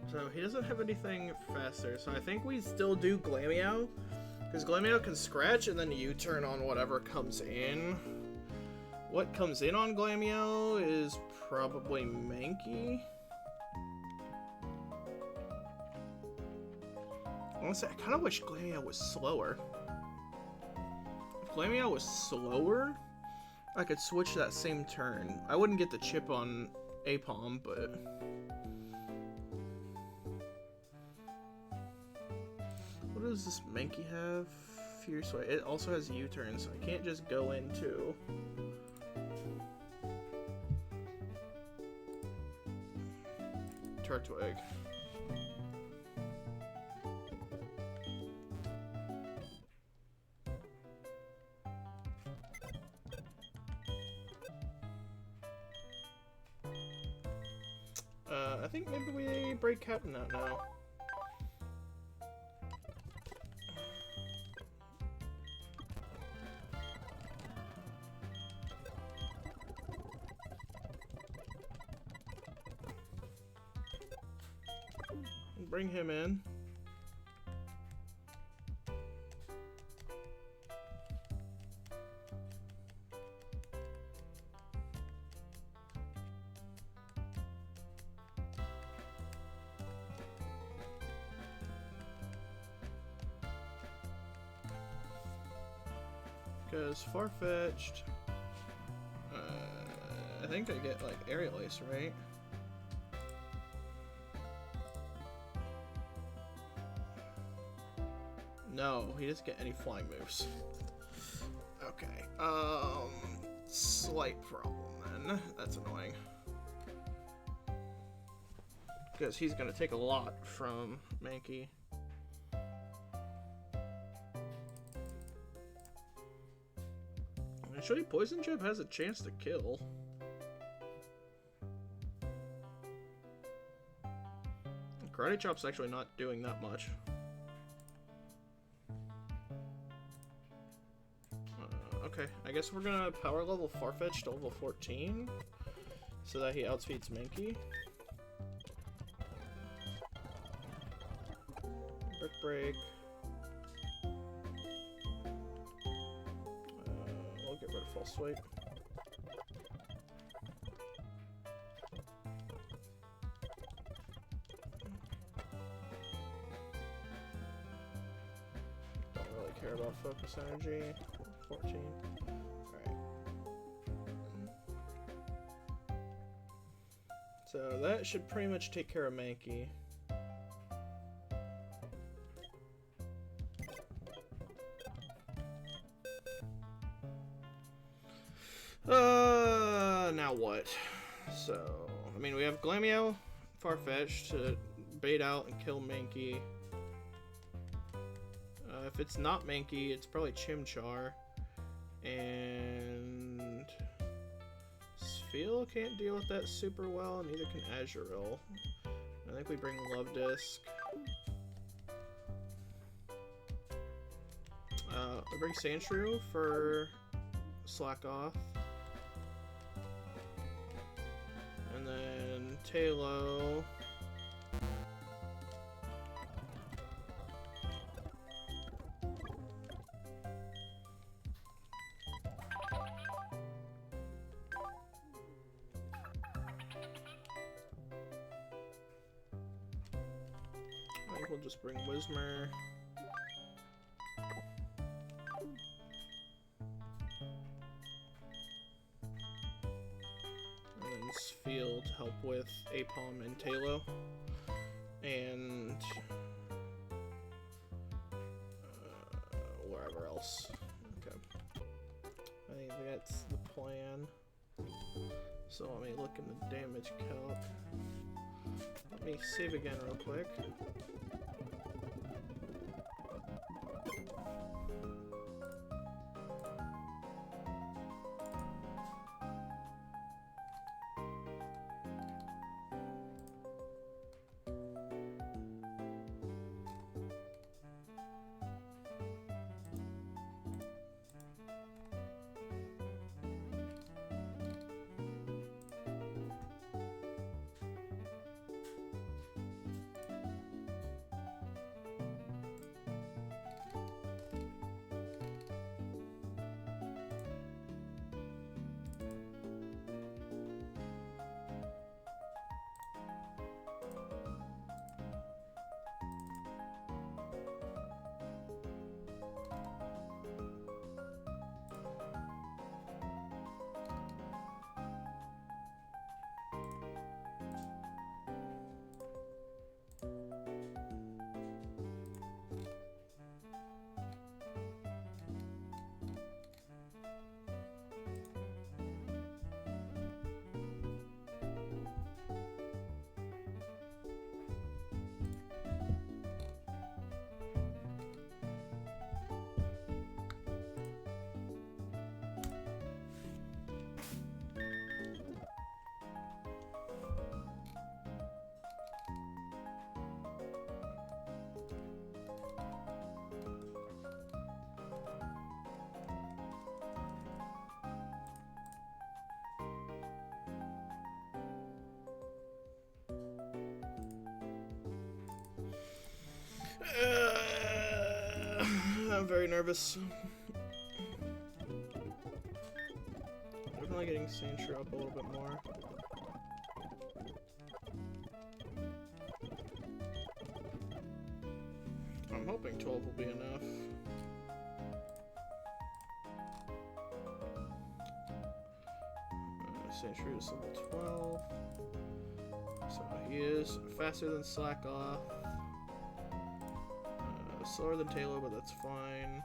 So he doesn't have anything faster, so I think we still do Glameow, because Glameow can scratch and then U-turn on whatever comes in. What comes in on Glameow is probably Mankey. Honestly, I kind of wish Glameow was slower. if Glameow was slower, I could switch that same turn. I wouldn't get the chip on Apom, but... What does this Mankey have? Fierce Way. It also has U-turn, so I can't just go into... Turtwig. I think maybe we break Captain out now. Bring him in. Because Farfetch'd, I think I get like Aerial Ace, right? No, he doesn't get any flying moves. Okay, slight problem then. That's annoying. Because he's gonna take a lot from Mankey. Actually, Poison Chip has a chance to kill. Karate Chop's actually not doing that much. Okay, I guess we're gonna power level Farfetch to level 14 so that he outspeeds Mankey. Brick Break. We'll get rid of False Swipe. Don't really care about Focus Energy. 14. Alright. So that should pretty much take care of Mankey. Now what? So, I mean, we have Glameow, Farfetch to bait out and kill Mankey. If it's not Mankey, it's probably Chimchar. And Spheal can't deal with that super well, neither can Azurill. I think we bring Love Disc. We bring Sandshrew for Slack Off. And then Tailo. I think we'll just bring Whismur. And then Spheal to help with Apom and Tailo. And wherever else. Okay. I think that's the plan. So let me look in the damage calc. Let me save again real quick. I'm very nervous. Definitely getting Sandshrew up a little bit more. I'm hoping 12 will be enough. Sandshrew is level 12. So he is faster than Slackoff. Slower than Taylor, but that's fine.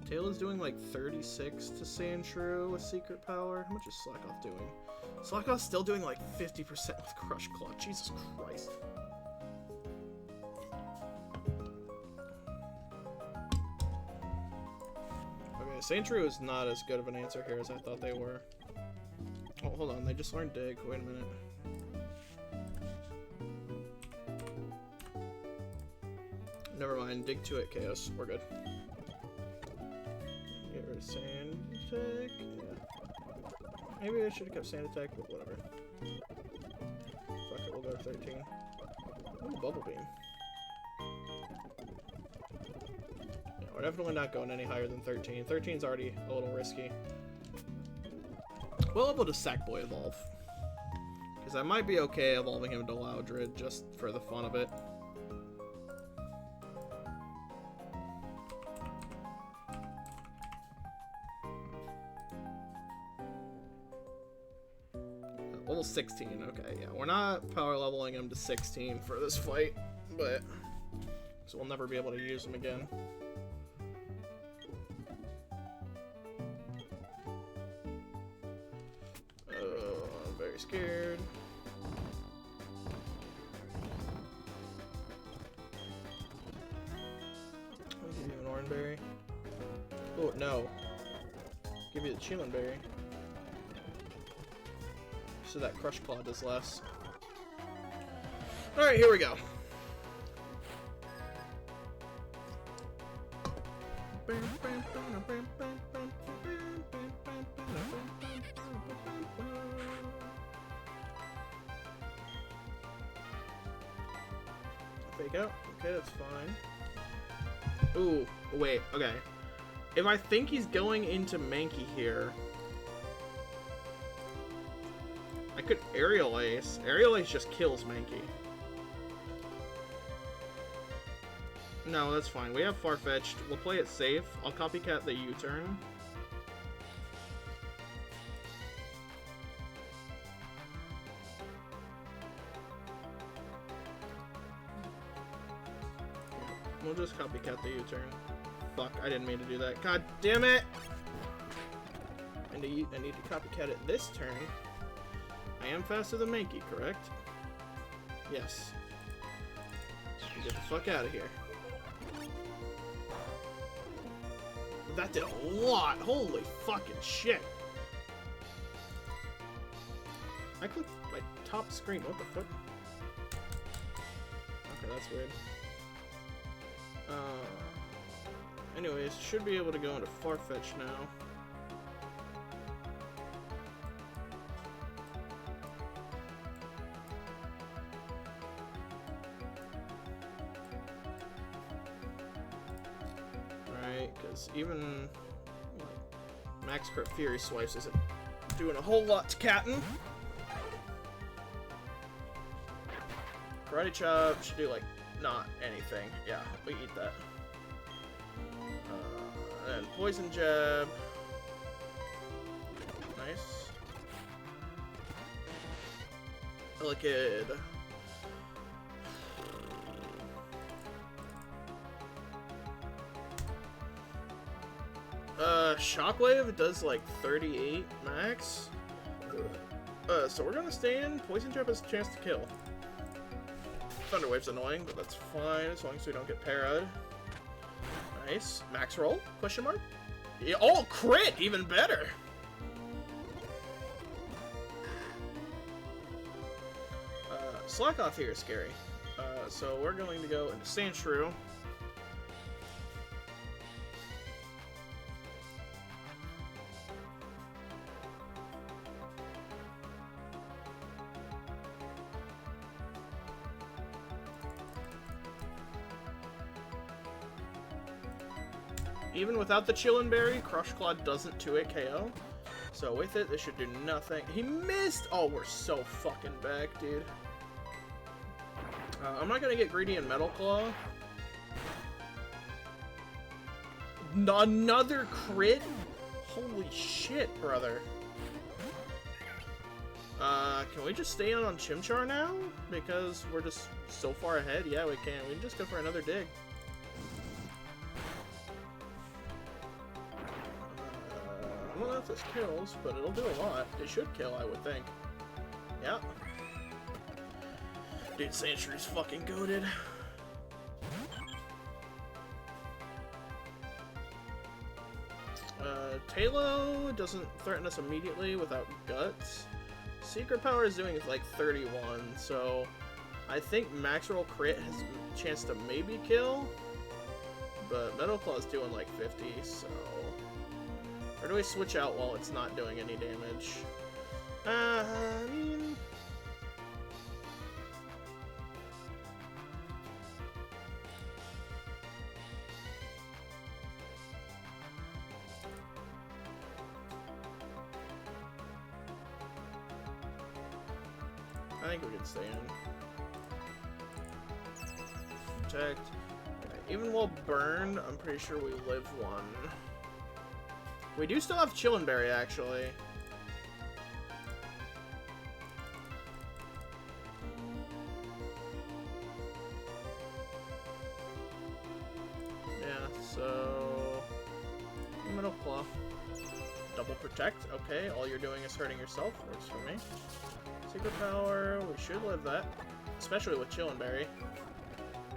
Taylor's doing like 36 to Sandshrew with Secret Power. How much is Slackoff doing? Slackoff's still doing like 50% with Crush Claw. Jesus Christ. Okay, Sandshrew is not as good of an answer here as I thought they were. Oh, hold on. They just learned Dig. Wait a minute. Never mind. Dig 2 at Chaos. We're good. Get rid of Sand Attack. Yeah. Maybe I should have kept Sand Attack, but whatever. Fuck it, we'll go to 13. Ooh, Bubble Beam. Yeah, we're definitely not going any higher than 13. 13's already a little risky. We'll able to Sackboy evolve. Because I might be okay evolving him to Loudred just for the fun of it. Level 16, okay, yeah. We're not power leveling him to 16 for this fight, but so we'll never be able to use him again. I'm very scared. I'll give you an Orange Berry. Oh, no. Give you the Chillin' Berry. So that Crush Claw does less. Alright, here we go. Fake out. Okay, that's fine. Ooh, wait, okay. If I think he's going into Mankey here, I could Aerial Ace. Aerial Ace just kills Mankey. No, that's fine. We have Farfetch'd. We'll play it safe. I'll copycat the U-turn. We'll just copycat the U-turn. Fuck, I didn't mean to do that. God damn it! I need to copycat it this turn. I am faster than Mankey, correct? Yes. Get the fuck out of here. That did a lot! Holy fucking shit! I clicked my top screen, what the fuck? Okay, that's weird. Anyways, should be able to go into Farfetch now. Because even like, Max Crit Fury Swipes isn't doing a whole lot to Captain. Karate Chop should do like not anything. Yeah, we eat that. And Poison Jab. Nice. Liquid. Shockwave does like 38 max. So we're gonna stay in. Poison Jab has a chance to kill. Thunder Wave's annoying, but that's fine as long as we don't get parried. Nice. Max roll? Question mark? Yeah, oh, crit! Even better! Slack off here is scary. So we're going to go into Sandshrew. Even without the Chillin' Berry, Crush Claw doesn't 2-hit KO. So with it, this should do nothing. He missed! Oh, we're so fucking back, dude. I'm not gonna get greedy in Metal Claw. Another crit? Holy shit, brother. Can we just stay on Chimchar now? Because we're just so far ahead? Yeah, we can. We can just go for another dig. I don't know if this kills, but it'll do a lot. It should kill, I would think. Yeah. Dude, Sandshrews fucking goated. Talo doesn't threaten us immediately without Guts. Secret Power is doing like 31, so I think Max Roll Crit has a chance to maybe kill, but Metal Claw is doing like 50, so... Or do we switch out while it's not doing any damage? I mean... I think we can stay in. Protect. Okay. Even while burned, I'm pretty sure we live one. We do still have Chillin' Berry, actually. Yeah, so... Metal Claw. Double Protect. Okay, all you're doing is hurting yourself. Works for me. Secret Power, we should live that. Especially with Chillin' Berry.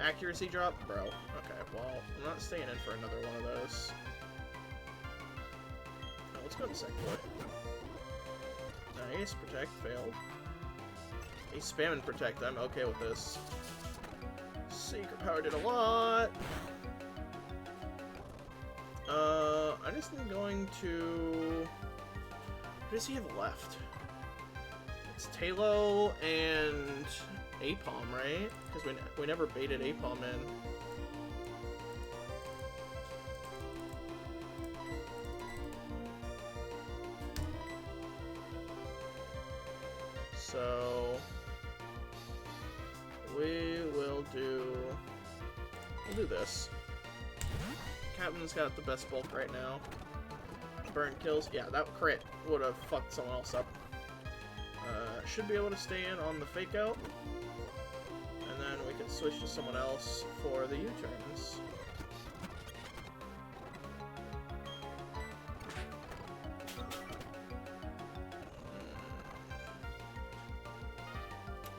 Accuracy drop? Bro. Okay, well, I'm not staying in for another one of those. No, let's go to Sector. Nice, Protect, failed. He's spamming Protect, I'm okay with this. Secret Power did a lot. I just am going to... What does he have left? It's Talo and Apom, right? Because we never baited Apom in. So we'll do this. Captain's got the best bulk right now. Burn kills. Yeah, that crit would have fucked someone else up. Should be able to stay in on the fake out. And then we can switch to someone else for the U-turns.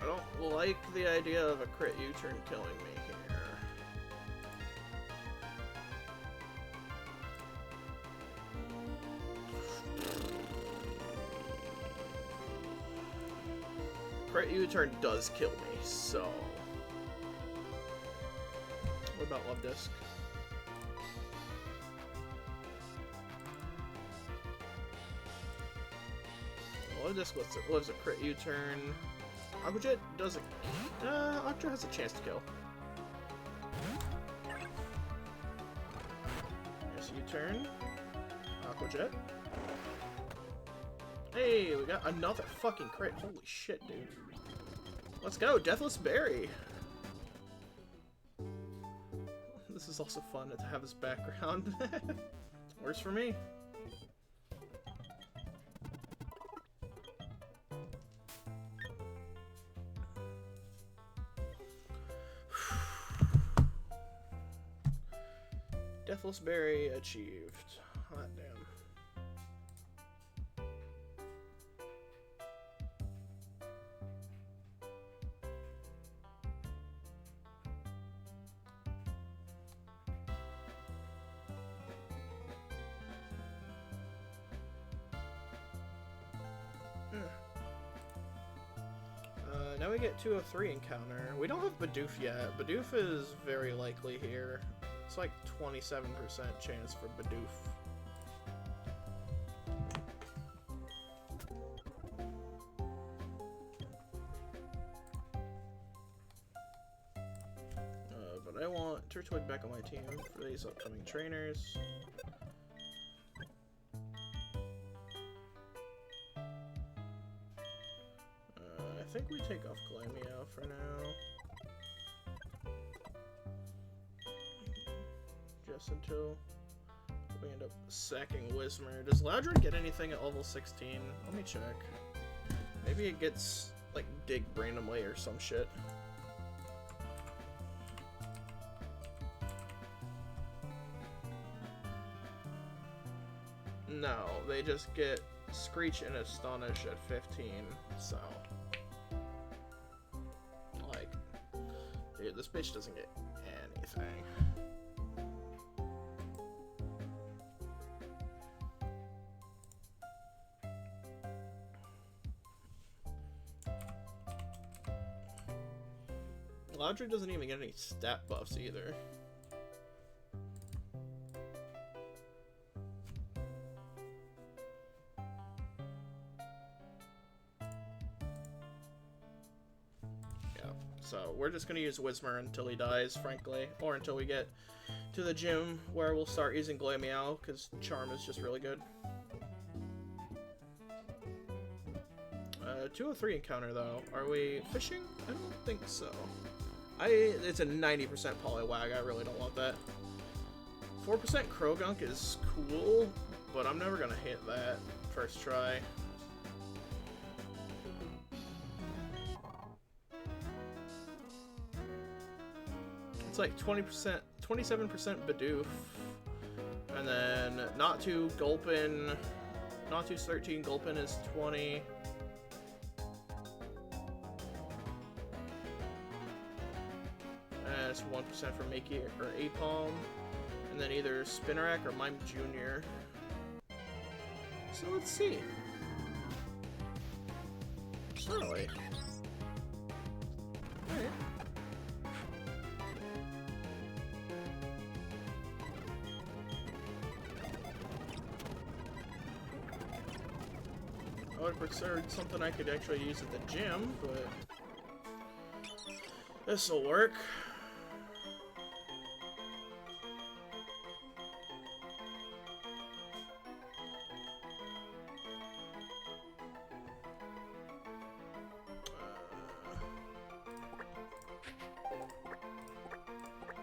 I don't like the idea of a crit U-turn killing me here. Crit U-turn does kill me, so... What about Love Disc? Love Disc was a crit U-turn. Aqua Jet doesn't... Octra has a chance to kill. There's U-turn. Aqua Jet. Hey, we got another fucking crit. Holy shit, dude. Let's go, Deathless Berry. This is also fun to have this background. Works for me. Deathless Berry achieved. Hot damn. we get 203 encounter. We don't have Bidoof yet. Bidoof is very likely here. It's like 27% chance for Bidoof. But I want Turtwig back on my team for these upcoming trainers. I think we take off Glamio for now. Just until we end up sacking Whismer. Does Loudred get anything at level 16? Let me check. Maybe it gets, like, dig randomly or some shit. No, they just get Screech and Astonish at 15, so... Like, dude, this bitch doesn't get anything. Loudred doesn't even get any stat buffs either. So we're just going to use Whismer until he dies, frankly. Or until we get to the gym where we'll start using Glameow, because Charm is just really good. 203 encounter, though. Are we fishing? I don't think so. It's a 90% Poliwag. I really don't want that. 4% Krogunk is cool, but I'm never going to hit that first try. It's like 20%, 27% Bidoof, and then Not-Too Gulpin, Not-Too's 13, Gulpin is 20. And it's 1% for Makey or Apalm, and then either Spinnerack or Mime Jr. So let's see. Surely. Alright. I would have preferred something I could actually use at the gym, but this'll work.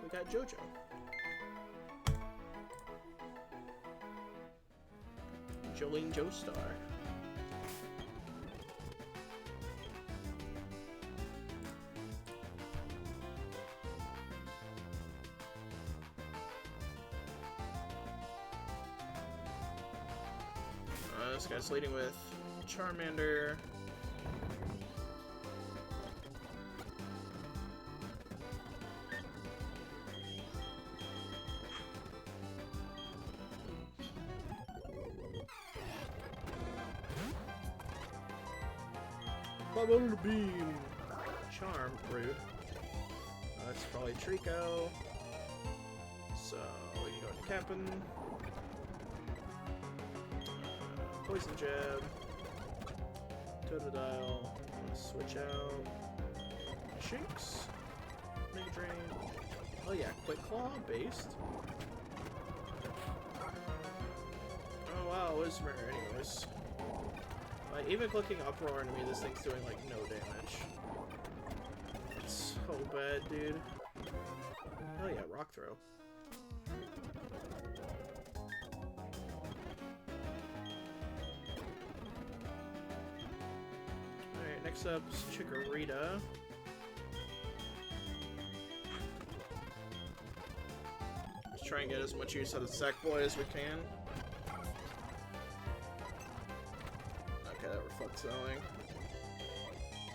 We got JoJo. Jolene Joestar. This guy's leading with Charmander. Bubble Beam. Charm, rude. That's probably Trico. So we can go to Cap'n. Poison Jab, Totodile, switch out, Shinx, Mega Drain, oh yeah, Quick Claw, based. Oh wow, Whismer, anyways. Like, even clicking Uproar into me, this thing's doing like no damage. It's so bad, dude. Oh yeah, Rock Throw. Next up is Chikorita. Let's try and get as much use out of Sackboy as we can. Okay, that reflects selling.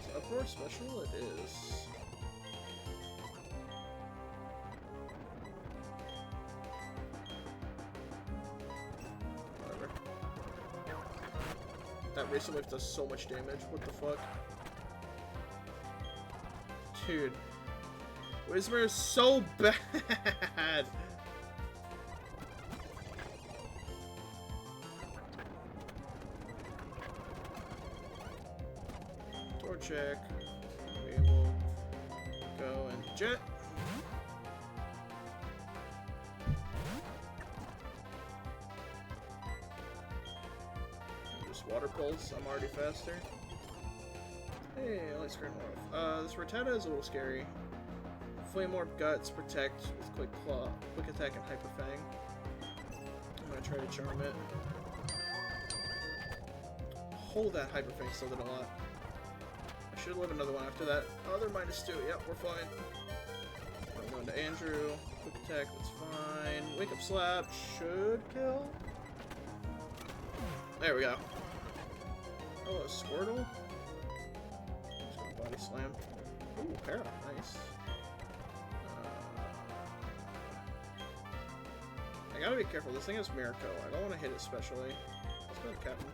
Is Uproar special? It is. Whatever. That recent wave does so much damage. What the fuck? Dude. Whisper is so bad. Check. We will go and jet. Just water pulse. I'm already faster. Hey, light screen off. This Rattata is a little scary. Flame Orb Guts protect with quick claw, quick attack, and Hyper Fang. I'm gonna try to charm it. Hold that Hyper Fang still did a lot. Should live another one after that. Oh, they're -2. Yep, we're fine. I'm going to Andrew. Quick attack, that's fine. Wake up slap should kill. There we go. Oh, a Squirtle. Just gonna body slam. Ooh, para, nice. I gotta be careful. This thing is Miracle. I don't want to hit it especially. Let's go to Captain.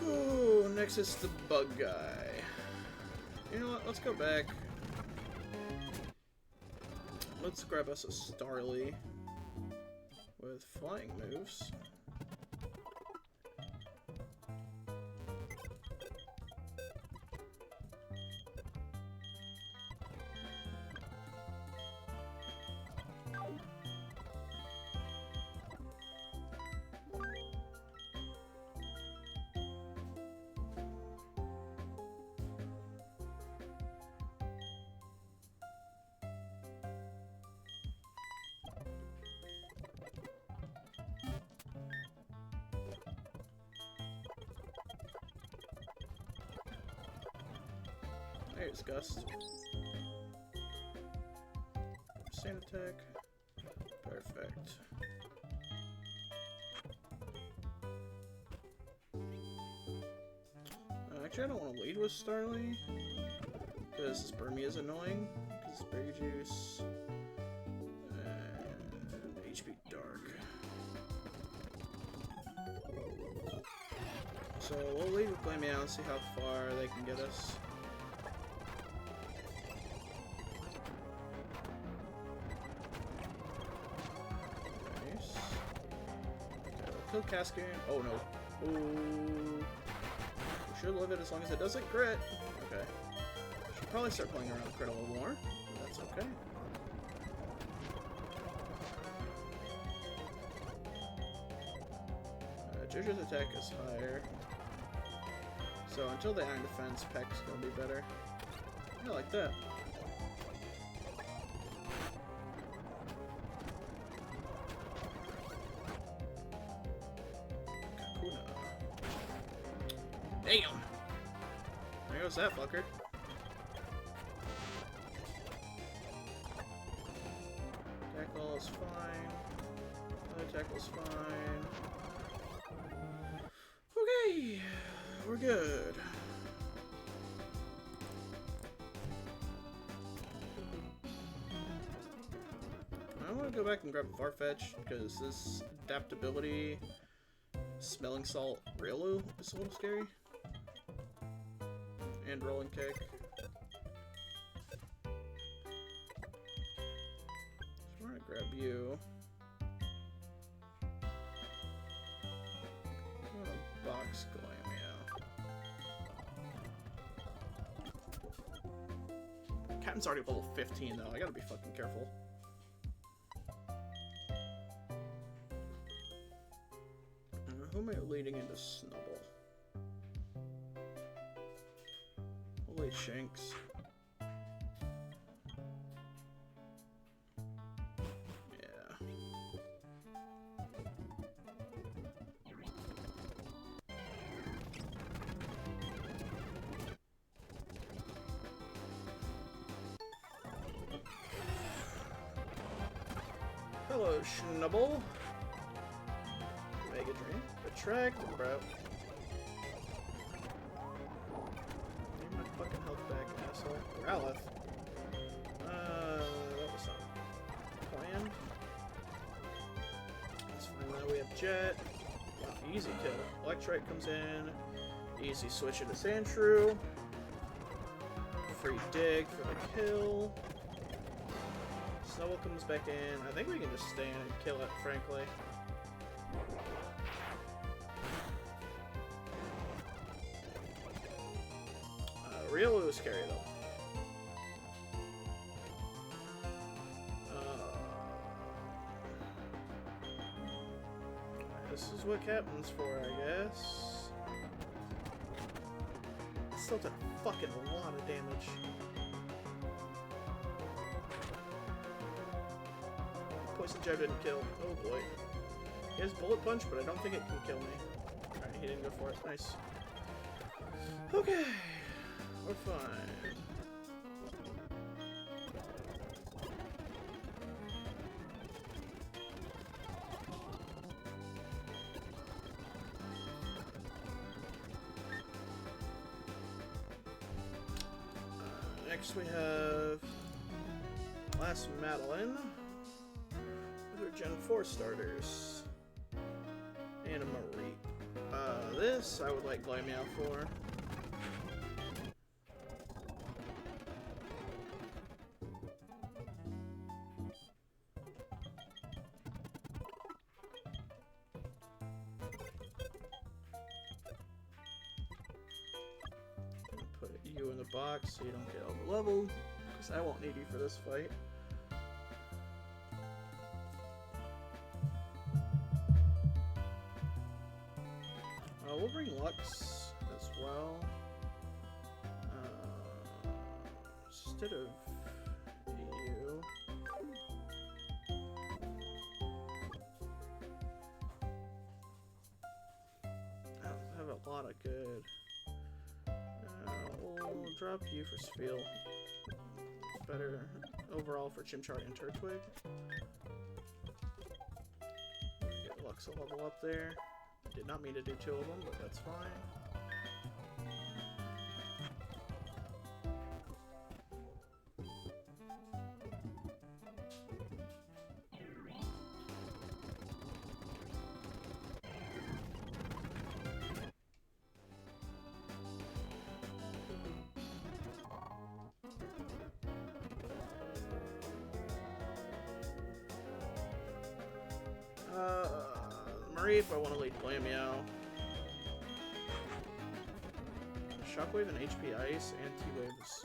Ooh, next is the bug guy. You know what? Let's go back. Let's grab us a Starly with flying moves. There's Gust. Sand attack. Perfect. Actually, I don't want to lead with Starly, because this Burmy is annoying, because it's Berry Juice, and HP Dark. So we'll lead with Glameow and see how far they can get us. Kill Cascade. Oh no. Ooh. We should live it as long as it doesn't crit. Okay. Should probably start playing around crit a little more. That's okay. Jojo's attack is higher. So until the Iron Defense, Peck's gonna be better. I like that. Damn! There goes that fucker. Tackle is fine. Other tackle's fine. Okay, we're good. I want to go back and grab Farfetch because this adaptability, smelling salt, Riolu is a little scary. And rolling kick. So we're gonna grab you. I'm gonna box Glameow. Captain's already level 15 though, I gotta be fucking careful. Who am I leading into Snubble? Holy Shanks. Yeah. Hello, Schnubble. Mega Drain. Attract, bro. Give my fucking health back, asshole. Rowleth. That was not planned. That's fine now. We have Jet. Wow, easy kill. Electrite comes in. Easy switch into Sandshrew. Free dig for the kill. Snowball comes back in. I think we can just stay in and kill it, frankly. Riolu is scary though. This is what Captain's for, I guess. Still took fucking a lot of damage. Poison Jab didn't kill. Oh boy. He has Bullet Punch, but I don't think it can kill me. Alright, he didn't go for it. Nice. Okay. We're fine. Next we have Last Madeline with her Gen 4 starters. And a Marie. This I would like Glammeow for. Put you in the box so you don't get over leveled, because I won't need you for this fight. We'll bring Lux as well. Instead of you. I don't have a lot of good. We'll drop you for Spiel. Better overall for Chimchar and Turtwig. Get Lux a level up there. Did not mean to do two of them, but that's fine. Marie, if I want to lead Glammeow. Shockwave and HP Ice and T-Wave is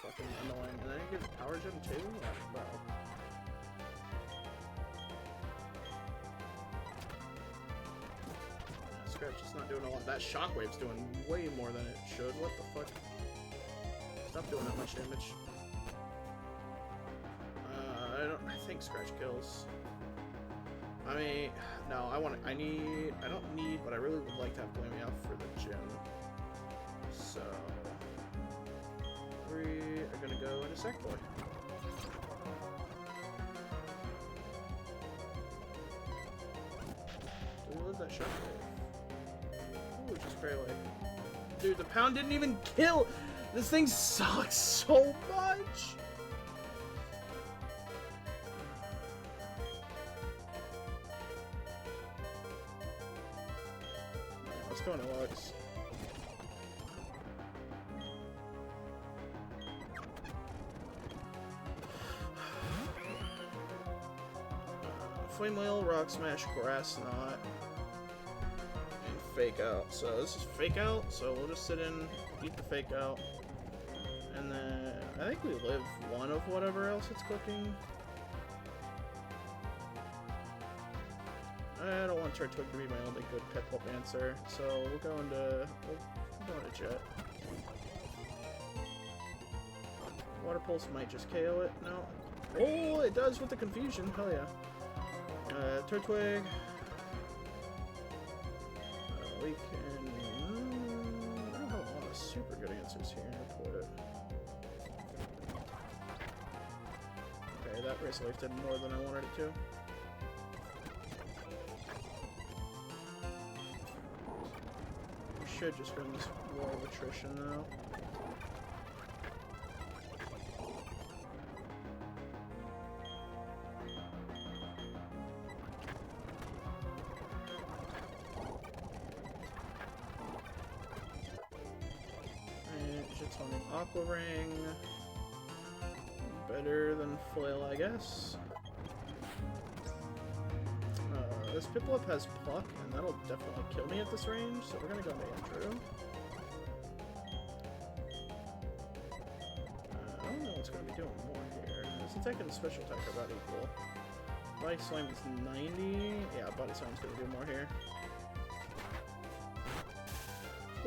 fucking annoying. And then he gives Power Gem too? Like, bro. Scratch is not doing a lot. That Shockwave's doing way more than it should. What the fuck? Stop doing that much damage. I think Scratch kills. I mean, no, I don't need, but I really would like to have Glammeow for the gym. So, we are gonna go into Sackboy. Do we lose that Shockwave? Ooh, just barely. Dude, the pound didn't even kill! This thing sucks so much! Let's go into Lux. Flame Whale, Rock Smash, Grass Knot, and Fake Out. So this is Fake Out, so we'll just sit in, eat the Fake Out, and then I think we live one of whatever else it's cooking. I don't want Turtwig to be my only good Piplup answer, so we'll go into Jet. Water Pulse might just KO it. No. Oh, it does with the confusion. Hell yeah. Turtwig. We can. I don't have a lot of super good answers here. I'll put it. Okay, that Race Life did more than I wanted it to. should just win this war of attrition, though. Shitsonic Aqua Ring. Better than Flail, I guess. This Piplup has Pluck, and that'll definitely kill me at this range, so we're gonna go into Andrew. I don't know what's gonna be doing more here. This attack and special attack are about equal. Body Slam is 90. Yeah, Body Slam's gonna do more here.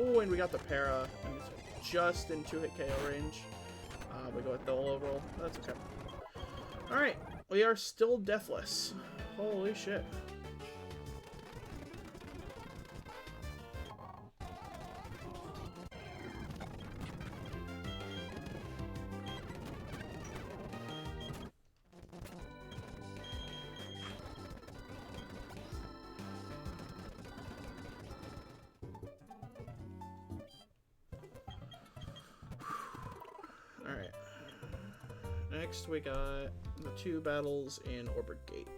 Oh, and we got the Para, and it's just in 2-hit KO range. We go with the overall. That's okay. Alright, we are still deathless. Holy shit. Alright. Next we got the 2 battles in Orbit Gate.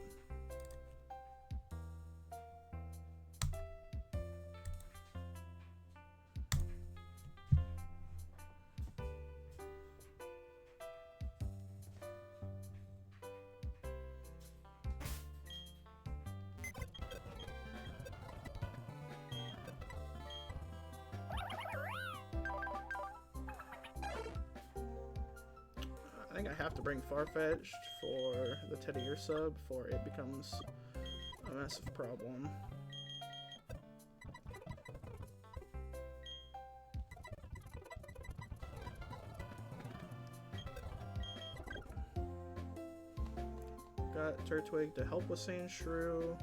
I think I have to bring Farfetch'd for the Teddy Ursa before it becomes a massive problem. Got Turtwig to help with Sandshrew.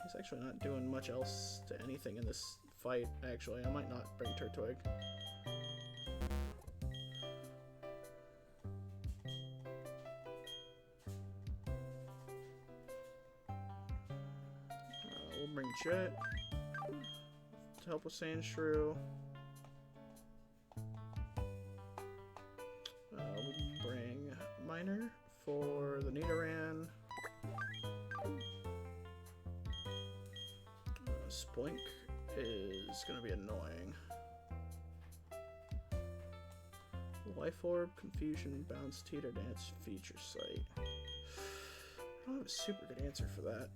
He's actually not doing much else to anything in this fight, actually. I might not bring Turtwig. We'll bring Jet to help with Sandshrew. We'll bring Miner for the Nidoran. Spoink is going to be annoying. Life Orb, Confusion, Bounce, Teeter Dance, Feature Sight. I don't have a super good answer for that.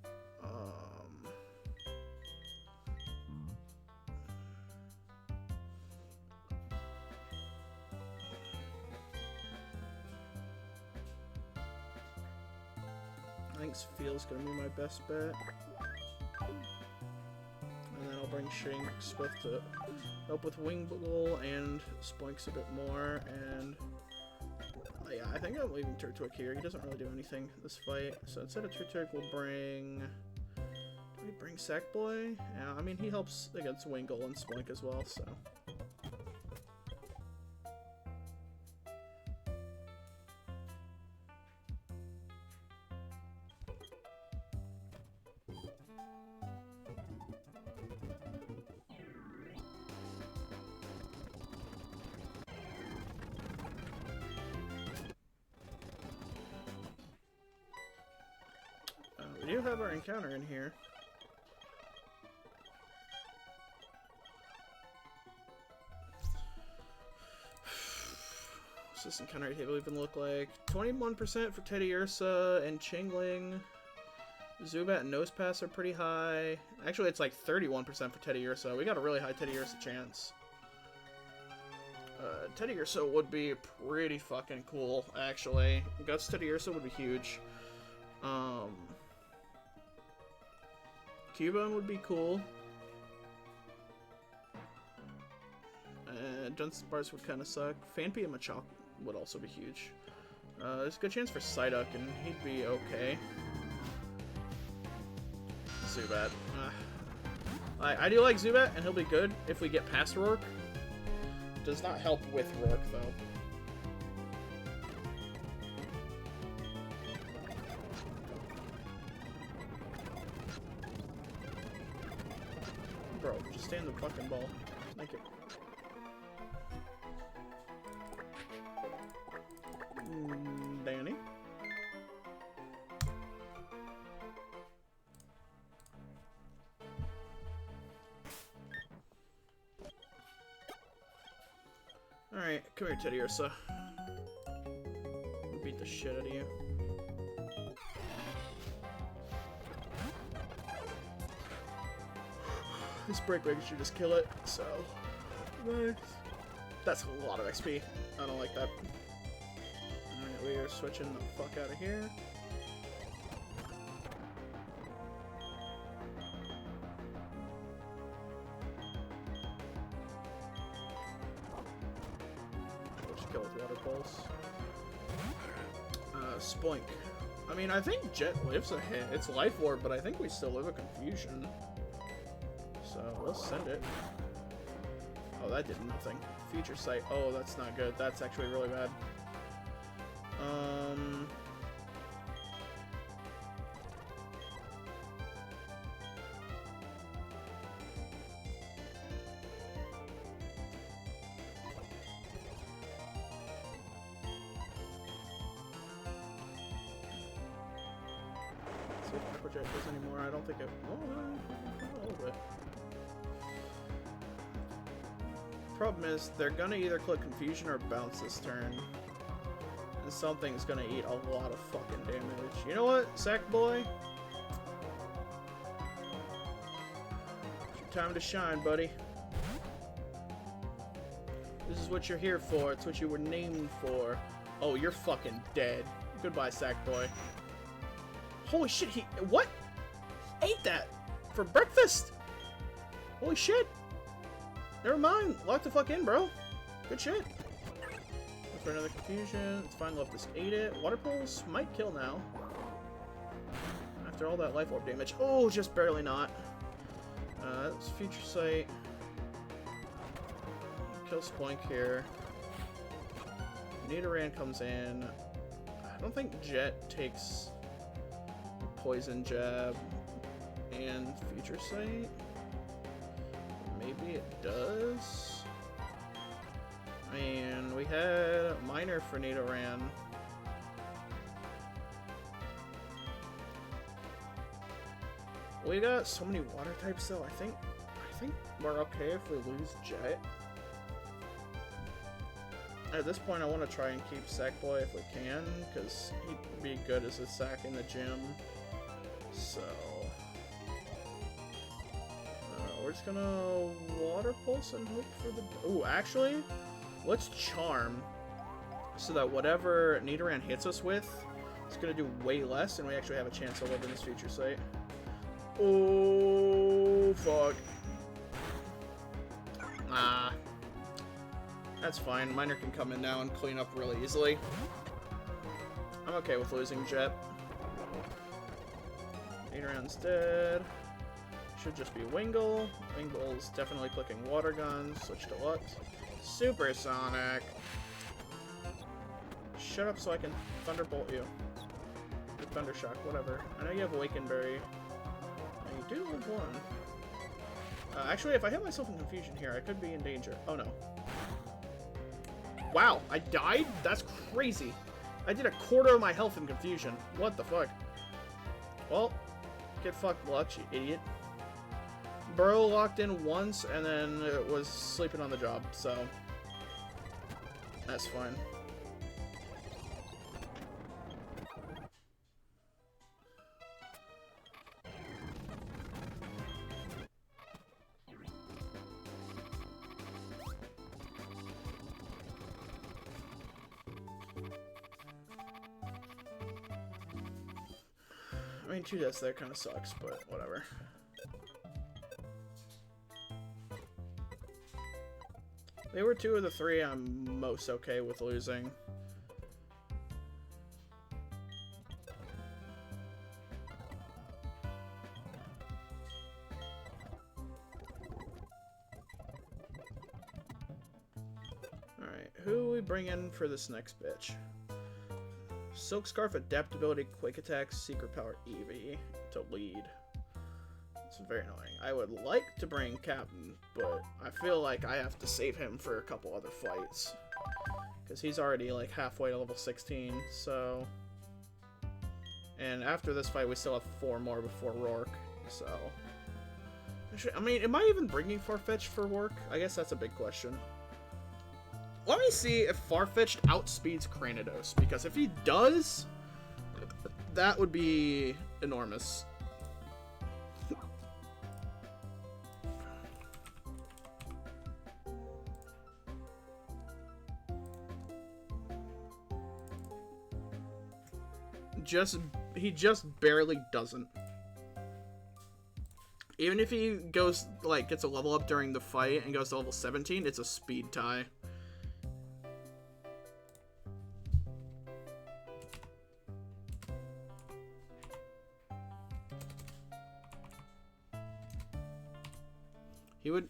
I think Spheal's gonna be my best bet. And then I'll bring Shanks to help with Wingbull and Spoinks a bit more, and yeah, I think I'm leaving Turtwig here. He doesn't really do anything this fight. So instead of Turtwig, we'll bring... Do we bring Sackboy? Yeah, I mean, he helps against Wingull and Spoink as well, so... We do have our encounter in here. What's this encounter table even look like? 21% for Teddy Ursa and Chingling. Zubat and Nosepass are pretty high. Actually, it's like 31% for Teddy Ursa. We got a really high Teddy Ursa chance. Teddy Ursa would be pretty fucking cool, actually. Guts Teddy Ursa would be huge. Cubone would be cool. Dunsparce would kind of suck. Phanpy and Machop would also be huge. There's a good chance for Psyduck, and he'd be okay. Zubat. I do like Zubat, and he'll be good if we get past Rourke. Does not help with Rourke, though. Bro, just stay in the fucking ball. Thank you. Danny? Alright, come here, Teddy Ursa. I'll beat the shit out of you. This break should just kill it, so... Nice. That's a lot of XP. I don't like that. Alright, we are switching the fuck out of here. Just kill with water pulse. Spoink. I mean, I think Jet lives a hit. It's Life Orb, but I think we still live a Confusion. So, we'll send it. Oh, that did nothing. Future Sight. Oh, that's not good. That's actually really bad. Let's see if the project does anymore. I don't think it... Oh, a little bit. Problem is, they're gonna either click Confusion or Bounce this turn. And something's gonna eat a lot of fucking damage. You know what, Sackboy? It's your time to shine, buddy. This is what you're here for. It's what you were named for. Oh, you're fucking dead. Goodbye, Sackboy. Holy shit, he... What? Ate that? For breakfast? Holy shit. Never mind. Lock the fuck in, bro. Good shit. Look for another Confusion. It's fine. Left this ate it. Water Pulse might kill now. After all that Life Orb damage. Oh, just barely not. That's Future Sight. Kill Spoink here. Nidoran comes in. I don't think Jet takes Poison Jab and Future Sight. Maybe it does. And we had Minor for Nidoran. We got so many water types though. I think we're okay if we lose Jet. At this point, I want to try and keep Sackboy if we can, because he'd be good as a sack in the gym. So we're just gonna Water Pulse and hope for the... Ooh, actually, let's Charm, so that whatever Nidoran hits us with, it's gonna do way less, and we actually have a chance to live in this Future Sight. Oh, fuck. Ah. That's fine. Minor can come in now and clean up really easily. I'm okay with losing Jet. Nidoran's dead. Should just be Wingull. Wingull's definitely clicking Water Gun. Switch to Lux. Supersonic. Shut up so I can Thunderbolt you. Or Thundershock, whatever. I know you have Awakened Berry. You do have one. Actually, if I hit myself in Confusion here, I could be in danger. Oh no. Wow, I died? That's crazy. I did a quarter of my health in Confusion. What the fuck? Well, get fucked, Lux, you idiot. Bro locked in once and then was sleeping on the job, so that's fine. I mean, 2 deaths there kind of sucks, but whatever. They were 2 of the 3 I'm most okay with losing. Alright, who we bring in for this next bitch? Silk Scarf, Adaptability, Quick Attack, Secret Power, Eevee to lead. It's very annoying. I would like to bring Captain, but I feel like I have to save him for a couple other fights. Because he's already, like, halfway to level 16, so... And after this fight, we still have 4 more before Rourke, so... I mean, am I even bringing Farfetch'd for Rourke? I guess that's a big question. Let me see if Farfetch'd outspeeds Cranidos, because if he does, that would be enormous. He just barely doesn't. Even if he goes, like, gets a level up during the fight and goes to level 17, it's a speed tie.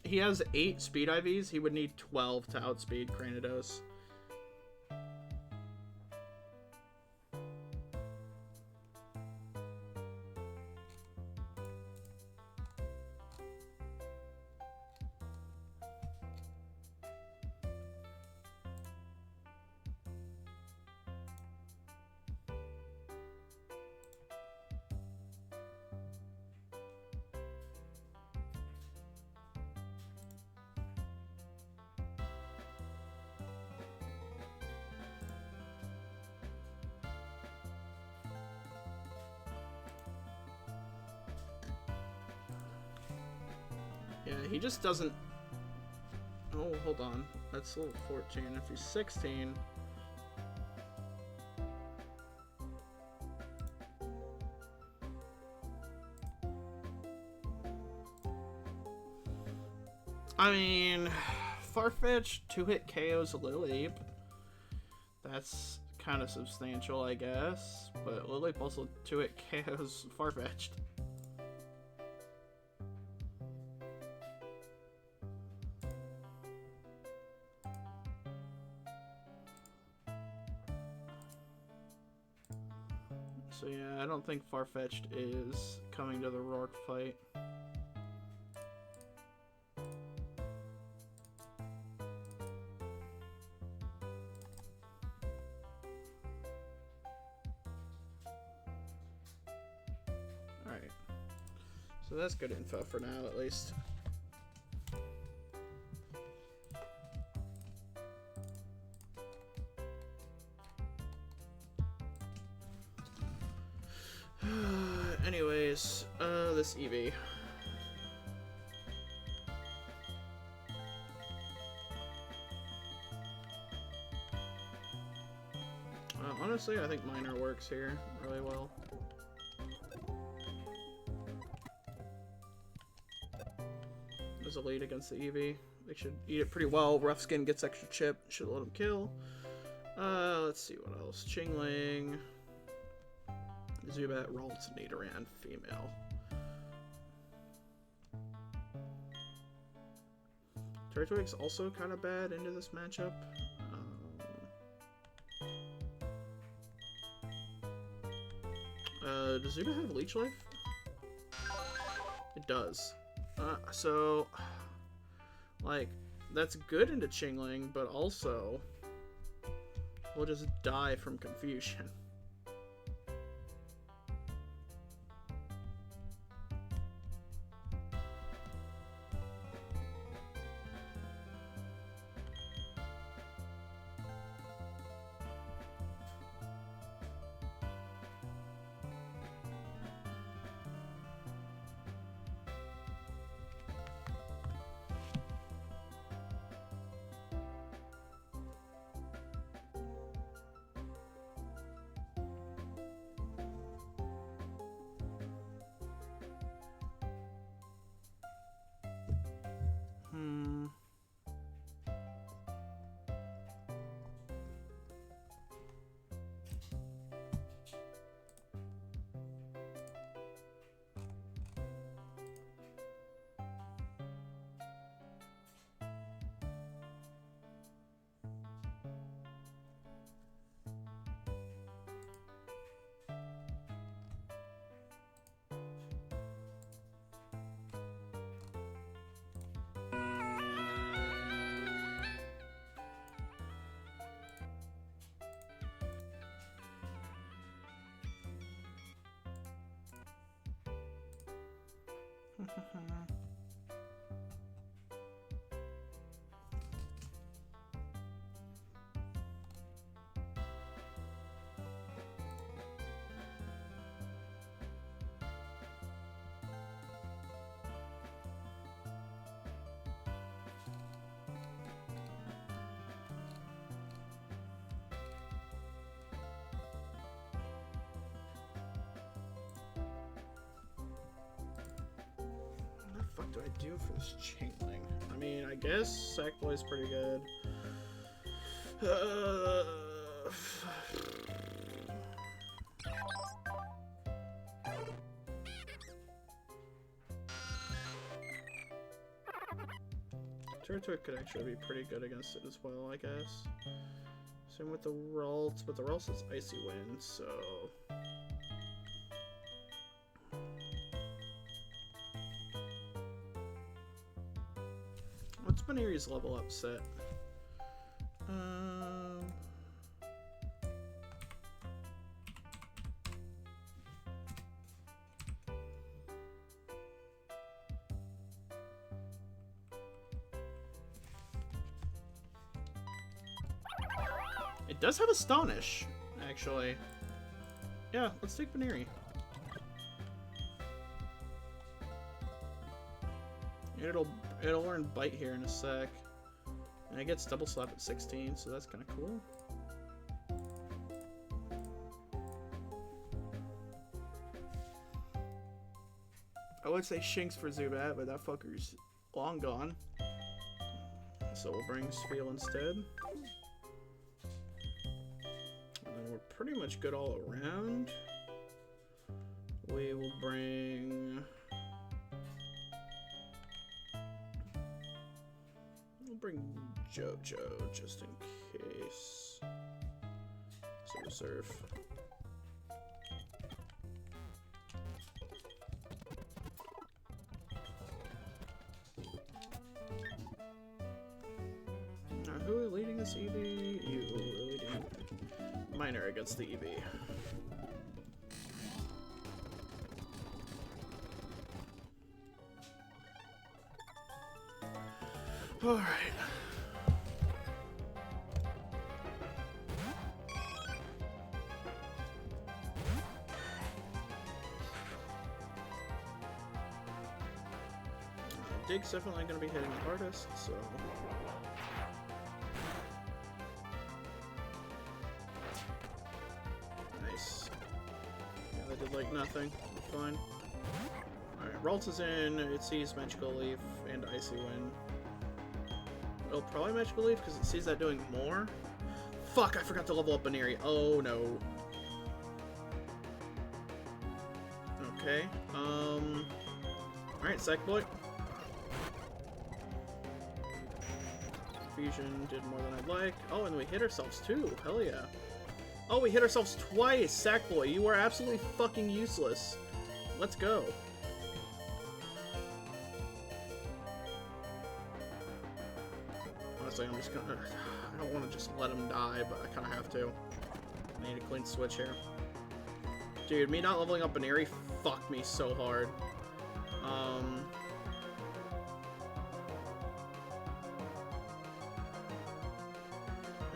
He has 8 speed IVs, he would need 12 to outspeed Cranidos. Yeah, he just doesn't... Oh, hold on. That's level 14. If he's 16... I mean... Farfetch 2-hit KOs Lilip. That's kind of substantial, I guess. But Lilip also 2-hit KOs Farfetch'd. So yeah, I don't think Farfetch'd is coming to the Rourke fight. Alright. So that's good info for now, at least. Anyways, this Eevee. Honestly, I think Minor works here really well. There's a lead against the Eevee. They should eat it pretty well. Rough Skin gets extra chip. Should let him kill. Let's see what else. Chingling. Zubat, Ralts, Nidoran, female. Turtwig's also kind of bad into this matchup. Does Zubat have Leech Life? It does. So, like, that's good into Chingling, but also, we'll just die from confusion. What do I do for this chainling? I mean, I guess Sackboy's pretty good. Turtwig could actually be pretty good against it as well, I guess. Same with the Ralts, but the Ralts is Icy Wind, so... What's Baneri's level up set? It does have Astonish, actually. Yeah, let's take Baneri. It'll learn Bite here in a sec. And it gets Double Slap at 16, so that's kind of cool. I would say Shinx for Zubat, but that fucker's long gone. So we'll bring Spiel instead. And then we're pretty much good all around. We will bring... We'll bring JoJo just in case. So reserve. Now, who is leading this EV? You are leading Minor against the EV. Alright. Dig's definitely going to be hitting the hardest, so... Nice. Yeah, that did like nothing. Fine. Alright, Ralts is in, it sees Magical Leaf and Icy Wind. It'll probably Magical Leaf because it sees that doing more. Fuck, I forgot to level up Baneri. Oh no. Okay, alright, Sackboy. Fusion did more than I'd like. Oh, and we hit ourselves too. Hell yeah. Oh, we hit ourselves twice. Sackboy, you are absolutely fucking useless. Let's go. Honestly, I'm just gonna... I don't want to just let him die, but I kind of have to. I need a clean switch here. Dude, me not leveling up Baneri fucked me so hard.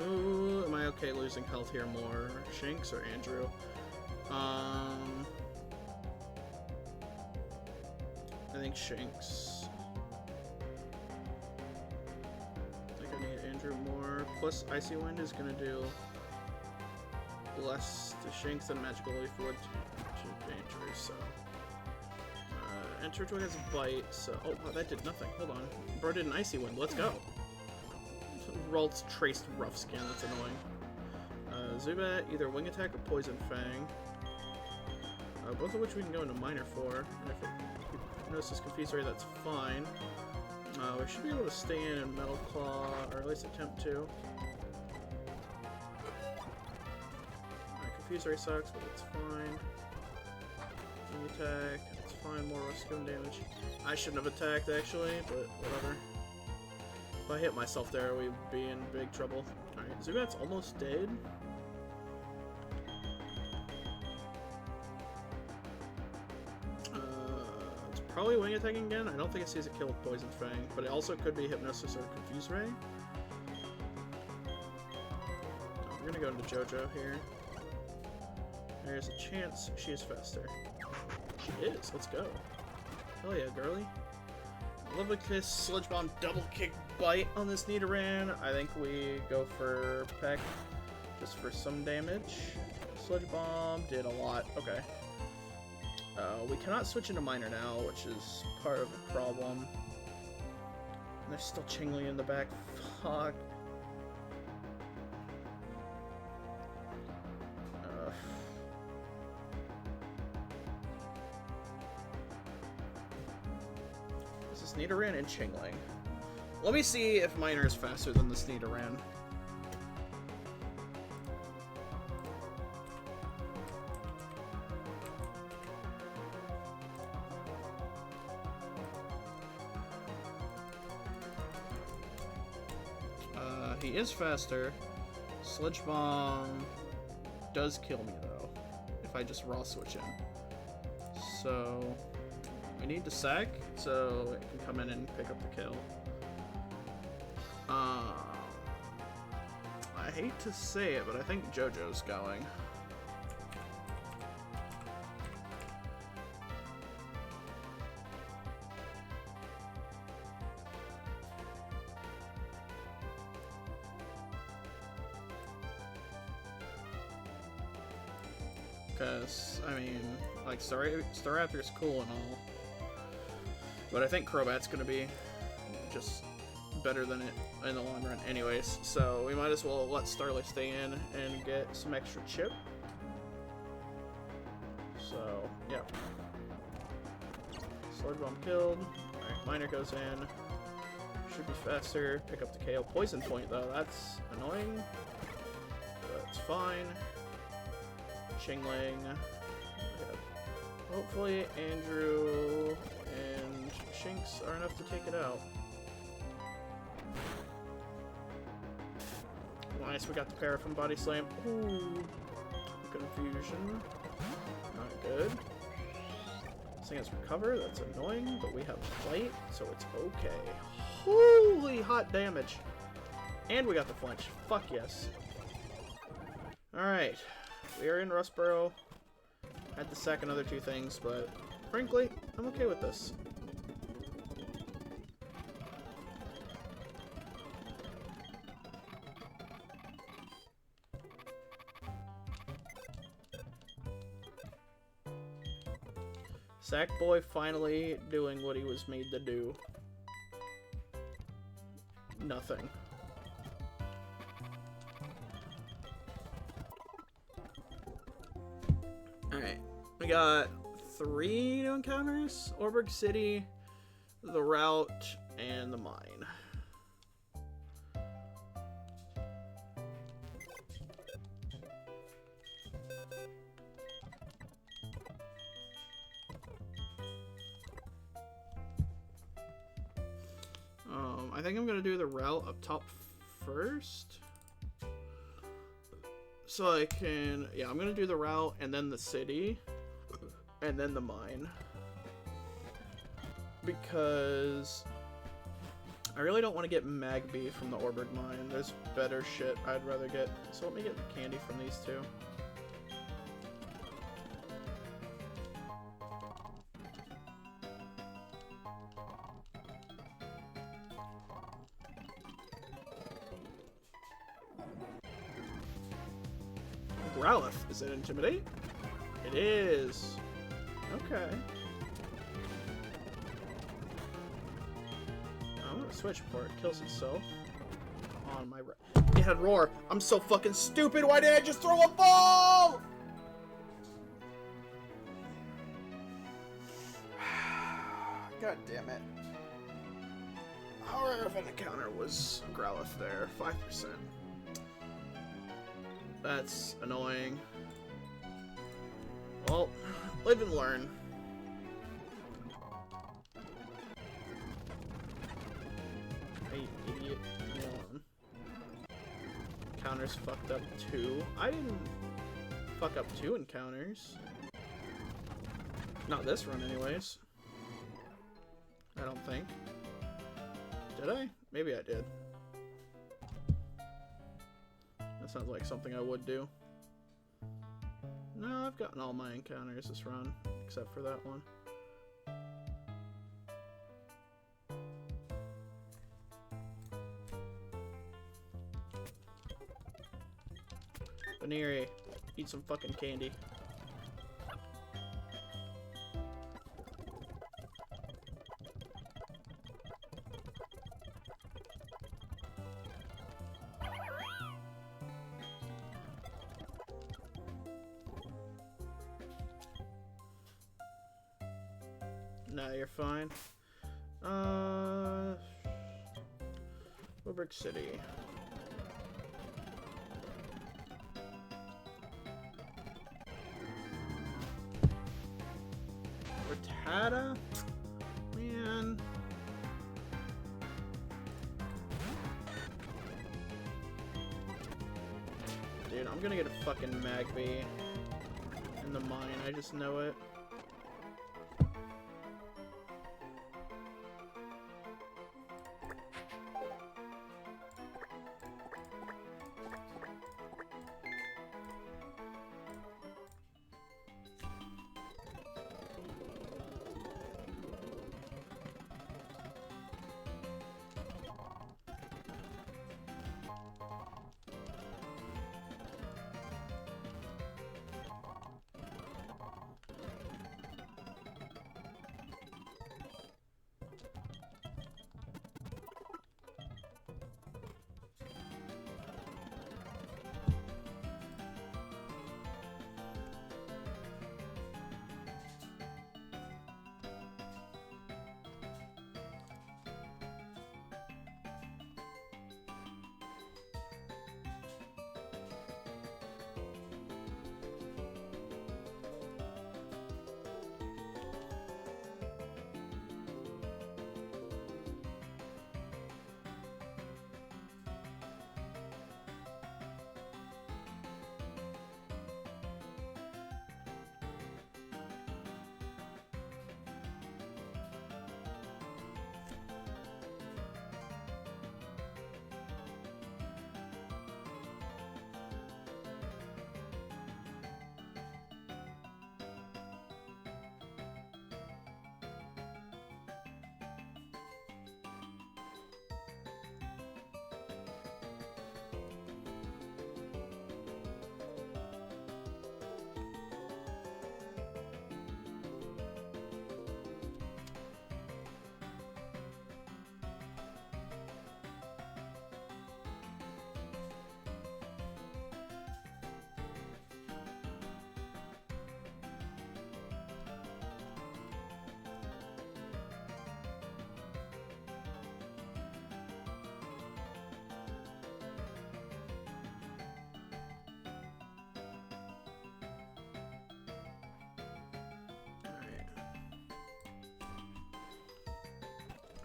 Ooh, am I okay losing health here more? Shinx or Andrew? I think Shinx. I think I need Andrew more. Plus, Icy Wind is gonna do less to Shinx than Magical Leaf would to Andrew, so. And Turtwig has a Bite, so. Oh, wow, that did nothing. Hold on. Bro did an Icy Wind. Let's go. Ralts traced Rough Skin, that's annoying. Zubat, either Wing Attack or Poison Fang. Both of which we can go into Minor for. And if it notices Confuse Ray, that's fine. We should be able to stay in Metal Claw, or at least attempt to. Confuse Ray sucks, but it's fine. Wing Attack, it's fine, more Rough Skin damage. I shouldn't have attacked, actually, but whatever. If I hit myself there, we'd be in big trouble. Alright, Zubat's almost dead. Let's Probably wing attacking again. I don't think it sees a kill with Poison Fang, but it also could be Hypnosis or Confuse Ray. We're gonna go into JoJo here. There's a chance she is faster. She is. Let's go. Hell yeah, girly. Lovely kiss, Sludge Bomb, double kick bite on this Nidoran. I think we go for Peck just for some damage. Sludge Bomb did a lot. Okay. We cannot switch into Minor now, which is part of the problem. And there's still Chingli in the back. Fuck. This is Nidoran and Chingli. Let me see if Minor is faster than this Nidoran. He is faster. Sludge Bomb does kill me though, if I just raw switch in. So we need to sack so it can come in and pick up the kill. I hate to say it, but I think JoJo's going. Because, I mean, like, Staraptor's cool and all, but I think Crobat's gonna be just better than it in the long run anyways, so we might as well let Starly stay in and get some extra chip. So, yeah. Sludge Bomb killed. Alright, Minor goes in. Should be faster. Pick up the KO. Poison Point, though, that's annoying. But it's fine. Chingling. Hopefully Andrew and Shinx are enough to take it out. Nice, we got the para from Body Slam. Ooh. Confusion. Not good. This thing has Recover, that's annoying, but we have Fight, so it's okay. Holy hot damage! And we got the flinch. Fuck yes. Alright. We are in Rustboro. Had to sack another 2 things, but frankly, I'm okay with this. Sackboy finally doing what he was made to do. Nothing. Alright, we got 3 new encounters. Orberg City, the route, and the mine. I think I'm gonna do the route up top first. So I can, yeah, I'm gonna do the route and then the city and then the mine. Because I really don't want to get Magby from the Orberg mine. There's better shit I'd rather get. So let me get the candy from these 2. Growlithe. Is it Intimidate? It is. Okay. I'm gonna switch before it kills itself. On my it had Roar. I'm so fucking stupid. Why did I just throw a ball? God damn it. How rare of an encounter was Growlithe there? 5%. That's annoying. Well, live and learn. Hey, idiot. Leave me alone. Encounters fucked up 2. I didn't fuck up 2 encounters. Not this run, anyways. I don't think. Did I? Maybe I did. That sounds like something I would do. No, I've gotten all my encounters this run, except for that one. Baneri, eat some fucking candy. No, you're fine. Wilbrick City. Rattata? Man. Dude, I'm gonna get a fucking Magby in the mine, I just know it.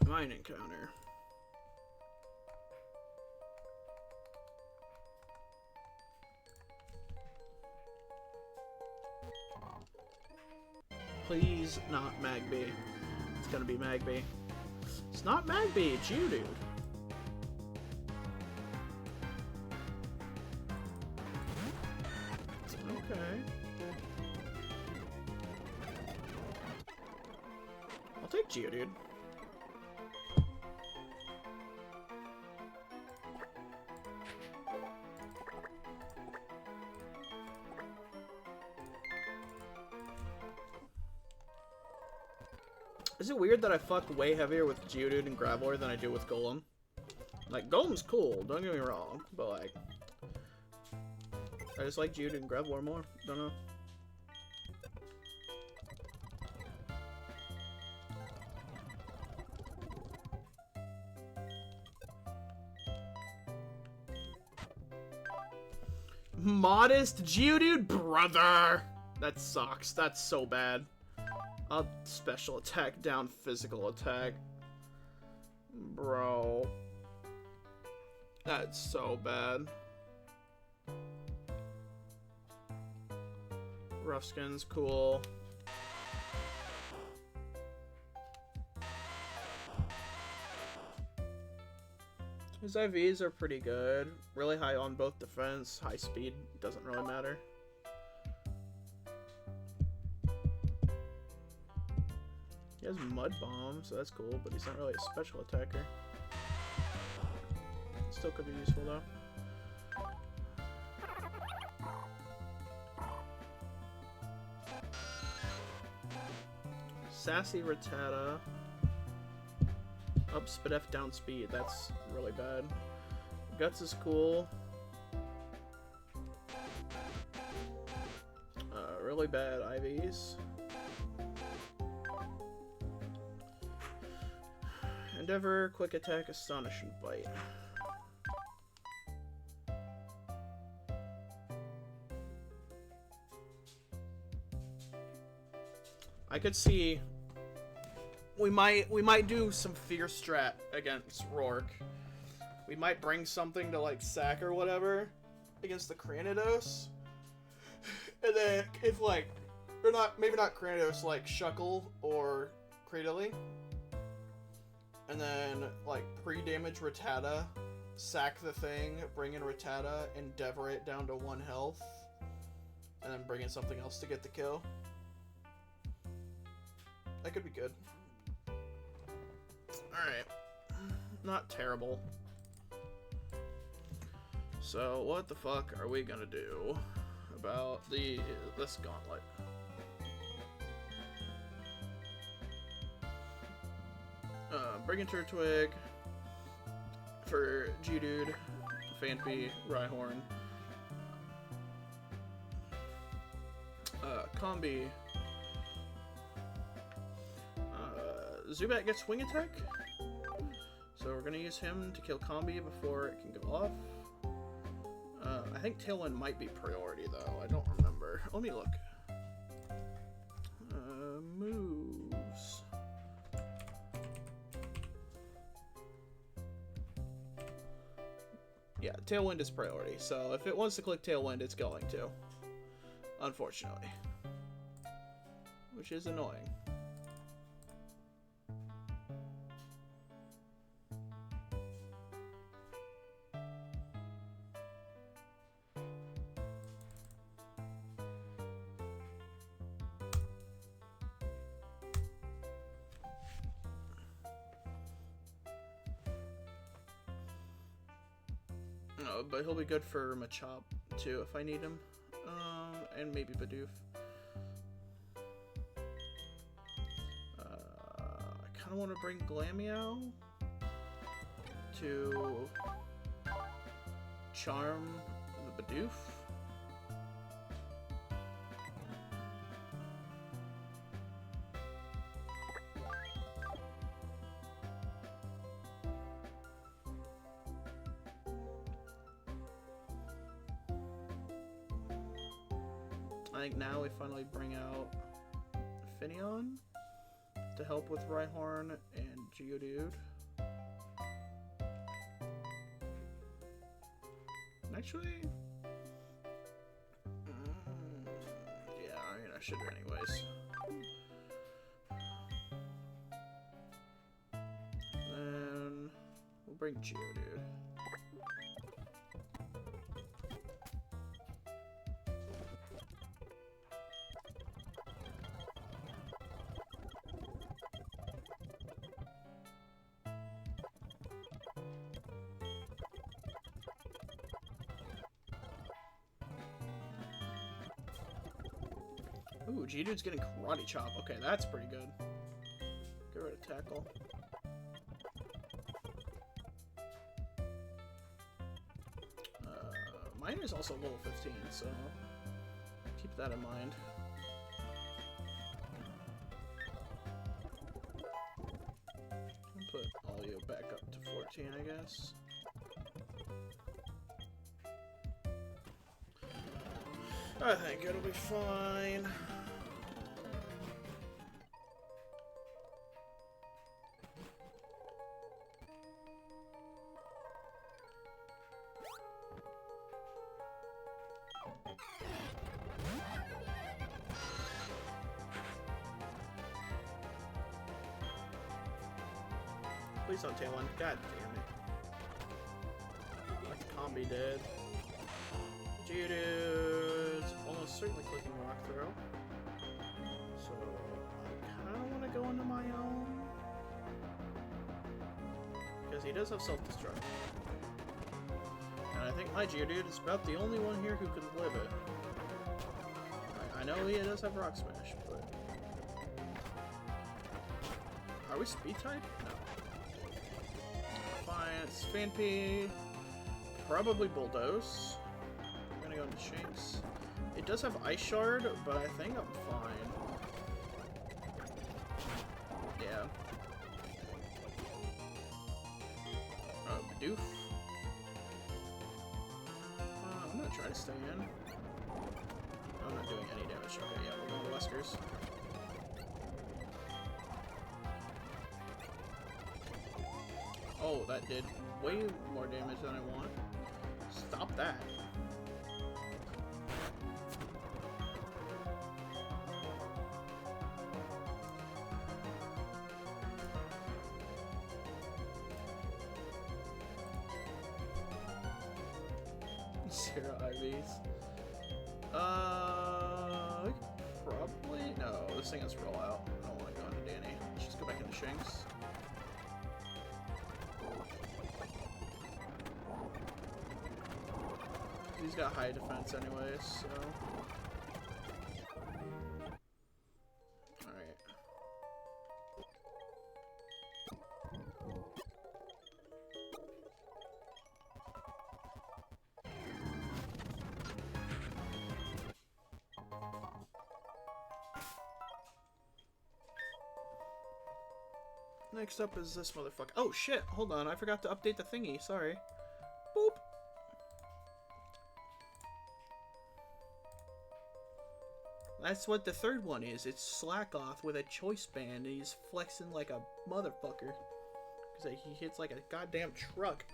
Mine encounter. Please not Magby. It's gonna be Magby. It's not Magby, it's you, dude. Okay. I'll take Geodude. Is it weird that I fuck way heavier with Geodude and Graveler than I do with Golem? Like, Golem's cool, don't get me wrong, but like... I just like Geodude and Graveler more, don't know. Modest Geodude? Brother! That sucks, that's so bad. I'll special attack down physical attack. Bro. That's so bad. Rough Skin's cool. His IVs are pretty good. Really high on both defense, high speed, doesn't really matter. He has Mud Bomb, so that's cool, but he's not really a special attacker. Still could be useful though. Sassy Rattata. Up speed F, down speed. That's really bad. Guts is cool. Really bad IVs. Endeavor, Quick Attack, Astonish, and Bite. I could see we might do some fear strat against Rourke. We might bring something to like sack or whatever against the Cranidos. And then if like or not maybe not Cranidos, like Shuckle or Cradily. And then like pre-damage Rattata, sack the thing, bring in Rattata, endeavor it down to 1 health, and then bring in something else to get the kill. That could be good. Alright. Not terrible. So, what the fuck are we gonna do about this gauntlet? Bring in Turtwig for Geodude, Phanpy, Rhyhorn. Combi. Zubat gets Wing Attack, so we're gonna use him to kill Combi before it can go off. I think Tailwind might be priority though, I don't remember. Let me look. Moves. Yeah, Tailwind is priority, so if it wants to click Tailwind, it's going to. Unfortunately. Which is annoying. No, but he'll be good for Machop too if I need him. And maybe Bidoof. I kind of want to bring Glameow to charm the Bidoof. I think now we finally bring out Finneon to help with Rhyhorn and Geodude. Actually, yeah, I mean I should anyways. Then we'll bring Geodude. Ooh, Geodude's getting Karate Chop. Okay, that's pretty good. Get rid of Tackle. Mine is also level 15, so keep that in mind. I'll put all you back up to 14, I guess. I think it'll be fine. Please don't tail one. God damn it. be dead. Geodude's almost certainly clicking Rock Throw. So I kind of want to go into my own. Because he does have Self-Destruct. And I think my Geodude is about the only one here who can live it. I know he does have Rock Smash, but... Are we Speed type? No. Defiance, Phanpy, probably Bulldoze. I'm gonna go into Shanks. It does have Ice Shard, but I think I'm fine. Yeah. Bidoof. I'm gonna try to stay in. I'm not doing any damage. Okay, yeah, we're going to Weskers. Oh, that did way more damage than I want. Stop that. Zero IVs. We could probably... No, this thing has to roll out. I don't want to go into Danny. Let's just go back into Shanks. He's got high defense anyways, so... Alright. Next up is this motherfucker. Oh shit, hold on, I forgot to update the thingy, sorry. Boop! That's what the third one is. It's Slackoth with a choice band, and he's flexing like a motherfucker. Because he hits like a goddamn truck.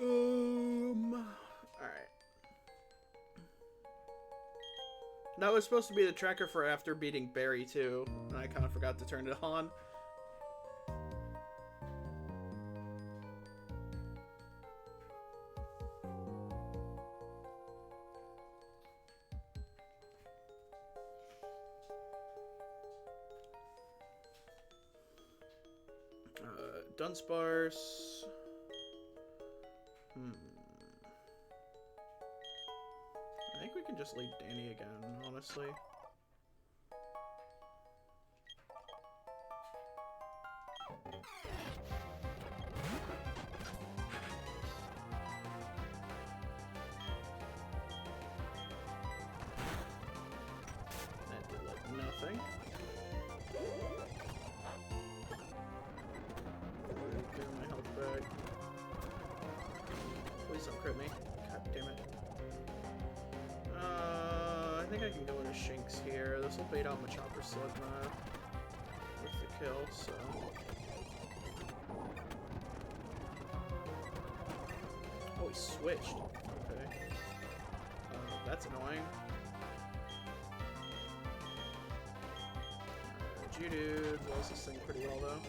Alright. That was supposed to be the tracker for after beating Barry too, and I kind of forgot to turn it on. Dunsparce. I think we can just leave Danny again, honestly. That did like nothing. Give my health back. Please don't crit me. God damn it. I think I can go into Shanks here. This will bait out my Chopper Slugma with the kill, so... Oh, he switched. Okay. That's annoying. Geodude does this thing pretty well, though.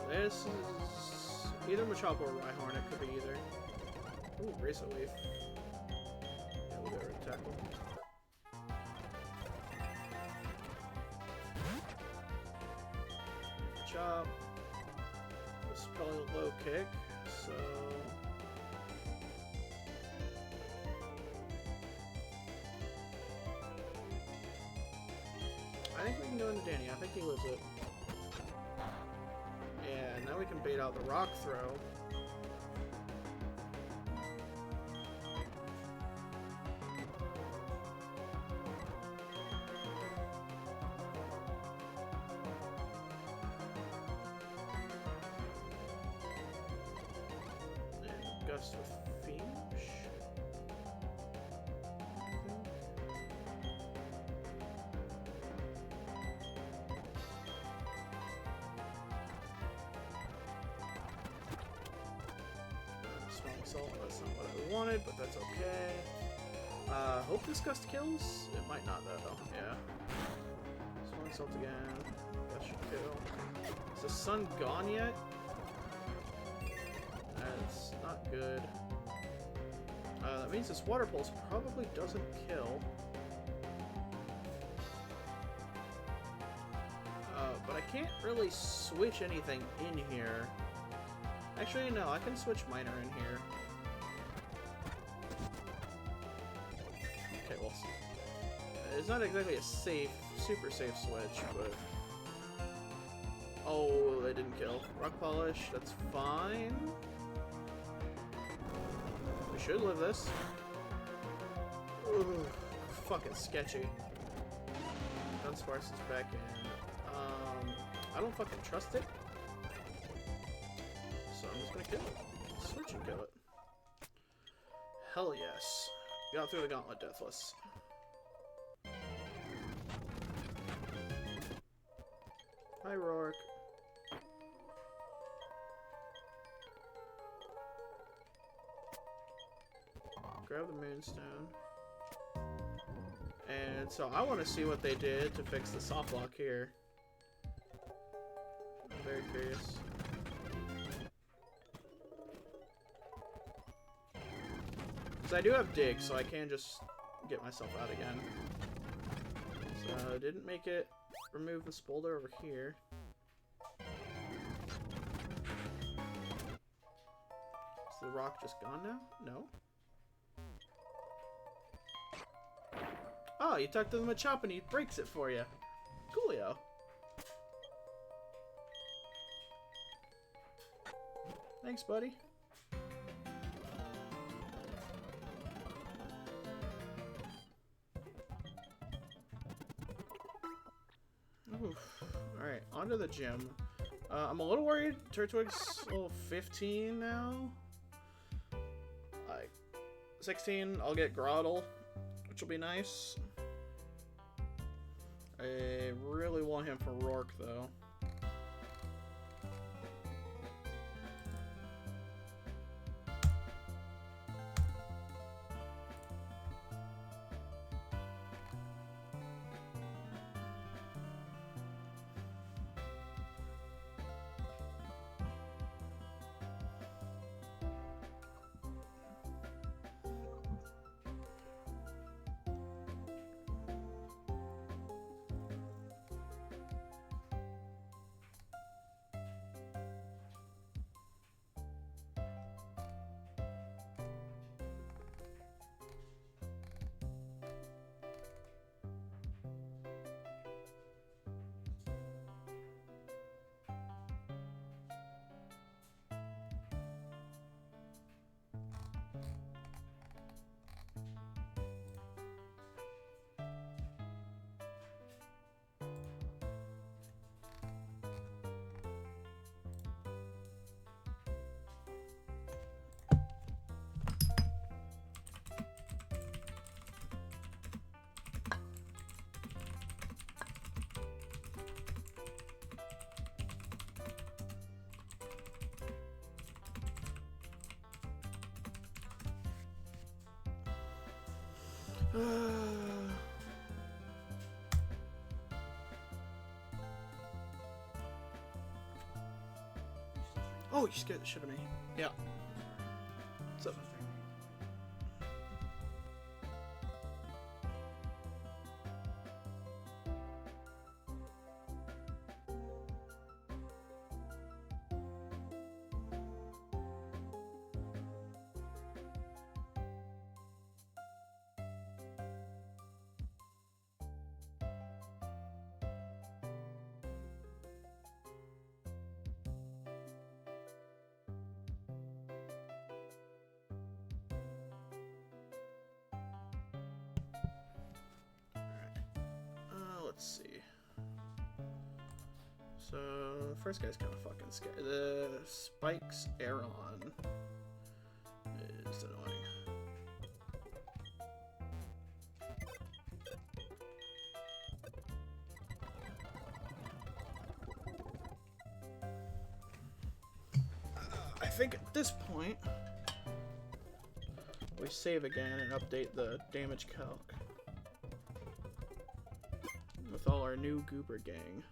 This is either Machop or Rhyhorn. It could be either. Ooh, Razor Leaf. Yeah, we'll go right tackle. Chop. This is probably a low kick, so... I think we can go into Danny. I think he lives it. Yeah, now we can bait out the Rock Throw. And Gust with Fiendish. Smelling salt, that's not what I wanted, but that's okay. Hope this gust kills? It might not though, yeah. Smelling salt again. That should kill. Is the sun gone yet? That's not good. That means this water pulse probably doesn't kill. But I can't really switch anything in here. Actually, no, I can switch minor in here. Okay, well, it's not exactly a safe, super safe switch, but... Oh, they didn't kill. Rock polish, that's fine. We should live this. Ugh, fucking sketchy. Dunsparce is back in. I don't fucking trust it. So I'm just gonna kill it. Switch and kill it. Hell yes. Got through the gauntlet deathless. Hi, Rourke. Grab the moonstone. And so I want to see what they did to fix the soft lock here. I'm very curious. Because I do have dig, so I can just get myself out again. So I didn't make it remove the spolder over here. Is the rock just gone now? No. Oh, you talk to the Machop and he breaks it for you. Coolio. Thanks, buddy. Oof. Alright, on to the gym. I'm a little worried. Turtwig's level 15 now. Like, 16, I'll get Groddle, which will be nice. I really want him for Rourke, though. Oh, you scared the shit out of me. Yeah. What's up? Let's see. So, the first guy's kind of fucking scary. The Spikes Aeron is annoying. I think at this point, we save again and update the damage calc with all our new Goober gang.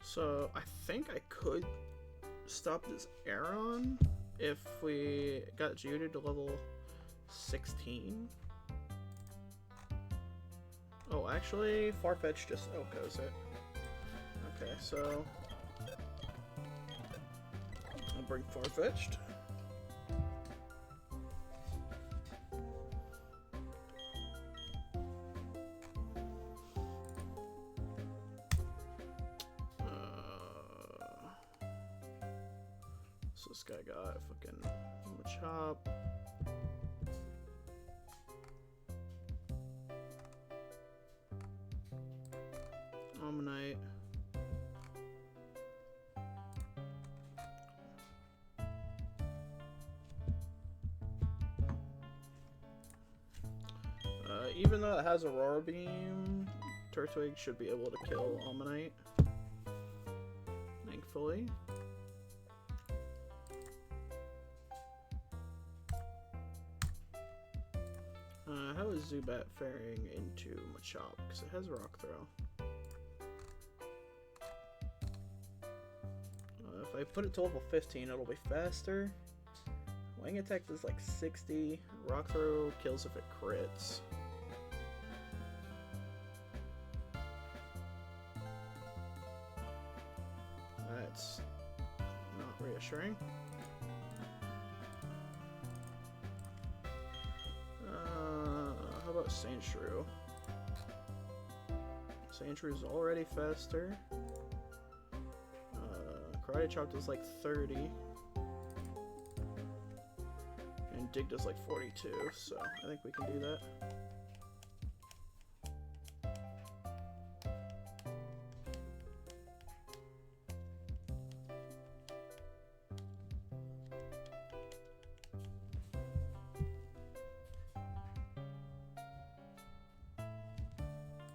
So I think I could stop this Aeron if we got Geodude to level 16. Oh, actually, Farfetch just OHKOs it. Okay, so I'll bring Farfetch'd. So this guy got fucking Machop. Omanyte. Even though it has Aurora Beam, Turtwig should be able to kill Omanyte. Thankfully. How is Zubat faring into Machop? Because it has Rock Throw. If I put it to level 15, it'll be faster. Wing Attack is like 60. Rock Throw kills if it crits. That's not reassuring. How about Sandshrew? Sandshrew already faster. Karate Chop does like 30. And Dig does like 42, so I think we can do that.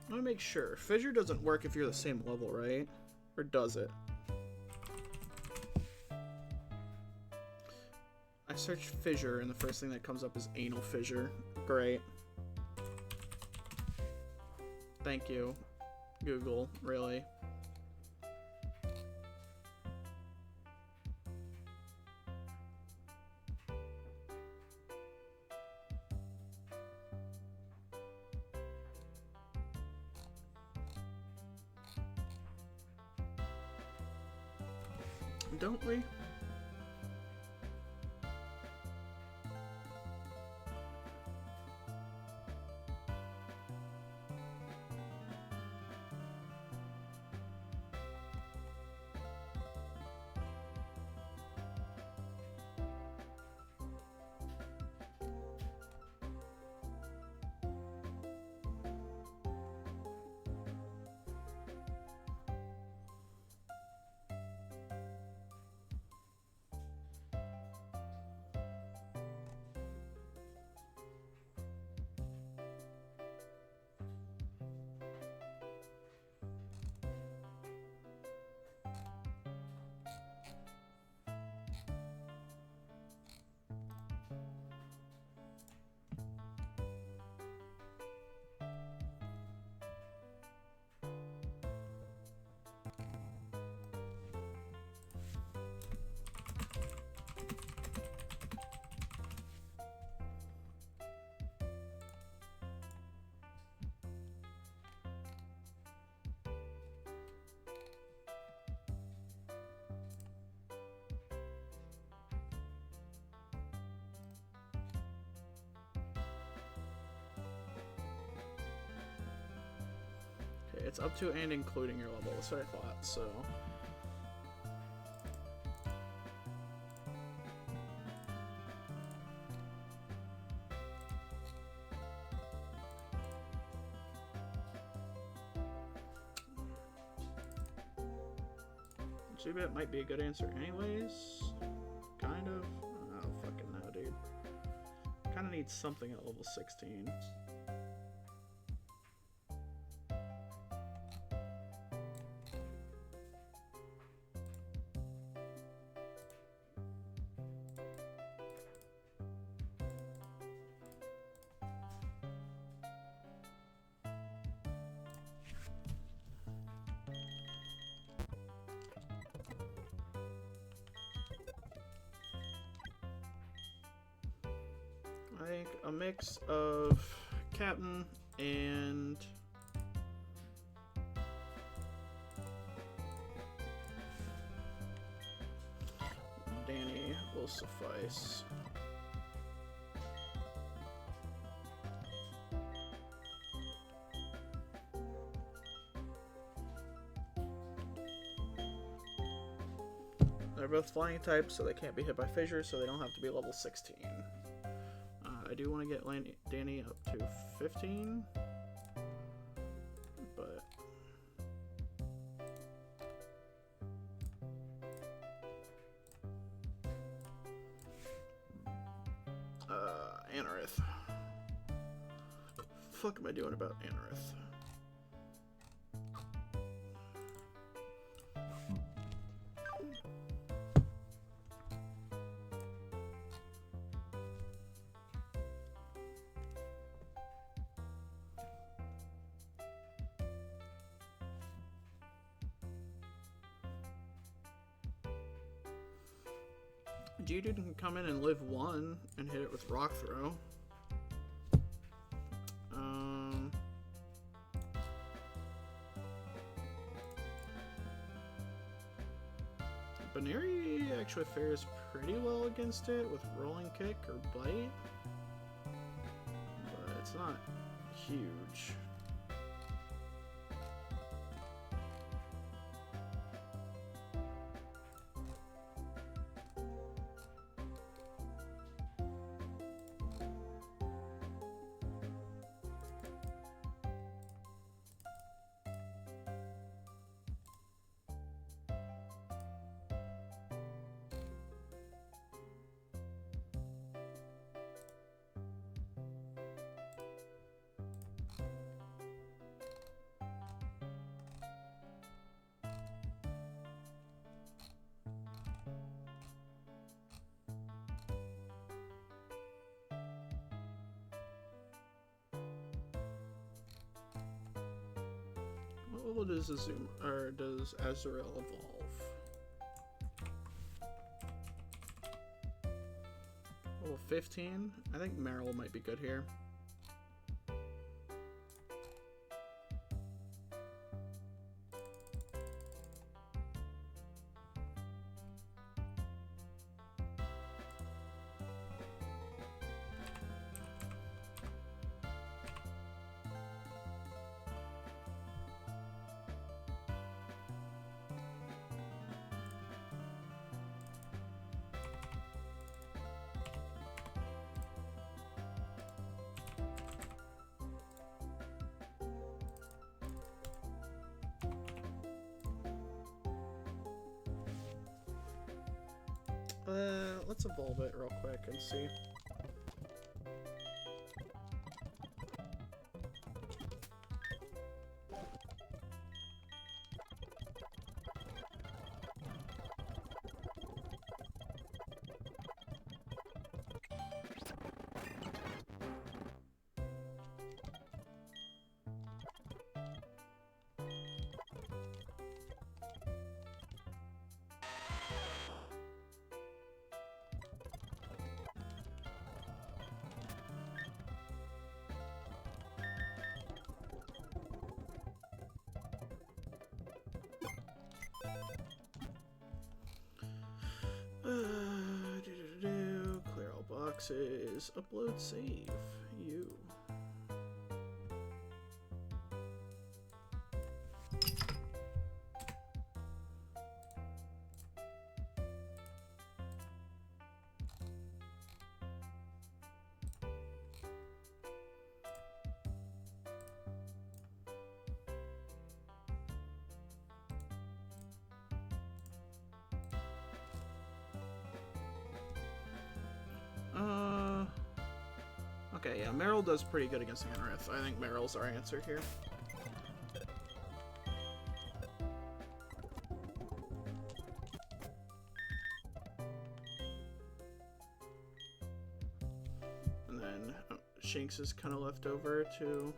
I want to make sure. Fissure doesn't work if you're the same level, right? Or does it? I searched Fissure and the first thing that comes up is Anal Fissure. Great. Thank you, Google, really. Don't we? it's up to and including your level. That's what I thought, so... G-Bet might be a good answer anyways. Kind of. I don't fucking know, dude. Kinda need something at level 16. I think a mix of Captain and Danny will suffice. They're both flying types, so they can't be hit by fissures, so they don't have to be level 16. I do want to get Danny up to 15, but Anorith. What the fuck am I doing about Anorith? Geodude can come in and live 1 and hit it with Rock Throw. Baneri actually fares pretty well against it with Rolling Kick or Bite, but it's not huge. What level does Azrael evolve? Level 15? I think Meryl might be good here. Let's evolve it real quick and see. Clear all boxes. Upload save. You. Okay, yeah, Meryl does pretty good against Anorith. I think Meryl's our answer here. And then Shanks is kind of left over to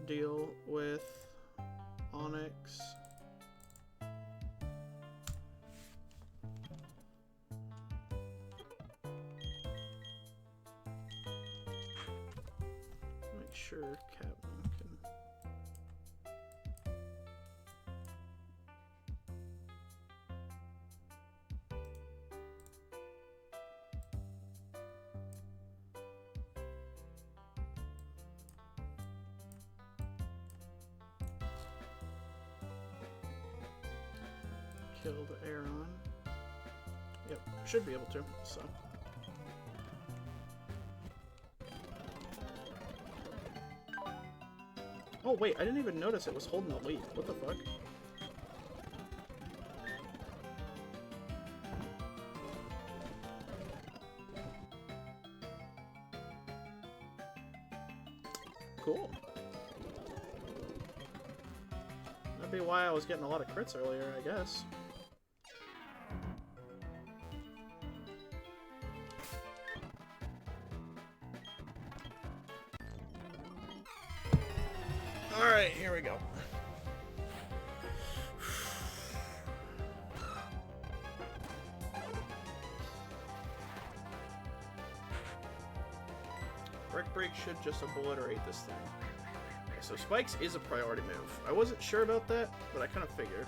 deal with Onyx. Make sure Captain can... Killed Aaron. Yep, should be able to, so. Oh wait, I didn't even notice it was holding the lead. What the fuck? Cool. That'd be why I was getting a lot of crits earlier, I guess. Alright, here we go. Brick Break should just obliterate this thing. Okay, so Spikes is a priority move. I wasn't sure about that, but I kind of figured.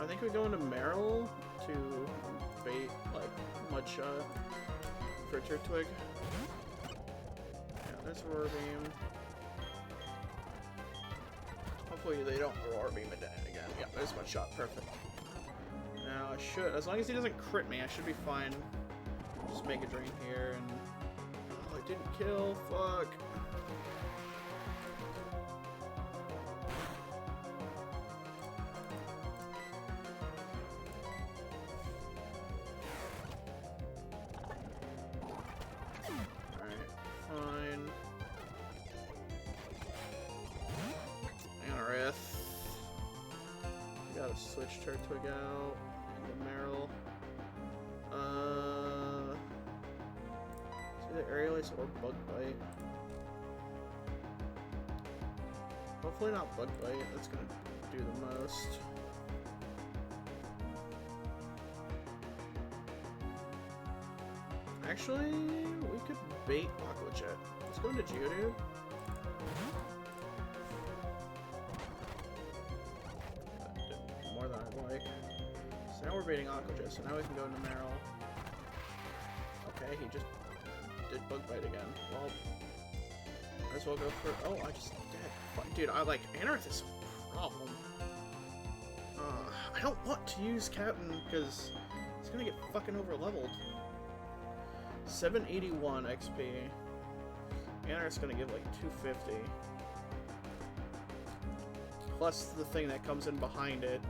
I think we go into Meryl to bait, like, Mudshot for Turtwig. Yeah, there's Roar Beam. Hopefully they don't Roar Beam it again. Yeah, there's Mudshot. Perfect. Now I should, as long as he doesn't crit me, I should be fine. Just make a drain here and... Oh, it didn't kill. Fuck. Switch Turtwig out into Meryl. It's either Aerial Ace or Bug Bite. Hopefully not Bug Bite, that's gonna do the most. Actually, we could bait Aqua Jet. Let's go into Geodude. So now we're baiting Aqua Jet, so now we can go into Meryl. Okay, he just did Bug Bite again. Well, might as well go for... Oh, I just did. Dude, I like... Anorith is a problem. I don't want to use Captain, because it's gonna get fucking over-leveled. 781 XP. Anorith's gonna give like 250. Plus the thing that comes in behind it.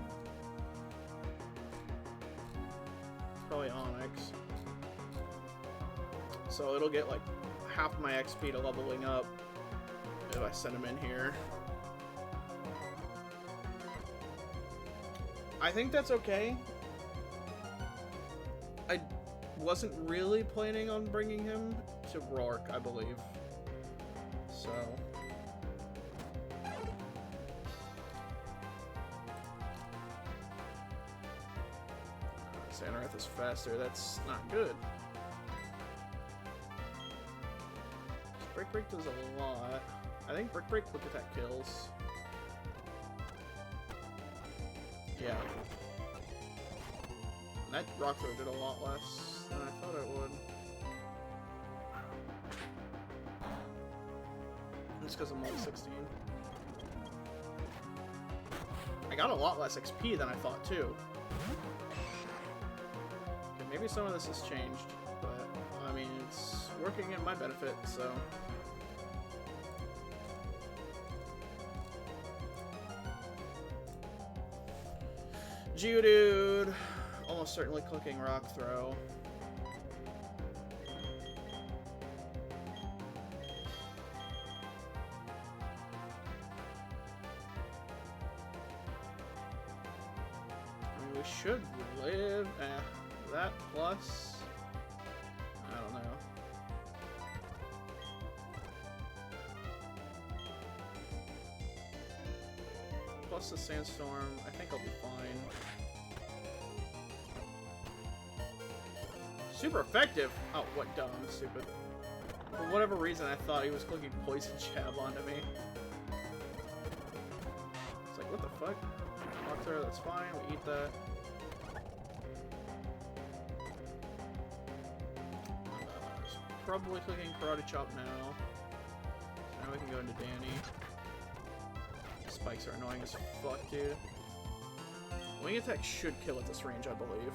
Probably Onyx. So it'll get like half my XP to leveling up if I send him in here. I think that's okay. I wasn't really planning on bringing him to Rourke, I believe. So... Anorith is faster, that's not good. Brick Break does a lot. I think Brick Break, look at that, kills. Yeah. That rock throw did a lot less than I thought it would. Just because I'm level 16. I got a lot less XP than I thought, too. Okay, maybe some of this has changed, but, I mean, it's working in my benefit, so... Geodude! Almost certainly clicking Rock Throw. I mean, we should live. That plus... I don't know. Plus the Sandstorm, I think I'll be fine. Super effective! Oh, what dumb, stupid. For whatever reason, I thought he was clicking Poison Jab onto me. It's like, what the fuck? Rock Throw, that's fine, we eat that. Probably clicking Karate Chop now. So now we can go into Danny. Spikes are annoying as fuck, dude. Wing attack should kill at this range, I believe.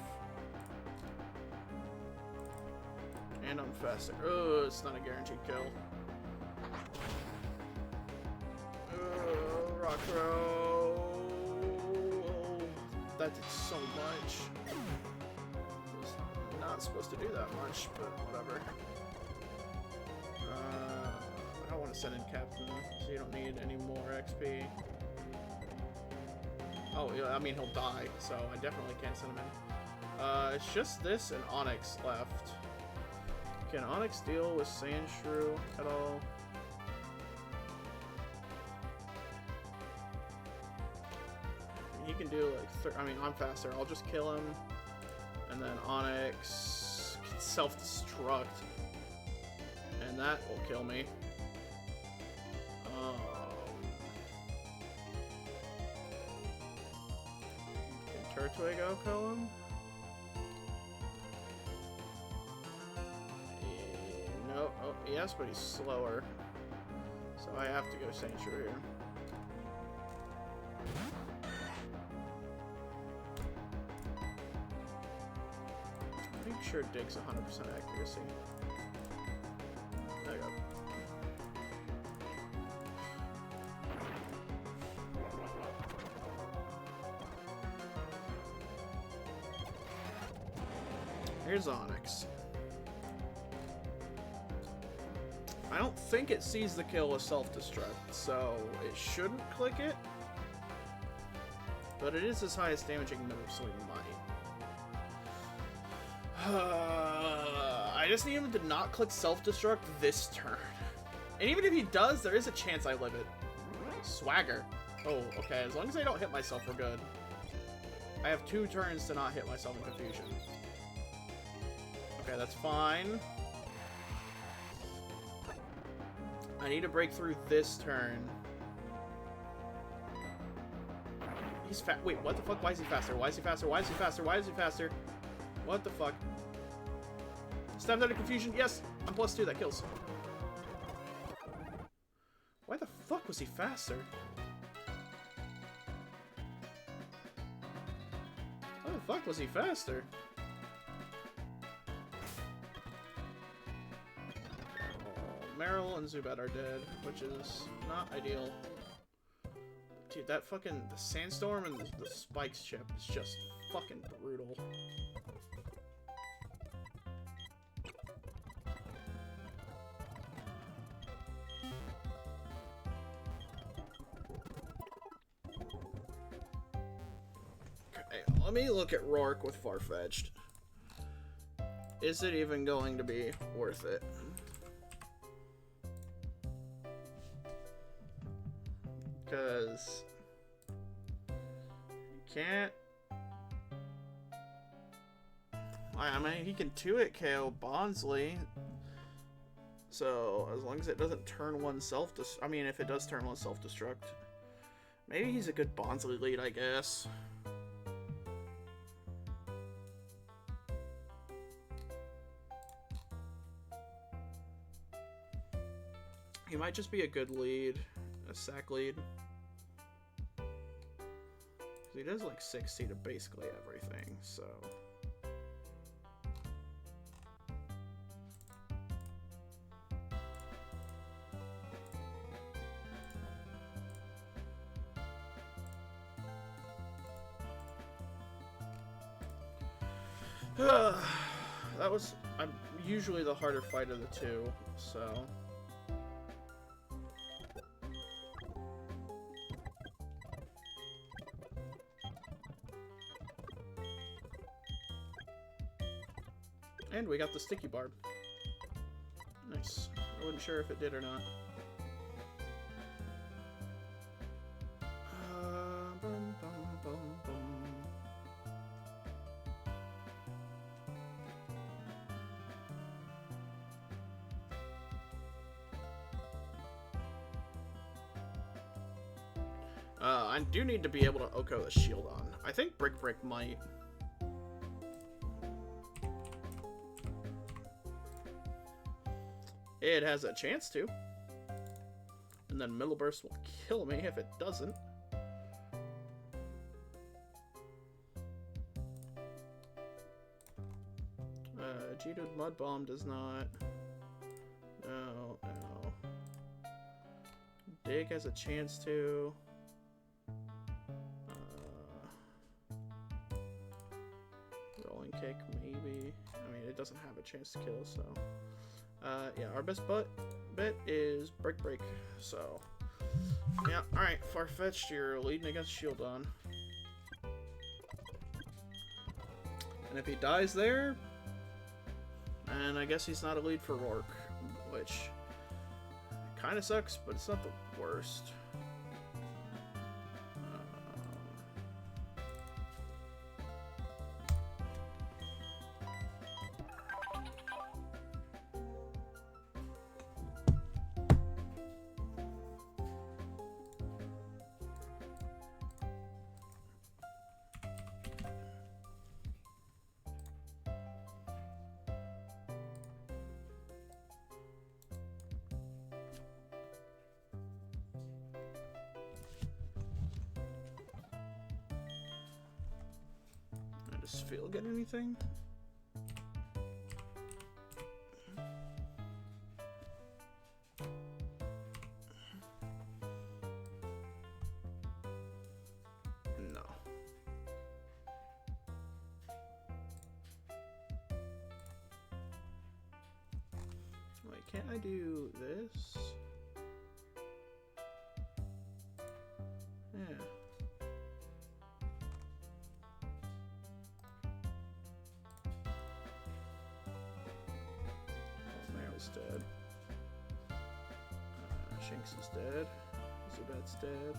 And I'm faster. Oh, it's not a guaranteed kill. Oh, Rock Throw. Oh, that did so much. Was not supposed to do that much, but whatever. I don't want to send in Captain, so you don't need any more XP. Oh, yeah, I mean, he'll die, so I definitely can't send him in. It's just this and Onyx left. Can Onyx deal with Sandshrew at all? He can do like, I mean, I'm faster. I'll just kill him. And then Onyx can self-destruct. And that will kill me. Can Turtwig kill him? No, oh, yes, but he's slower. So I have to go Sandshrew here. Make sure Dig's 100% accuracy. There you go. Here's Onyx. I don't think it sees the kill with self-destruct, so it shouldn't click it. But it is his highest damaging move, so we might. I just need him to not click self-destruct this turn. And even if he does, there is a chance I live it. Swagger. Oh, okay. As long as I don't hit myself, we're good. I have 2 turns to not hit myself in Confusion. Okay, that's fine. I need to break through this turn. He's fast. Wait, what the fuck? Why is he faster? Why is he faster? Why is he faster? Why is he faster? What the fuck? Stepped out of Confusion. Yes! I'm +2. That kills. Why the fuck was he faster? Why the fuck was he faster? Meryl and Zubat are dead, which is not ideal. Dude, that fucking the Sandstorm and the Spikes chip is just fucking brutal. Okay, let me look at Rourke with Farfetch'd. Is it even going to be worth it? Because you can't. I mean, he can 2-hit KO Bonsly. So as long as it doesn't turn one self-destruct, I mean, if it does turn one self-destruct, maybe he's a good Bonsly lead, I guess. He might just be a good lead, a sack lead. He does like 60 to basically everything, so. That was, I'm usually the harder fight of the two, so. And we got the sticky barb. Nice. I wasn't sure if it did or not. Bum, bum, bum, bum. I do need to be able to Oko the shield on. I think Brick might. It has a chance to. And then Middle Burst will kill me if it doesn't. Geodude Mud Bomb does not. No, no. Dig has a chance to. Rolling Kick, maybe. I mean, it doesn't have a chance to kill, so. Yeah, our best bet is Brick, so. Yeah, alright, Farfetch'd, you're leading against Shieldon. And if he dies there, and I guess he's not a lead for Rourke, which kind of sucks, but it's not the worst. Does Phil get anything? No. Wait, can't I do this? Yeah. Dead. Shanks is dead. Zubat's dead.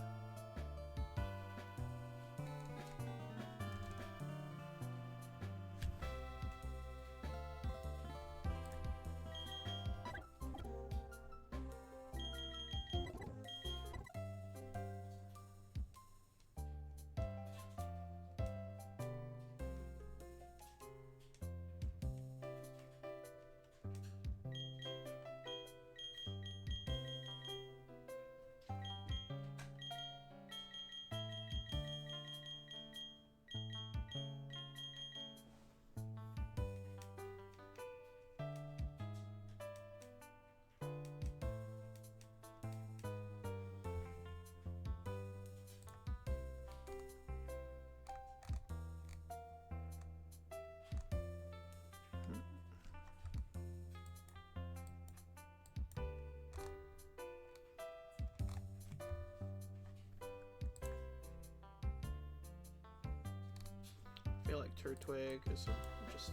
I feel like Turtwig is just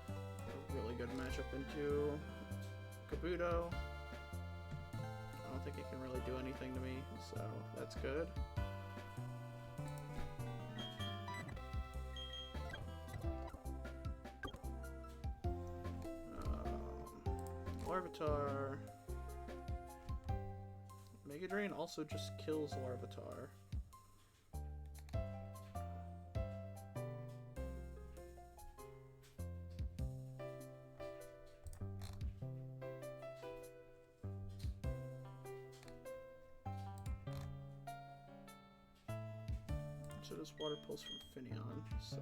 a really good matchup into Kabuto. I don't think it can really do anything to me, so that's good. Larvitar. Mega Drain also just kills Larvitar. So does Water Pulse from Finneon, so...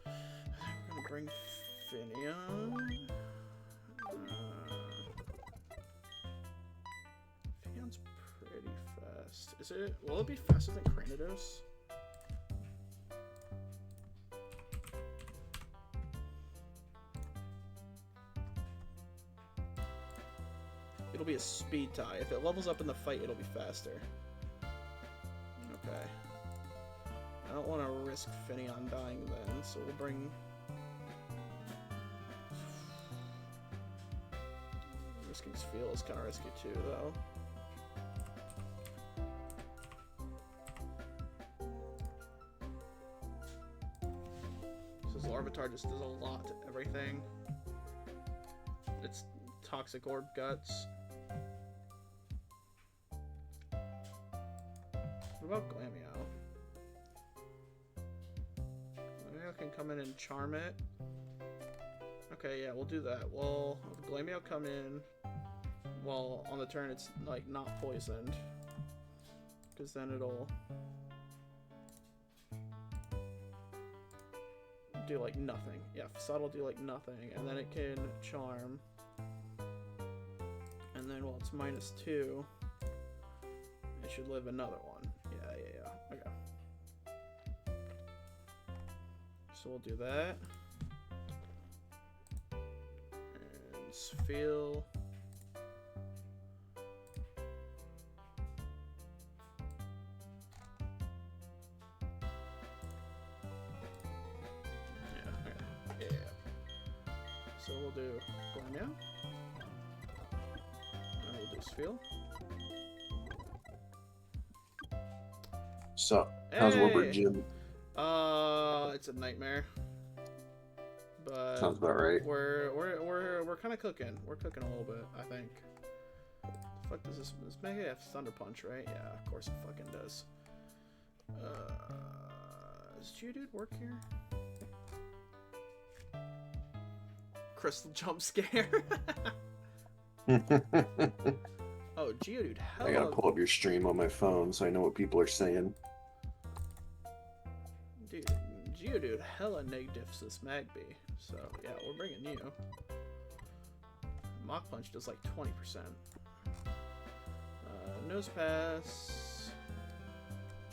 We're gonna bring Finneon. Finneon's pretty fast. Is it? Will it be faster than Cranidos? It'll be a speed tie. If it levels up in the fight, it'll be faster. Okay. I don't want to risk Finneon dying then, so we'll bring... Risking Spheal is kind of risky too, though. So Larvitar just does a lot to everything. It's Toxic Orb Guts. What about Glameow? Glameow can come in and charm it. Okay, yeah, we'll do that. We'll have Glameow come in while on the turn it's like not poisoned. Because then it'll do like nothing. Yeah, Facade will do like nothing, and then it can charm. And then while it's -2, it should live another one. Yeah. Okay. So we'll do that. And Spheal. Yeah. So we'll do Glameow. And we'll do Spheal. So, how's Wilbert Jim? It's a nightmare. But Sounds about right. We're kind of cooking. We're cooking a little bit, I think. The fuck does this Mega have Thunder Punch, right? Yeah, of course it fucking does. Does Geodude work here? Crystal jump scare. Oh, Geodude, hell. I gotta pull up your stream on my phone so I know what people are saying. Dude, Geodude hella neg-diffs this Magby. So, yeah, we're bringing you. Mach Punch does like 20%. Nose Pass.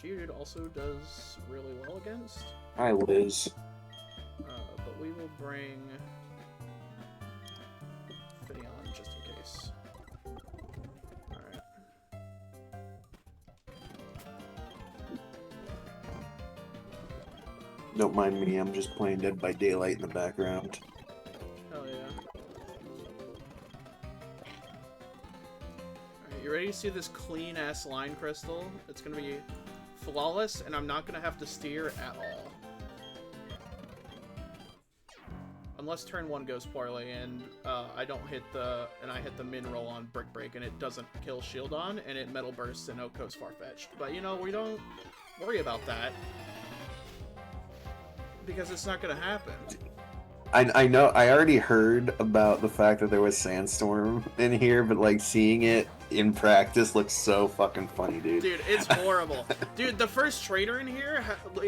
Geodude also does really well against. Hi, Liz. But we will bring Finneon just in case. Alright. Don't mind me, I'm just playing Dead by Daylight in the background. Hell yeah. Alright, you ready to see this clean-ass line crystal? It's gonna be flawless, and I'm not gonna have to steer at all. Unless turn 1 goes poorly, and I don't hit the... and I hit the min roll on Brick Break, and it doesn't kill Shieldon, and it Metal Bursts and Oko's Farfetch'd. But, you know, we don't worry about that. Because it's not gonna happen. I know, I already heard about the fact that there was Sandstorm in here, but like seeing it in practice looks so fucking funny, dude. Dude, it's horrible. Dude, the first trainer in here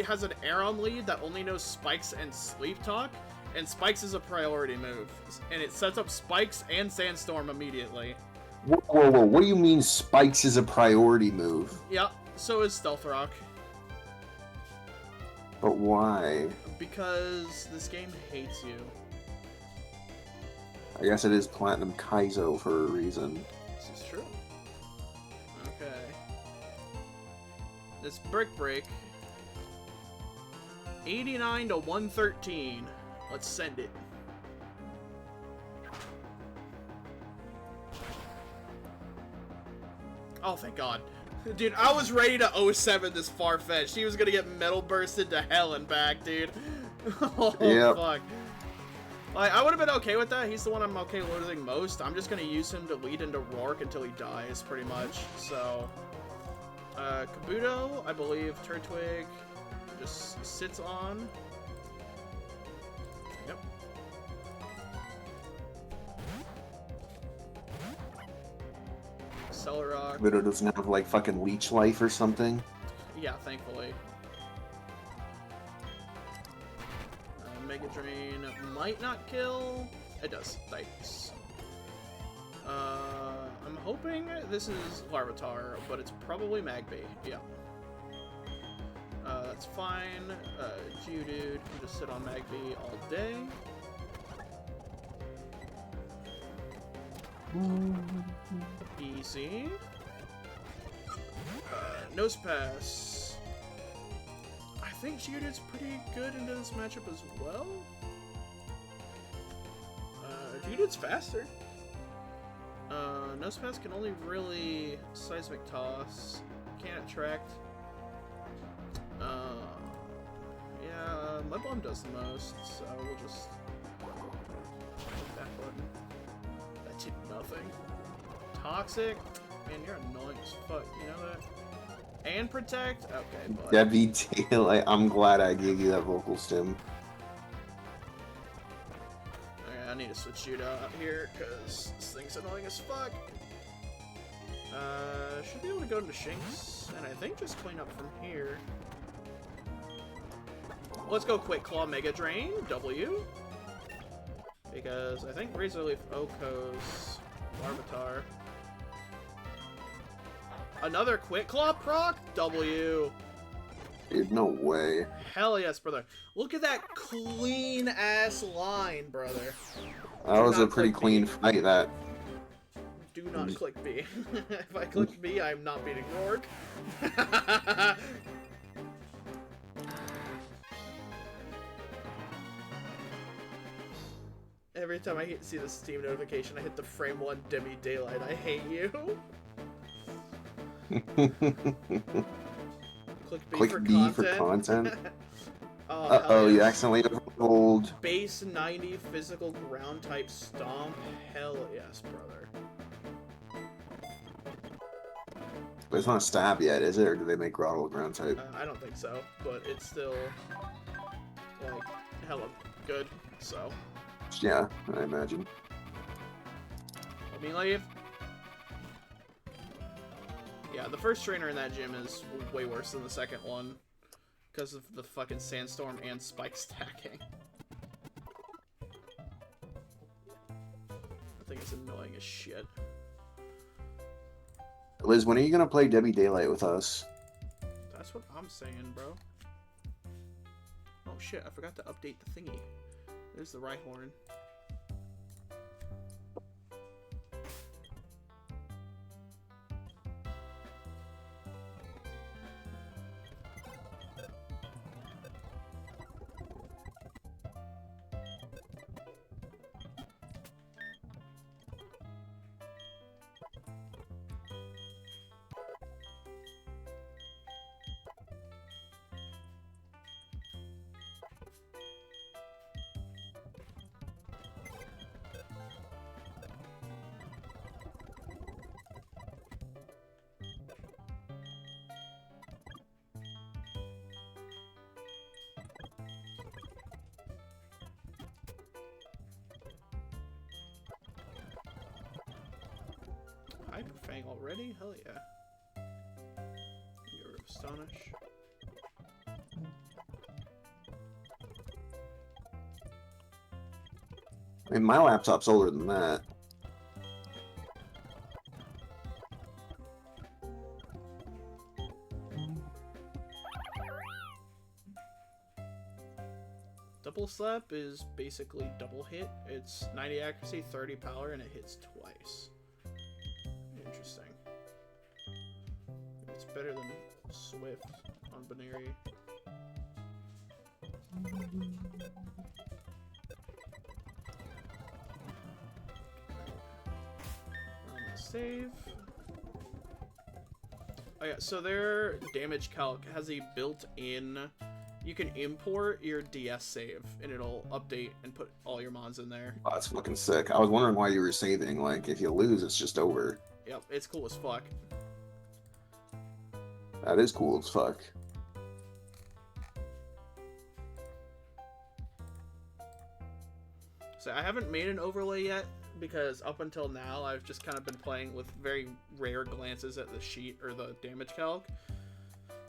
has an Aeron lead that only knows Spikes and Sleep Talk, and Spikes is a priority move. And it sets up Spikes and Sandstorm immediately. Whoa, what do you mean Spikes is a priority move? Yeah, so is Stealth Rock. But why? Because this game hates you. I guess it is Platinum Kaizo for a reason. This is true. Okay. This Brick Break. 89 to 113. Let's send it. Oh, thank God. Dude, I was ready to 07 this Farfetch'd. He was gonna get Metal Bursted to hell and back, dude. Oh, yep. Fuck. Like, I would have been okay with that. He's the one I'm okay losing most. I'm just gonna use him to lead into Rourke until he dies, pretty much. So, Kabuto, I believe Turtwig just sits on. Yep. Celerock. But it doesn't have like fucking leech life or something. Yeah, thankfully. Mega Drain might not kill. It does. Thanks. I'm hoping this is Larvitar, but it's probably Magby. Yeah. That's fine. Geodude can just sit on Magby all day. Easy. Nosepass. I think Geodude's pretty good into this matchup as well. Geodude's faster. Nosepass can only really Seismic Toss. Can't attract. Yeah, Mudbomb does the most, so we'll just click that button. That did nothing. Toxic? Man, you're annoying as fuck, you know that? And Protect? Okay, but... Debbie Daylight, I'm glad I gave you that vocal stim. Okay, I need to switch you out here, because this thing's annoying as fuck. Should be able to go into Shinx, and I think just clean up from here. Let's go Quick Claw Mega Drain, W. Because I think Razor Leaf Oko's Larvitar. Another Quick Claw proc, W. Dude, no way. Hell yes, brother. Look at that clean ass line, brother. That was a not pretty click clean B. fight, that. Do not click B. If I click B, I'm not beating Rourke. Every time I see the Steam notification, I hit the frame 1 Demi Daylight. I hate you. Click B, Click for, B content. for content. Oh, Uh-oh, hell you yes. accidentally overrolled. Base 90 physical ground type stomp. Hell yes, brother. But it's not a stab yet, is it? Or do they make Grottle a ground type? I don't think so, but it's still like hella good. So Yeah, I imagine. I mean, like, yeah, the first trainer in that gym is way worse than the second one because of the fucking sandstorm and spike stacking. I think it's annoying as shit. Liz, when are you gonna play Debbie Daylight with us? That's what I'm saying, bro. Oh shit, I forgot to update the thingy. There's the Rhyhorn. Hyper Fang already? Hell yeah. Get rid of Astonish. I mean, my laptop's older than that. Double Slap is basically double hit. It's 90 accuracy, 30 power, and it hits twice. Interesting. It's better than Swift on Baneri. Save. Oh yeah, so their damage calc has a built-in... You can import your DS save, and it'll update and put all your mons in there. Oh, that's fucking sick. I was wondering why you were saving. Like, if you lose, it's just over. Yep, it's cool as fuck. That is cool as fuck. So I haven't made an overlay yet, because up until now I've just kind of been playing with very rare glances at the sheet or the damage calc.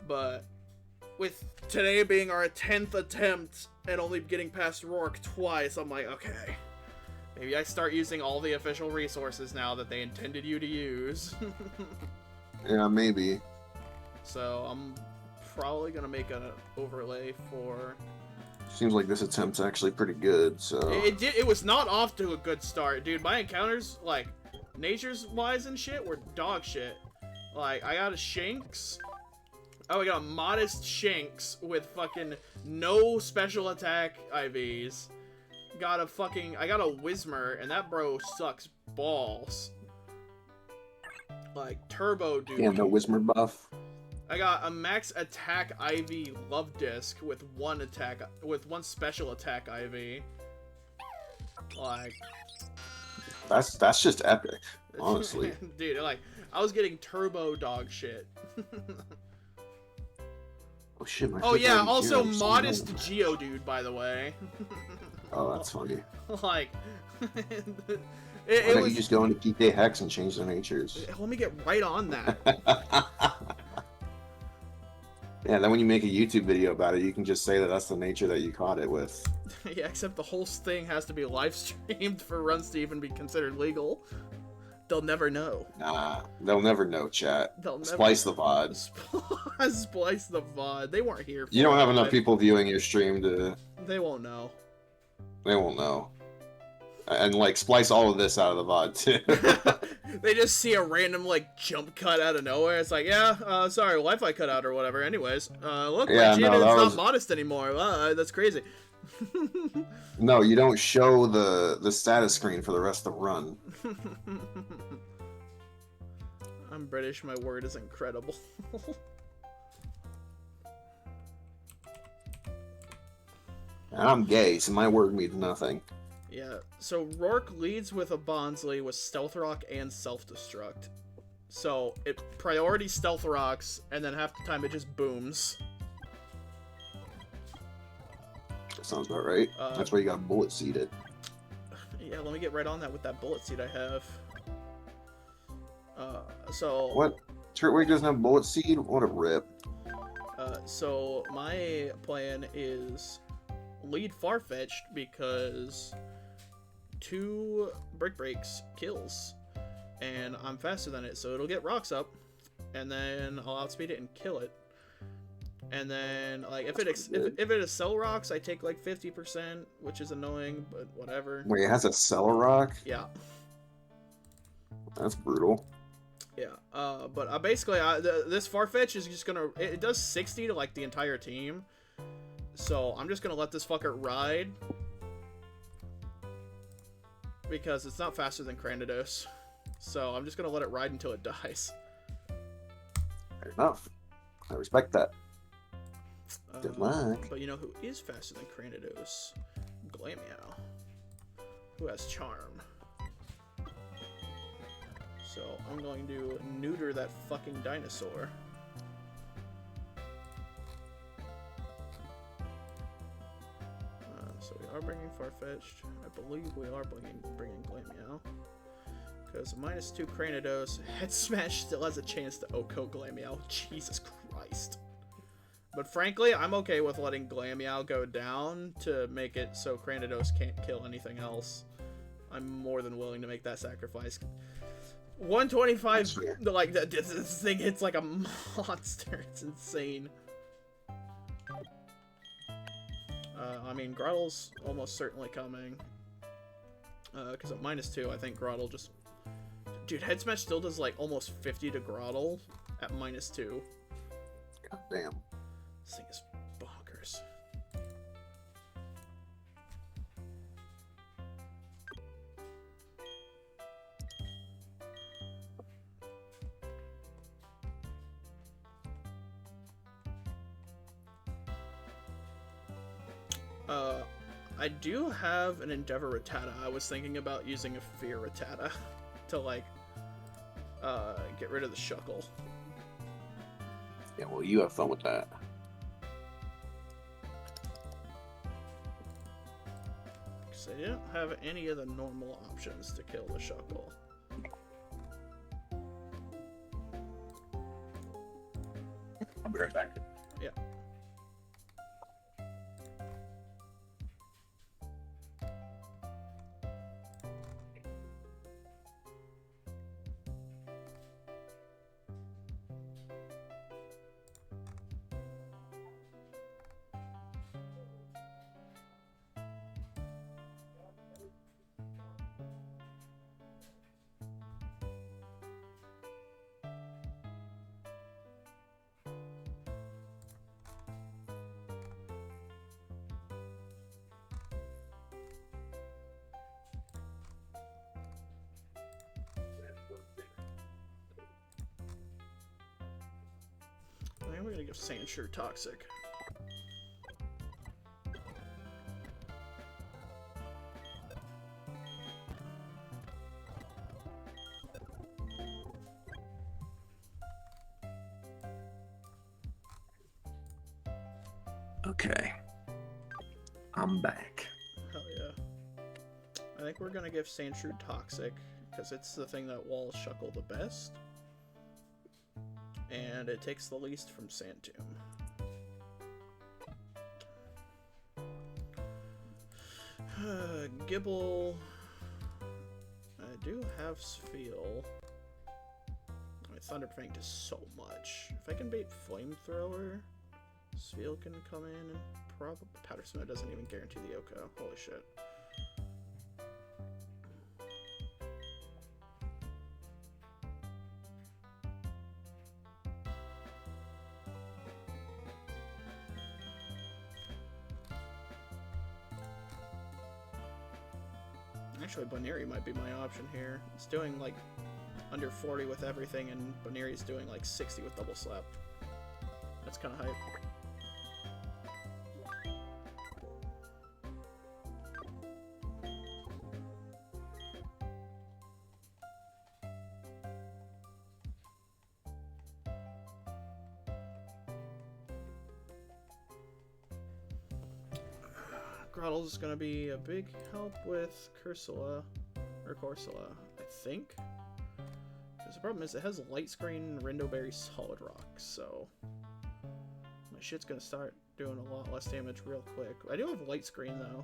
But with today being our 10th attempt and only getting past Rourke twice, I'm like, okay, maybe I start using all the official resources now that they intended you to use. Yeah, maybe. So I'm probably gonna make an overlay for. Seems like this attempt's actually pretty good, so... It was not off to a good start, dude. My encounters, like, natures-wise and shit, were dog shit. Like, I got a Shanks. Oh, I got a modest Shanks with fucking no special attack IVs. I got a Whismer, and that bro sucks balls. Like, turbo dude. Damn, no Whismer buff. I got a max attack IV love disc with one special attack IV. Like, That's just epic, honestly. dude, like, I was getting turbo dog shit. Oh shit, my Oh yeah, favorite also hero is modest someone- Geodude, by the way. Oh, that's funny. Like, Why it don't was. you just go into PK Hex and change their natures? Let me get right on that. Yeah, then when you make a YouTube video about it, you can just say that that's the nature that you caught it with. Yeah, except the whole thing has to be live streamed for runs to even be considered legal. They'll never know. Nah, they'll never know, chat. They'll never Splice the VOD. Splice the VOD. They weren't here for You don't have it. enough people viewing your stream to... They won't know. They won't know. And, like, splice all of this out of the VOD, too. They just see a random, like, jump cut out of nowhere. It's like, yeah, sorry, Wi-Fi cut out or whatever. Anyways, look, Yeah, my no, Geodude's that not was- modest anymore. That's crazy. No, you don't show the status screen for the rest of the run. I'm British, my word is incredible. And I'm gay, so my word means nothing. Yeah, so Rourke leads with a Bonsly with Stealth Rock and Self-Destruct. So, it priority Stealth Rocks, and then half the time it just booms. That sounds about right. That's why you got bullet seeded. Yeah, let me get right on that with that bullet seed I have. So... What? Turtwig doesn't have bullet seed? What a rip. So my plan is lead Farfetch'd because 2 Brick Breaks kills, and I'm faster than it, so it'll get rocks up, and then I'll outspeed it and kill it. And then, like, if it Accel rocks, I take like 50%, which is annoying, but whatever. Wait, it has a Cell Rock? Yeah. That's brutal. Yeah, but basically, this Farfetch is just gonna... It does 60 to, like, the entire team. So, I'm just gonna let this fucker ride. Because it's not faster than Cranidos. So, I'm just gonna let it ride until it dies. Fair enough. I respect that. Good luck. But you know who is faster than Cranidos? Glameow. Who has Charm. So, I'm going to neuter that fucking dinosaur. So we are bringing Farfetch'd. I believe we are bringing Glameow. Because -2 Cranidos, Head Smash still has a chance to OHKO Glameow. Jesus Christ. But frankly, I'm okay with letting Glameow go down to make it so Cranidos can't kill anything else. I'm more than willing to make that sacrifice. 125, like, this thing hits like a monster. It's insane. I mean, Grottle's almost certainly coming. Because at -2, I think Grottle just... Dude, Head Smash still does, like, almost 50 to Grottle at -2. God damn. This thing is bonkers. I do have an Endeavor Rattata. I was thinking about using a Fear Rattata to, like, get rid of the Shuckle. Yeah, well, you have fun with that. They didn't have any of the normal options to kill the Shuckle. I'll be right back. Yeah. I think we're gonna give Sandshrew Toxic. Okay. I'm back. Hell yeah. I think we're gonna give Sandshrew Toxic, because it's the thing that walls Shuckle the best. And it takes the least from Sand Tomb. Gibble. I do have Spheal. My Thunderfang does so much. If I can bait Flamethrower, Spheal can come in and probably... Powder Snow doesn't even guarantee the Oko. Holy shit. Actually, Baneri might be my option here. It's doing like under 40 with everything, and Baneri's doing like 60 with Double Slap. That's kind of hype. Grottle's gonna be a big help with Corsola, I think. Because the problem is it has Light Screen, Rindoberry, Solid Rock, so my shit's gonna start doing a lot less damage real quick. I do have Light Screen though,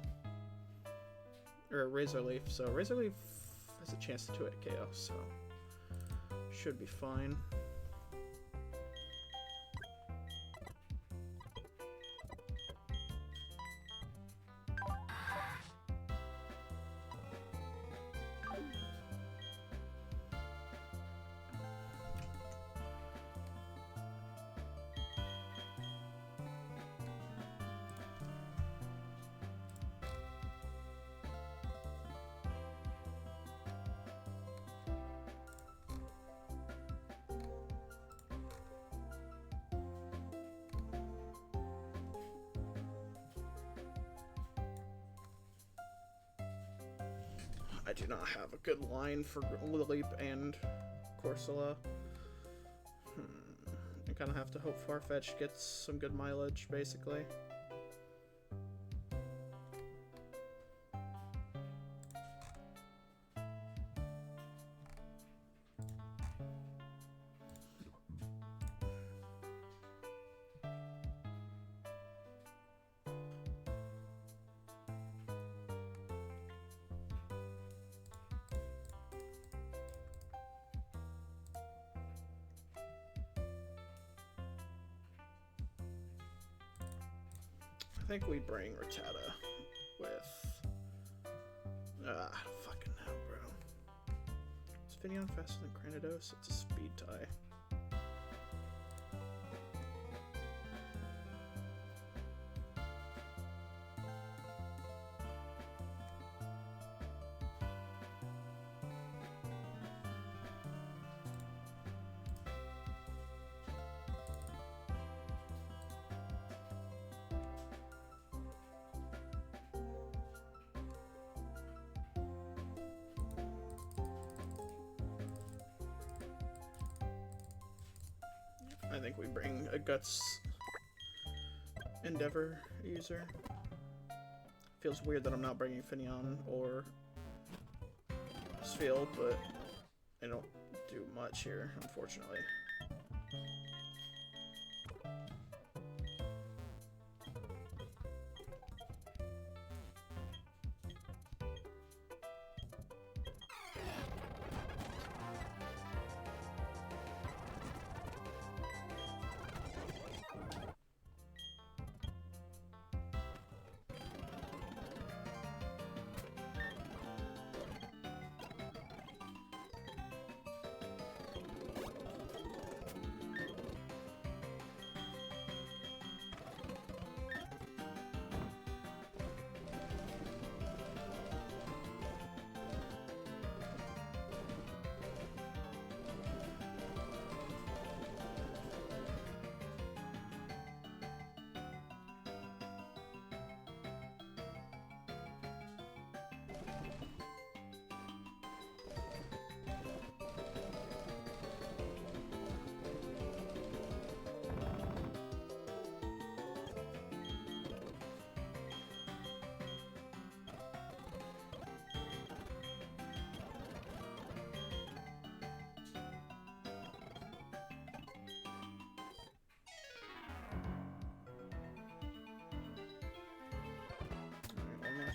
or Razor Leaf, so Razor Leaf has a chance to 2-hit KO, so should be fine. I do not have a good line for Leap and Corsola. I kind of have to hope Farfetch gets some good mileage, basically. I think we bring Rattata with... fucking hell, bro. Is Finneon faster than Granados? It's a speed tie. I think we bring a Guts Endeavor user. feels weird that I'm not bringing Finneon or Sfield, but they don't do much here, unfortunately.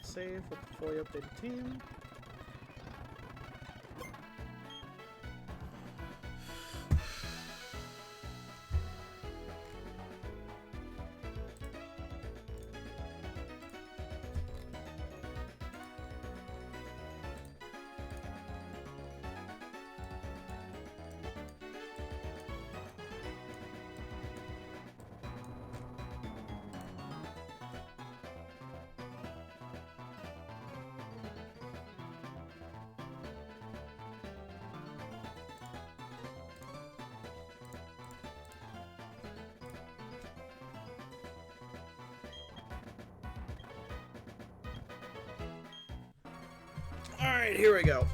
Save with the fully updated team. Alright, here we go.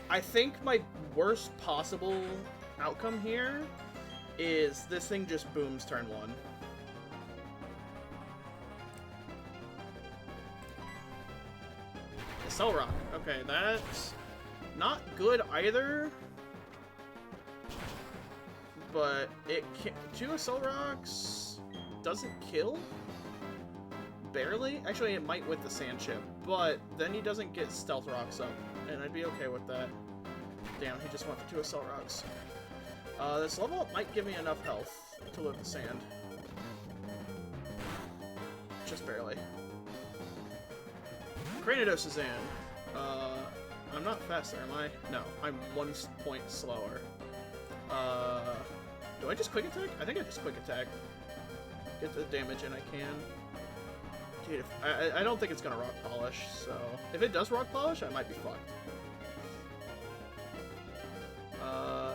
I think my worst possible outcome here is this thing just booms turn 1. Cell Rock. Okay, that's not good either. But it can, 2 Cell Rocks doesn't kill? Barely? Actually, it might with the Sand Chip, but then he doesn't get Stealth Rocks up, and I'd be okay with that. Damn, he just went for 2 Cell Rocks. This level up might give me enough health to live the sand. Just barely. Cranidos is in. I'm not faster, am I? No, I'm 1 point slower. Do I just quick attack? I think I just quick attack. Get the damage in I can. Dude, I don't think it's gonna rock polish, so if it does rock polish, I might be fucked.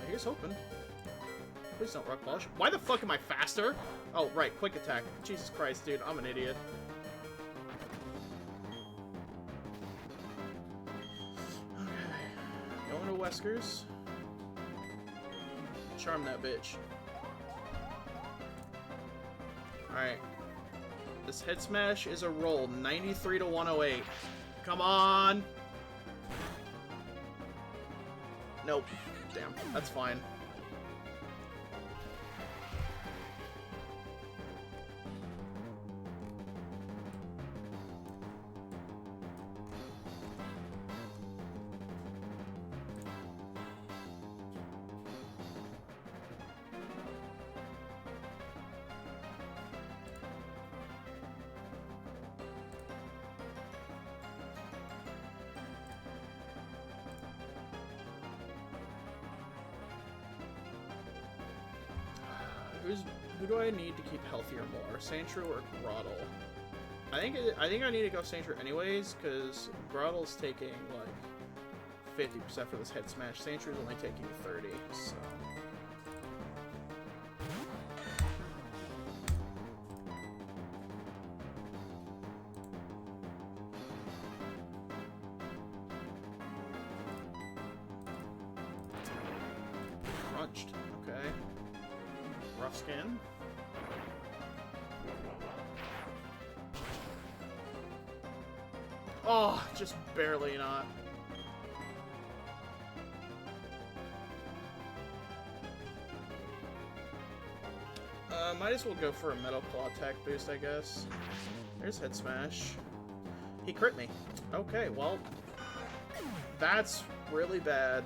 Here's hoping. Please don't rock polish. Why the fuck am I faster? Oh, right, quick attack. Jesus Christ, dude, I'm an idiot. Weskers. Charm that bitch. Alright. This head smash is a roll. 93 to 108. Come on! Nope. Damn. That's fine. Who do I need to keep healthier more? Sandshrew or Groddle? I think I need to go Sandshrew anyways, because Groddle's taking like 50% for this head smash. Sandshrew's only taking 30, so. changed. Okay. Rough skin. Oh, just barely not. Might as well go for a Metal Claw attack boost, I guess. There's Head Smash. He crit me. Okay, well, that's really bad.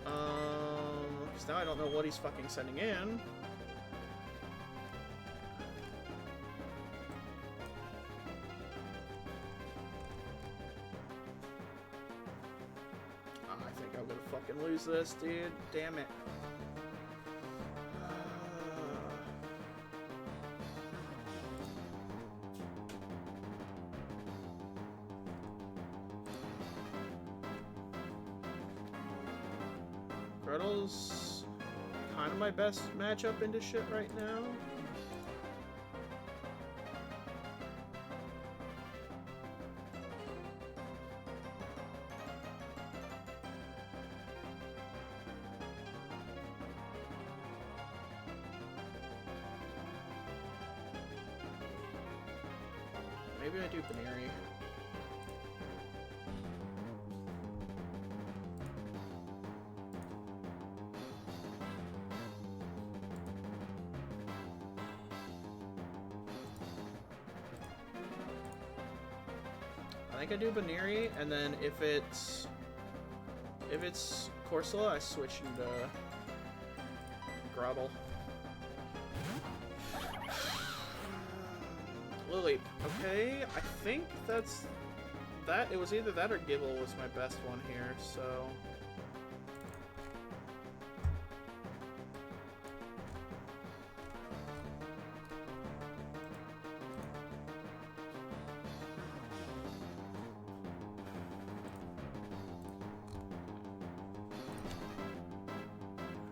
Because now I don't know what he's fucking sending in. I think I'm gonna fucking lose this, dude. Damn it. Gretel's kind of my best matchup into shit right now. Maybe I do Baneri. I think I do Baneri, and then if it's Corsola, I switch into Grotle. Lily, okay, I think that's that. It was either that or Gibble was my best one here, so.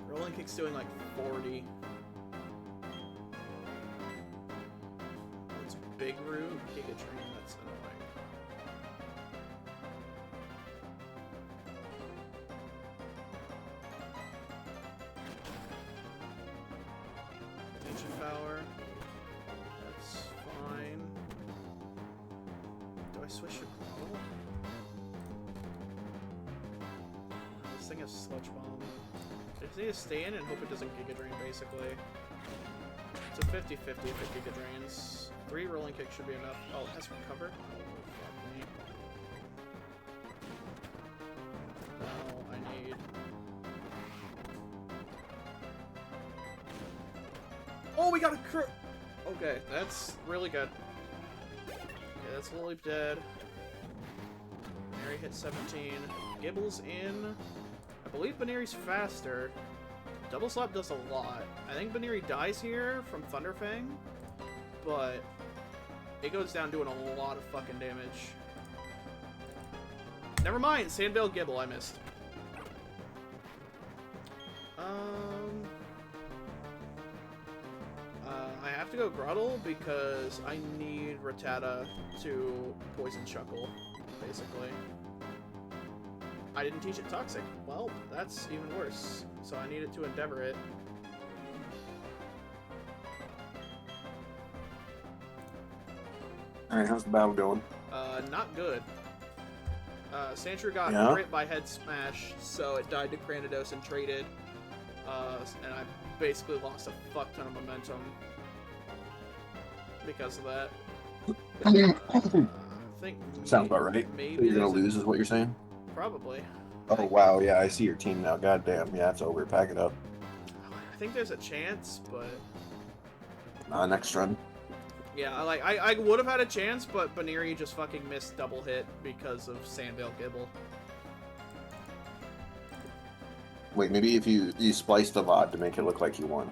Rolling Kick's doing like 40. It's Big Root, Giga Train, that's annoying. Ancient Power, that's fine. Do I switch to Grotle? This thing has Sludge Bomb. I just need to stay in and hope it doesn't Giga Drain, basically. It's a 50-50 if it Giga Drains. 3 Rolling Kick should be enough. Oh, it has Recover? Oh, fuck me. No, I need... Oh, we got a crit! Okay, that's really good. Okay, that's Lily dead. Mary hit 17. Gibble's in. I believe Baneri's faster. Double Slap does a lot. I think Baneri dies here from Thunderfang, but it goes down doing a lot of fucking damage. Never mind, Sandvale Gibble, I missed. I have to go Grotle because I need Rattata to Poison Chuckle, basically. I didn't teach it Toxic. Well, that's even worse. So I need it to Endeavor it. Alright, how's the battle going? Not good. Sandshrew got crit by Head Smash, so it died to Cranidos and traded. And I basically lost a fuck ton of momentum because of that. I think Sounds about right. Maybe You're gonna lose is what you're saying? Probably. Oh wow, yeah, I see your team now. Goddamn, yeah, it's over. Pack it up. I think there's a chance, but Next run. yeah, I would have had a chance, but Baneri just fucking missed double hit because of Sandvale Gibble. Wait, maybe if you splice the VOD to make it look like you won.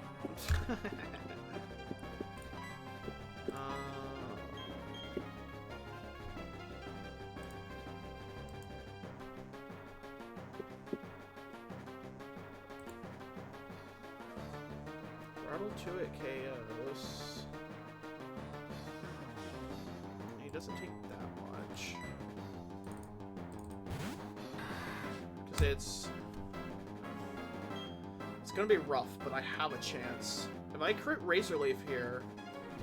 Rattle 2 at KOs. He doesn't take that much. it's gonna be rough, but I have a chance. If I crit Razor Leaf here,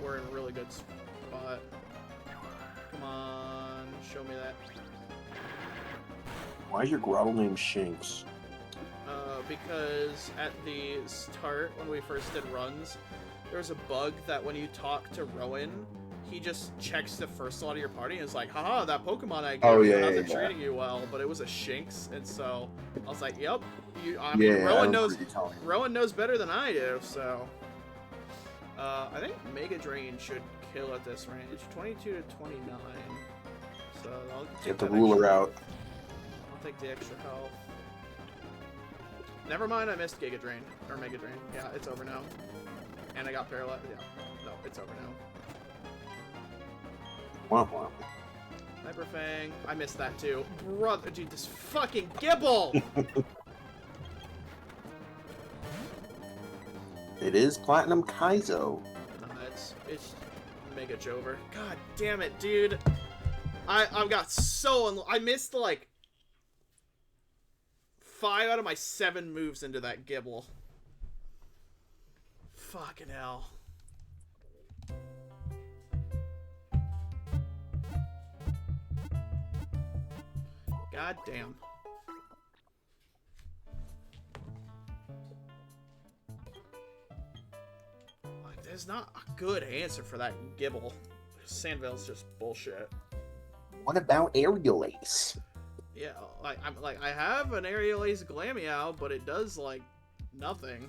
we're in a really good spot. Come on, show me that. Why is your Growl named Shinx? Because at the start, when we first did runs, there was a bug that when you talk to Rowan, he just checks the first slot of your party and is like, haha, that Pokemon I gave you hasn't treating you well, but it was a Shinx, and so I was like, yep. I mean, Rowan knows better than I do, so. I think Mega Drain should kill at this range. 22 to 29. So I'll Get the ruler out. I'll take the extra health. Never mind, I missed Giga Drain. Or Mega Drain. Yeah, it's over now. And I got paralyzed. Yeah. No, it's over now. Womp womp. Hyper Fang. I missed that too. Brother, dude, this fucking Gibble! It is Platinum Kaizo. It's Mega Jover. God damn it, dude. I've got so I missed like 5 out of my 7 moves into that Gibble. Fucking hell. God damn. Like, there's not a good answer for that Gibble. Sandvale's just bullshit. What about Aerial Ace? Yeah, I have an Aerial Ace Glameow, but it does like nothing.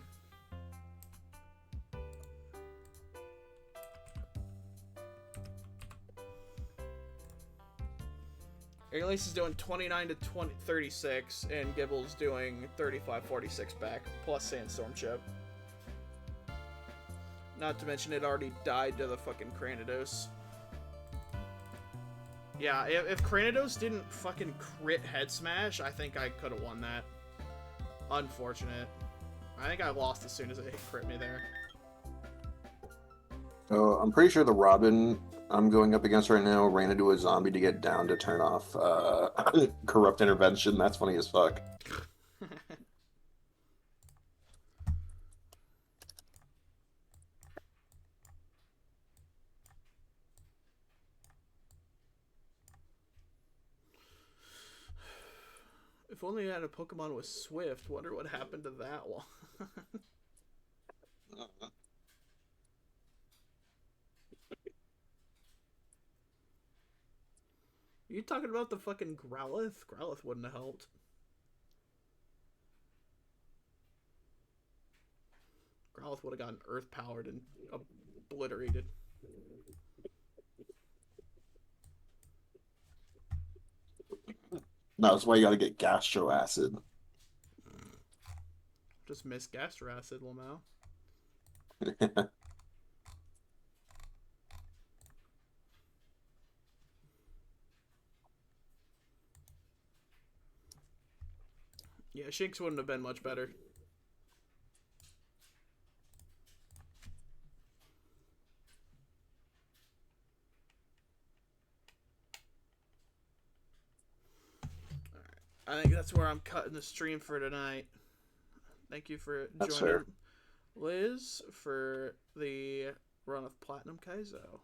Aerial Ace is doing 29 to 36, and Gibble's doing 35-46 back, plus Sandstorm Chip. Not to mention it already died to the fucking Cranidos. Yeah, if Cranidos didn't fucking crit Head Smash, I think I could have won that. Unfortunate. I think I lost as soon as it crit me there. I'm pretty sure the Robin I'm going up against right now ran into a zombie to get down to turn off Corrupt Intervention. That's funny as fuck. If only I had a Pokemon with Swift. Wonder what happened to that one. You talking about the fucking Growlithe? Growlithe wouldn't have helped. Growlithe would have gotten Earth powered and obliterated. No, that's why you gotta get Gastro Acid. Just miss Gastro Acid, Lamau. Yeah, Shinx wouldn't have been much better. I think that's where I'm cutting the stream for tonight. Thank you for joining, Liz, for the run of Platinum Kaizo.